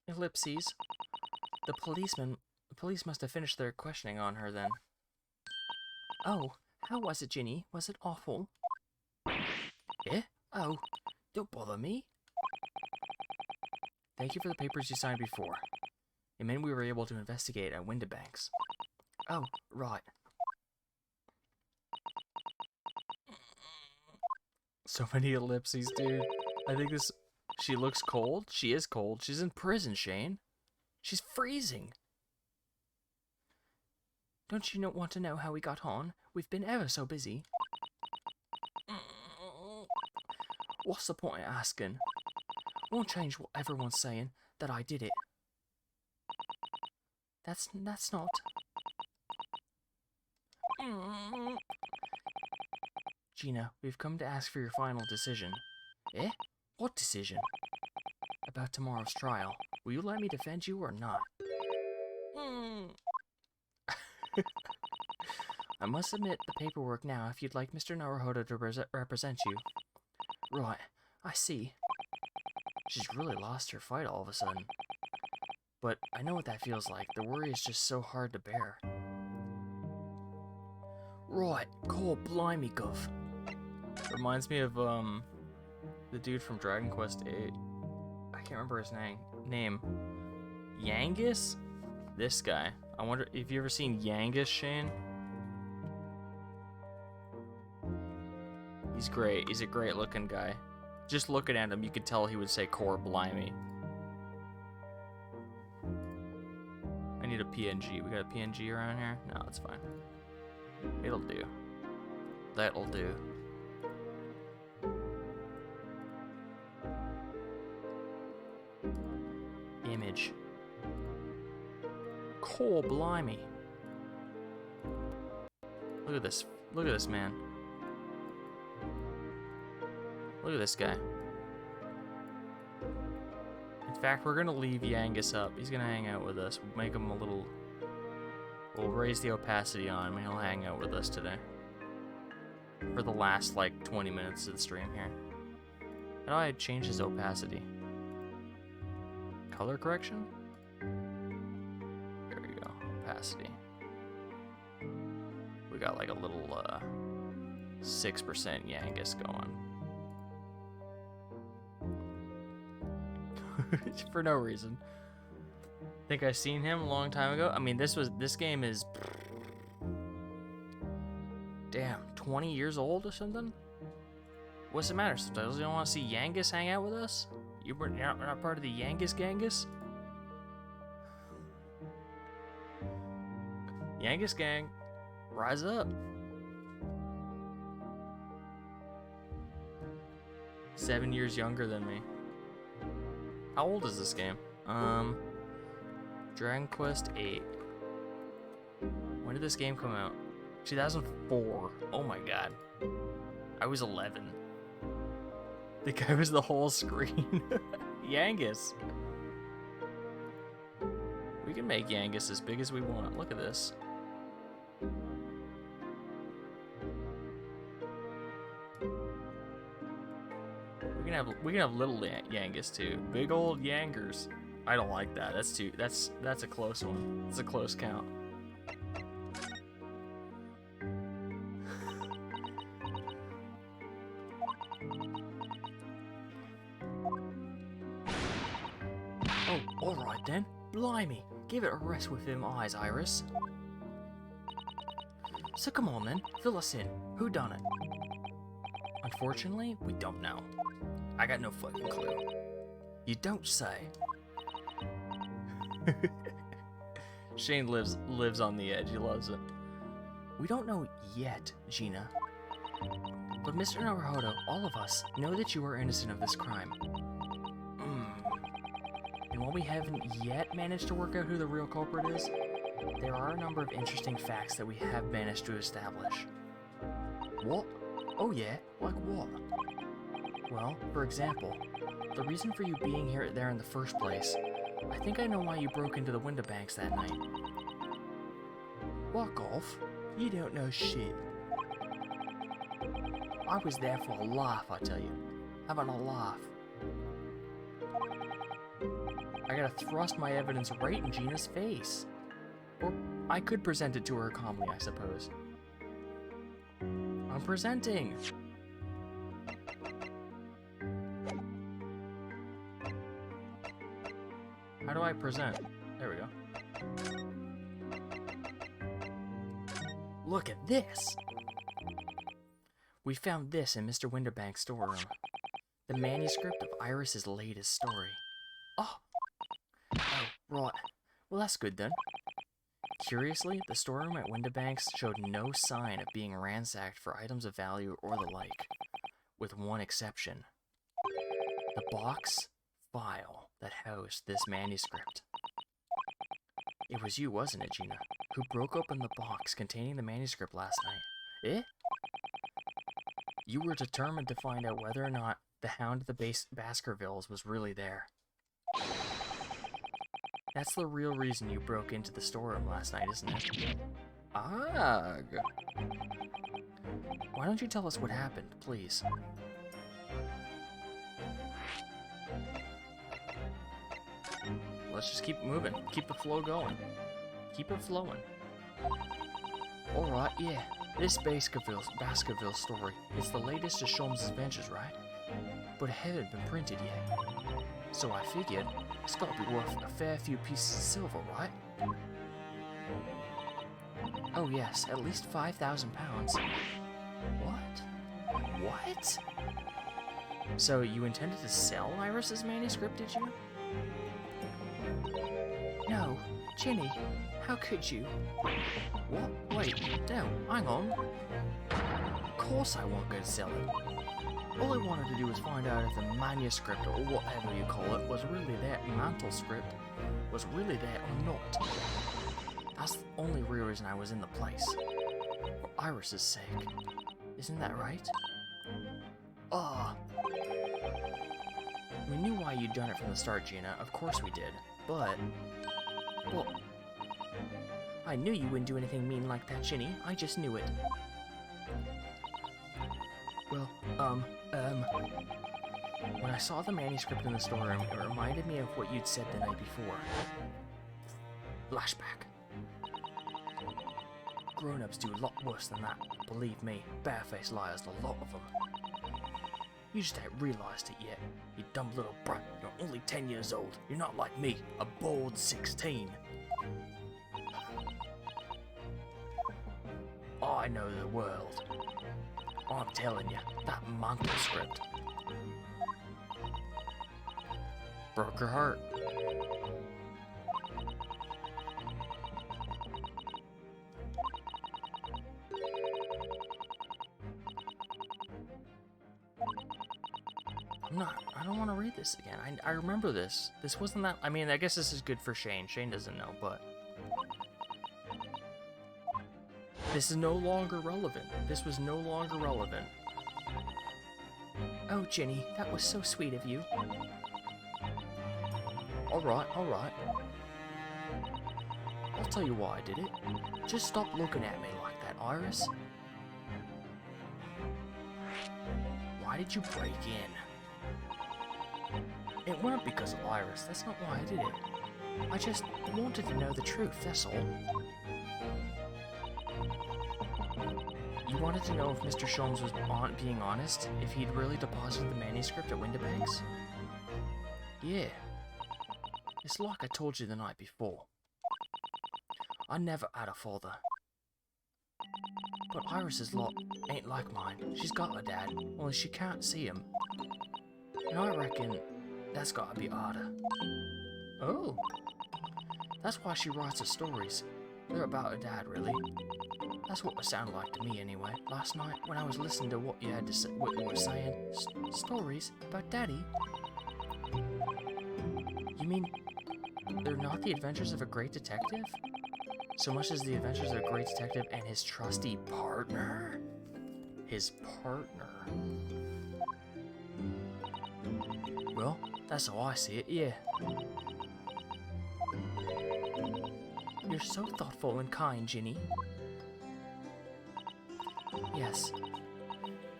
Ellipses. The police must have finished their questioning on her then. Oh, how was it, Ginny? Was it awful? Eh? Oh, don't bother me. Thank you for the papers you signed before. It meant we were able to investigate at Winterbank's. Oh, right. So many ellipses, dude. I think this... She looks cold. She is cold. She's in prison, Shane. She's freezing. Don't you want to know how we got on? We've been ever so busy. What's the point of asking? Won't change what everyone's saying, that I did it. That's not... Gina, we've come to ask for your final decision. Eh? What decision? About tomorrow's trial. Will you let me defend you or not? I must submit the paperwork now if you'd like Mr. Naruhodo to represent you. Right, I see. She's really lost her fight all of a sudden. But I know what that feels like. The worry is just so hard to bear. Right, cool, blimey, Guff. Reminds me of, the dude from Dragon Quest VIII. I can't remember his name. Yangus? This guy. I wonder if you ever seen Yangus, Shane? He's great. He's a great looking guy. Just looking at him, you could tell he would say core blimey. I need a PNG. We got a PNG around here? No, it's fine. It'll do. That'll do. Image. Oh, blimey. Look at this. Look at this man. Look at this guy. In fact, we're gonna leave Yangus up. He's gonna hang out with us. We'll make him a little... We'll raise the opacity on him and he'll hang out with us today. For the last, like, 20 minutes of the stream here. How do I change his opacity? Color correction? There we go. Opacity. We got like a little 6% Yangus going. For no reason. Think I've seen him a long time ago. I mean, this game is... Damn, 20 years old or something? What's the matter? Sometimes you don't want to see Yangus hang out with us? You're not part of the Yangus Gangus? Yangus gang, rise up. 7 years younger than me. How old is this game? Dragon Quest 8. When did this game come out? 2004. Oh my god. I was 11. The guy was the whole screen. Yangus. We can make Yangus as big as we want. Look at this. We can have little Yangus too. Big old Yangers. I don't like that. That's a close one. It's a close count. Oh, alright then. Blimey. Give it a rest with them eyes, Iris. So come on then, fill us in. Who done it? Unfortunately, we don't know. I got no fucking clue. You don't say. Shane lives on the edge. He loves it. We don't know yet, Gina. But Mr. Naruhodo, all of us know that you are innocent of this crime. And while we haven't yet managed to work out who the real culprit is, there are a number of interesting facts that we have managed to establish. What? Oh yeah, like what? Well, for example, the reason for you being there in the first place. I think I know why you broke into the window banks that night. Walk off. You don't know shit. I was there for a laugh, I tell you. Having a laugh. I gotta thrust my evidence right in Gina's face. Or I could present it to her calmly, I suppose. I'm presenting! How do I present? There we go. Look at this! We found this in Mr. Winterbank's storeroom. The manuscript of Iris's latest story. Oh, right. Well, that's good then. Curiously, the storeroom at Winterbank's showed no sign of being ransacked for items of value or the like, with one exception. The box file that housed this manuscript. It was you, wasn't it, Gina, who broke open the box containing the manuscript last night? Eh? You were determined to find out whether or not the Hound of the Baskervilles was really there. That's the real reason you broke into the storeroom last night, isn't it? Ugh. Why don't you tell us what happened, please? Let's just keep moving. Keep the flow going. Keep it flowing. Alright, yeah. This Baskerville story. It's the latest of Sholmes' adventures, right? But it hasn't been printed yet. So I figured it's got to be worth a fair few pieces of silver, right? Oh yes, at least 5,000 pounds. What? What? So you intended to sell Iris's manuscript, did you? No, Ginny, how could you? What? Wait, no, hang on. Of course I wasn't going to sell it. All I wanted to do was find out if the manuscript, or whatever you call it, was really there, manuscript, was really there or not. That's the only real reason I was in the place. For Iris's sake. Isn't that right? We knew why you'd done it from the start, Gina. Of course we did. But... well... I knew you wouldn't do anything mean like that, Ginny. I just knew it. Well, when I saw the manuscript in the storeroom, it reminded me of what you'd said the night before. Flashback. Grown-ups do a lot worse than that. Believe me, barefaced liars, a lot of them. You just haven't realized it yet. You dumb little brat. You're only 10 years old. You're not like me, a bored 16. I know the world. I'm telling you, that mantle script broke her heart. I don't want to read this again. I remember this. This wasn't that... I mean, I guess this is good for Shane. Shane doesn't know, but... this is no longer relevant. This was no longer relevant. Oh, Ginny, that was so sweet of you. Alright, alright. I'll tell you why I did it. Just stop looking at me like that, Iris. Why did you break in? It weren't because of Iris, that's not why I did it. I just wanted to know the truth, that's all. You wanted to know if Mr. Sholmes was being honest? If he'd really deposited the manuscript at Winterbank's? Yeah. It's like I told you the night before. I never had a father. But Iris's lot ain't like mine. She's got a dad, only she can't see him. And I reckon that's gotta be harder. Oh. That's why she writes her stories. They're about her dad, really. That's what it sounded like to me, anyway. Last night, when I was listening to what you had to say, what you were saying, stories about Daddy. You mean they're not the adventures of a great detective, so much as the adventures of a great detective and his trusty partner? His partner. Well, that's how I see it. Yeah. You're so thoughtful and kind, Ginny. Yes.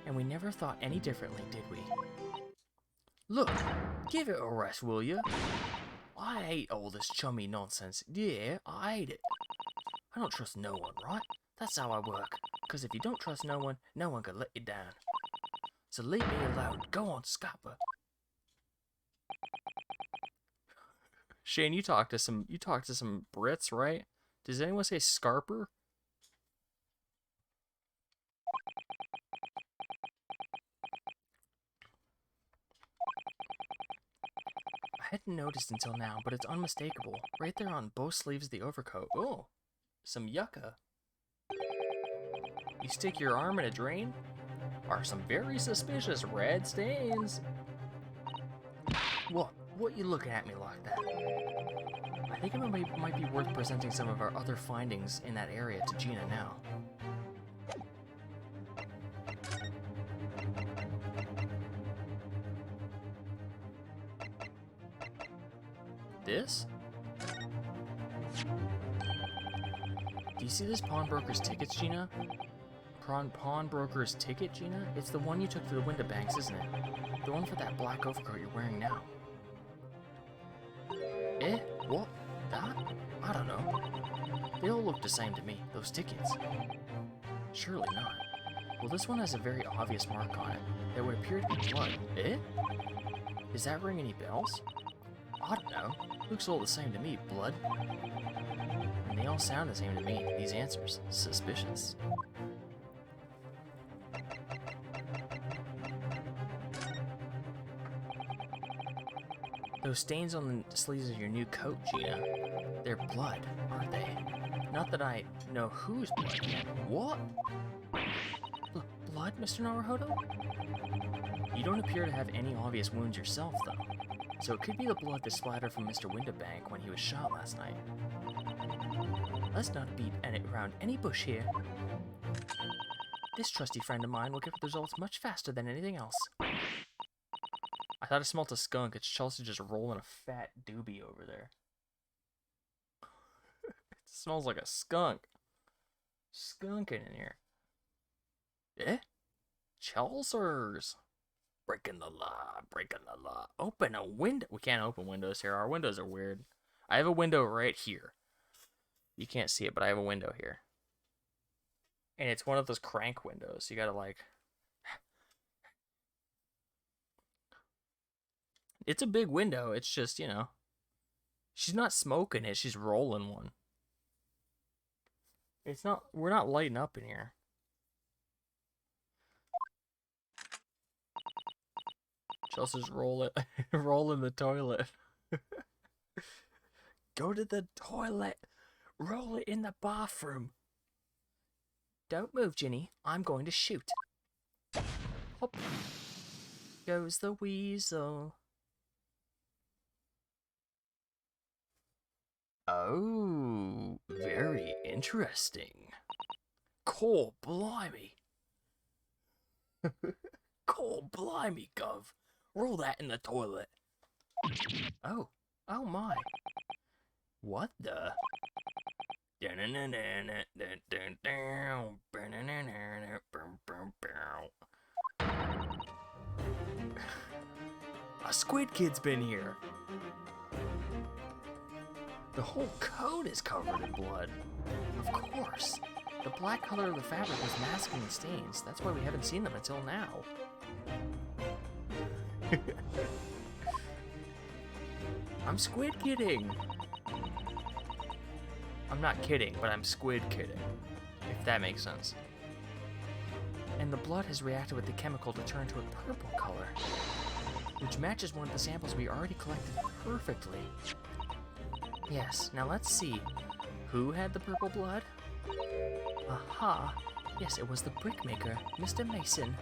And we never thought any differently, did we? Look, give it a rest, will you? I hate all this chummy nonsense. Yeah, I hate it. I don't trust no one, right? That's how I work. Because if you don't trust no one can let you down. So leave me alone. Go on, Scapper. Shane, you talked to some Brits, right? Does anyone say Scarper? I hadn't noticed until now, but it's unmistakable. Right there on both sleeves of the overcoat. Oh, some yucca. You stick your arm in a drain? Are some very suspicious red stains. What? What you looking at me like that? I think it might be worth presenting some of our other findings in that area to Gina now. This? Do you see this pawnbroker's tickets, Gina? Pawnbroker's ticket, Gina? It's the one you took to the Winterbanks, isn't it? The one for that black overcoat you're wearing now. Eh? What? That? I don't know. They all look the same to me, those tickets. Surely not. Well, this one has a very obvious mark on it that would appear to be blood. Eh? Does that ring any bells? I don't know. Looks all the same to me, blood. And they all sound the same to me, these answers. Suspicious. Those stains on the sleeves of your new coat, Gina, they're blood, aren't they? Not that I know whose blood yet. What? Blood, Mr. Naruhodo? You don't appear to have any obvious wounds yourself, though. So it could be the blood that splattered from Mr. Winterbank when he was shot last night. Let's not beat around any bush here. This trusty friend of mine will get the results much faster than anything else. I thought I smelled a skunk. It's Chelsea just rolling a fat doobie over there. It smells like a skunk. Skunking in here. Eh? Chelsea's. Breaking the law, breaking the law. Open a window. We can't open windows here. Our windows are weird. I have a window right here. You can't see it, but I have a window here. And it's one of those crank windows. You gotta like... It's a big window. It's just, you know... She's not smoking it. She's rolling one. It's not... We're not lighting up in here. Chelsea's rolling the toilet. Go to the toilet. Roll it in the bathroom. Don't move, Ginny. I'm going to shoot. Hop. Goes the weasel. Oh, very interesting. Core blimey. Core blimey, Gov. Roll that in the toilet. Oh. Oh my. What the? A squid kid's been here. The whole coat is covered in blood. Of course. The black color of the fabric was masking the stains. That's why we haven't seen them until now. I'm squid kidding. I'm not kidding, but I'm squid kidding. If that makes sense. And the blood has reacted with the chemical to turn to a purple color, which matches one of the samples we already collected perfectly. Yes, now let's see. Who had the purple blood? Aha! Yes, it was the brickmaker, Mr. Mason,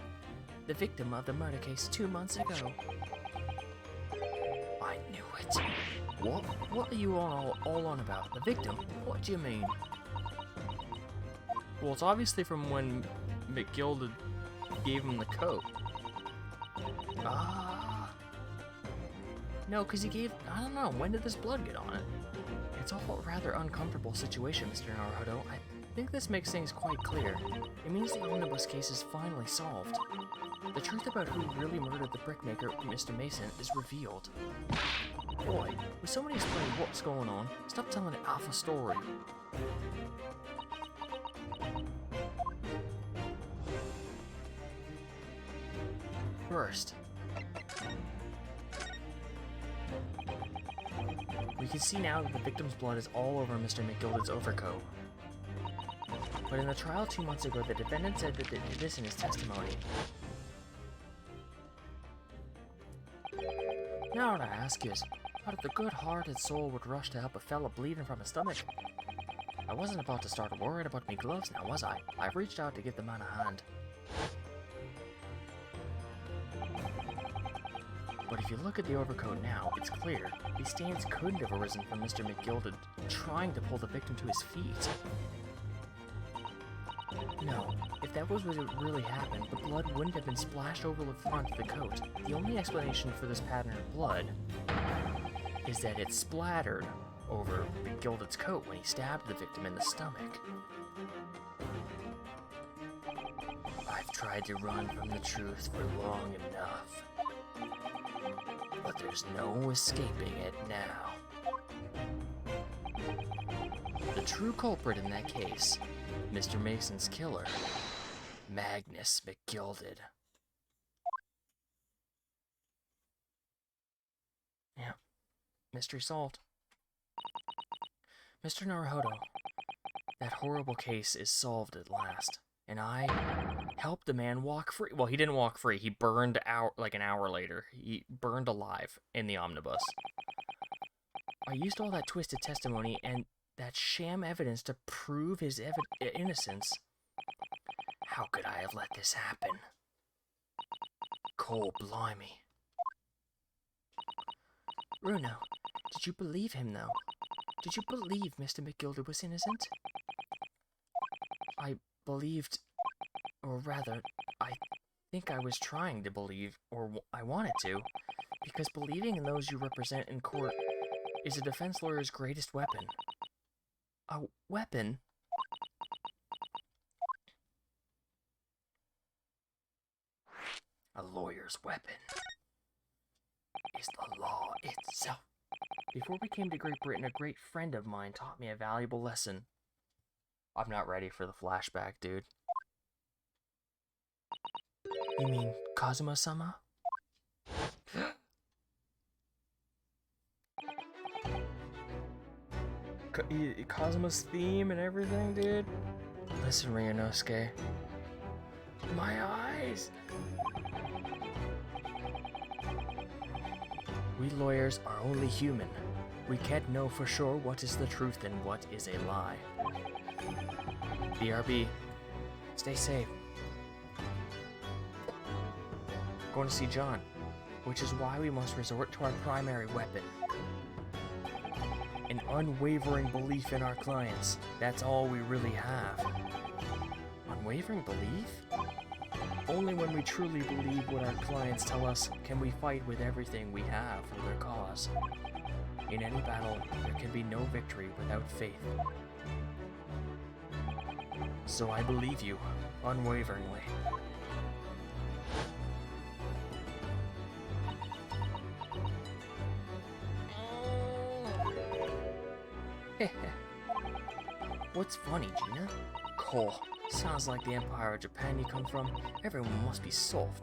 the victim of the murder case 2 months ago. I knew it. What are you all on about? The victim? What do you mean? Well, it's obviously from when McGilda gave him the coat. Ah. No, because he gave... I don't know. When did this blood get on it? It's a rather uncomfortable situation, Mr. Naruhodo. I think this makes things quite clear. It means the omnibus case is finally solved. The truth about who really murdered the brickmaker, Mr. Mason, is revealed. Boy, will somebody explain what's going on? Stop telling it half a story. First, we can see now that the victim's blood is all over Mr. McGilda's overcoat. But in the trial 2 months ago, the defendant said that this in his testimony. Now what I ask is, what if the good-hearted soul would rush to help a fella bleeding from his stomach? I wasn't about to start worrying about me gloves now, was I? I've reached out to give the man a hand. But if you look at the overcoat now, it's clear these stains couldn't have arisen from Mr. McGilda trying to pull the victim to his feet. No, if that was what really happened, the blood wouldn't have been splashed over the front of the coat. The only explanation for this pattern of blood is that it splattered over McGilda's coat when he stabbed the victim in the stomach. I've tried to run from the truth for long enough, but there's no escaping it now. The true culprit in that case, Mr. Mason's killer, Magnus McGilded. Yeah, mystery solved. Mr. Naruhodo, that horrible case is solved at last, and I helped the man walk free. Well, he didn't walk free. He burned out like an hour later. He burned alive in the omnibus. I used all that twisted testimony and that sham evidence to prove his innocence. How could I have let this happen? Cold blimey. Bruno, did you believe him, though? Did you believe Mr. McGilder was innocent? I believed, or rather, I think I was trying to believe, or I wanted to, because believing in those you represent in court is a defense lawyer's greatest weapon. A weapon? A lawyer's weapon is the law itself. Before we came to Great Britain, a great friend of mine taught me a valuable lesson. I'm not ready for the flashback, dude. You mean Kazuma-sama? Kazuma's theme and everything, dude. Listen, Ryunosuke. My eyes! We lawyers are only human. We can't know for sure what is the truth and what is a lie. BRB, stay safe. Going to see John, which is why we must resort to our primary weapon. An unwavering belief in our clients. That's all we really have. Unwavering belief? Only when we truly believe what our clients tell us can we fight with everything we have for their cause. In any battle, there can be no victory without faith. So I believe you, unwaveringly. What's funny, Gina? Cool. Sounds like the Empire of Japan you come from. Everyone must be soft.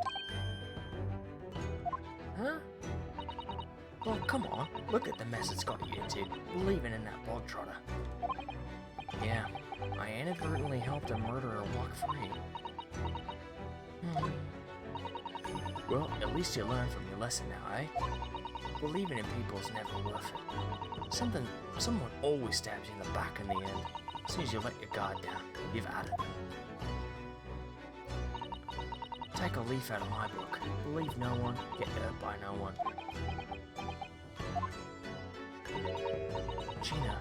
Huh? Well, come on. Look at the mess it's got you into, believing in that bog trotter. Yeah, I inadvertently helped a murderer walk free. Well, at least you learned from your lesson now, eh? Believing in people is never worth it. Someone always stabs you in the back in the end. As soon as you let your guard down, you've had it. Take a leaf out of my book. Believe no one, get hurt by no one. Gina,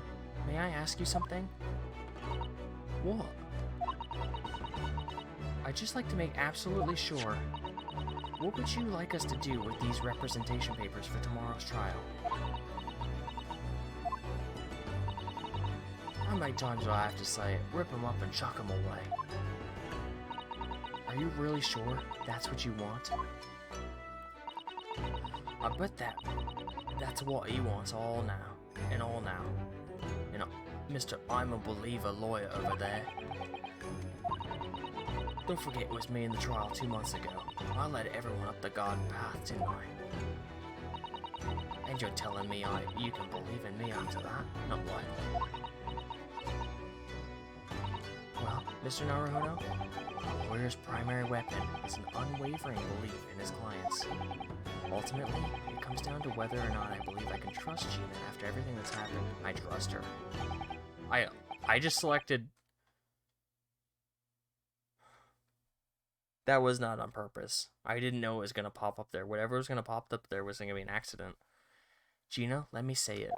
may I ask you something? What? I'd just like to make absolutely sure. What would you like us to do with these representation papers for tomorrow's trial? How many times do I have to say it? Rip them up and chuck them away. Are you really sure that's what you want? I bet that's what he wants all now. And all now. You know, Mr. I'm a believer lawyer over there. Don't forget it was me in the trial 2 months ago. I led everyone up the garden path, didn't I? And you're telling me you can believe in me after that? Not likely. Well, Mr. Naruhodo, a lawyer's primary weapon is an unwavering belief in his clients. Ultimately, it comes down to whether or not I believe I can trust Gina after everything that's happened. I trust her. I just selected... That was not on purpose. I didn't know it was going to pop up there. Whatever was going to pop up there was going to be an accident. Gina, let me say it.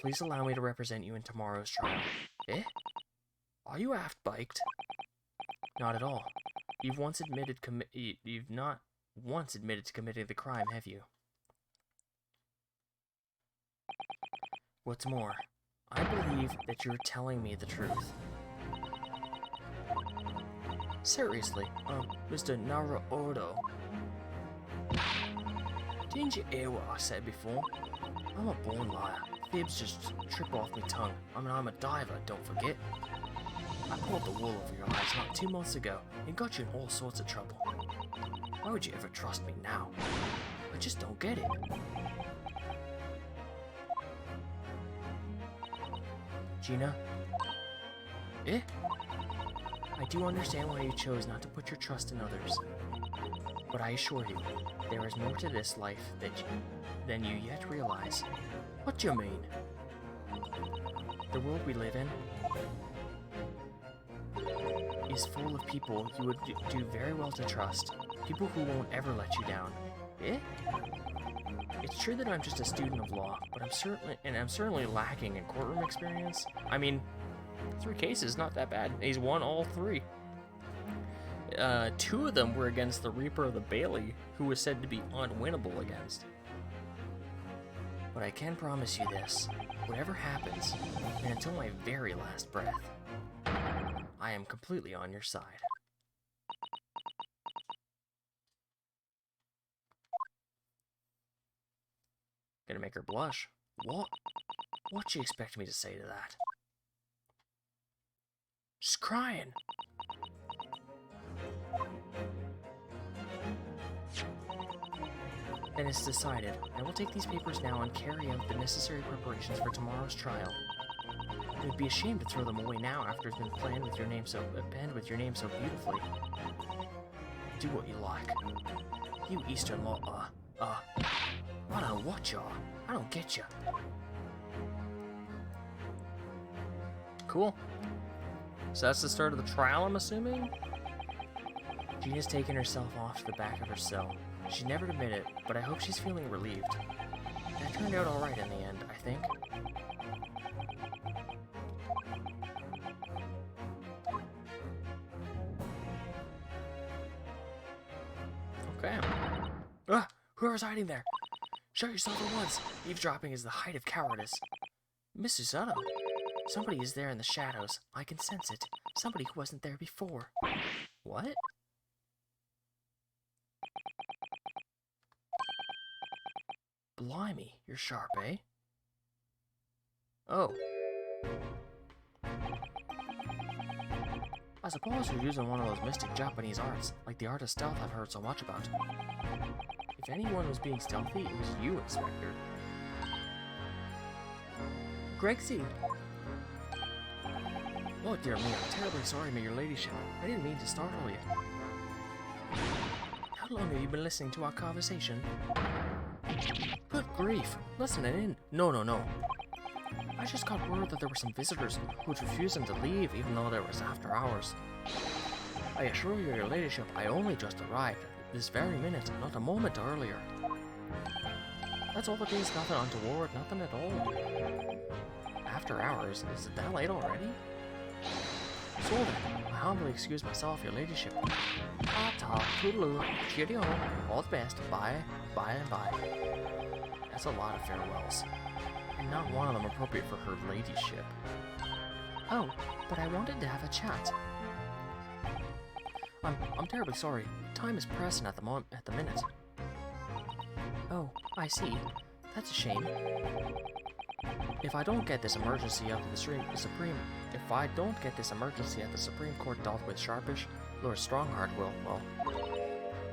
Please allow me to represent you in tomorrow's trial. Eh? Are you aft-biked? Not at all. You've not once admitted to committing the crime, have you? What's more, I believe that you're telling me the truth. Seriously, Mr. Naruhodo. Didn't you hear what I said before? I'm a born liar. Fibs just trip off my tongue. I mean, I'm a diver, don't forget. I pulled the wool over your eyes not 2 months ago and got you in all sorts of trouble. Why would you ever trust me now? I just don't get it. Gina? Eh? I do understand why you chose not to put your trust in others. But I assure you, there is more to this life than you yet realize. What do you mean? The world we live in is full of people you would do very well to trust. People who won't ever let you down. Eh? It's true that I'm just a student of law, but I'm certainly lacking in courtroom experience. I mean, 3 cases, not that bad. He's won all 3. 2 of them were against the Reaper of the Bailey, who was said to be unwinnable against. But I can promise you this, whatever happens, and until my very last breath, I am completely on your side. Gonna make her blush. What? What you expect me to say to that? She's crying. Then it's decided. I will take these papers now and carry out the necessary preparations for tomorrow's trial. It would be a shame to throw them away now after it's been penned with your name so beautifully. Do what you like. You Eastern law, I don't what y'all. I don't get ya. Cool. So that's the start of the trial, I'm assuming? Gina's taken herself off to the back of her cell. She'd never admit it, but I hope she's feeling relieved. That turned out alright in the end, I think. Okay. Ah! Whoever's hiding there! Show yourself at once! Eavesdropping is the height of cowardice. Miss Susanna! Somebody is there in the shadows. I can sense it. Somebody who wasn't there before. What? Blimey, you're sharp, eh? Oh. I suppose you're using one of those mystic Japanese arts, like the art of stealth I've heard so much about. If anyone was being stealthy, it was you, Inspector. Gregsy! Oh dear me, I'm terribly sorry, your ladyship. I didn't mean to startle you. How long have you been listening to our conversation? Good grief, listening in. No. I just got word that there were some visitors who'd refused them to leave even though there was after hours. I assure you, your ladyship, I only just arrived. This very minute, not a moment earlier. That's all it is, nothing untoward, nothing at all. After hours? Is it that late already? So then, I humbly excuse myself, your ladyship. Ta-ta, toodaloo, cheerio, all the best, bye, and bye. That's a lot of farewells. And not one of them appropriate for her ladyship. Oh, but I wanted to have a chat. I'm terribly sorry. Time is pressing at the minute. Oh, I see. That's a shame. If I don't get this emergency at the Supreme Court dealt with sharpish, Lord Strongheart will, well...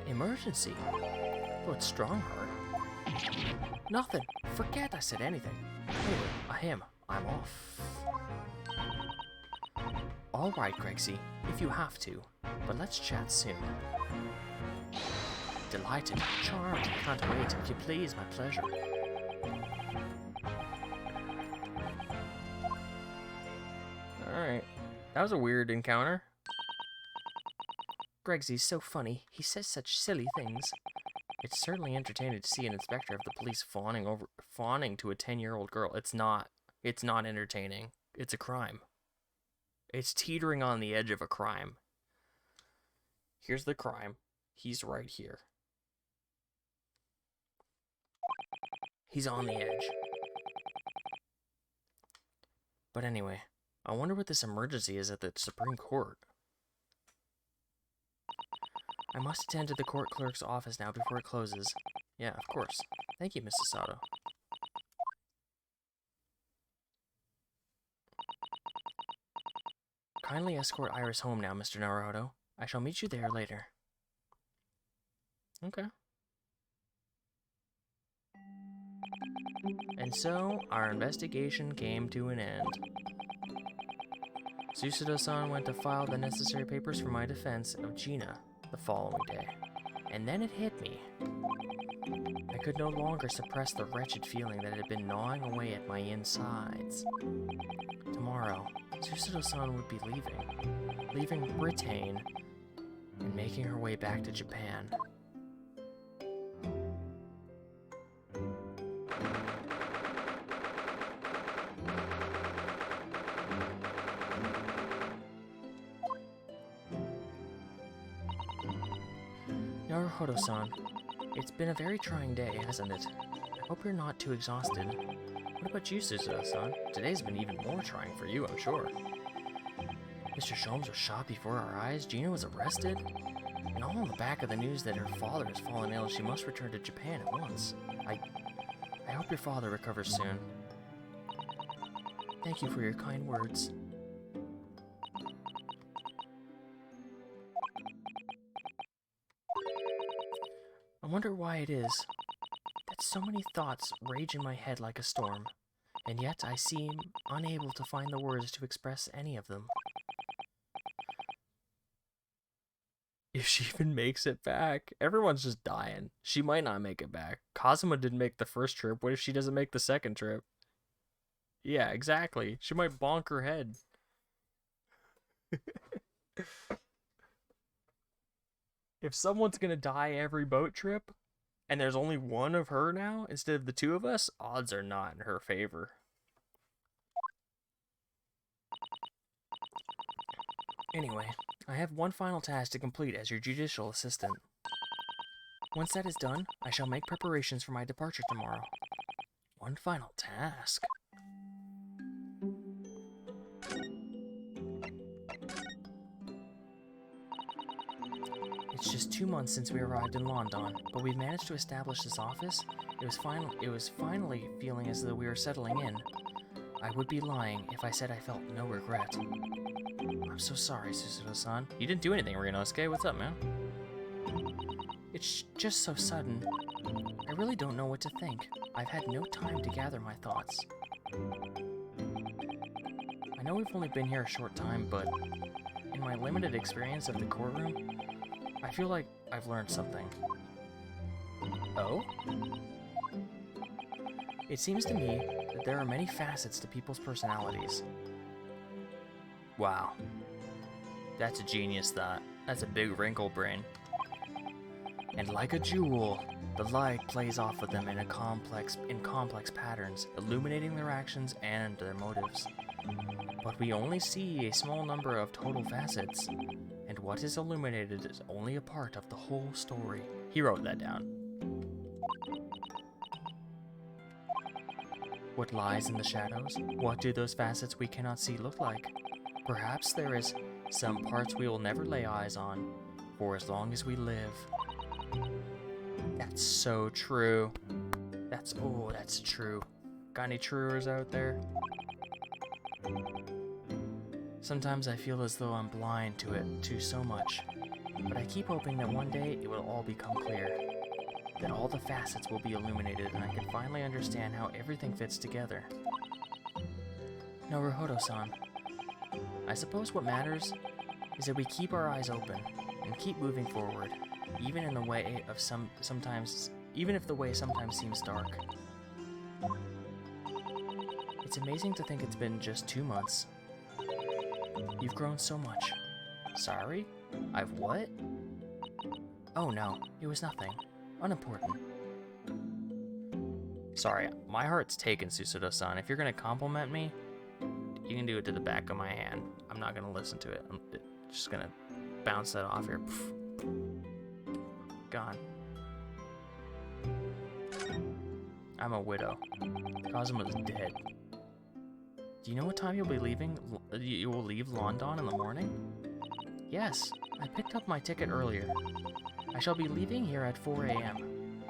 Emergency? Lord Strongheart? Nothing. Forget I said anything. Anyway, I'm off. Alright, Gregsy, if you have to, but let's chat soon. Delighted, charmed, can't wait. If you please, my pleasure. Alright. That was a weird encounter. Gregsy's so funny. He says such silly things. It's certainly entertaining to see an inspector of the police fawning to a 10-year-old girl. It's not entertaining. It's a crime. It's teetering on the edge of a crime. Here's the crime. He's right here. He's on the edge. But anyway, I wonder what this emergency is at the Supreme Court. I must attend to the court clerk's office now before it closes. Yeah, of course. Thank you, Mrs. Sato. Kindly escort Iris home now, Mr. Naruto. I shall meet you there later. Okay. And so, our investigation came to an end. Susudo-san went to file the necessary papers for my defense of Gina the following day. And then it hit me. I could no longer suppress the wretched feeling that had been gnawing away at my insides. Tomorrow, Susudo-san would be leaving Britain and making her way back to Japan. Naruhodo-san, it's been a very trying day, hasn't it? I hope you're not too exhausted. What about you, Suzuha-san? Today's been even more trying for you, I'm sure. Mr. Sholmes was shot before our eyes, Gina was arrested, and all on the back of the news that her father has fallen ill, she must return to Japan at once. I hope your father recovers soon. Thank you for your kind words. I wonder why it is that so many thoughts rage in my head like a storm, and yet I seem unable to find the words to express any of them. If she even makes it back, everyone's just dying. She might not make it back. Kazuma didn't make the first trip. What if she doesn't make the second trip? Yeah, exactly. She might bonk her head. If someone's gonna die every boat trip, and there's only one of her now, instead of the two of us, odds are not in her favor. Anyway, I have one final task to complete as your judicial assistant. Once that is done, I shall make preparations for my departure tomorrow. One final task. It's just 2 months since we arrived in London, but we've managed to establish this office. It was finally feeling as though we were settling in. I would be lying if I said I felt no regret. I'm so sorry, Suzuha-san. You didn't do anything, Ryunosuke. What's up, man? It's just so sudden. I really don't know what to think. I've had no time to gather my thoughts. I know we've only been here a short time, but in my limited experience of the courtroom, I feel like I've learned something. Oh? It seems to me that there are many facets to people's personalities. Wow. That's a genius thought. That's a big wrinkle brain. And like a jewel, the light plays off of them in complex patterns, illuminating their actions and their motives. But we only see a small number of total facets, and what is illuminated is only a part of the whole story. He wrote that down. What lies in the shadows? What do those facets we cannot see look like? Perhaps there is some parts we will never lay eyes on, for as long as we live. That's so true. That's true. Got any truers out there? Sometimes I feel as though I'm blind to it, to so much. But I keep hoping that one day it will all become clear. That all the facets will be illuminated and I can finally understand how everything fits together. Naruhodo-san, I suppose what matters is that we keep our eyes open and keep moving forward, even in the way of even if the way sometimes seems dark. It's amazing to think it's been just 2 months. You've grown so much. Sorry? I've what? Oh no, it was nothing. Unimportant. Sorry, my heart's taken, Suzuha-san. If you're gonna compliment me, you can do it to the back of my hand. I'm not gonna listen to it. I'm just gonna bounce that off here. Gone. I'm a widow. Kazuma's dead. Do you know what time you'll be leaving? You will leave London in the morning? Yes, I picked up my ticket earlier. I shall be leaving here at 4 a.m.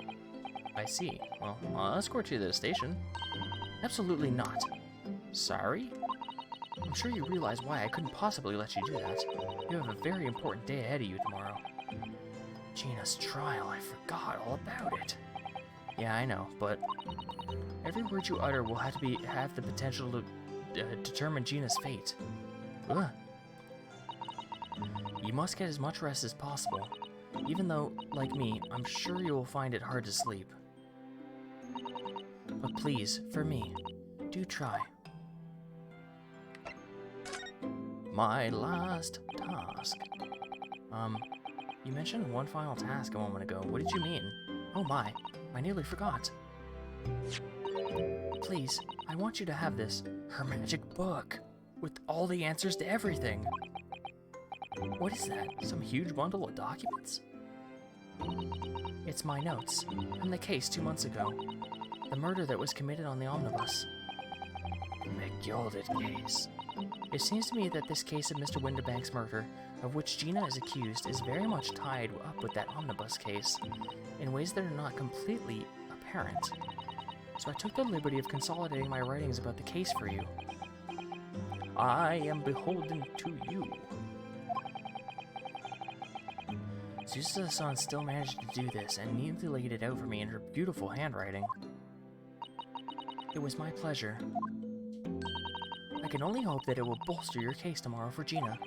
I see. Well, I'll escort you to the station. Absolutely not. Sorry? I'm sure you realize why I couldn't possibly let you do that. You have a very important day ahead of you tomorrow. Gina's trial, I forgot all about it. Yeah, I know, but every word you utter will have the potential to determine Gina's fate. Ugh. You must get as much rest as possible, even though, like me, I'm sure you will find it hard to sleep. But please, for me, do try. My last task. You mentioned one final task a moment ago. What did you mean? Oh my, I nearly forgot. Please, I want you to have this. Her magic book. With all the answers to everything. What is that? Some huge bundle of documents? It's my notes. From the case 2 months ago. The murder that was committed on the omnibus. The McGilded case. It seems to me that this case of Mr. Winterbank's murder, of which Gina is accused, is very much tied up with that omnibus case, in ways that are not completely apparent. So I took the liberty of consolidating my writings about the case for you. I am beholden to you. Susa-san still managed to do this and neatly laid it out for me in her beautiful handwriting. It was my pleasure. I can only hope that it will bolster your case tomorrow for Gina.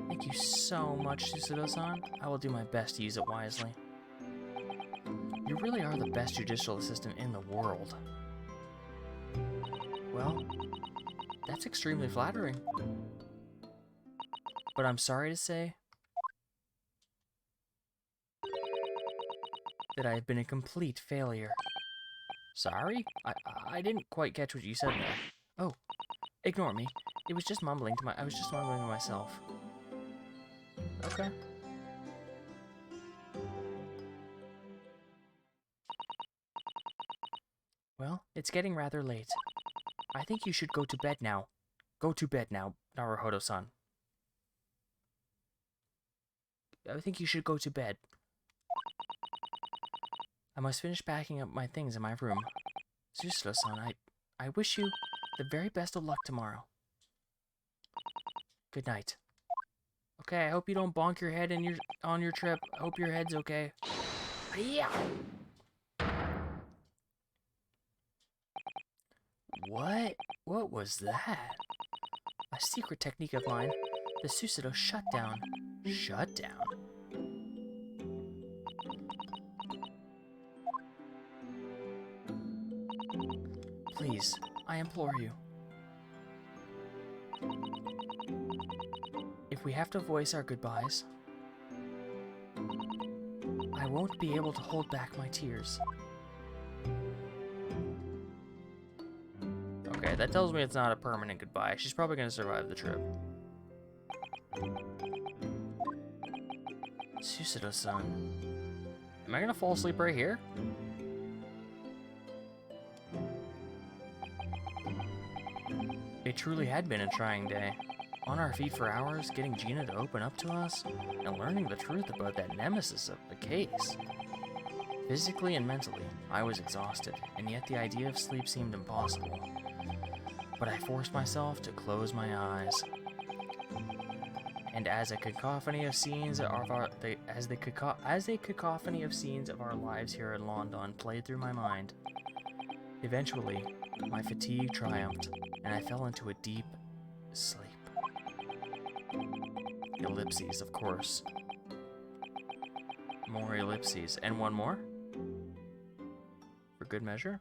Thank you so much, Susudo-san. I will do my best to use it wisely. You really are the best judicial assistant in the world. Well, that's extremely flattering. But I'm sorry to say that I have been a complete failure. Sorry? I didn't quite catch what you said there. Oh, ignore me. I was just mumbling to myself. Okay. Well, it's getting rather late. I think you should go to bed now. Go to bed now, Naruhodo-san. I think you should go to bed. I must finish packing up my things in my room. Susudo-san, I wish you the very best of luck tomorrow. Good night. Okay, I hope you don't bonk your head on your trip. I hope your head's okay. Yeah. What was that? A secret technique of mine. The Susudo shutdown. Shutdown? Please, I implore you. If we have to voice our goodbyes, I won't be able to hold back my tears. Okay, that tells me it's not a permanent goodbye. She's probably going to survive the trip. Susudo-san. Am I going to fall asleep right here? It truly had been a trying day. On our feet for hours, getting Gina to open up to us, and learning the truth about that nemesis of the case. Physically and mentally, I was exhausted, and yet the idea of sleep seemed impossible. But I forced myself to close my eyes. And as a cacophony of scenes of our lives here in London played through my mind, eventually, my fatigue triumphed, and I fell into a deep sleep. Ellipses, of course. More ellipses. And one more? For good measure?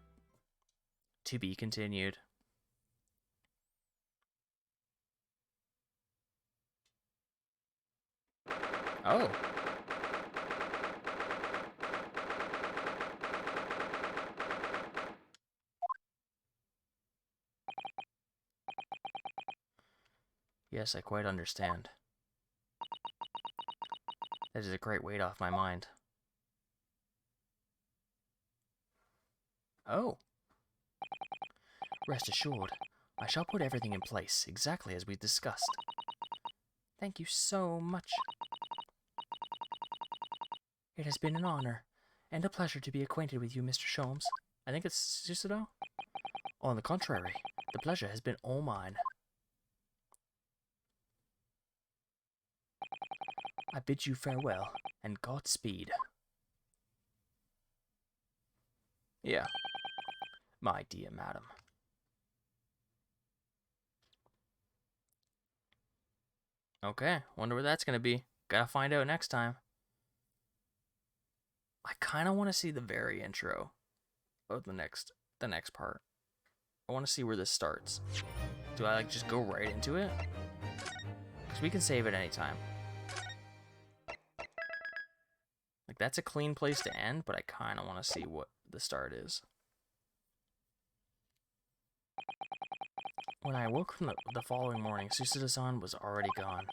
To be continued. Oh. Yes, I quite understand. That is a great weight off my mind. Oh. Rest assured, I shall put everything in place, exactly as we discussed. Thank you so much. It has been an honor, and a pleasure to be acquainted with you, Mr. Sholmes. I think it's Susudo? On the contrary, the pleasure has been all mine. I bid you farewell, and Godspeed. Yeah, my dear madam. Okay, wonder what that's gonna be. Gotta find out next time. I kind of want to see the very intro of the next part. I want to see where this starts. Do I just go right into it? Because we can save it anytime. Like, that's a clean place to end, but I kind of want to see what the start is. When I woke from the following morning, Susuda-san was already gone.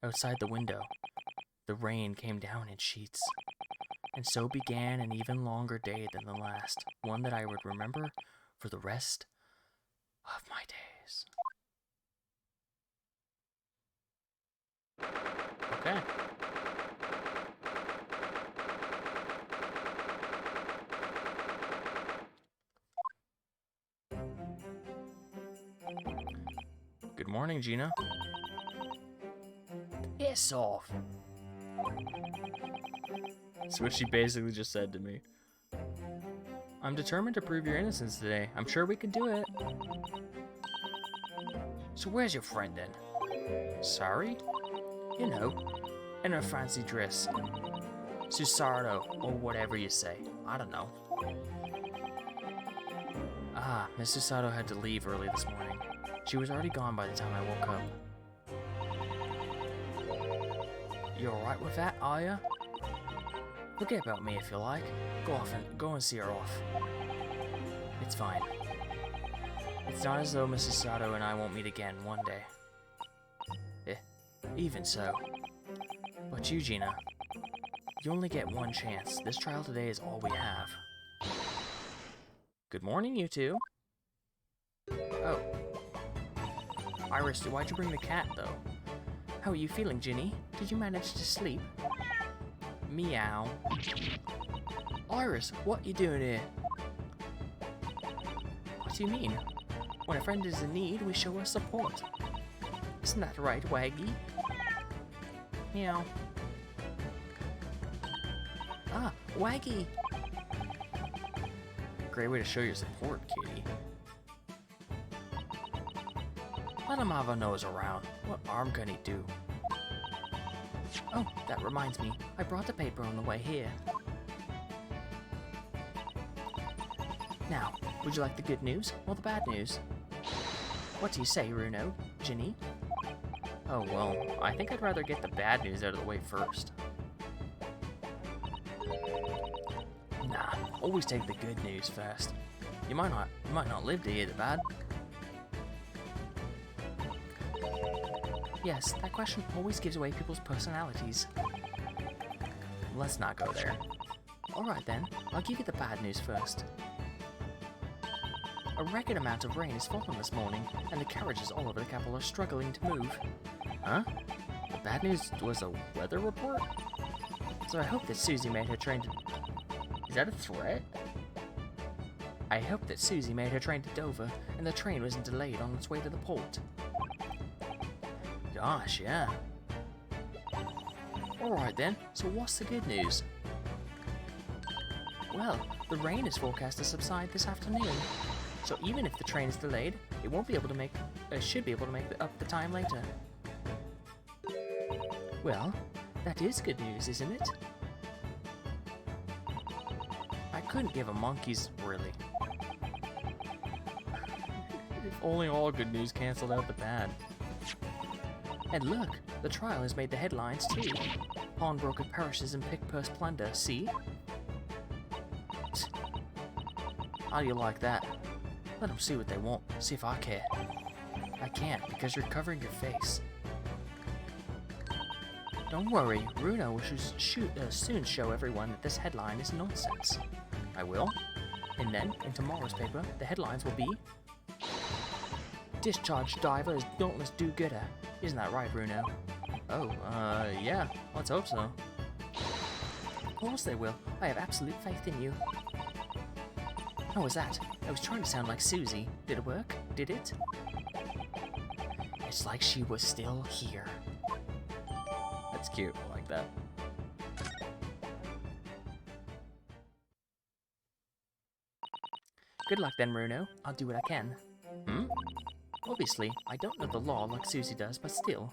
Outside the window, the rain came down in sheets. And so began an even longer day than the last, one that I would remember for the rest of my days. Okay. Good morning, Gina. Piss off. That's what she basically just said to me. I'm determined to prove your innocence today. I'm sure we can do it. So where's your friend then? Sorry? You know, in her fancy dress. Susato, or whatever you say. I don't know. Ah, Miss Susato had to leave early this morning. She was already gone by the time I woke up. You alright with that, are ya? Forget about me if you like. Go and see her off. It's fine. It's not as though Mrs. Sato and I won't meet again one day. Even so. But you, Gina, you only get one chance. This trial today is all we have. Good morning, you two. Oh. Iris, why'd you bring the cat, though? How are you feeling, Ginny? Did you manage to sleep? Meow. Iris, what you doing here? What do you mean? When a friend is in need, we show her support. Isn't that right, Waggy? Meow. Ah, Waggy! Great way to show your support, kitty. Let him have a nose around. What harm can he do? Oh, that reminds me. I brought the paper on the way here. Now, would you like the good news or the bad news? What do you say, Runo? Ginny? Oh, well, I think I'd rather get the bad news out of the way first. Nah, always take the good news first. You might not live to hear the bad. Yes, that question always gives away people's personalities. Let's not go there. Alright then, I'll give you the bad news first. A record amount of rain has fallen this morning, and the carriages all over the capital are struggling to move. Huh? The bad news was a weather report? So I hope that Susie made her train to... Is that a threat? I hope that Susie made her train to Dover, and the train wasn't delayed on its way to the port. Gosh, yeah. Alright then, so what's the good news? Well, the rain is forecast to subside this afternoon. So even if the train is delayed, it won't be able to make... should be able to make up the time later. Well, that is good news, isn't it? I couldn't give a monkey's... really. If only all good news cancelled out the bad. And look, the trial has made the headlines too. Pawnbroker perishes in pick-purse plunder, see? How do you like that? Let them see what they want, see if I care. I can't, because you're covering your face. Don't worry, Runo will soon show everyone that this headline is nonsense. I will. And then, in tomorrow's paper, the headlines will be... Discharged diver is dauntless do-gooder. Isn't that right, Runo? Oh, yeah. Let's hope so. Of course they will. I have absolute faith in you. How was that? I was trying to sound like Susie. Did it work? Did it? It's like she was still here. That's cute. I like that. Good luck then, Runo. I'll do what I can. Hmm? Obviously, I don't know the law like Susie does, but still.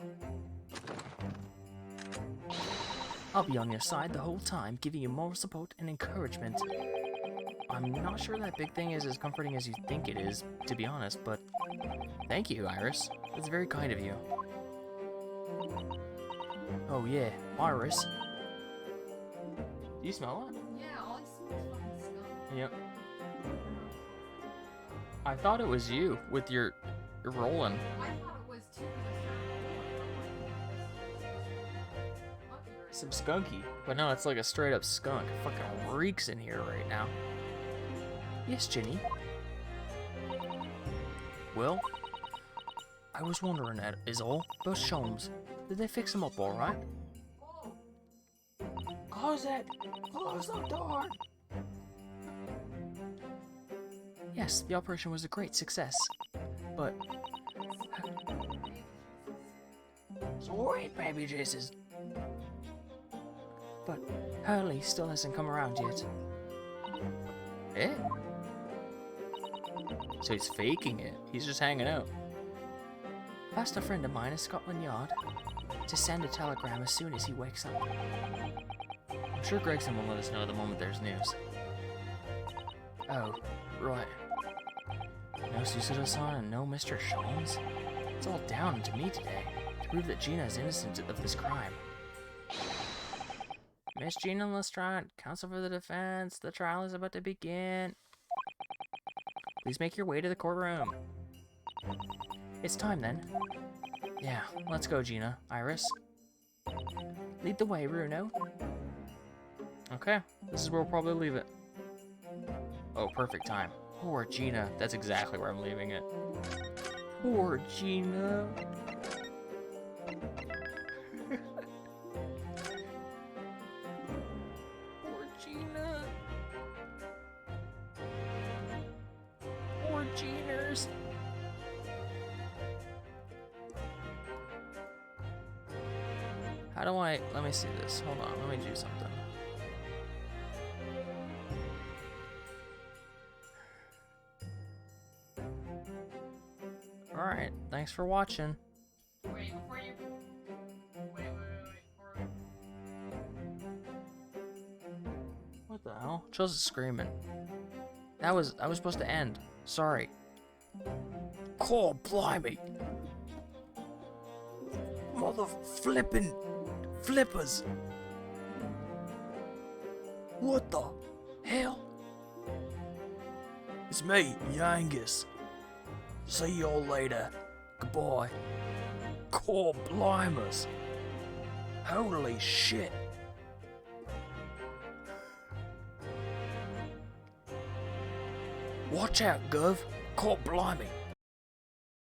I'll be on your side the whole time, giving you moral support and encouragement. I'm not sure that big thing is as comforting as you think it is, to be honest, but thank you, Iris. It's very kind of you. Oh yeah, Iris. Do you smell it? Yeah, all I smell is fucking skunk. Yep. I thought it was you with your rolling. I thought it was too because Some skunky. But no, it's like a straight up skunk. It fucking reeks in here right now. Yes, Jenny. Well, I was wondering that is all. Those Sholmes, did they fix them up all right? Close it! Close the door! Yes, the operation was a great success. But... Sweet baby Jesus! But Hurley still hasn't come around yet. Eh? So he's faking it. He's just hanging out. I've asked a friend of mine at Scotland Yard to send a telegram as soon as he wakes up. I'm sure Gregson will let us know the moment there's news. Oh, right. No Susato-san and no Mr. Sholmes? It's all down to me today to prove that Gina is innocent of this crime. Miss Gina Lestrade, counsel for the defense, the trial is about to begin. Please make your way to the courtroom. It's time then. Yeah, let's go, Gina. Iris. Lead the way, Bruno. Okay, this is where we'll probably leave it. Oh, perfect time. Poor Gina. That's exactly where I'm leaving it. Poor Gina. Poor Gina. Poor Geners. How do I... Let me see this. Hold on. Let me do something. Alright. Thanks for watching. Wait, before you... Wait. What the hell? Chill's screaming. I was supposed to end. Sorry. Call blimey. Mother flippin' flippers. What the hell? It's me, Yangus. See y'all later. Goodbye. Call blimers. Holy shit. Watch out, Gov. Call blimey.